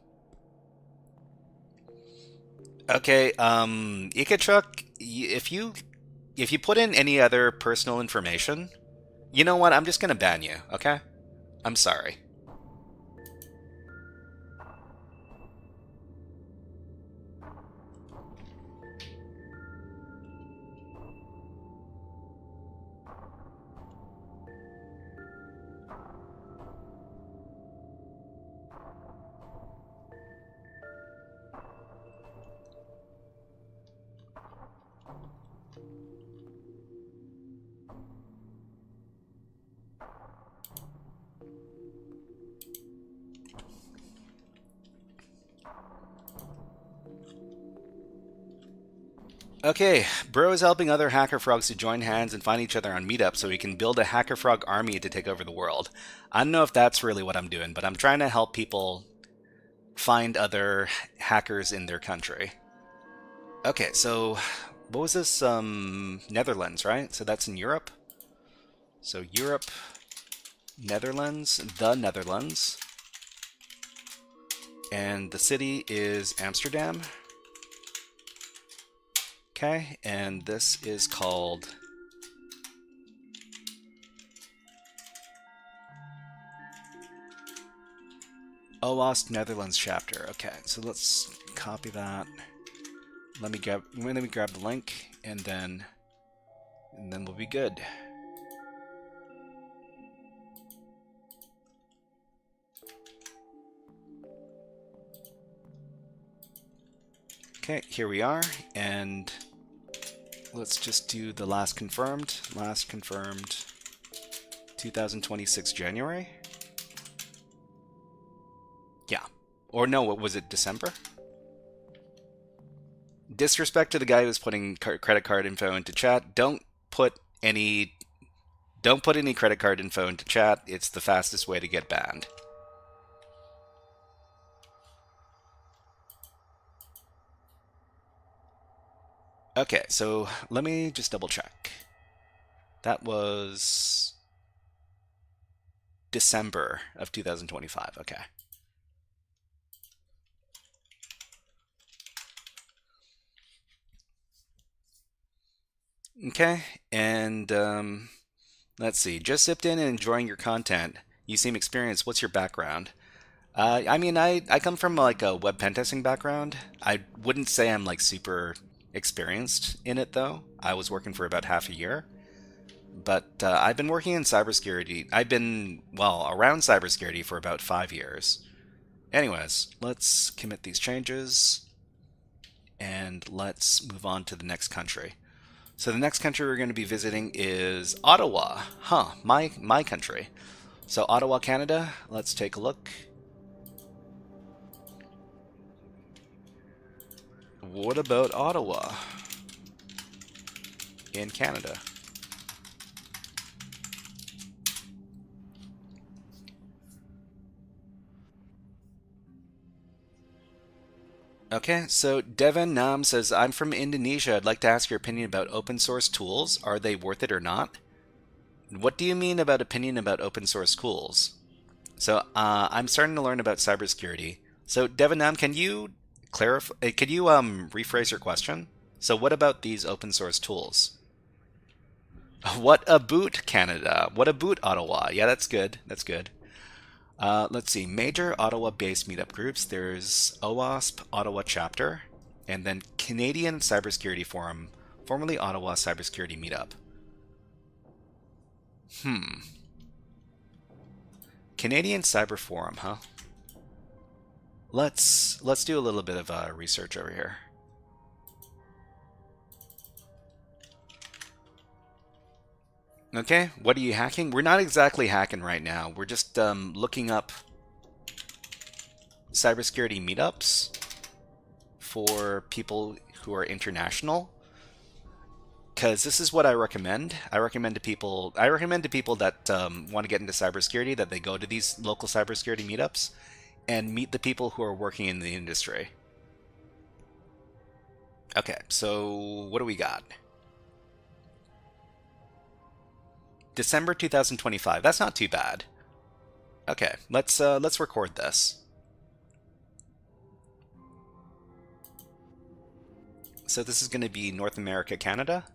Okay, Ikachuk, if you put in any other personal information, you know what? I'm just gonna ban you, okay? I'm sorry. Okay, Bro is helping other hacker frogs to join hands and find each other on Meetup so we can build a hacker frog army to take over the world. I don't know if that's really what I'm doing, but I'm trying to help people find other hackers in their country. Okay, so what was this? Netherlands, right? So that's in Europe. So Europe, Netherlands, the Netherlands. And the city is Amsterdam. Okay, and this is called OWASP Netherlands chapter. Okay, so let's copy that. Let me grab the link, and then we'll be good. Okay, here we are, and let's just do the last confirmed, 2026 January. Yeah. Or no, what was it, December? Disrespect to the guy who's putting credit card info into chat. Don't put any credit card info into chat. It's the fastest way to get banned. Okay, so let me just double check. That was December of 2025. Okay. Okay, and let's see. Just zipped in and enjoying your content. You seem experienced. What's your background? I mean, I come from like a web pen testing background. I wouldn't say I'm like super experienced in it though. I was working for about half a year. But I've been working in cybersecurity. I've been, well, around cybersecurity for about 5 years. Anyways, let's commit these changes. And let's move on to the next country. So the next country we're going to be visiting is Ottawa. Huh, my country. So Ottawa, Canada. Let's take a look. What about Ottawa in Canada? Okay, so Devin Nam says, I'm from Indonesia. I'd like to ask your opinion about open source tools. Are they worth it or not? What do you mean about opinion about open source tools? So I'm starting to learn about cybersecurity. So Devin Nam, can you clarify? Can you rephrase your question? So what about these open source tools? What about Canada? What about Ottawa? Yeah, that's good. That's good. Let's see, major Ottawa-based meetup groups. There's OWASP Ottawa chapter, and then Canadian Cybersecurity Forum, formerly Ottawa Cybersecurity Meetup. Canadian Cyber Forum, huh? Let's do a little bit of research over here. Okay, what are you hacking? We're not exactly hacking right now. We're just looking up cybersecurity meetups for people who are international. Because this is what I recommend. I recommend to people that want to get into cybersecurity that they go to these local cybersecurity meetups and meet the people who are working in the industry. Okay, so what do we got? December 2025. That's not too bad. Okay, let's record this. So this is going to be North America, Canada.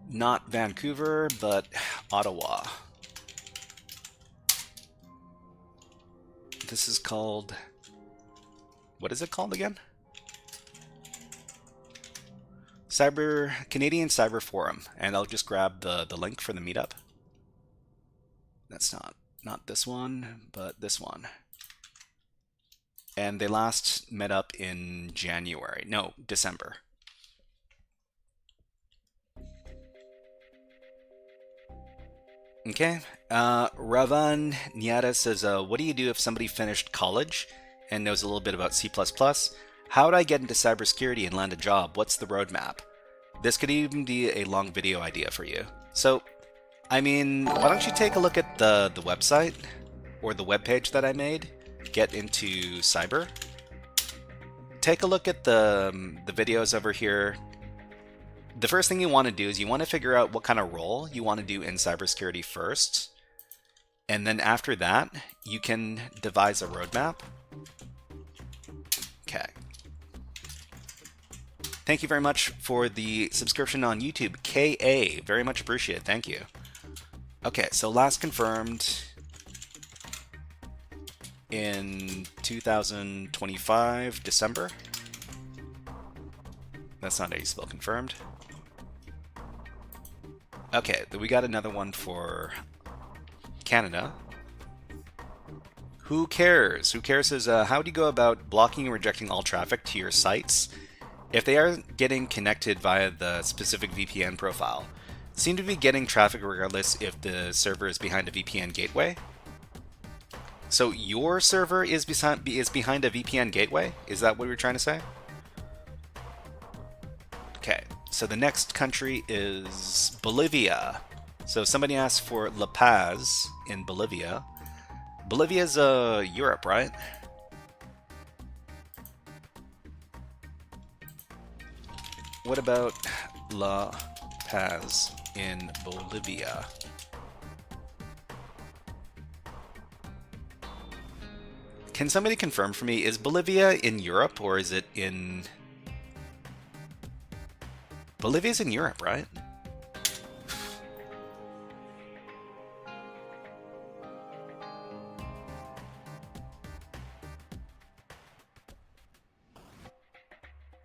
Not Vancouver, but Ottawa. This is called... What is it called again? Canadian Cyber Forum, and I'll just grab the link for the meetup. That's not this one, but this one. And they last met up in January. No, December. Okay. Ravan Nyata says, what do you do if somebody finished college and knows a little bit about C++? How would I get into cybersecurity and land a job? What's the roadmap? This could even be a long video idea for you. So, I mean, why don't you take a look at the website or the webpage that I made? Get into cyber. Take a look at the videos over here. The first thing you want to do is you want to figure out what kind of role you want to do in cybersecurity first. And then after that, you can devise a roadmap. Okay. Thank you very much for the subscription on YouTube. KA, very much appreciated. Thank you. Okay, so last confirmed in 2025, December. That's not how you spell confirmed. Okay, we got another one for Canada. Who cares? Who cares is how do you go about blocking and rejecting all traffic to your sites if they are getting connected via the specific VPN profile? Seem to be getting traffic regardless if the server is behind a VPN gateway. So your server is behind a VPN gateway? Is that what we're trying to say? Okay, so the next country is Bolivia. So somebody asked for La Paz in Bolivia. Bolivia's Europe, right? What about La Paz in Bolivia? Can somebody confirm for me, is Bolivia in Europe or is it in... Bolivia's in Europe, right?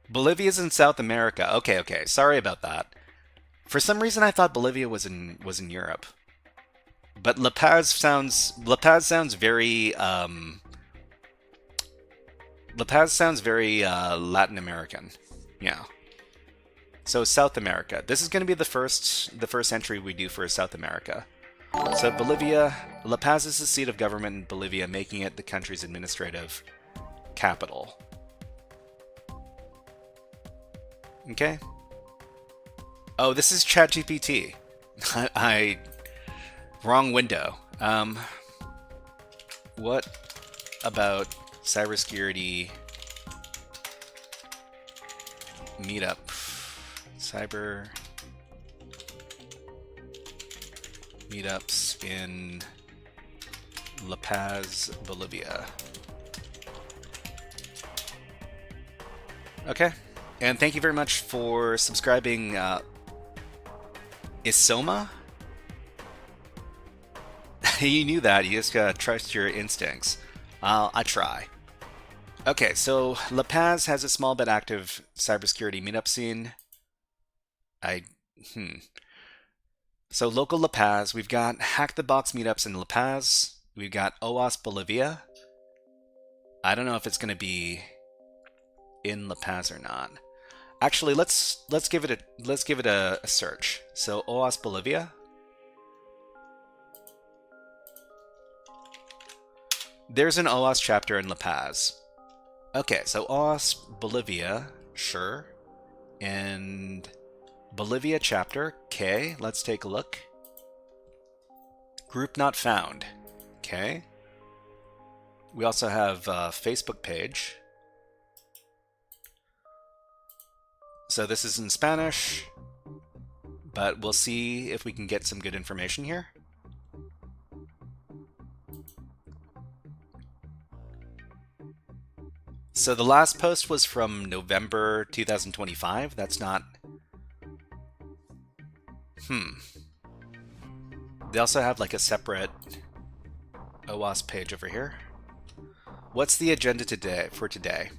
Bolivia's in South America. Okay, okay. Sorry about that. For some reason I thought Bolivia was in Europe. But La Paz sounds very Latin American. Yeah. So South America. This is going to be the first entry we do for South America. So Bolivia, La Paz is the seat of government in Bolivia, making it the country's administrative capital. Okay. Oh, this is ChatGPT. I wrong window. What about cybersecurity meetup? Cyber meetups in La Paz, Bolivia. Okay. And thank you very much for subscribing, Isoma? You knew that. You just gotta trust your instincts. I try. Okay, so La Paz has a small but active cybersecurity meetup scene. So local La Paz, we've got Hack the Box meetups in La Paz. We've got OWASP Bolivia. I don't know if it's gonna be in La Paz or not. Actually, let's give it a search. So OWASP Bolivia. There's an OWASP chapter in La Paz. Okay, so OWASP Bolivia, sure. And Bolivia chapter, okay, let's take a look. Group not found, okay. We also have a Facebook page. So this is in Spanish, but we'll see if we can get some good information here. So the last post was from November 2025. That's not... They also have like a separate OWASP page over here. What's the agenda today for today?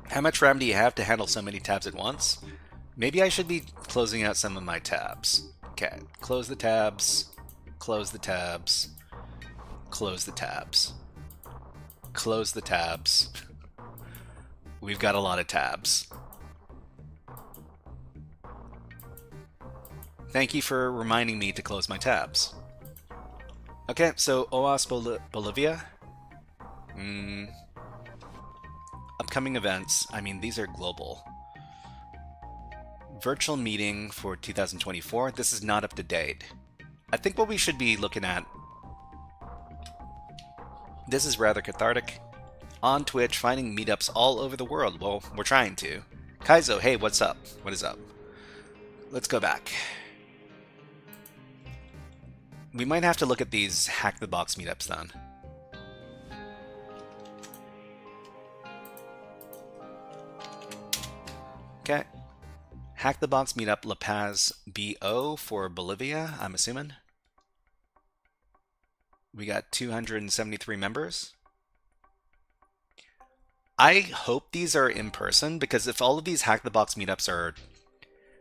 How much RAM do you have to handle so many tabs at once? Maybe I should be closing out some of my tabs. Okay, close the tabs, close the tabs, close the tabs, close the tabs. We've got a lot of tabs. Thank you for reminding me to close my tabs. Okay, so OWASP Bolivia. Upcoming events, I mean, these are global. Virtual meeting for 2024. This is not up to date. I think what we should be looking at... This is rather cathartic. On Twitch, finding meetups all over the world. Well, we're trying to. Kaizo, hey, what's up? What is up? Let's go back. We might have to look at these Hack the Box meetups then. Okay. Hack the Box meetup La Paz BO for Bolivia, I'm assuming. We got 273 members. I hope these are in person, because if all of these Hack the Box meetups are...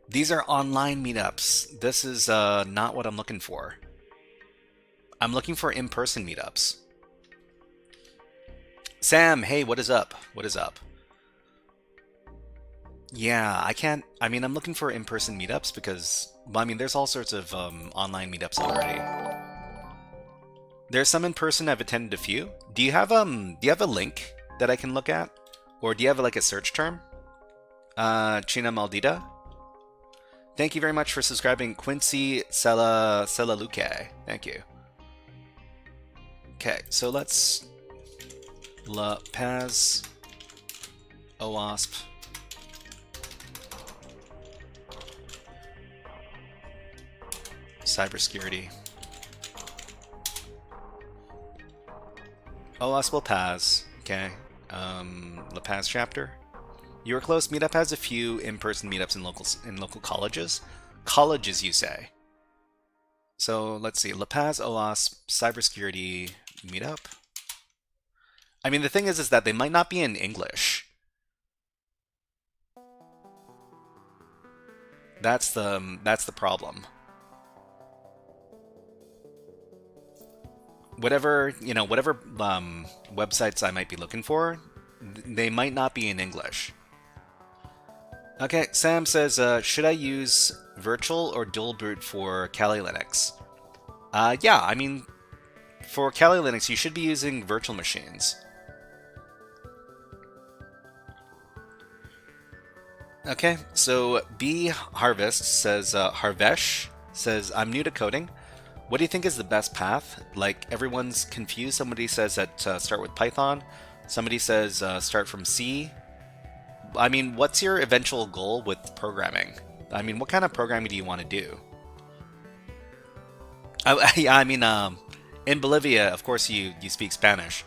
These are online meetups. This is not what I'm looking for. I'm looking for in-person meetups. Sam, hey, what is up? What is up? Yeah, I can't. I mean, I'm looking for in-person meetups because, well, I mean, there's all sorts of online meetups already. There's some in person. I've attended a few. Do you have a link that I can look at, or do you have like a search term? China Maldita. Thank you very much for subscribing, Quincy Luque. Thank you. Okay, so let's La Paz OWASP. Cybersecurity. OWASP La Paz. Okay. La Paz chapter. You were close. Meetup has a few in-person meetups in local colleges. Colleges, you say? So let's see. La Paz OWASP Cybersecurity Meetup. I mean, the thing is that they might not be in English. That's the problem. Whatever websites I might be looking for, they might not be in English. Okay, Sam says, should I use virtual or dual boot for Kali Linux? Yeah, I mean, for Kali Linux, you should be using virtual machines. Okay, so B Harvest says, Harvesh says, I'm new to coding. What do you think is the best path? Like, everyone's confused. Somebody says that start with Python. Somebody says start from C. I mean, what's your eventual goal with programming? I mean, what kind of programming do you want to do? I mean, in Bolivia, of course, you speak Spanish.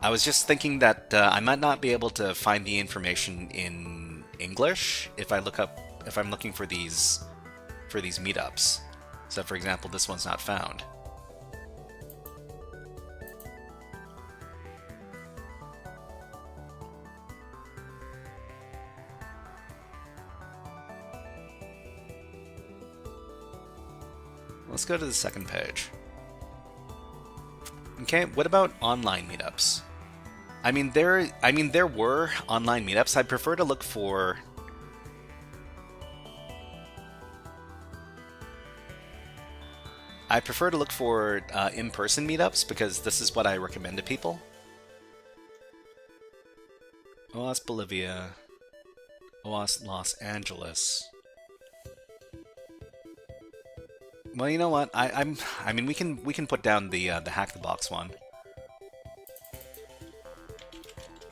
I was just thinking that I might not be able to find the information in English if I'm looking for these meetups. So, for example, this one's not found. Let's go to the second page. Okay, what about online meetups? I mean, there were online meetups. I'd prefer to look for in-person meetups because this is what I recommend to people. OWASP Bolivia, OWASP Los Angeles. Well, you know what? I mean, we can put down the Hack the Box one.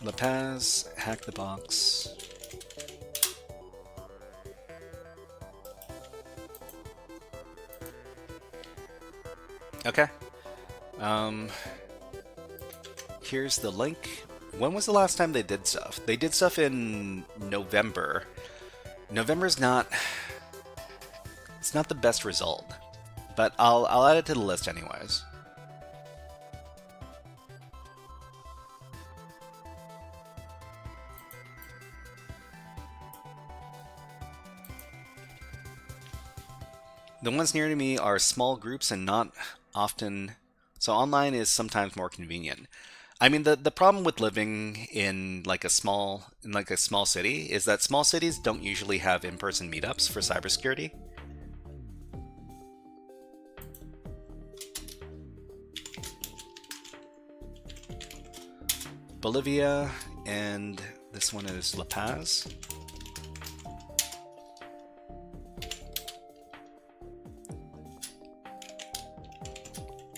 La Paz, Hack the Box. Okay. Here's the link. When was the last time they did stuff? They did stuff in November. November's not... It's not the best result. But I'll add it to the list anyways. The ones near to me are small groups and not often, so online is sometimes more convenient. I mean, the problem with living in like a small city is that small cities don't usually have in-person meetups for cybersecurity. Bolivia, and this one is La Paz.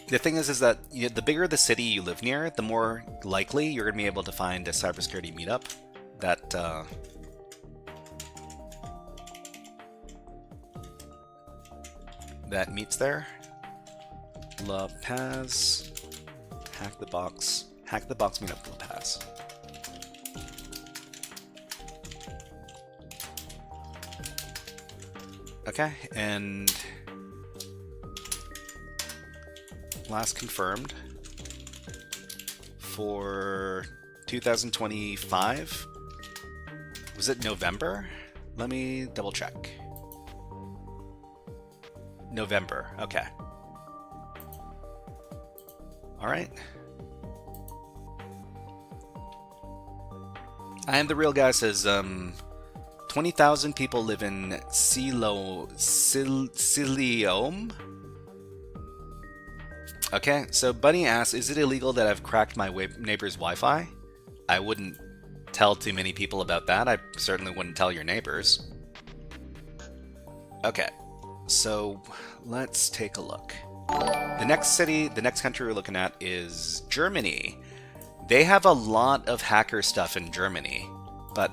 The thing is that the bigger the city you live near, the more likely you're going to be able to find a cybersecurity meetup that meets there. La Paz, Hack the Box meetup La Paz. Okay, and last confirmed for 2025. Was it November? Let me double check. November, okay. All right. I am the real guy says 20,000 people live in Ciliome. Okay, so Bunny asks, is it illegal that I've cracked my neighbor's Wi-Fi? I wouldn't tell too many people about that. I certainly wouldn't tell your neighbors. Okay, so let's take a look. The next country we're looking at is Germany. They have a lot of hacker stuff in Germany, but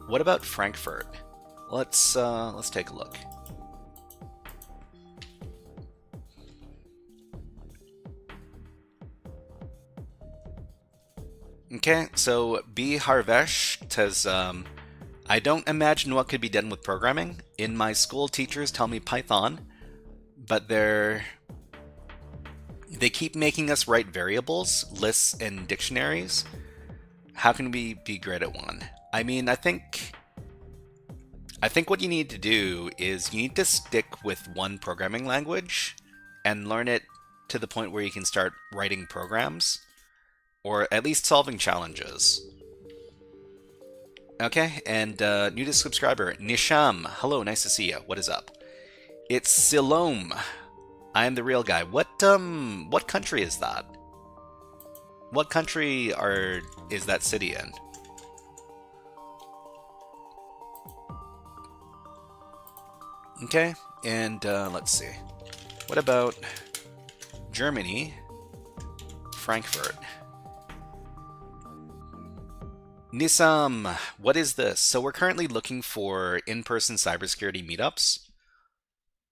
what about Frankfurt? Let's take a look. Okay, so B. Harvesh says, I don't imagine what could be done with programming. In my school, teachers tell me Python, but they keep making us write variables, lists, and dictionaries. How can we be great at one? I mean, I think what you need to do is you need to stick with one programming language and learn it to the point where you can start writing programs, or at least solving challenges. Okay, and new subscriber, Nisham. Hello, nice to see you. What is up? It's Siloam. I am the real guy. What country is that? What country is that city in? Okay, and let's see. What about Germany? Frankfurt. Nisam, what is this? So we're currently looking for in-person cybersecurity meetups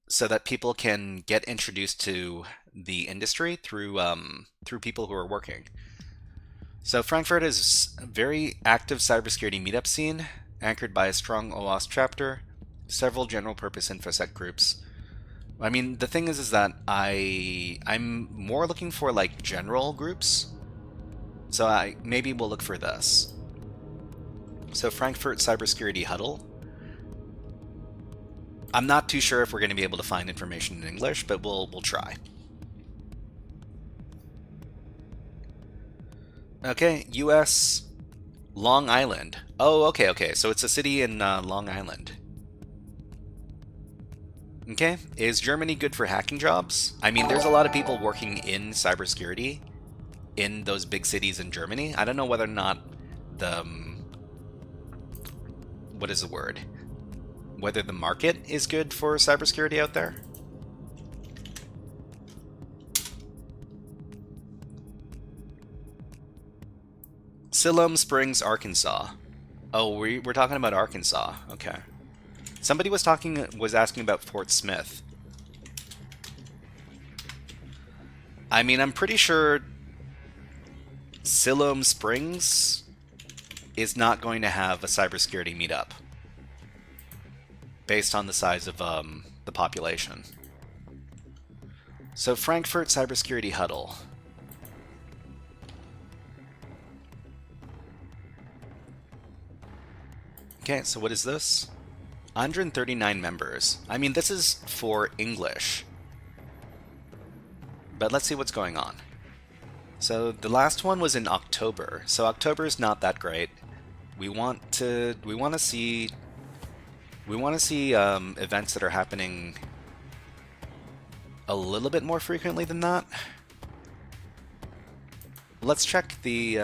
so that people can get introduced to the industry through people who are working. So Frankfurt is a very active cybersecurity meetup scene, anchored by a strong OWASP chapter, several general-purpose InfoSec groups. I mean, the thing is that I'm more looking for like general groups, so maybe we'll look for this. So Frankfurt Cybersecurity Huddle. I'm not too sure if we're going to be able to find information in English, but we'll try. Okay, U.S. Long Island. Oh, okay. So it's a city in Long Island. Okay, is Germany good for hacking jobs? I mean, there's a lot of people working in cybersecurity in those big cities in Germany. I don't know whether or not the what is the word? Whether the market is good for cybersecurity out there. Siloam Springs, Arkansas. Oh, we're talking about Arkansas. Okay. Somebody was asking about Fort Smith. I mean, I'm pretty sure Siloam Springs is not going to have a cybersecurity meetup based on the size of the population. So Frankfurt Cybersecurity Huddle. Okay, so what is this? 139 members. I mean, this is for English. But let's see what's going on. So the last one was in October. So October is not that great. We want to see events that are happening a little bit more frequently than that. Let's check the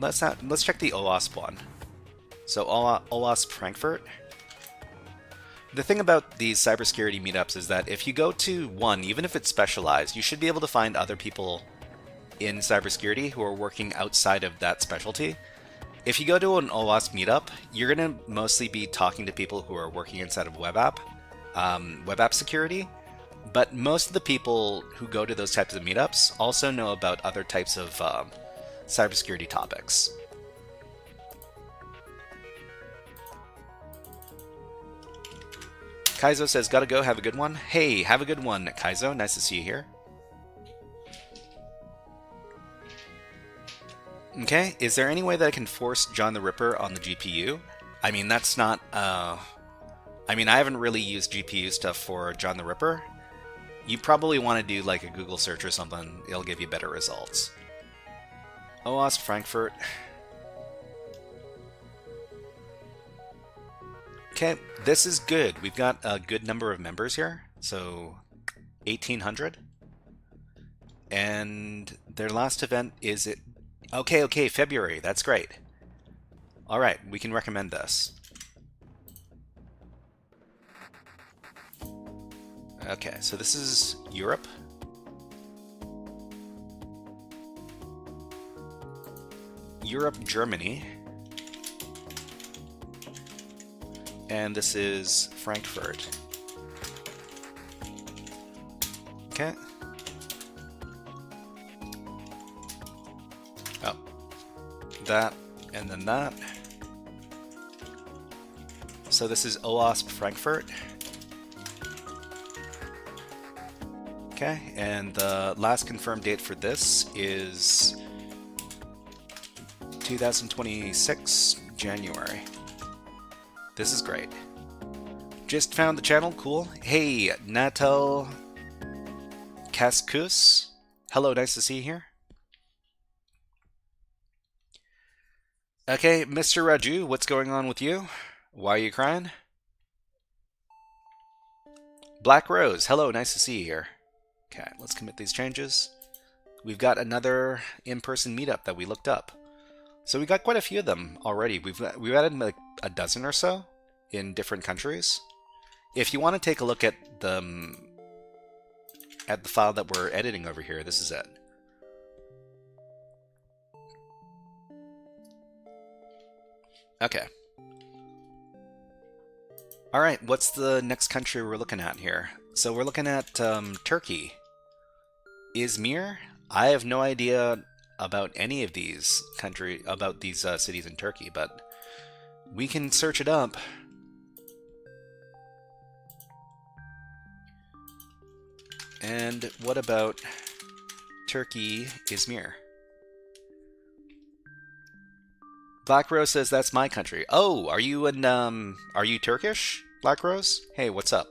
let's check the OWASP one. So OWASP Frankfurt. The thing about these cybersecurity meetups is that if you go to one, even if it's specialized, you should be able to find other people in cybersecurity who are working outside of that specialty. If you go to an OWASP meetup, you're going to mostly be talking to people who are working inside of web app security, but most of the people who go to those types of meetups also know about other types of cybersecurity topics. Kaizo says, gotta go, have a good one. Hey, have a good one, Kaizo. Nice to see you here. Okay, is there any way that I can force John the Ripper on the GPU? I mean, that's not, I mean, I haven't really used GPU stuff for John the Ripper. You probably want to do like a Google search or something. It'll give you better results. OWASP Frankfurt. Okay, this is good. We've got a good number of members here. So 1,800. And their last event is it. Okay, February. That's great. All right, we can recommend this. Okay, so this is Europe. Europe, Germany. And this is Frankfurt. Okay. Oh. That, and then that. So this is OWASP Frankfurt. Okay, and the last confirmed date for this is 2026, January. This is great. Just found the channel, cool. Hey, Natal Kaskus. Hello, nice to see you here. Okay, Mr. Raju, what's going on with you? Why are you crying? Black Rose, hello, nice to see you here. Okay, let's commit these changes. We've got another in-person meetup that we looked up. So we got quite a few of them already. We've added like a dozen or so in different countries. If you want to take a look at the file that we're editing over here, this is it. Okay. All right, what's the next country we're looking at here? So we're looking at Turkey. Izmir? I have no idea about any of these cities in Turkey, but we can search it up. And what about Turkey, Izmir? Black Rose says that's my country. Oh, are you Turkish, Black Rose? Hey, what's up?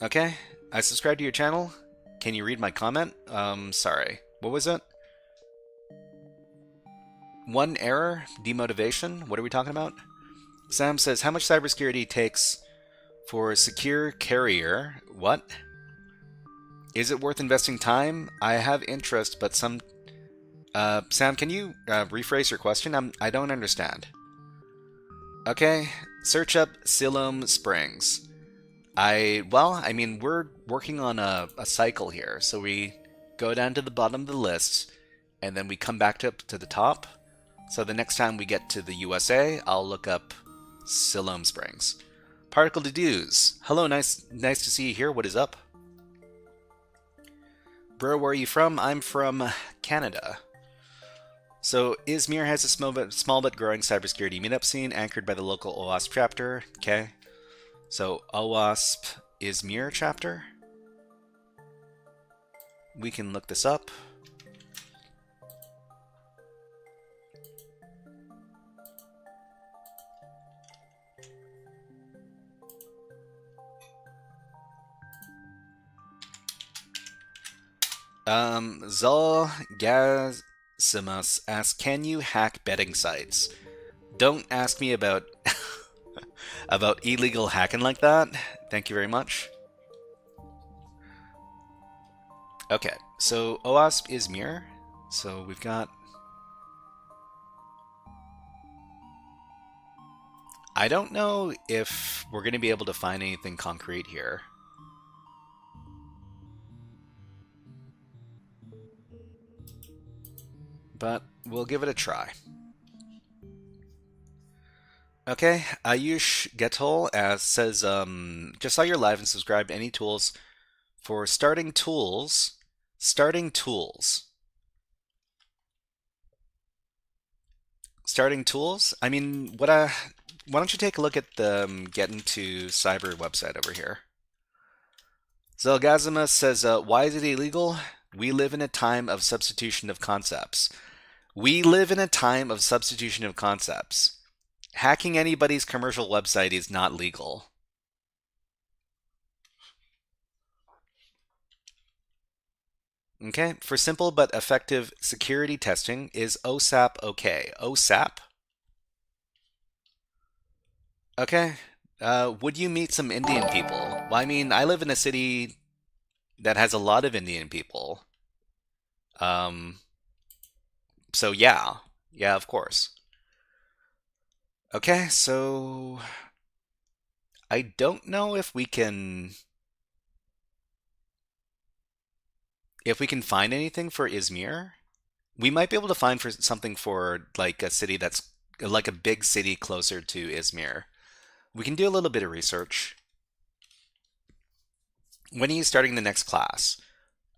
Okay, I subscribed to your channel. Can you read my comment? Sorry. What was it? One error? Demotivation? What are we talking about? Sam says, how much cybersecurity takes for a secure carrier? What? Is it worth investing time? I have interest, but some... Sam, can you rephrase your question? I don't understand. Okay, search up Siloam Springs. I mean, we're working on a cycle here, so we go down to the bottom of the list, and then we come back to the top. So the next time we get to the USA, I'll look up Siloam Springs. Particle Dedues. Hello, nice to see you here. What is up? Bro, where are you from? I'm from Canada. So Izmir has a small but growing cybersecurity meetup scene anchored by the local OWASP chapter. Okay. So OWASP Izmir chapter. We can look this up. Zolgazimus asks, can you hack betting sites? Don't ask me about about illegal hacking like that. Thank you very much. Okay, so OWASP Izmir. So we've got... I don't know if we're going to be able to find anything concrete here. But we'll give it a try. Okay, Ayush Getol says, just saw your live and subscribed. Any tools for starting tools? Starting tools. Starting tools? I mean, why don't you take a look at the Get Into Cyber website over here. Zelgazima says, why is it illegal? We live in a time of substitution of concepts. We live in a time of substitution of concepts. Hacking anybody's commercial website is not legal. Okay, for simple but effective security testing, is OSAP okay? OSAP? Okay. Would you meet some Indian people? Well, I mean, I live in a city that has a lot of Indian people. Um, so yeah. Yeah, of course. Okay, so I don't know if we can find anything for Izmir. We might be able to find for something for like a city that's like a big city closer to Izmir. We can do a little bit of research. When are you starting the next class?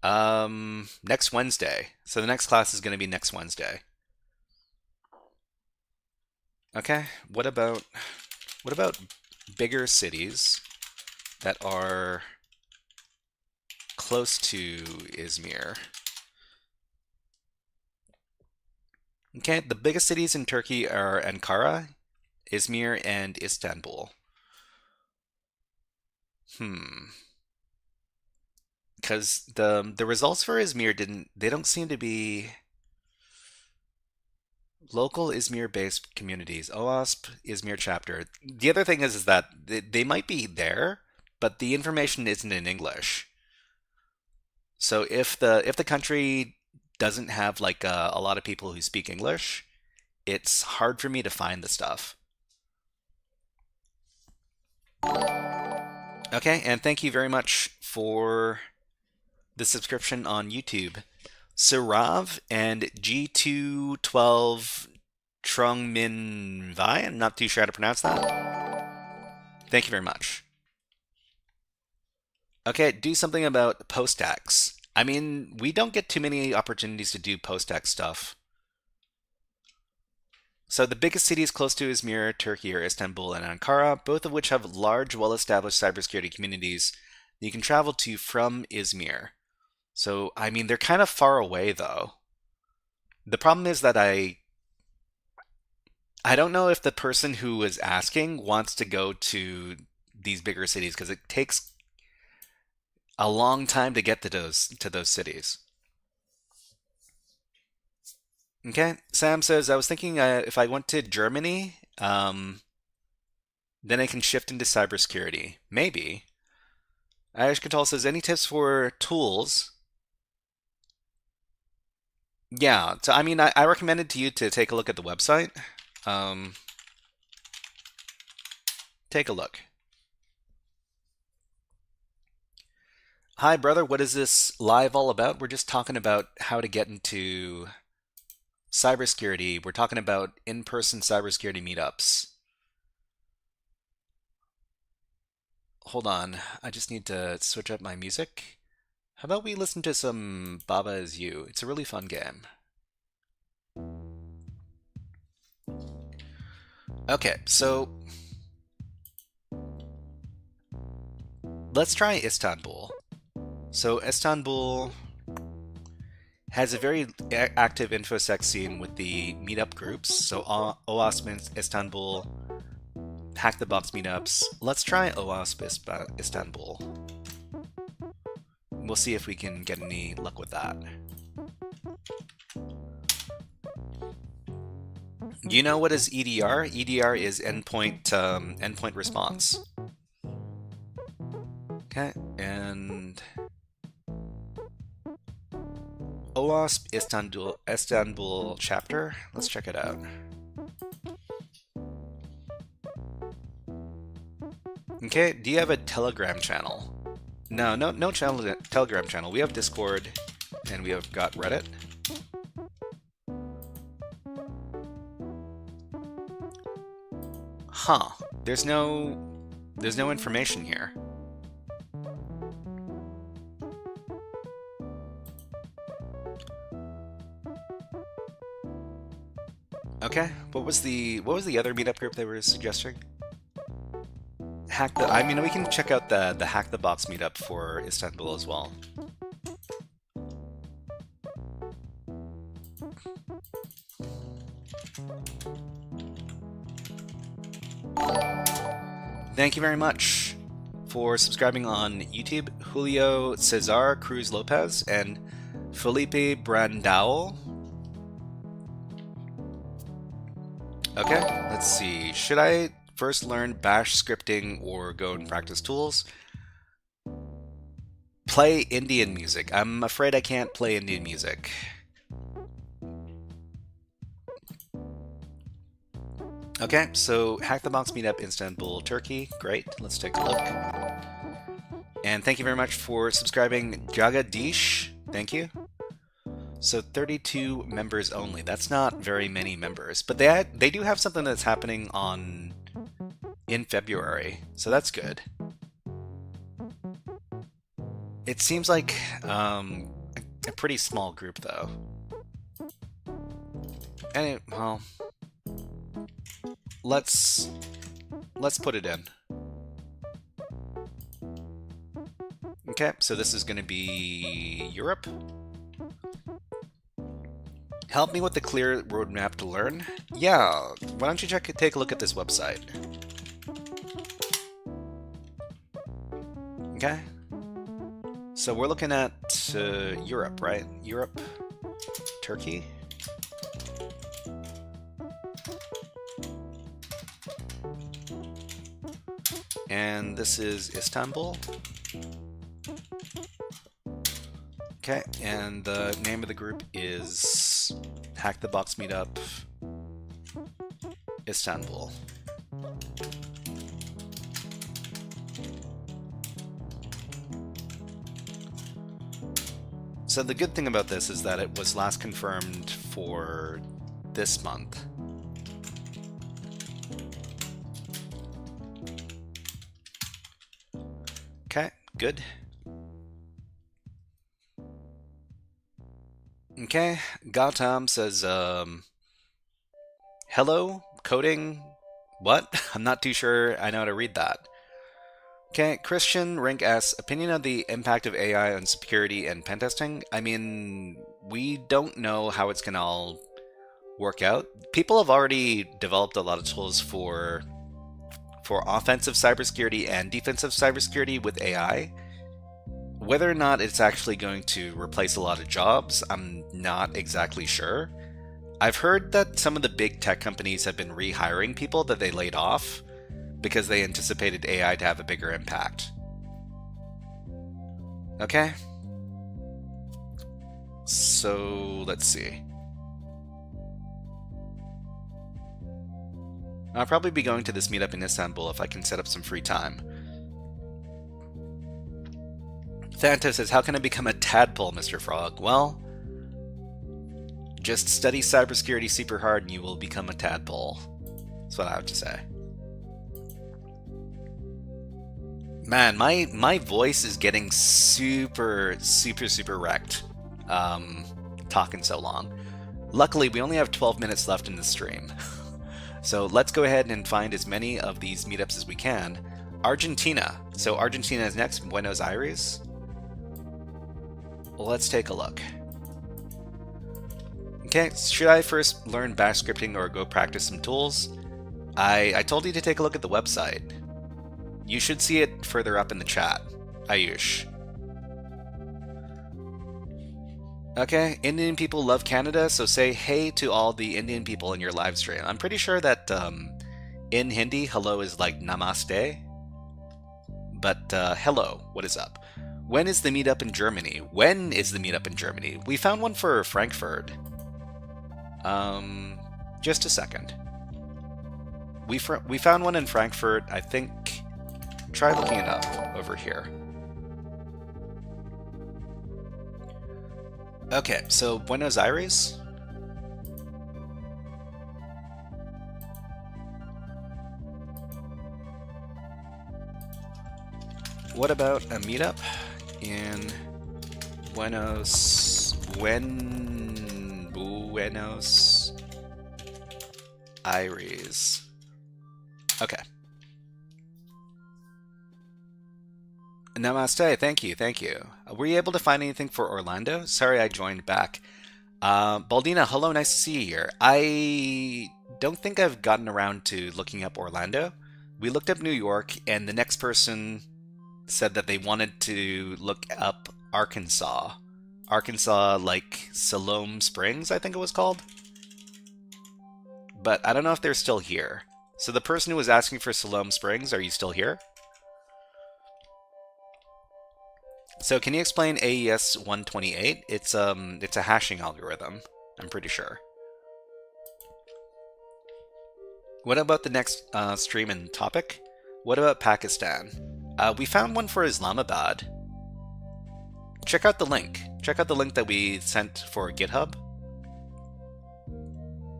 Next Wednesday. So the next class is going to be next Wednesday. Okay. What about bigger cities that are close to Izmir? Okay, the biggest cities in Turkey are Ankara, Izmir, and Istanbul. Hmm. Because the results for Izmir don't seem to be local Izmir-based communities. OWASP Izmir chapter. The other thing is that they might be there, but the information isn't in English. So if the country doesn't have like a lot of people who speak English, it's hard for me to find the stuff. Okay, and thank you very much for the subscription on YouTube. Sirav and G212 Trung Min Vi. I'm not too sure how to pronounce that. Thank you very much. Okay, do something about post-tax. I mean, we don't get too many opportunities to do post-tax stuff. So the biggest cities close to Izmir, Turkey, are Istanbul and Ankara, both of which have large, well-established cybersecurity communities that you can travel to from Izmir. So, I mean, they're kind of far away, though. The problem is that I don't know if the person who was asking wants to go to these bigger cities because it takes a long time to get to those cities. Okay, Sam says I was thinking if I went to Germany, then I can shift into cybersecurity. Maybe. Irish Katal says any tips for tools? Yeah, so I mean, I recommended to you to take a look at the website. Um, take a look. Hi, brother. What is this live all about? We're just talking about how to get into cybersecurity. We're talking about in-person cybersecurity meetups. Hold on. I just need to switch up my music. How about we listen to some Baba Is You? It's a really fun game. Okay, so let's try Istanbul. So Istanbul has a very active InfoSec scene with the meetup groups. So OWASP Istanbul, Hack the Box meetups. Let's try OWASP Istanbul. We'll see if we can get any luck with that. You know what is EDR? EDR is endpoint response. Okay, and OWASP Istanbul chapter. Let's check it out. Okay, do you have a Telegram channel? No Telegram channel. We have Discord, and we have got Reddit. Huh. There's no information here. Okay. What was the other meetup group they were suggesting? I mean, we can check out the Hack the Box meetup for Istanbul as well. Thank you very much for subscribing on YouTube, Julio Cesar Cruz Lopez, and Felipe Brandao. Okay, let's see. Should I first learn bash scripting or go and practice tools? Play Indian music. I'm afraid I can't play Indian music. Okay, so Hack the Box Meetup Istanbul, Turkey. Great, let's take a look. And thank you very much for subscribing, Jagadish. Thank you. So 32 members only. That's not very many members, but they do have something that's happening in February, so that's good. It seems like a pretty small group, though. Anyway, well, let's put it in. Okay, so this is going to be Europe. Help me with the clear roadmap to learn. Yeah, why don't you take a look at this website? Okay. So we're looking at Europe, right? Europe, Turkey. And this is Istanbul. Okay, and the name of the group is Hack the Box Meetup Istanbul. So the good thing about this is that it was last confirmed for this month. Okay, good. Okay, Gautam says, hello, coding, what? I'm not too sure I know how to read that. Okay, Christian Rink asks, opinion on the impact of AI on security and pen testing? I mean, we don't know how it's gonna all work out. People have already developed a lot of tools for offensive cybersecurity and defensive cybersecurity with AI. Whether or not it's actually going to replace a lot of jobs, I'm not exactly sure. I've heard that some of the big tech companies have been rehiring people that they laid off because they anticipated AI to have a bigger impact. Okay. So, let's see. I'll probably be going to this meetup in Istanbul if I can set up some free time. Thanta says, how can I become a tadpole, Mr. Frog? Well, just study cybersecurity super hard and you will become a tadpole. That's what I have to say. Man, my voice is getting super wrecked, talking so long. Luckily, we only have 12 minutes left in the stream. So let's go ahead and find as many of these meetups as we can. Argentina. So Argentina is next, Buenos Aires. Well, let's take a look. Okay, should I first learn bash scripting or go practice some tools? I told you to take a look at the website. You should see it further up in the chat. Ayush. Okay, Indian people love Canada, so say hey to all the Indian people in your live stream. I'm pretty sure that in Hindi, hello is like namaste. But hello, what is up? When is the meetup in Germany? When is the meetup in Germany? We found one for Frankfurt. Just a second. We found one in Frankfurt, I think. Try looking it up over here. Okay, so Buenos Aires. What about a meetup in Buenos Aires? Okay. Namaste, thank you. Were you able to find anything for Orlando? Sorry I joined back. Baldina, hello, nice to see you here. I don't think I've gotten around to looking up Orlando. We looked up New York, and the next person said that they wanted to look up Arkansas. Arkansas, like Siloam Springs, I think it was called. But I don't know if they're still here. So the person who was asking for Siloam Springs, are you still here? So can you explain AES 128? It's a hashing algorithm, I'm pretty sure. What about the next stream and topic? What about Pakistan? We found one for Islamabad. Check out the link. Check out the link that we sent for GitHub.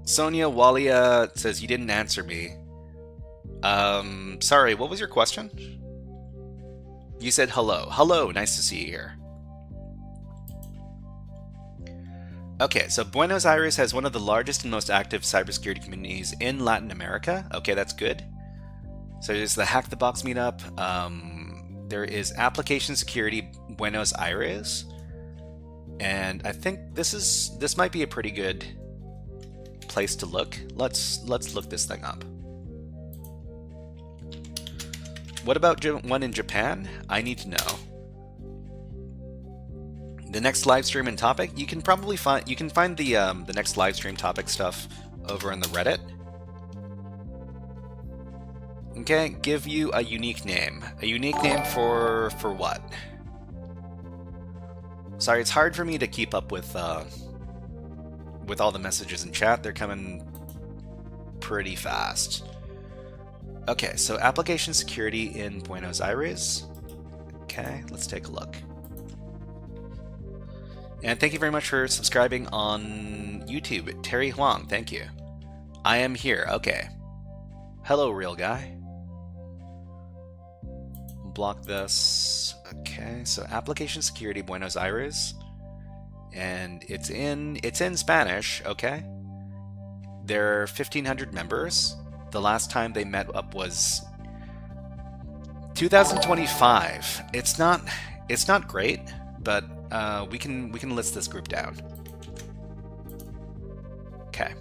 Sonia Walia says, you didn't answer me. Sorry, what was your question? You said hello. Hello, nice to see you here. Okay, so Buenos Aires has one of the largest and most active cybersecurity communities in Latin America. Okay, that's good. So there's the Hack the Box meetup. There is Application Security Buenos Aires. And I think this might be a pretty good place to look. Let's look this thing up. What about one in Japan? I need to know. The next live stream and topic, you can probably find the next live stream topic stuff over on the Reddit. Okay, give you a unique name. A unique name for what? Sorry, it's hard for me to keep up with all the messages in chat. They're coming pretty fast. Okay, so application security in Buenos Aires. Okay, let's take a look. And thank you very much for subscribing on YouTube. Terry Huang, thank you. I am here, okay. Hello, real guy. Block this. Okay, so application security Buenos Aires. And it's in Spanish, okay. There are 1,500 members. The last time they met up was 2025. It's not great, but we can list this group down. Okay.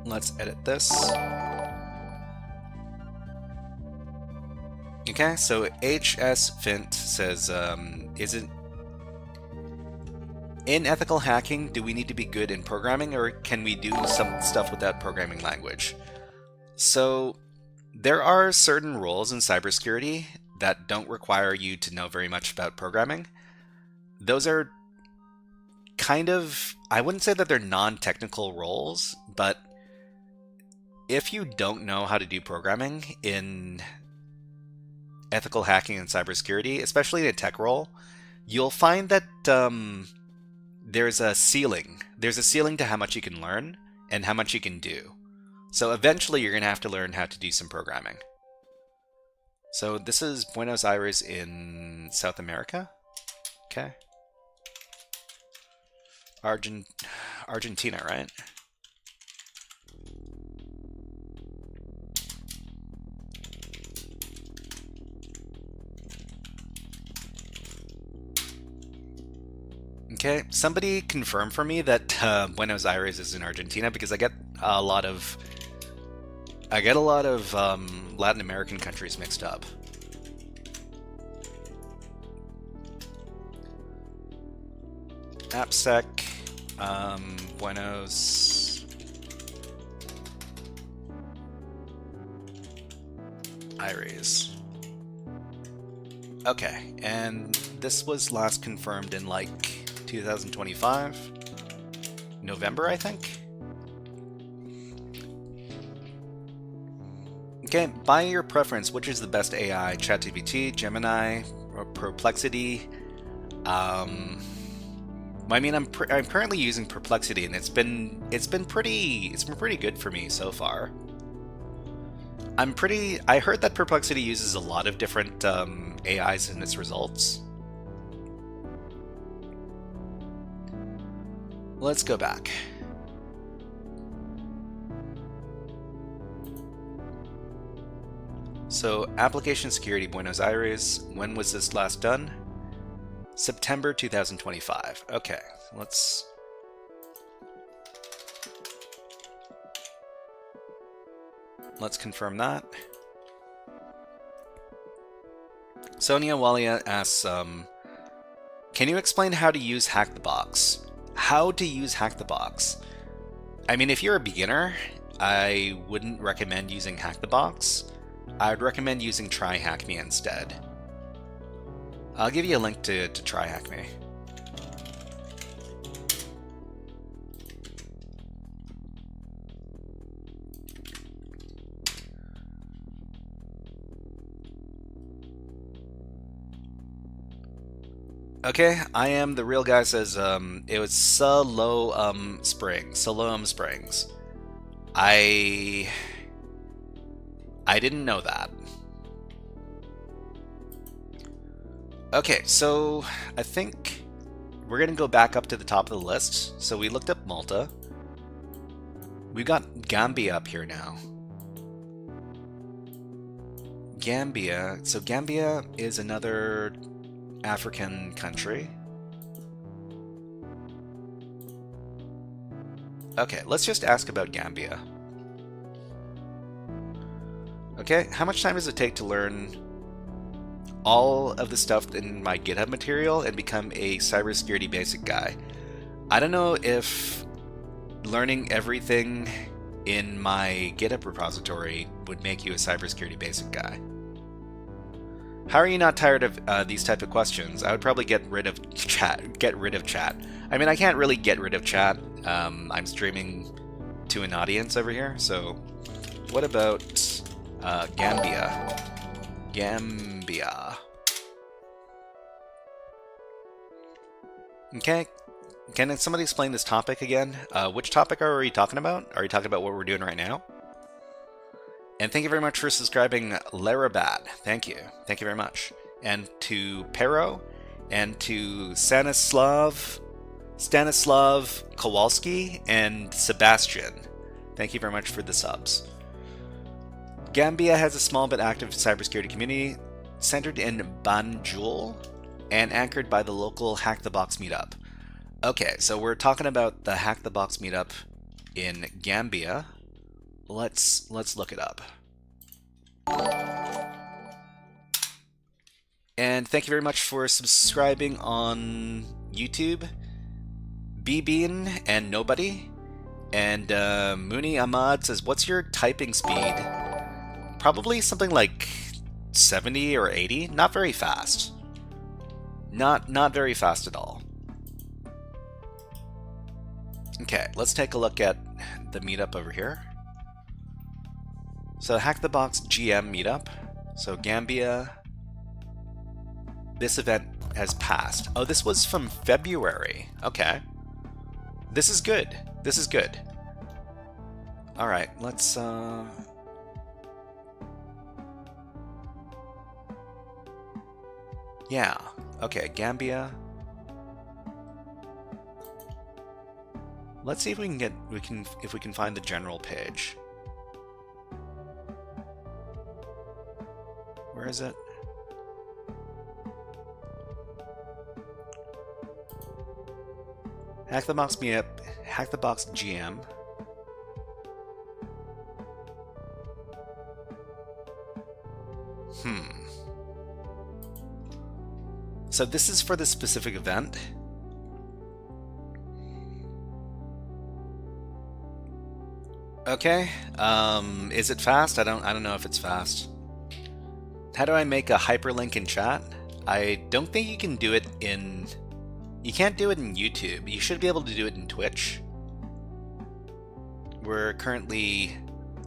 Let's edit this. Okay, so HS Fint says, is it in ethical hacking, do we need to be good in programming, or can we do some stuff without programming language? So there are certain roles in cybersecurity that don't require you to know very much about programming. Those are kind of, I wouldn't say that they're non-technical roles, but if you don't know how to do programming in ethical hacking and cybersecurity, especially in a tech role, you'll find that there's a ceiling. There's a ceiling to how much you can learn and how much you can do. So eventually you're going to have to learn how to do some programming. So this is Buenos Aires in South America. Okay. Argentina, right? Okay, somebody confirm for me that Buenos Aires is in Argentina, because I get a lot of Latin American countries mixed up. AppSec, Buenos Aires. Okay, and this was last confirmed in like 2025, November, I think. Okay, by your preference, which is the best AI? ChatGPT, Gemini, or Perplexity? I mean, I'm currently using Perplexity, and it's been pretty good for me so far. I heard that Perplexity uses a lot of different AIs in its results. Let's go back. So, application security Buenos Aires, when was this last done? September 2025. Okay, let's confirm that. Sonia Walia asks, can you explain how to use Hack the Box? How to use Hack the Box? I mean, if you're a beginner, I wouldn't recommend using Hack the Box. I would recommend using Try Hack Me instead. I'll give you a link to Try Hack Me. Okay, I am the real guy says it was Siloam Springs. I didn't know that. Okay, so I think we're gonna go back up to the top of the list. So we looked up Malta. We got Gambia up here now. Gambia. So Gambia is another African country. Okay, let's just ask about Gambia. Okay, how much time does it take to learn all of the stuff in my GitHub material and become a cybersecurity basic guy? I don't know if learning everything in my GitHub repository would make you a cybersecurity basic guy. How are you not tired of these type of questions? I would probably get rid of chat. I mean, I can't really get rid of chat. I'm streaming to an audience over here. So, what about Gambia? Gambia. Okay. Can somebody explain this topic again? Which topic are we talking about? Are you talking about what we're doing right now? And thank you very much for subscribing, Larabat. Thank you. Thank you very much. And to Pero, and to Stanislav Kowalski, and Sebastian. Thank you very much for the subs. Gambia has a small but active cybersecurity community centered in Banjul and anchored by the local Hack the Box meetup. Okay, so we're talking about the Hack the Box meetup in Gambia. Let's look it up. And thank you very much for subscribing on YouTube. B-Bean and Nobody. And Mooney Ahmad says, what's your typing speed? Probably something like 70 or 80. Not very fast. Not very fast at all. Okay, let's take a look at the meetup over here. So Hack the Box GM meetup. So Gambia. This event has passed. Oh, this was from February. Okay. This is good. This is good. All right, let's yeah. Okay, Gambia. Let's see if we can find the general page. Where is it? Hack the Box meetup. Hack the Box GM. So this is for the specific event. Okay. Is it fast? I don't know if it's fast. How do I make a hyperlink in chat? I don't think you can do it in... You can't do it in YouTube. You should be able to do it in Twitch. We're currently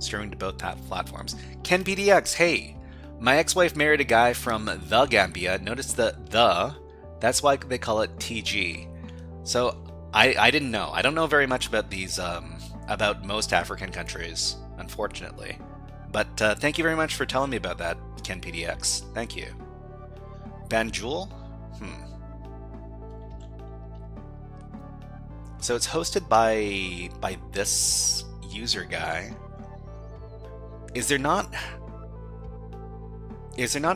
streaming to both platforms. Ken PDX, hey! My ex-wife married a guy from the Gambia. Notice the. That's why they call it TG. So, I didn't know. I don't know very much about these, about most African countries, unfortunately. But thank you very much for telling me about that, Ken PDX. Thank you. Banjul? So it's hosted by this user guy. Is there not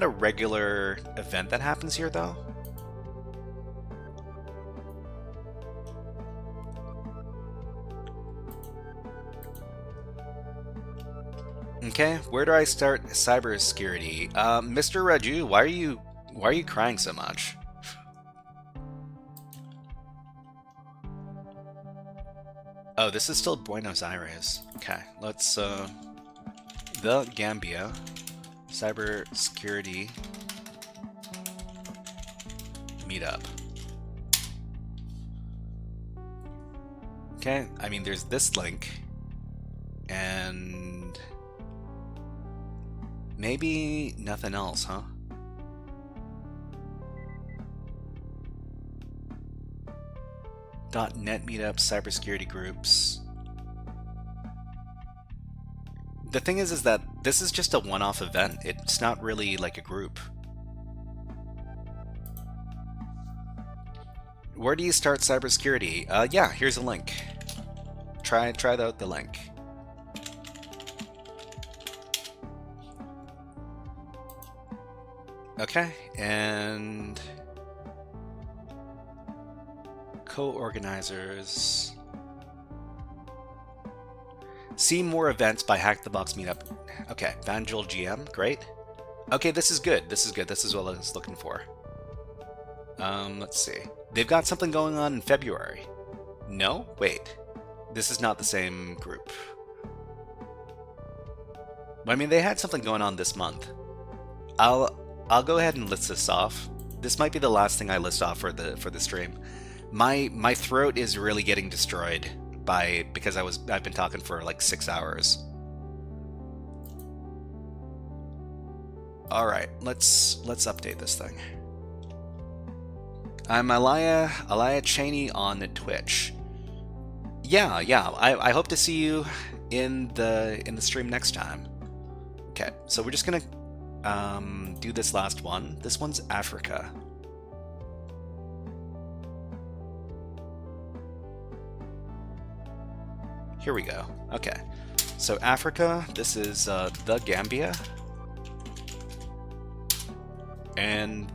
a regular event that happens here, though? Okay, where do I start cybersecurity? Mr. Raju, why are you Why are you crying so much? Oh, this is still Buenos Aires. Okay, let's, the Gambia cybersecurity meetup. Okay, I mean, there's this link, and maybe nothing else, huh? .NET meetup, cybersecurity groups. The thing is that this is just a one-off event. It's not really like a group. Where do you start cybersecurity? Yeah, here's a link. Try out the link. Okay, and co-organizers. See more events by Hack the Box Meetup. Okay, Vanjul GM, great. Okay, this is good. This is good. This is what I was looking for. Let's see. They've got something going on in February. No? Wait. This is not the same group. I mean, they had something going on this month. I'll go ahead and list this off. This might be the last thing I list off for the stream. My throat is really getting destroyed because I've been talking for like 6 hours. All right, let's update this thing. I'm Aliyah Cheney on Twitch. Yeah. I hope to see you in the stream next time. Okay, so we're just gonna do this last one. This one's Africa. Here we go. Okay, so Africa. This is the Gambia, and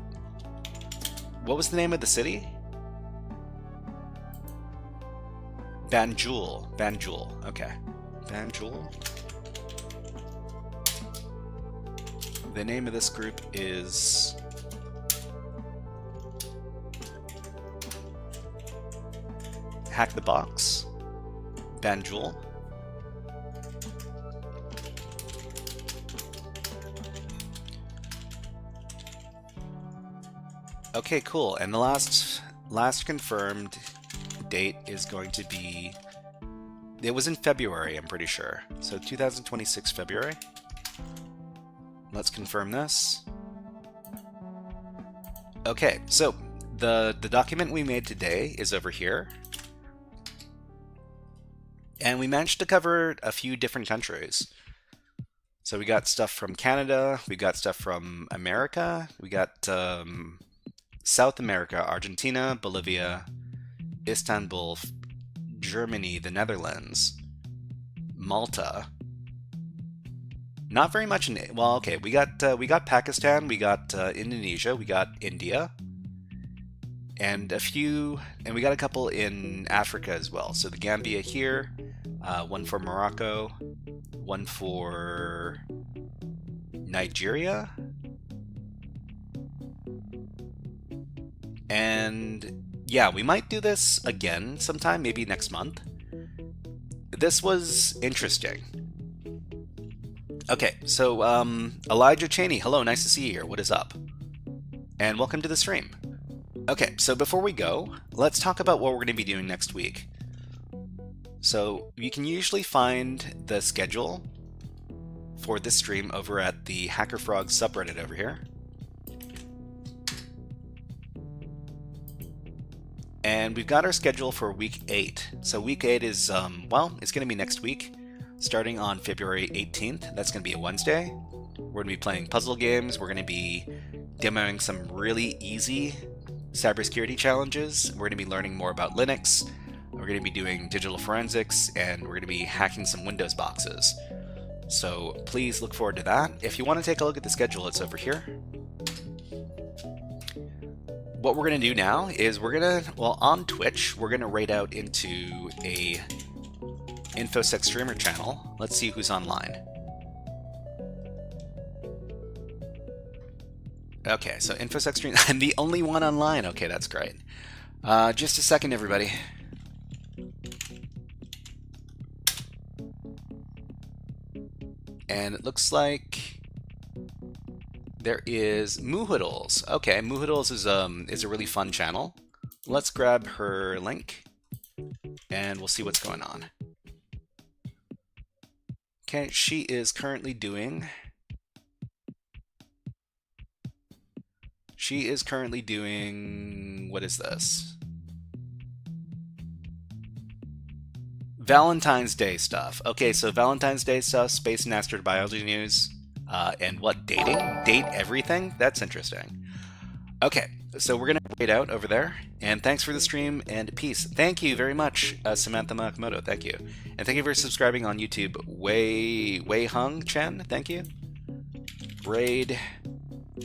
what was the name of the city? Banjul. Okay, Banjul. The name of this group is Hack the Box Banjul. Okay, cool. And the last confirmed date is going to be, it was in February, I'm pretty sure. So 2026 February. Let's confirm this. Okay, so the document we made today is over here. And we managed to cover a few different countries. So we got stuff from Canada, we got stuff from America, we got South America, Argentina, Bolivia, Istanbul, Germany, the Netherlands, Malta. Not very much in, well, okay, we got Pakistan, we got Indonesia, we got India, and we got a couple in Africa as well. So the Gambia here, one for Morocco, one for Nigeria, and yeah, we might do this again sometime, maybe next month. This was interesting. Okay, so Elijah Cheney, hello, nice to see you here. What is up? And welcome to the stream. Okay, so before we go, let's talk about what we're going to be doing next week. So you can usually find the schedule for this stream over at the HackerFrogs subreddit over here. And we've got our schedule for week 8. So week 8 is, well, it's going to be next week, starting on February 18th. That's going to be a Wednesday. We're going to be playing puzzle games. We're going to be demoing some really easy cybersecurity challenges. We're going to be learning more about Linux. We're going to be doing digital forensics, and we're going to be hacking some Windows boxes. So please look forward to that. If you want to take a look at the schedule, it's over here. What we're going to do now is we're going to, well, on Twitch, we're going to raid out into a InfoSec streamer channel. Let's see who's online. Okay, so InfoSec stream. I'm the only one online. Okay, that's great. Just a second, everybody. And it looks like there is Moohoodles. Okay, Moohoodles is a really fun channel. Let's grab her link, and we'll see what's going on. Okay, she is currently doing... what is this? Valentine's Day stuff. Okay, so Valentine's Day stuff, space and astrobiology news, and what, dating? Date everything? That's interesting. Okay, so we're going to wait out over there, and thanks for the stream, and peace. Thank you very much, Samantha Makamoto, thank you. And thank you for subscribing on YouTube, Wei Hung Chen, thank you. Braid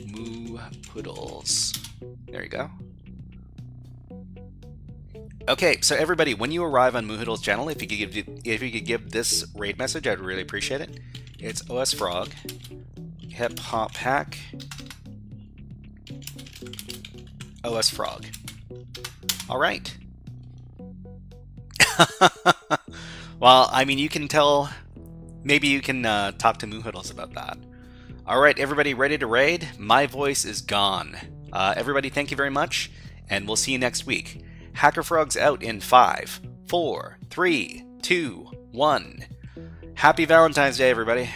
Moo Poodles. There you go. Okay, so everybody, when you arrive on Moohoodle's channel, if you could give this raid message, I'd really appreciate it. It's OSFrog, Hip Hop Hack, OSFrog. All right. Well, I mean, you can tell. Maybe you can talk to Moohoodles about that. All right, everybody, ready to raid? My voice is gone. Everybody, thank you very much, and we'll see you next week. HackerFrogs out in 5, 4, 3, 2, 1. Happy Valentine's Day, everybody.